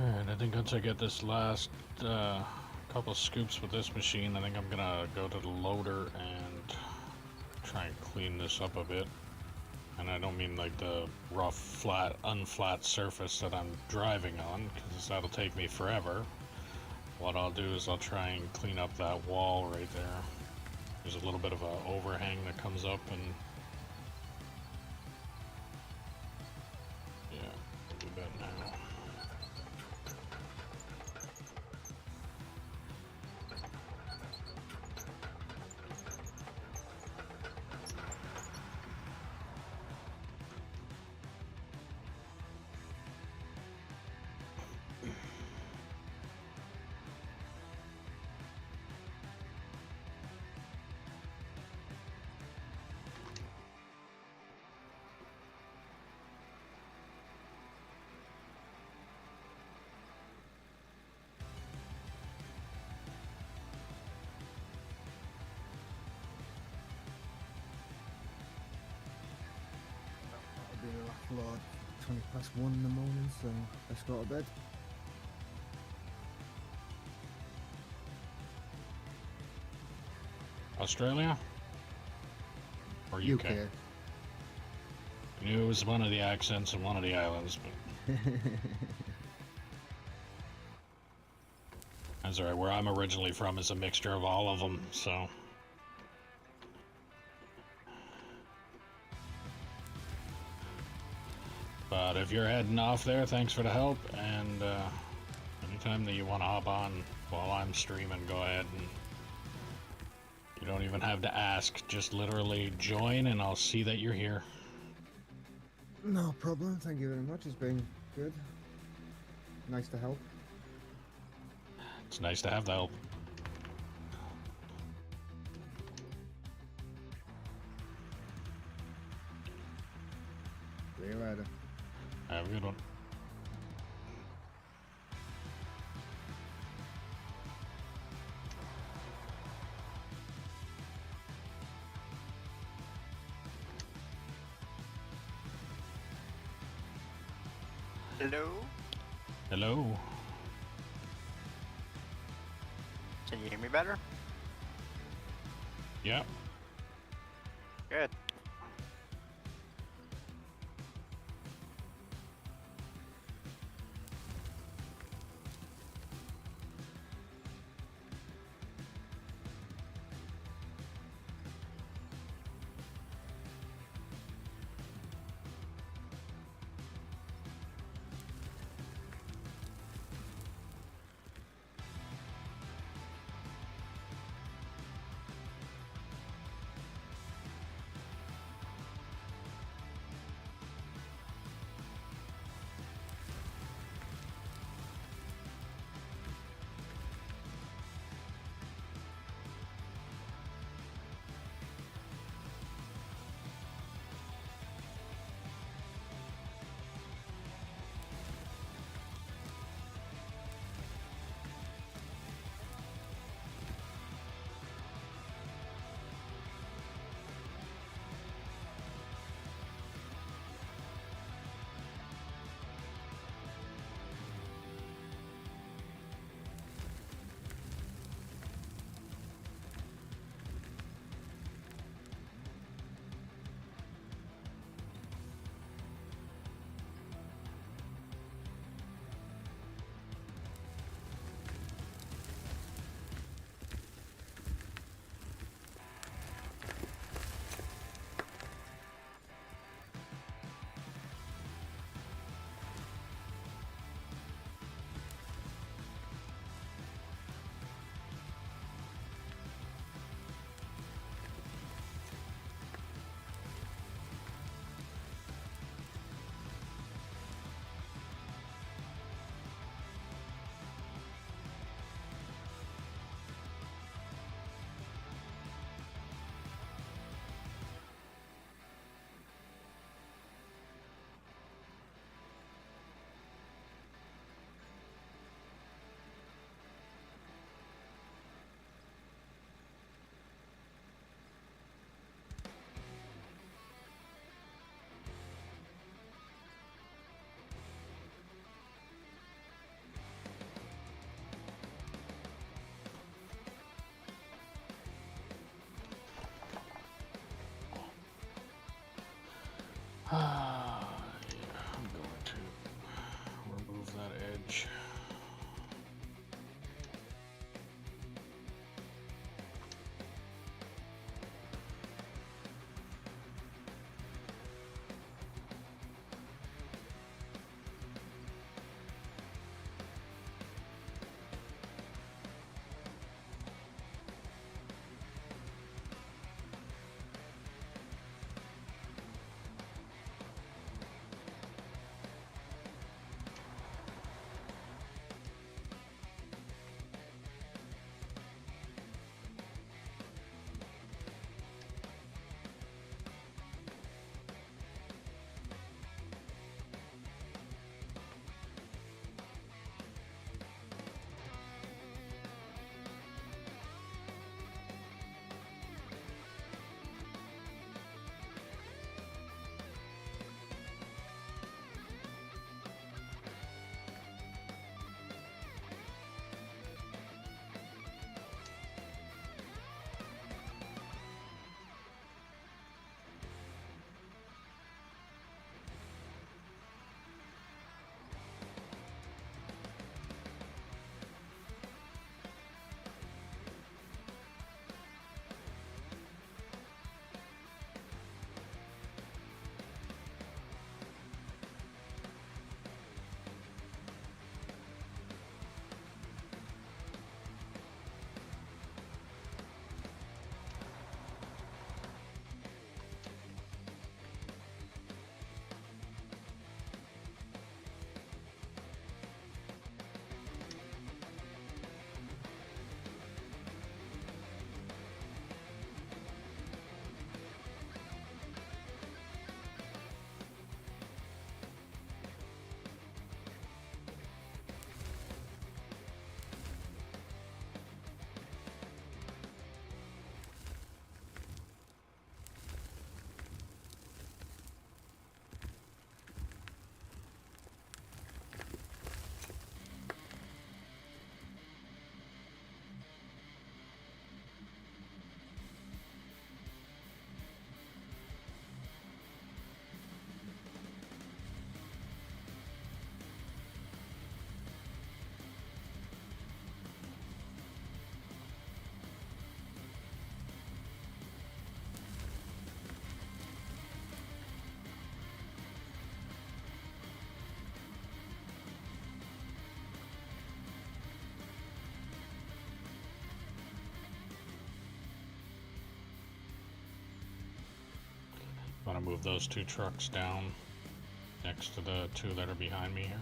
Alright, I think once I get this last couple scoops with this machine, I think I'm gonna go to the loader and try and clean this up a bit. And I don't mean like the rough, flat, unflat surface that I'm driving on, because that'll take me forever. What I'll do is I'll try and clean up that wall right there. There's a little bit of an overhang that comes up, and yeah, I'll do that now. I'll be the last load. 20 past 1 in the morning, so let's go to bed. Australia? Or UK? UK. I knew it was one of the accents in one of the islands, but that's alright. Where I'm originally from is a mixture of all of them, so. But if you're heading off there, thanks for the help, and anytime that you want to hop on while I'm streaming, go ahead, and you don't even have to ask, just literally join and I'll see that you're here. No problem, thank you very much. It's been good. Nice to help. It's nice to have the help. See you later. Have a good one. Hello? Hello. Can you hear me better? Yeah. Good. Yeah, I'm going to remove that edge. Want to move those two trucks down next to the two that are behind me here?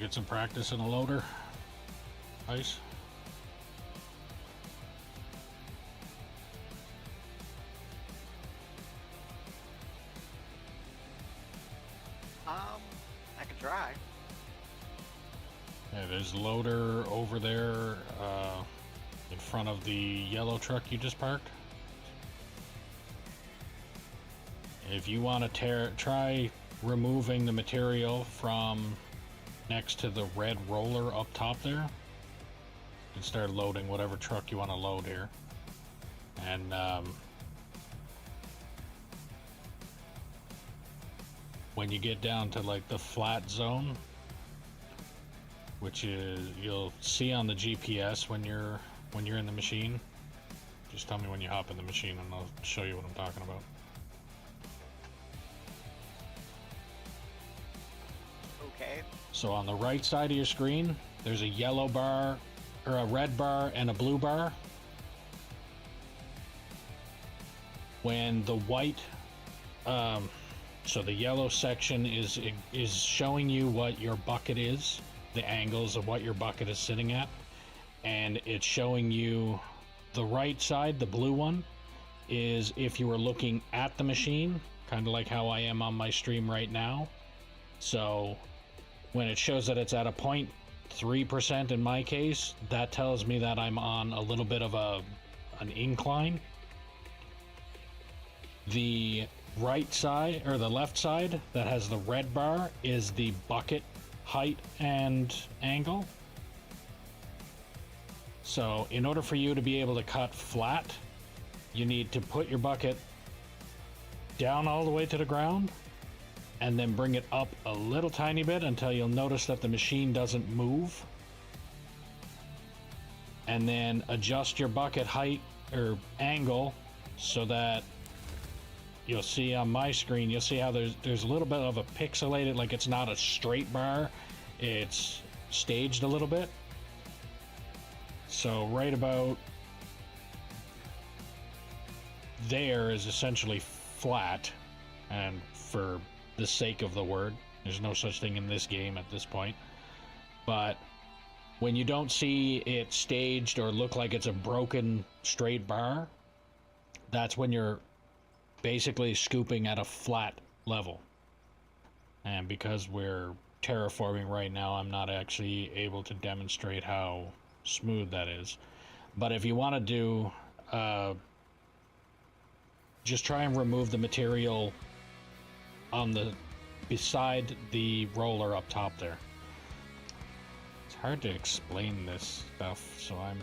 get some practice in a loader? Ice? I could try. Yeah, there's a loader over there in front of the yellow truck you just parked. If you want to try removing the material from next to the red roller up top there, and start loading whatever truck you want to load here. And when you get down to like the flat zone, which is you'll see on the GPS when you're in the machine, just tell me when you hop in the machine and I'll show you what I'm talking about. Okay. So on the right side of your screen, there's a yellow bar, or a red bar and a blue bar. When the white, so the yellow section is showing you what your bucket is, the angles of what your bucket is sitting at, and it's showing you the right side, the blue one, is if you were looking at the machine, kind of like how I am on my stream right now. So when it shows that it's at a 0.3% in my case, that tells me that I'm on a little bit of an incline. The right side, or the left side, that has the red bar is the bucket height and angle. So in order for you to be able to cut flat, you need to put your bucket down all the way to the ground and then bring it up a little tiny bit until you'll notice that the machine doesn't move. And then adjust your bucket height or angle so that you'll see on my screen, you'll see how there's a little bit of a pixelated, like it's not a straight bar, it's staged a little bit. So right about there is essentially flat, and for the sake of the word, there's no such thing in this game at this point. But when you don't see it staged or look like it's a broken straight bar, that's when you're basically scooping at a flat level. And because we're terraforming right now, I'm not actually able to demonstrate how smooth that is. But if you want to do just try and remove the material on the beside the roller up top there. It's hard to explain this stuff, so I'm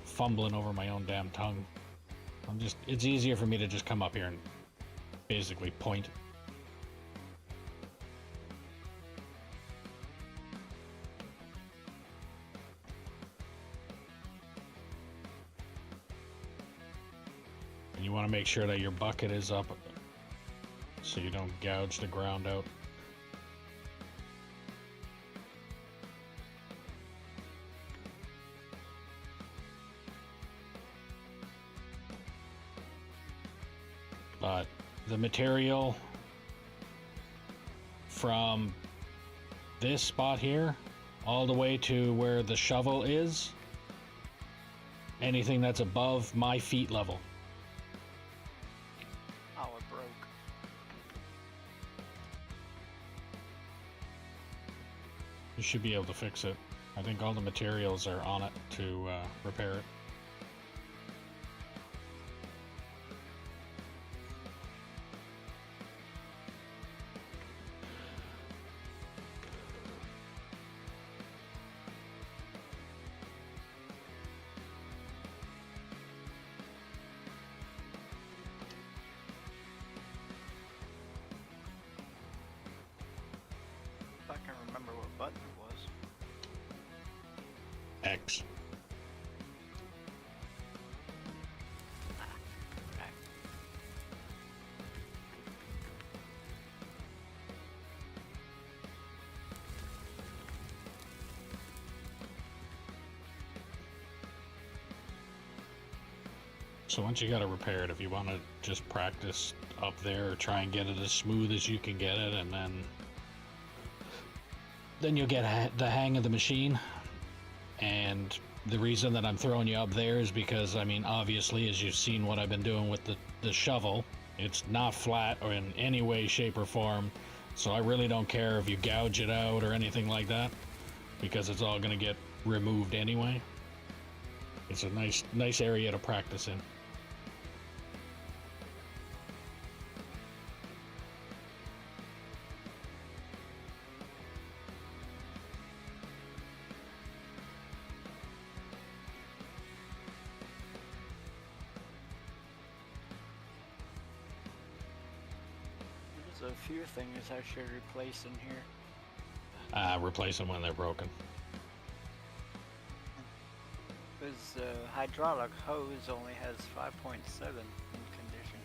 fumbling over my own damn tongue. It's easier for me to just come up here and basically point. And you want to make sure that your bucket is up so you don't gouge the ground out. But the material from this spot here all the way to where the shovel is, anything that's above my feet level. Oh, it broke. You should be able to fix it. I think all the materials are on it to repair it. If I can remember what button it was. X. Okay. So once you got it repaired, if you want to just practice up there, try and get it as smooth as you can get it, and then then you'll get the hang of the machine. And the reason that I'm throwing you up there is because, I mean, obviously, as you've seen what I've been doing with the shovel, it's not flat or in any way, shape, or form. So I really don't care if you gouge it out or anything like that, because it's all going to get removed anyway. It's a nice area to practice in. There's a few things I should replace in here. Replace them when they're broken. Because hydraulic hose only has 5.7 in condition.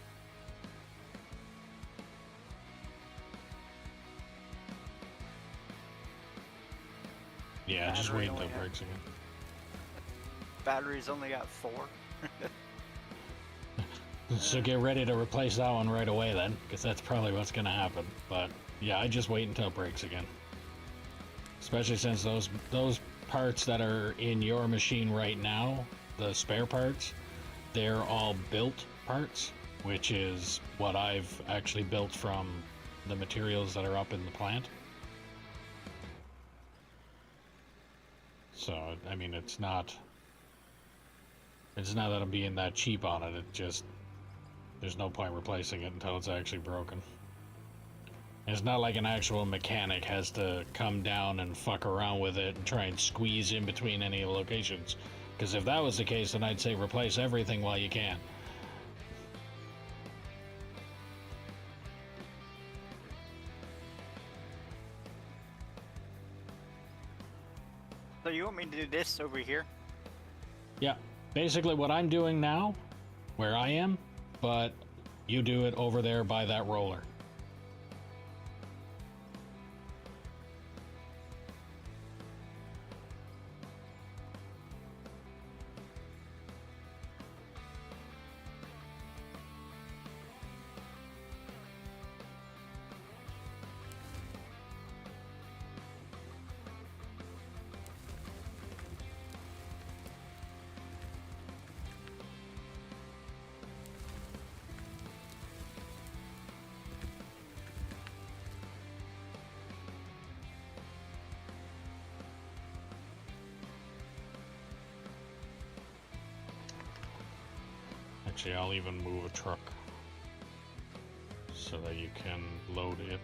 Yeah, just Battery wait until only it breaks again. Battery's only got 4. So get ready to replace that one right away then, because that's probably what's going to happen. But yeah, I just wait until it breaks again. Especially since those parts that are in your machine right now, the spare parts, they're all built parts, which is what I've actually built from the materials that are up in the plant. So, I mean, it's not that I'm being that cheap on it. It just, there's no point replacing it until it's actually broken. And it's not like an actual mechanic has to come down and fuck around with it and try and squeeze in between any locations. Because if that was the case, then I'd say replace everything while you can. So you want me to do this over here? Yeah, basically what I'm doing now, where I am, but you do it over there by that roller. Actually, I'll even move a truck so that you can load it.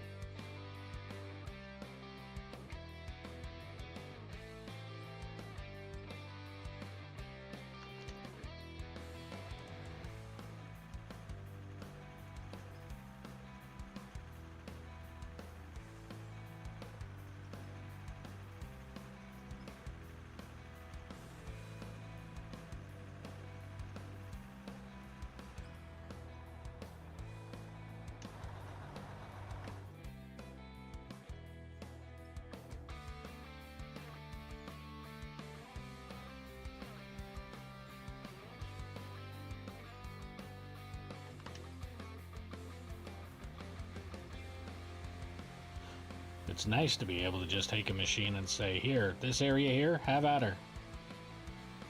It's nice to be able to just take a machine and say, here, this area here, have at her.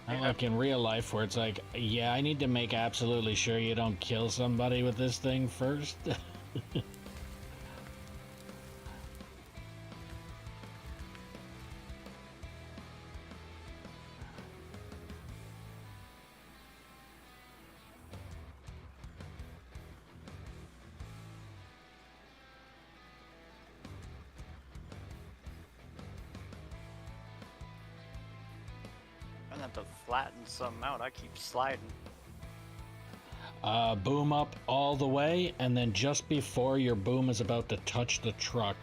Not like in real life where it's like, yeah, I need to make absolutely sure you don't kill somebody with this thing first. I'm gonna have to flatten some out. I keep sliding. Boom up all the way, and then just before your boom is about to touch the truck,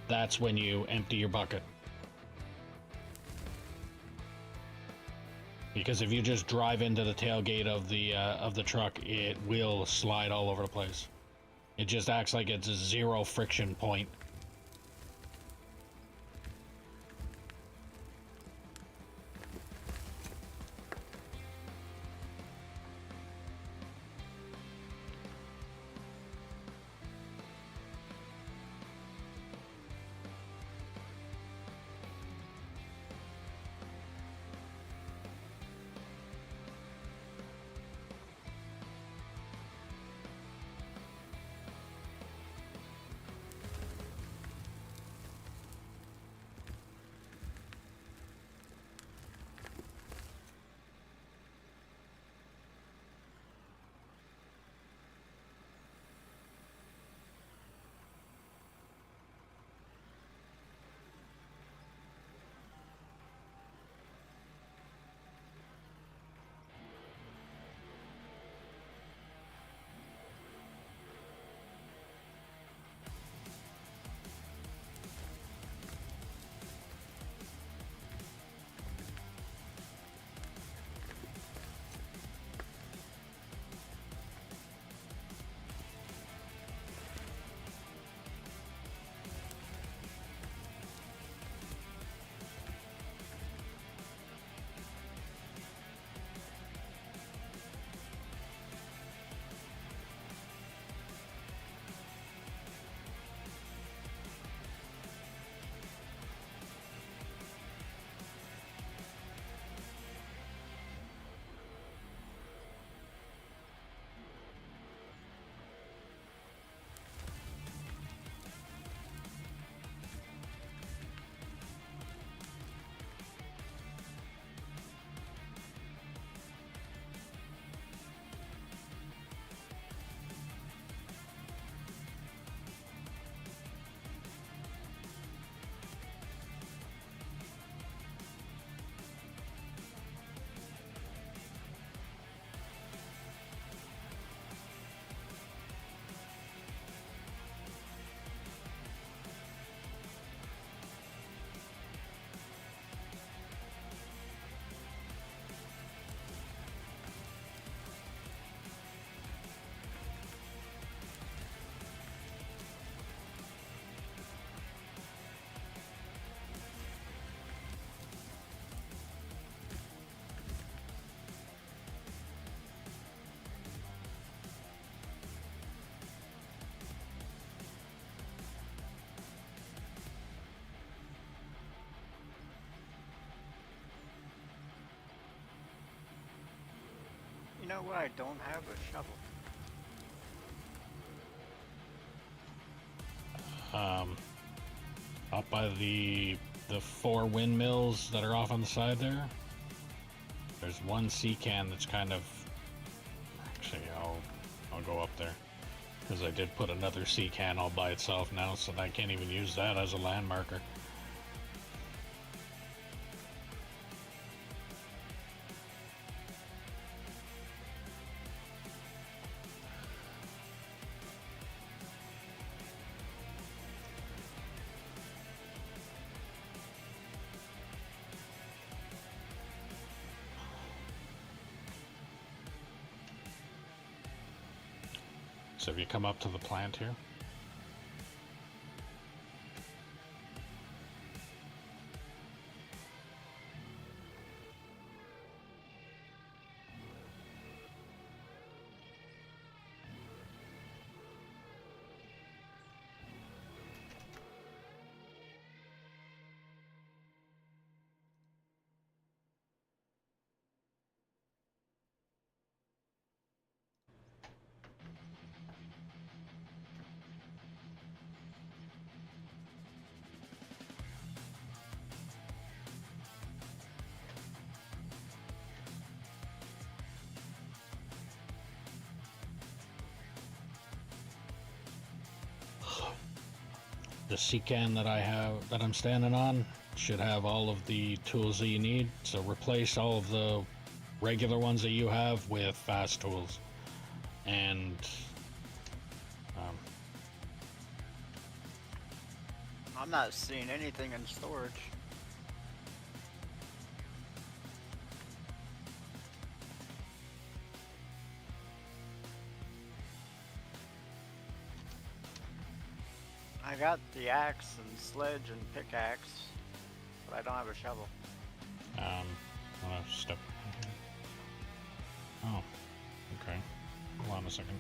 that's when you empty your bucket. Because if you just drive into the tailgate of the truck, it will slide all over the place. It just acts like it's a zero friction point. know what? I don't have a shovel. Up by the 4 windmills that are off on the side there, there's one sea can that's kind of... Actually, I'll go up there, because I did put another sea can all by itself now, so I can't even use that as a land marker. So if you come up to the plant here, the sea can that I'm standing on should have all of the tools that you need. So replace all of the regular ones that you have with fast tools. And I'm not seeing anything in storage. I got the axe and sledge and pickaxe, but I don't have a shovel. I'll step. Oh, okay. Hold on a second.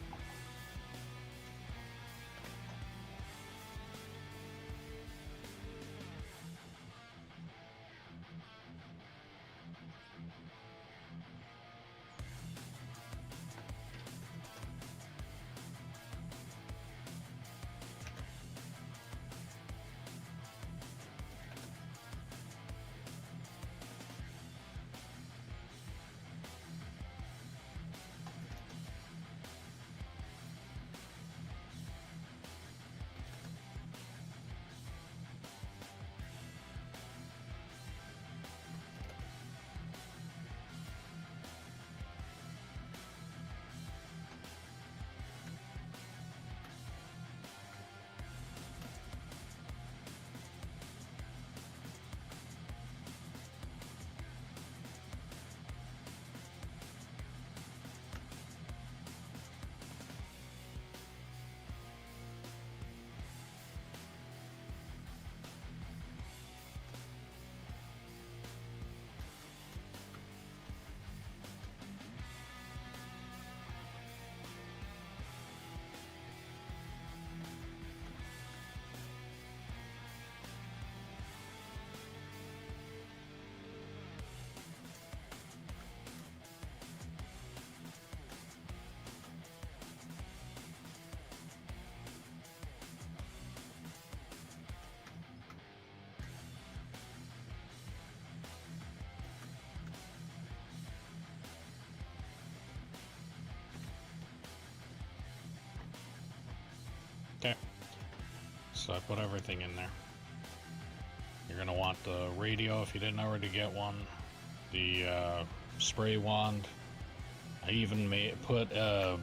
Okay, so I put everything in there. You're gonna want the radio if you didn't already get one, the spray wand. I even put a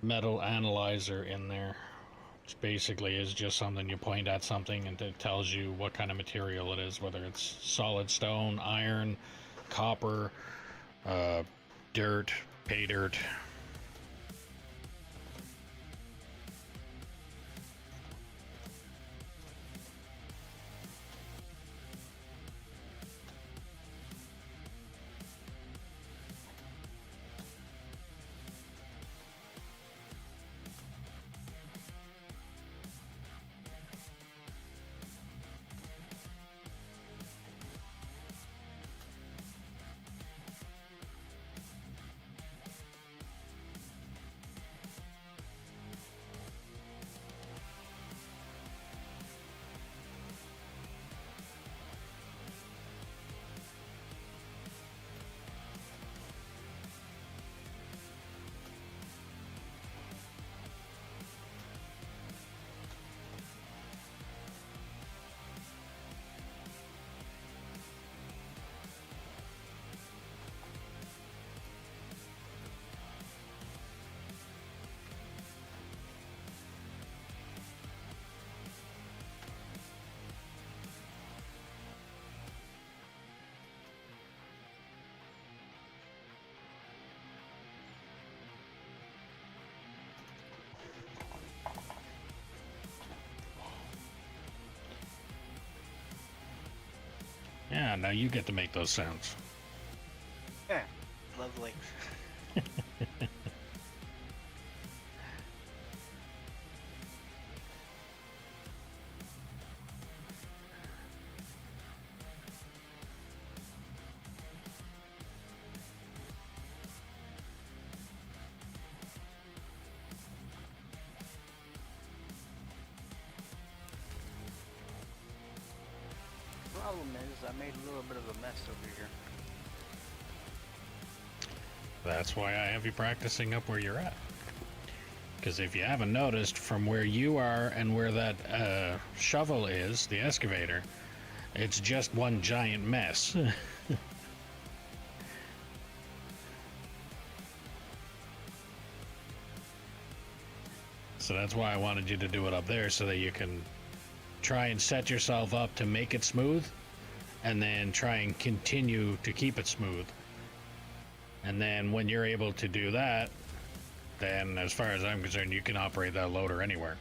metal analyzer in there, which basically is just something you point at something and it tells you what kind of material it is, whether it's solid stone, iron, copper, dirt, pay dirt. Yeah, now you get to make those sounds. Yeah, lovely. Problem is, I made a little bit of a mess over here. That's why I have you practicing up where you're at. Because if you haven't noticed, from where you are and where that shovel is, the excavator, it's just one giant mess. So that's why I wanted you to do it up there, so that you can try and set yourself up to make it smooth, and then try and continue to keep it smooth. And then when you're able to do that, then as far as I'm concerned, you can operate that loader anywhere.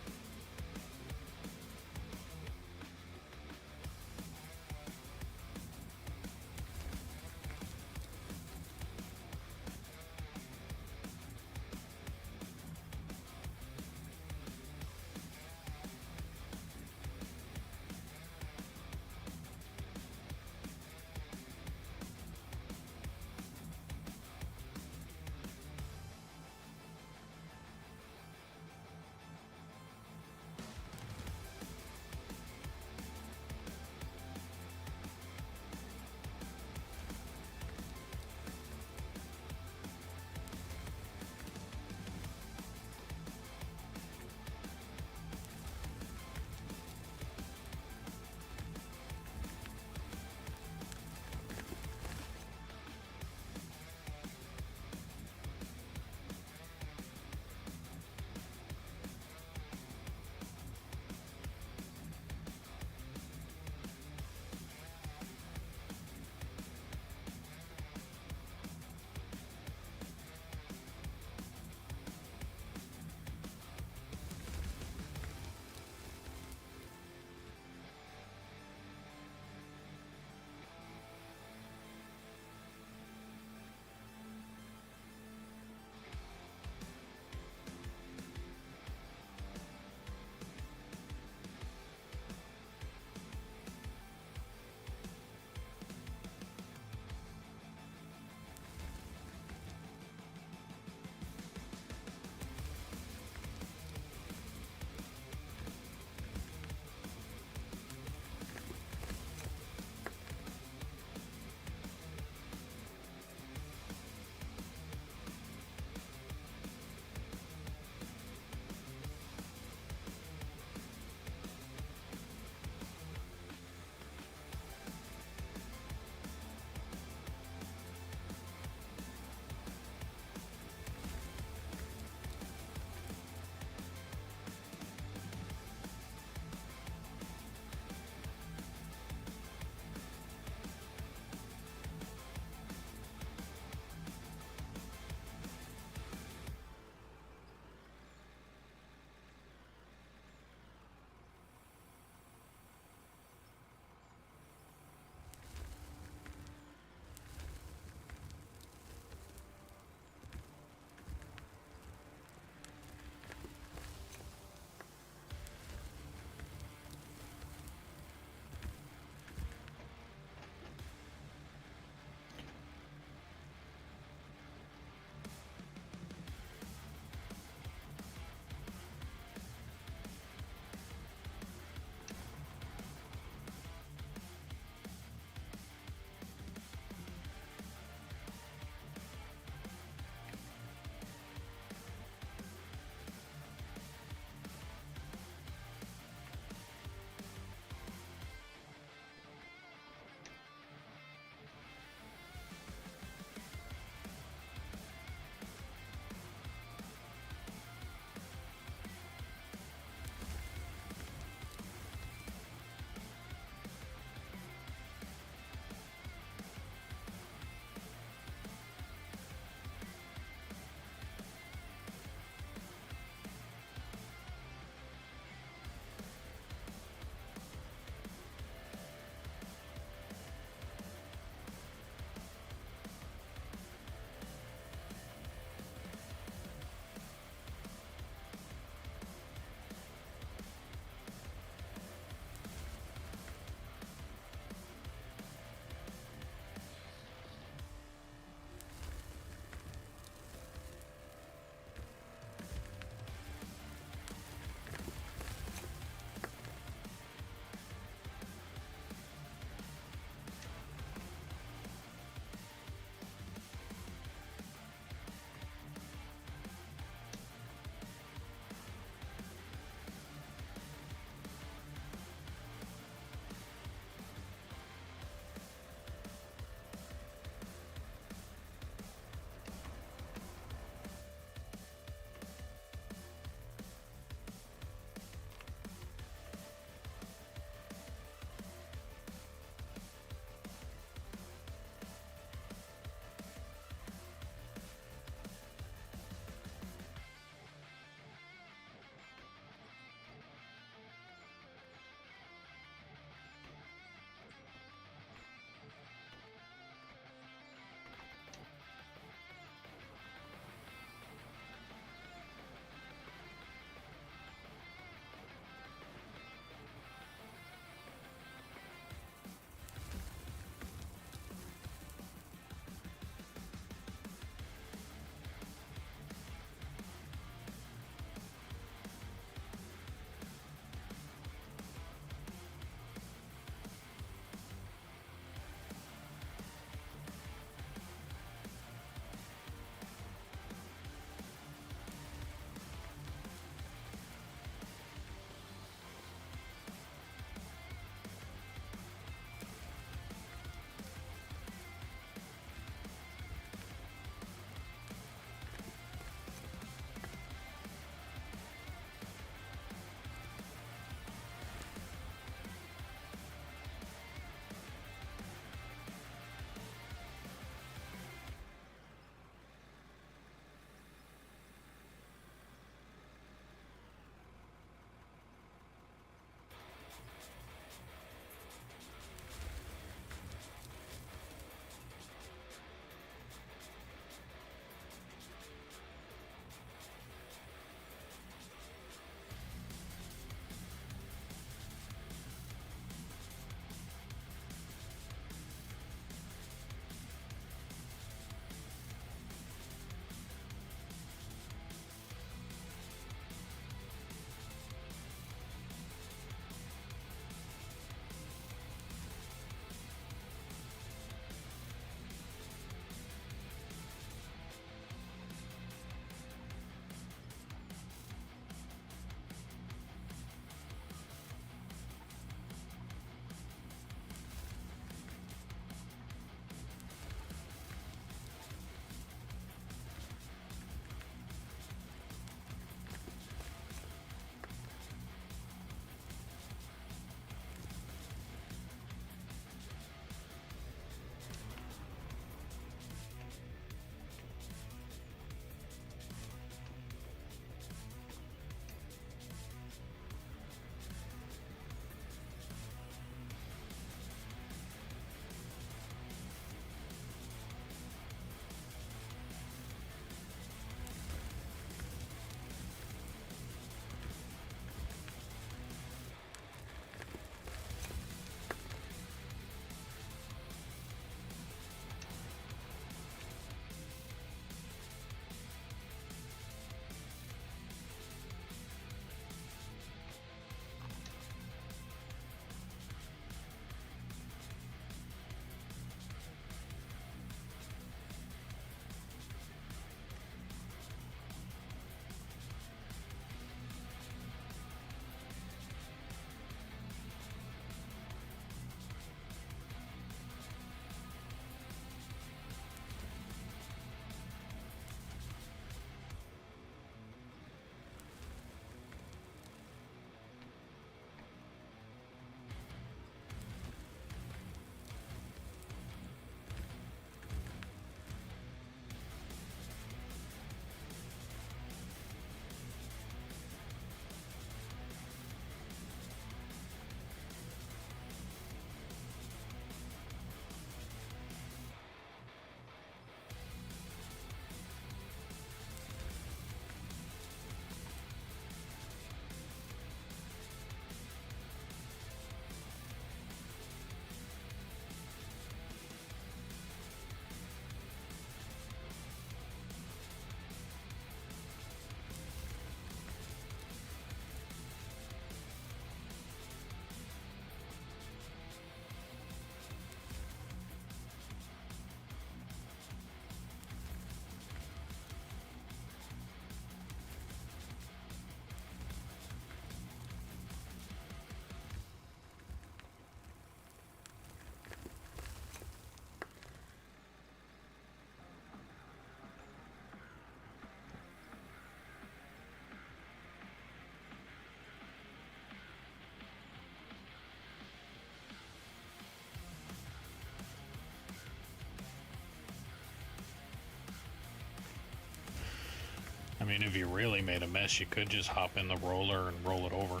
I mean, if you really made a mess, you could just hop in the roller and roll it over.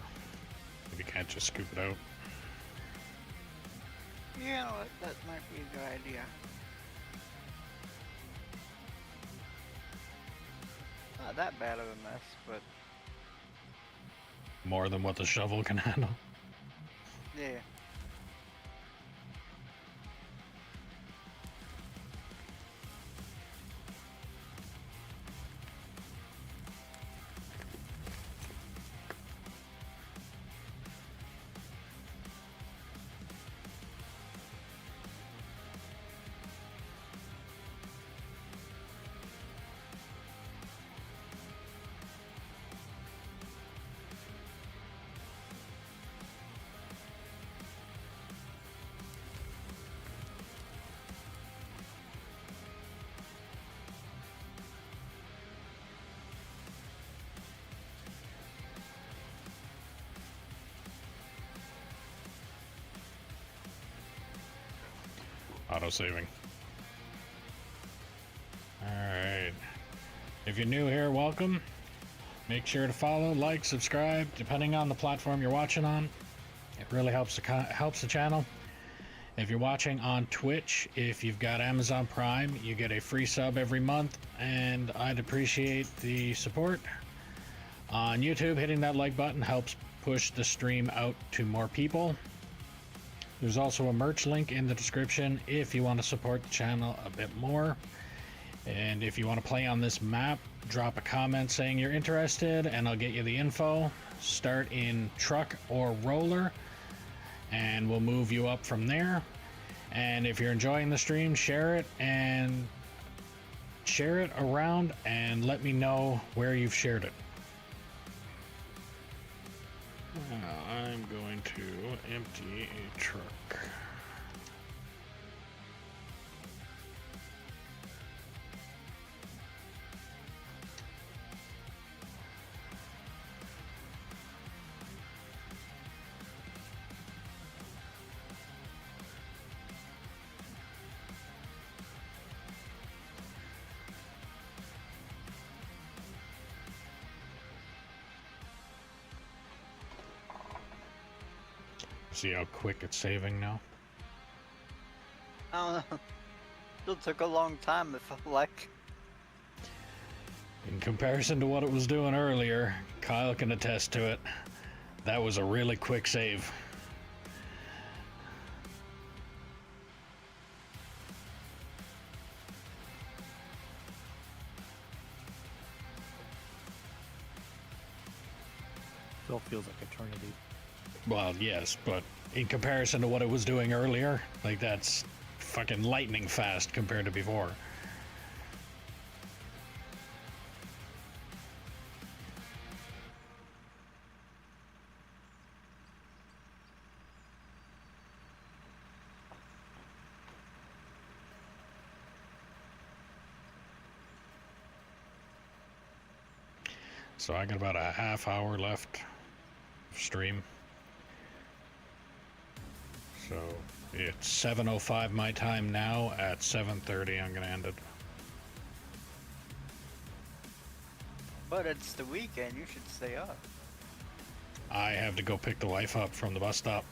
If you can't just scoop it out. You know what? That might be a good idea. Not that bad of a mess, but More than what the shovel can handle. yeah. Auto-saving. Alright. If you're new here, welcome. Make sure to follow, like, subscribe, depending on the platform you're watching on. It really helps the channel. If you're watching on Twitch, if you've got Amazon Prime, you get a free sub every month, and I'd appreciate the support. On YouTube, hitting that like button helps push the stream out to more people. There's also a merch link in the description if you want to support the channel a bit more. And if you want to play on this map, drop a comment saying you're interested and I'll get you the info. Start in truck or roller and we'll move you up from there. And if you're enjoying the stream, share it around and let me know where you've shared it. I'm going to empty a truck. See how quick it's saving now? I don't know. Still took a long time, it felt like. In comparison to what it was doing earlier, Kyle can attest to it. That was a really quick save. Still feels like eternity. Well, yes, but in comparison to what it was doing earlier, like that's fucking lightning fast compared to before. So I got about a half hour left of stream. So it's 7:05 my time now. At 7:30 I'm gonna end it. But it's the weekend, you should stay up. I have to go pick the wife up from the bus stop.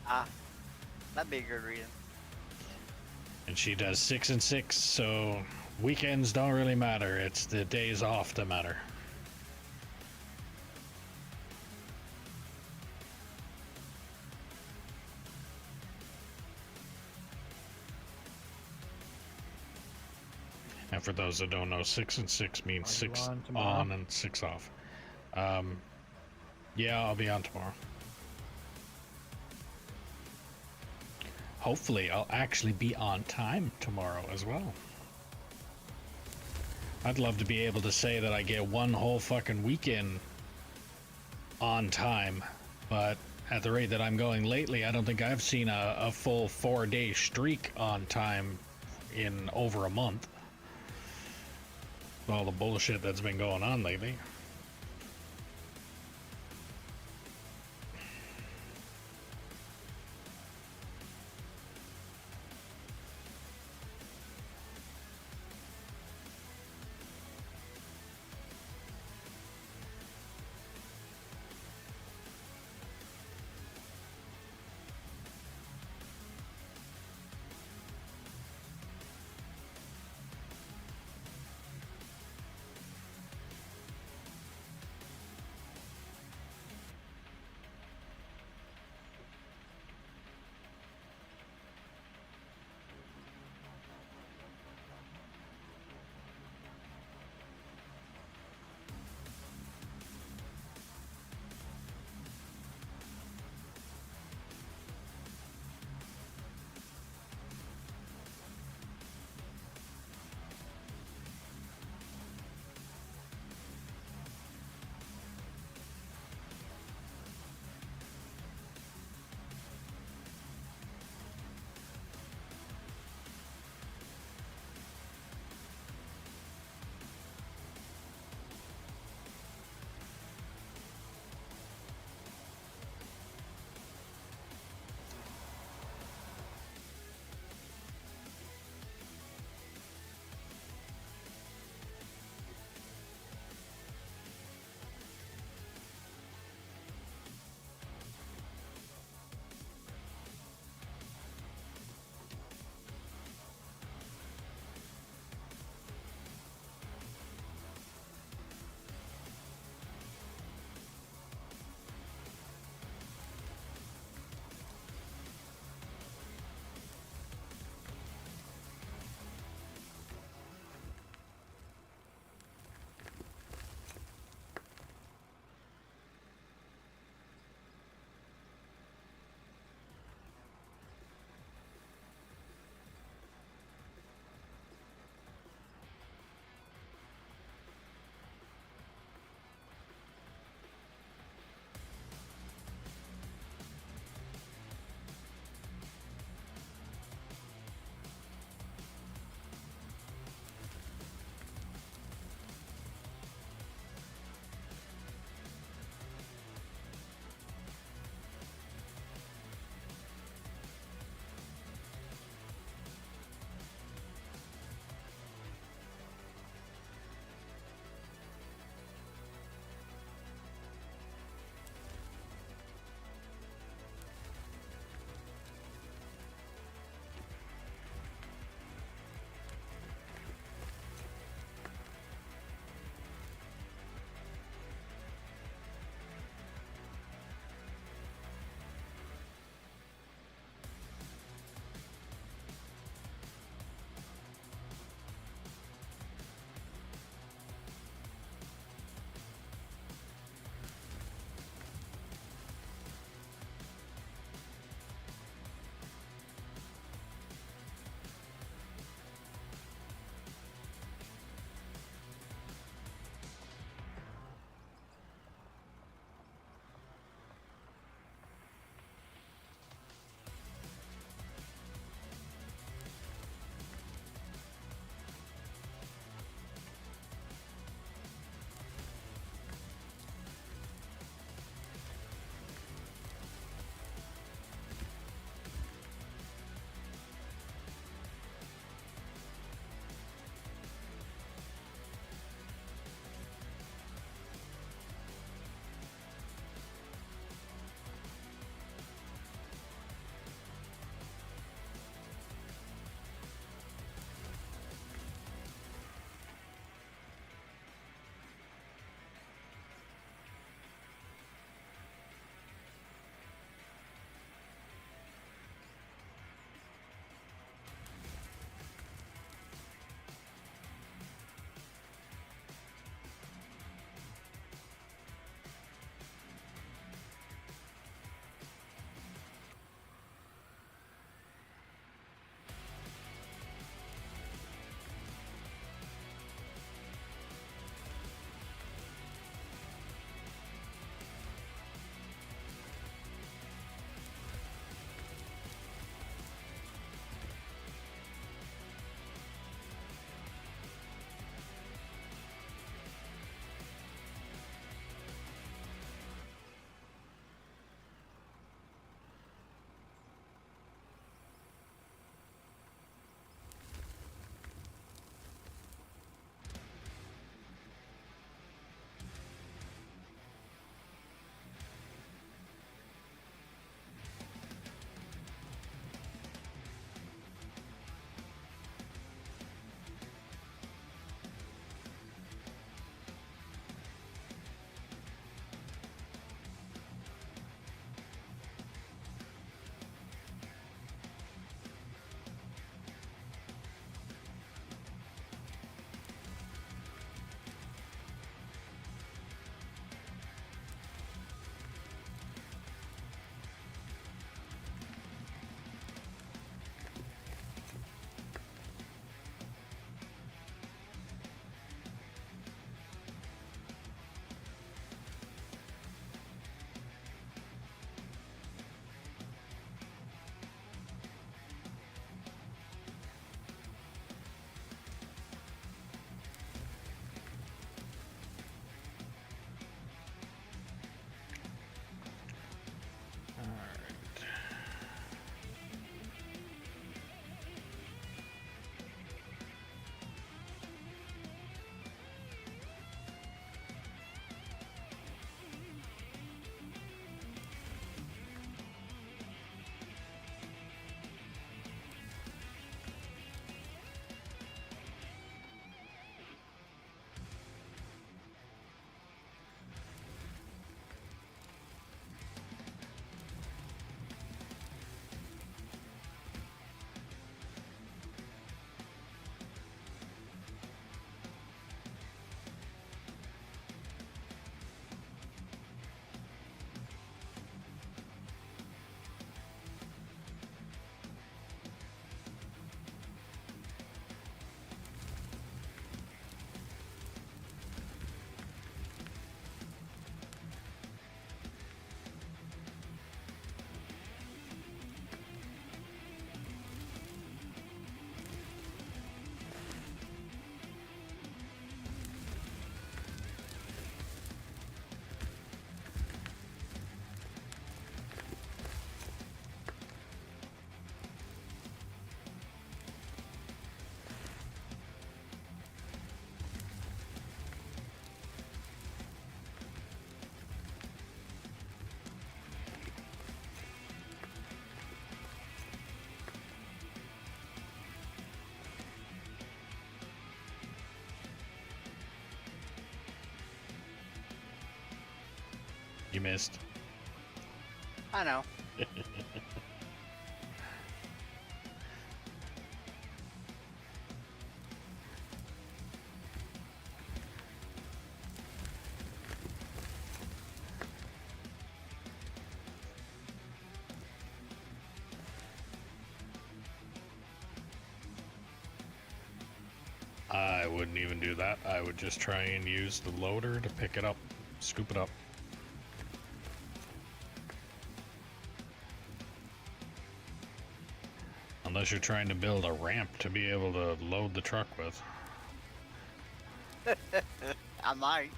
Ah, that'd be a good reason. And she does 6 and 6, so weekends don't really matter. It's the days off that matter. And for those that don't know, 6 and 6 means Are you 6 on tomorrow? on and 6 off. Yeah, I'll be on tomorrow. Hopefully, I'll actually be on time tomorrow as well. I'd love to be able to say that I get one whole fucking weekend on time, but at the rate that I'm going lately, I don't think I've seen a full 4-day streak on time in over a month. All the bullshit that's been going on lately. You missed. I know. I wouldn't even do that. I would just try and use the loader to pick it up, scoop it up. Unless you're trying to build a ramp to be able to load the truck with. I might.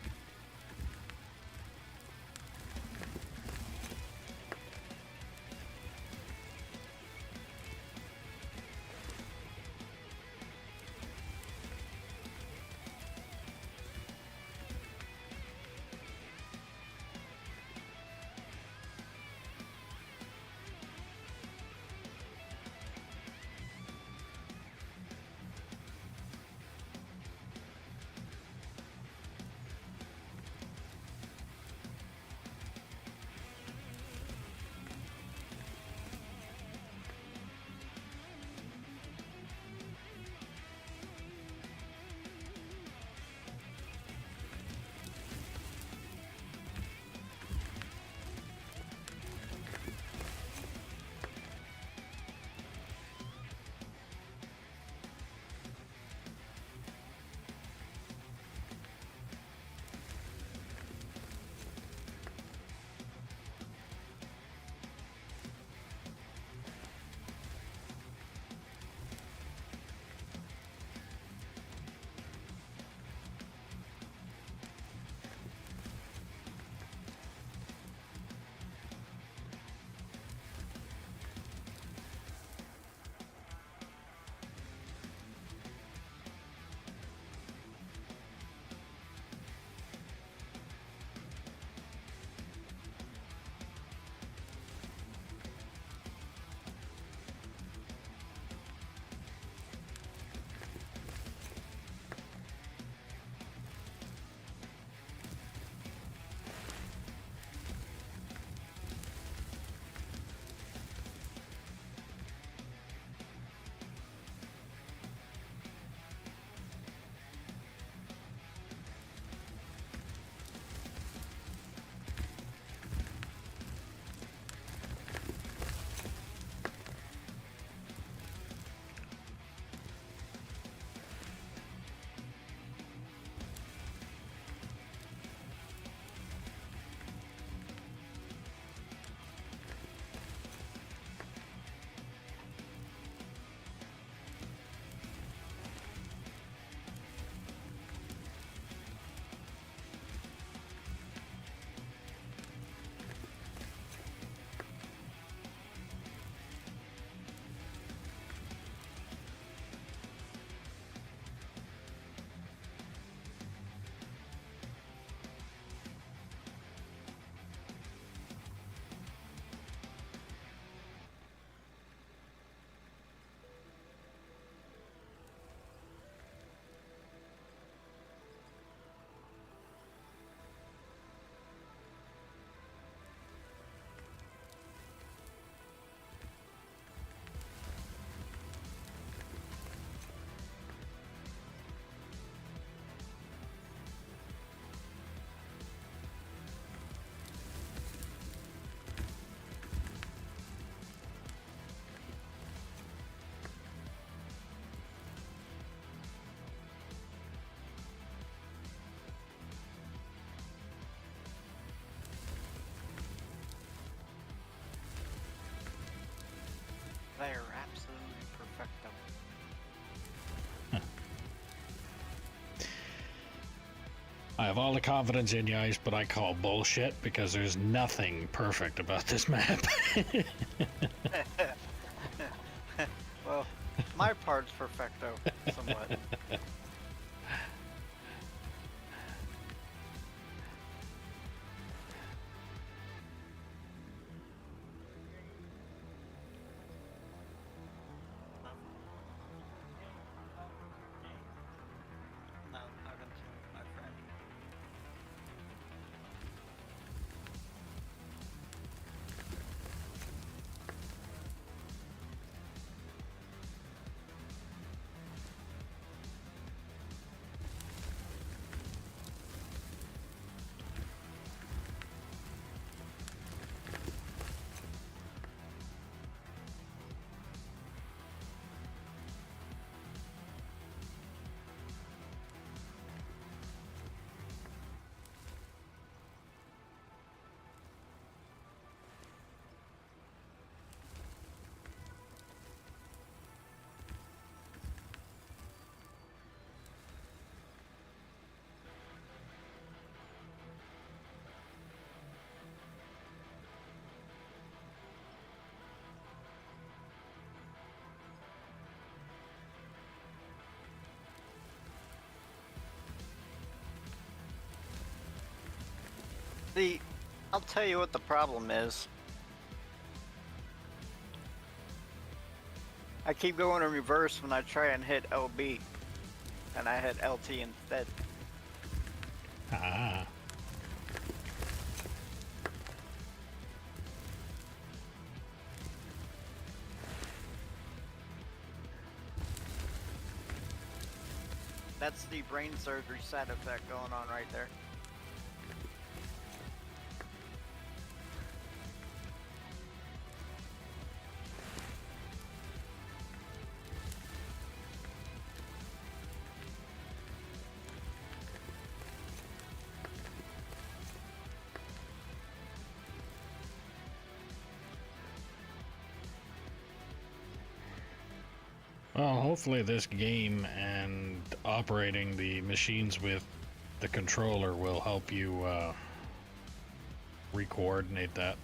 They're absolutely perfecto. I have all the confidence in you, Ice, but I call bullshit because there's nothing perfect about this map. Well, my part's perfecto, somewhat. No, I haven't seen my friend. I'll tell you what the problem is. I keep going in reverse when I try and hit LB, and I hit LT instead. Ah. That's the brain surgery side effect going on right there. Well, hopefully this game and operating the machines with the controller will help you re-coordinate that.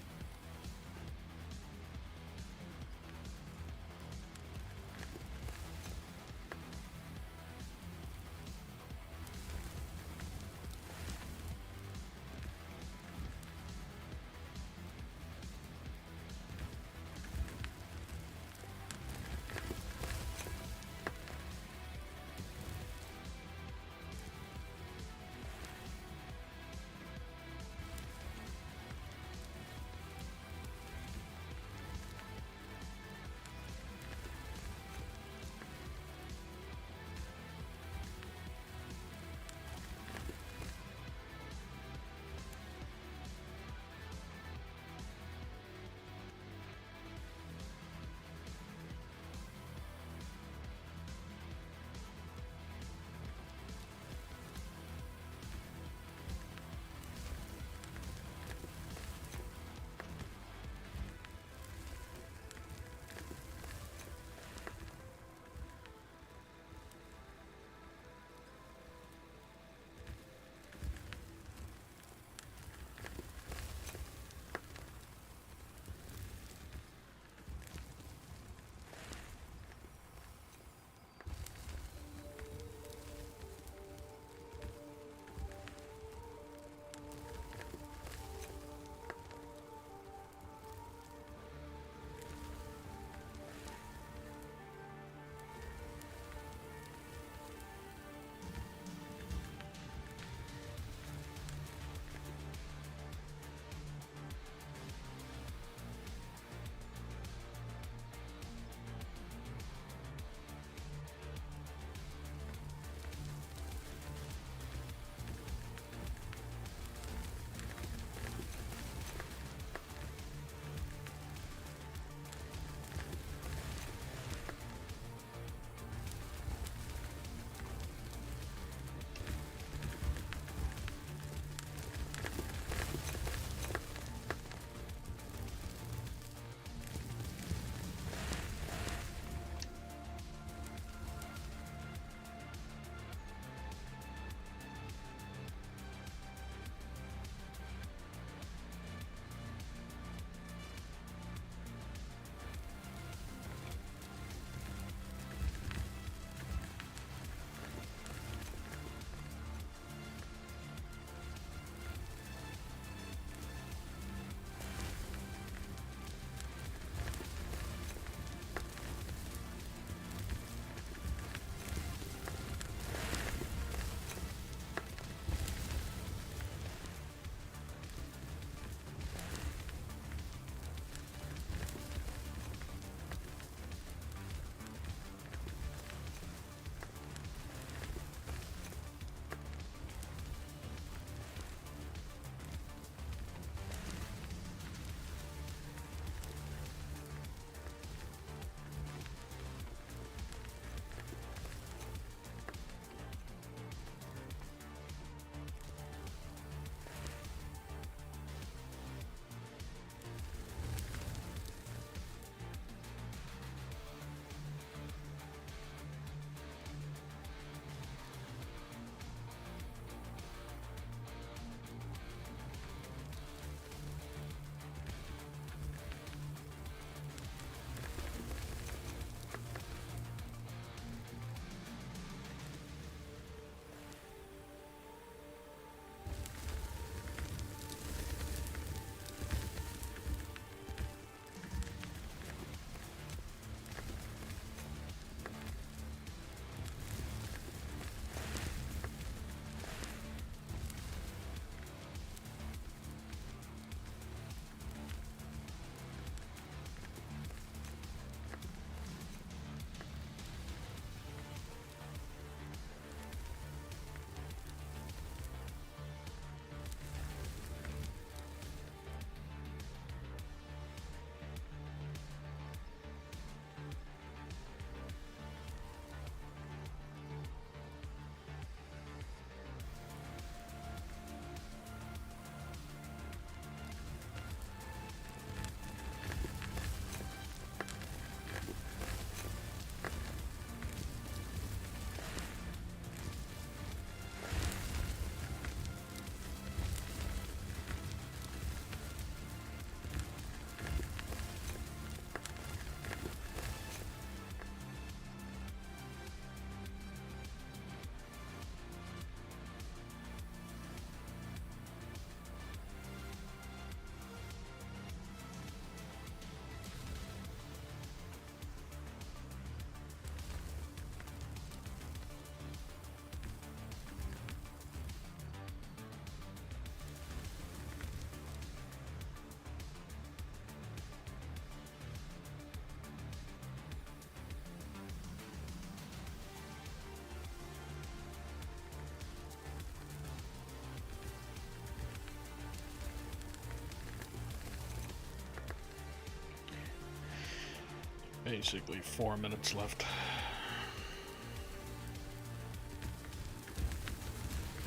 basically 4 minutes left.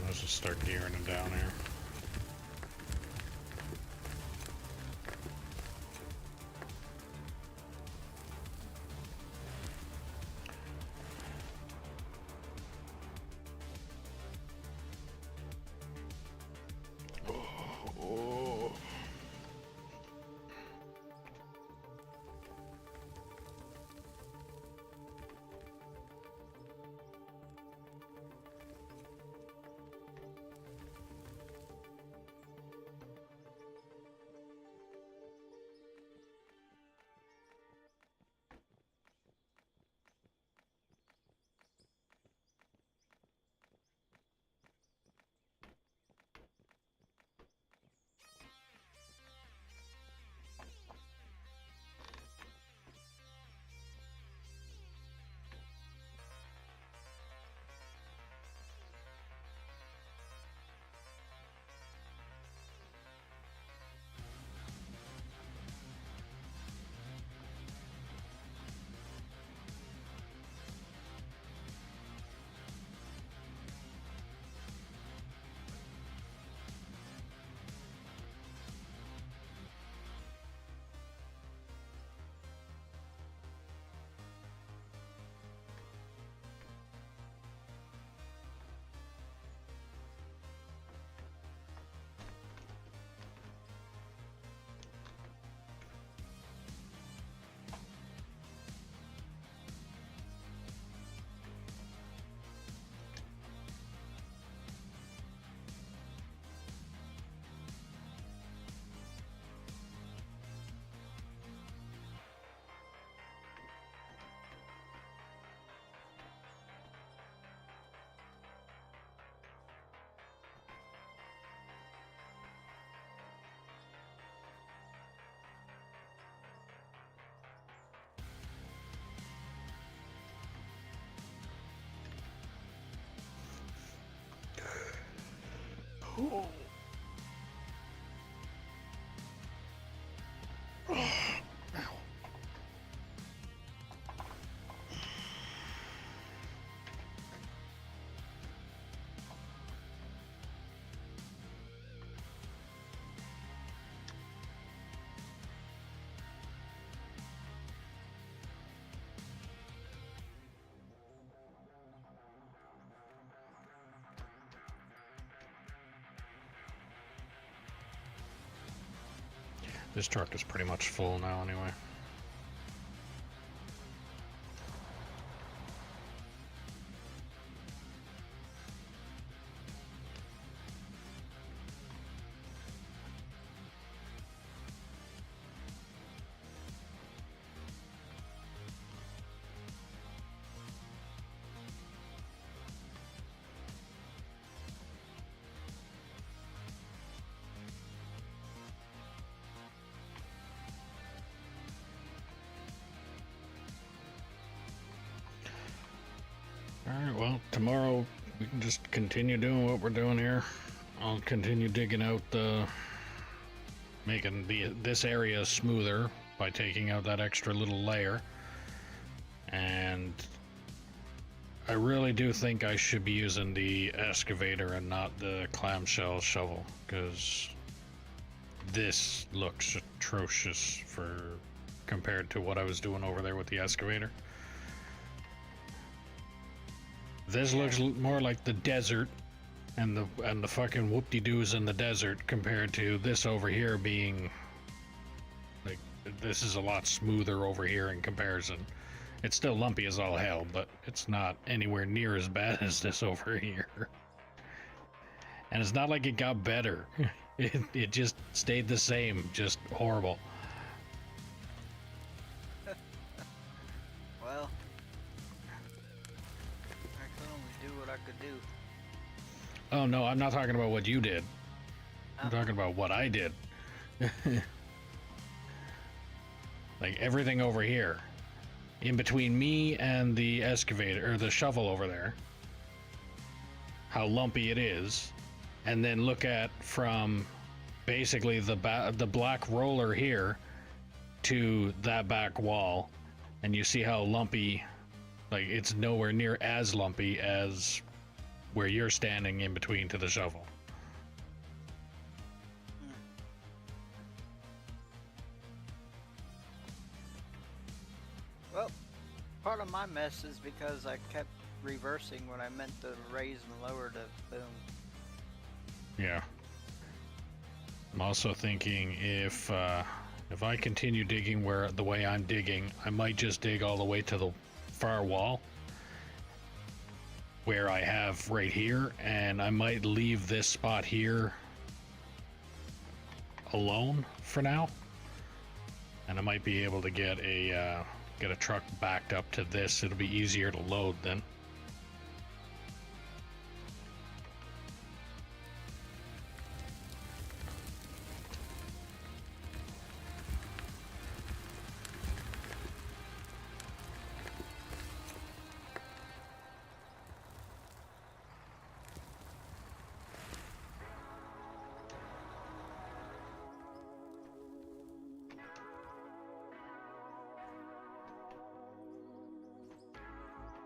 Let's just start gearing it down here. Oh. This truck is pretty much full now anyway. Alright, well, tomorrow we can just continue doing what we're doing here. I'll continue digging out making this area smoother by taking out that extra little layer. And I really do think I should be using the excavator and not the clamshell shovel, because this looks atrocious compared to what I was doing over there with the excavator. This looks more like the desert and the fucking whoop-de-doos in the desert compared to this over here being like, this is a lot smoother over here in comparison. It's still lumpy as all hell, but it's not anywhere near as bad as this over here. And it's not like it got better. It just stayed the same, just horrible. Well, I could only do what I could do. Oh no, I'm not talking about what you did. I'm talking about what I did. Like everything over here. In between me and the excavator, or the shovel over there. How lumpy it is. And then look at from basically the black roller here to that back wall. And you see how lumpy, like it's nowhere near as lumpy as where you're standing in between to the shovel. Well, part of my mess is because I kept reversing when I meant to raise and lower the boom. Yeah. I'm also thinking if I continue digging the way I'm digging, I might just dig all the way to the far wall where I have right here, and I might leave this spot here alone for now, and I might be able to get a truck backed up to this. It'll be easier to load then.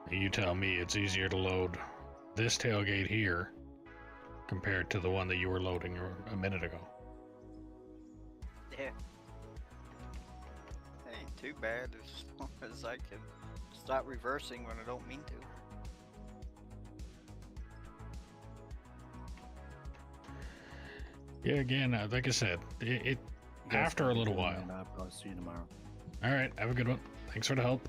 You tell me it's easier to load this tailgate here compared to the one that you were loading a minute ago. Yeah. It ain't too bad as long as I can stop reversing when I don't mean to. Yeah, again, like I said, it after a little while. I'll probably see you tomorrow. All right, have a good one. Thanks for the help.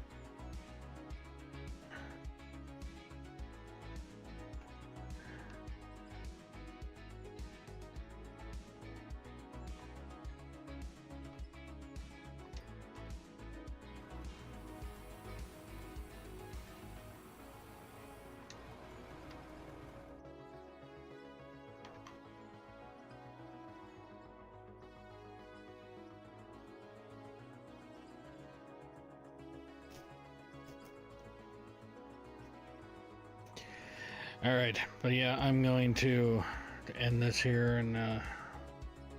All right, but yeah, I'm going to end this here, and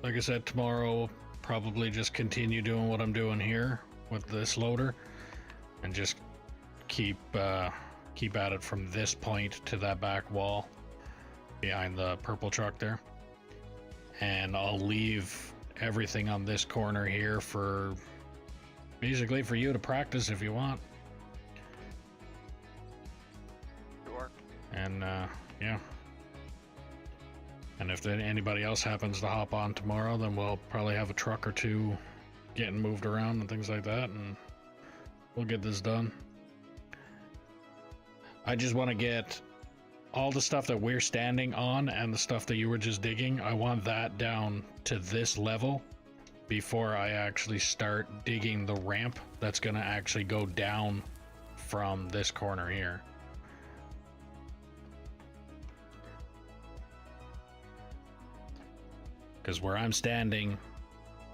like I said, tomorrow probably just continue doing what I'm doing here with this loader, and just keep at it from this point to that back wall behind the purple truck there, and I'll leave everything on this corner here for basically for you to practice if you want. And yeah, and if anybody else happens to hop on tomorrow, then we'll probably have a truck or two getting moved around and things like that, and we'll get this done. I just want to get all the stuff that we're standing on and the stuff that you were just digging, I want that down to this level before I actually start digging the ramp that's going to actually go down from this corner here. Because where I'm standing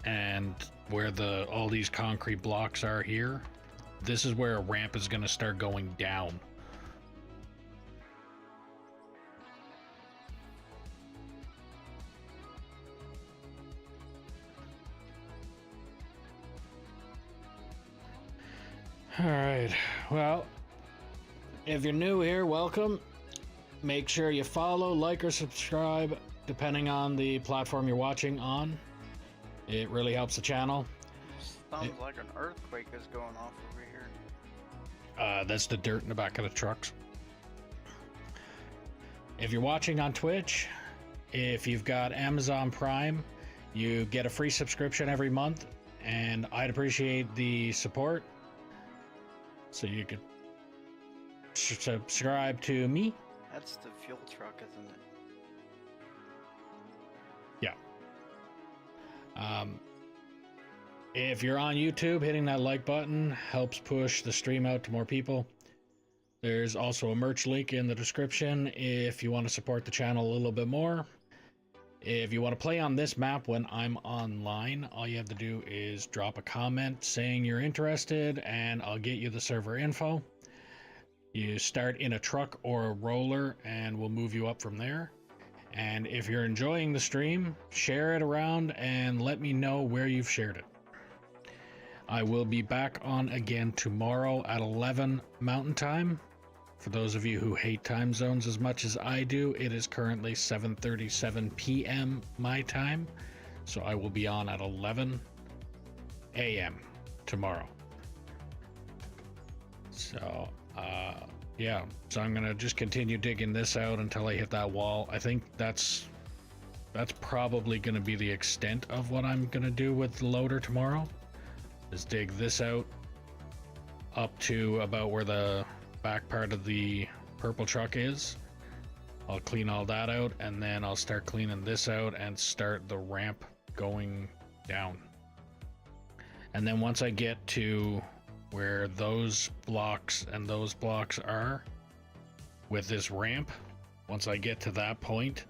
and where all these concrete blocks are here, this is where a ramp is going to start going down. All right, well, if you're new here, welcome. Make sure you follow, like, or subscribe depending on the platform you're watching on. It really helps the channel. Sounds like an earthquake is going off over here. That's the dirt in the back of the trucks. If you're watching on Twitch, if you've got Amazon Prime, you get a free subscription every month, and I'd appreciate the support. So you could subscribe to me. That's the fuel truck, isn't it? If you're on YouTube, hitting that like button helps push the stream out to more people. There's also a merch link in the description if you want to support the channel a little bit more. If you want to play on this map when I'm online, all you have to do is drop a comment saying you're interested, and I'll get you the server info. You start in a truck or a roller, and we'll move you up from there. And if you're enjoying the stream, share it around and let me know where you've shared it. I will be back on again tomorrow at 11 Mountain Time. For those of you who hate time zones as much as I do, it is currently 7:37 p.m. my time. So I will be on at 11 a.m. tomorrow. So, yeah. So I'm going to just continue digging this out until I hit that wall. I think that's probably going to be the extent of what I'm going to do with the loader tomorrow. Is dig this out up to about where the back part of the purple truck is. I'll clean all that out, and then I'll start cleaning this out and start the ramp going down. And then once I get to where those blocks and those blocks are with this ramp, once I get to that point,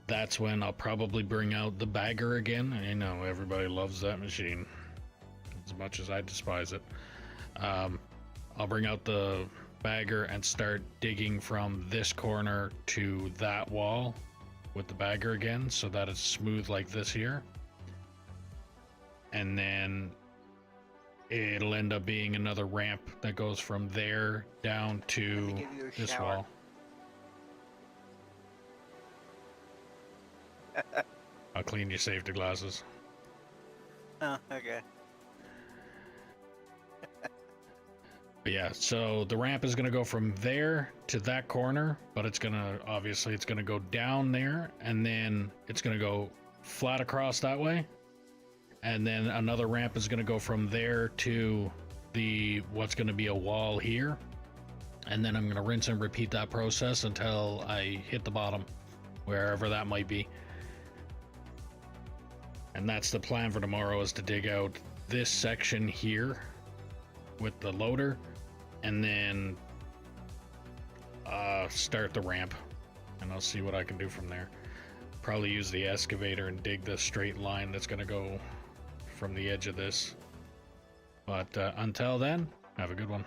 that's when I'll probably bring out the bagger again. I know everybody loves that machine as much as I despise it. I'll bring out the bagger and start digging from this corner to that wall with the bagger again, so that it's smooth like this here. And then it'll end up being another ramp that goes from there down to this shower. wall. I'll clean your safety glasses. Oh, okay. But yeah, so the ramp is going to go from there to that corner, but it's going to, obviously, it's going to go down there, and then it's going to go flat across that way. And then another ramp is going to go from there to what's going to be a wall here. And then I'm going to rinse and repeat that process until I hit the bottom, wherever that might be. And that's the plan for tomorrow, is to dig out this section here with the loader, and then start the ramp, and I'll see what I can do from there. Probably use the excavator and dig the straight line that's going to go from the edge of this. But until then, have a good one.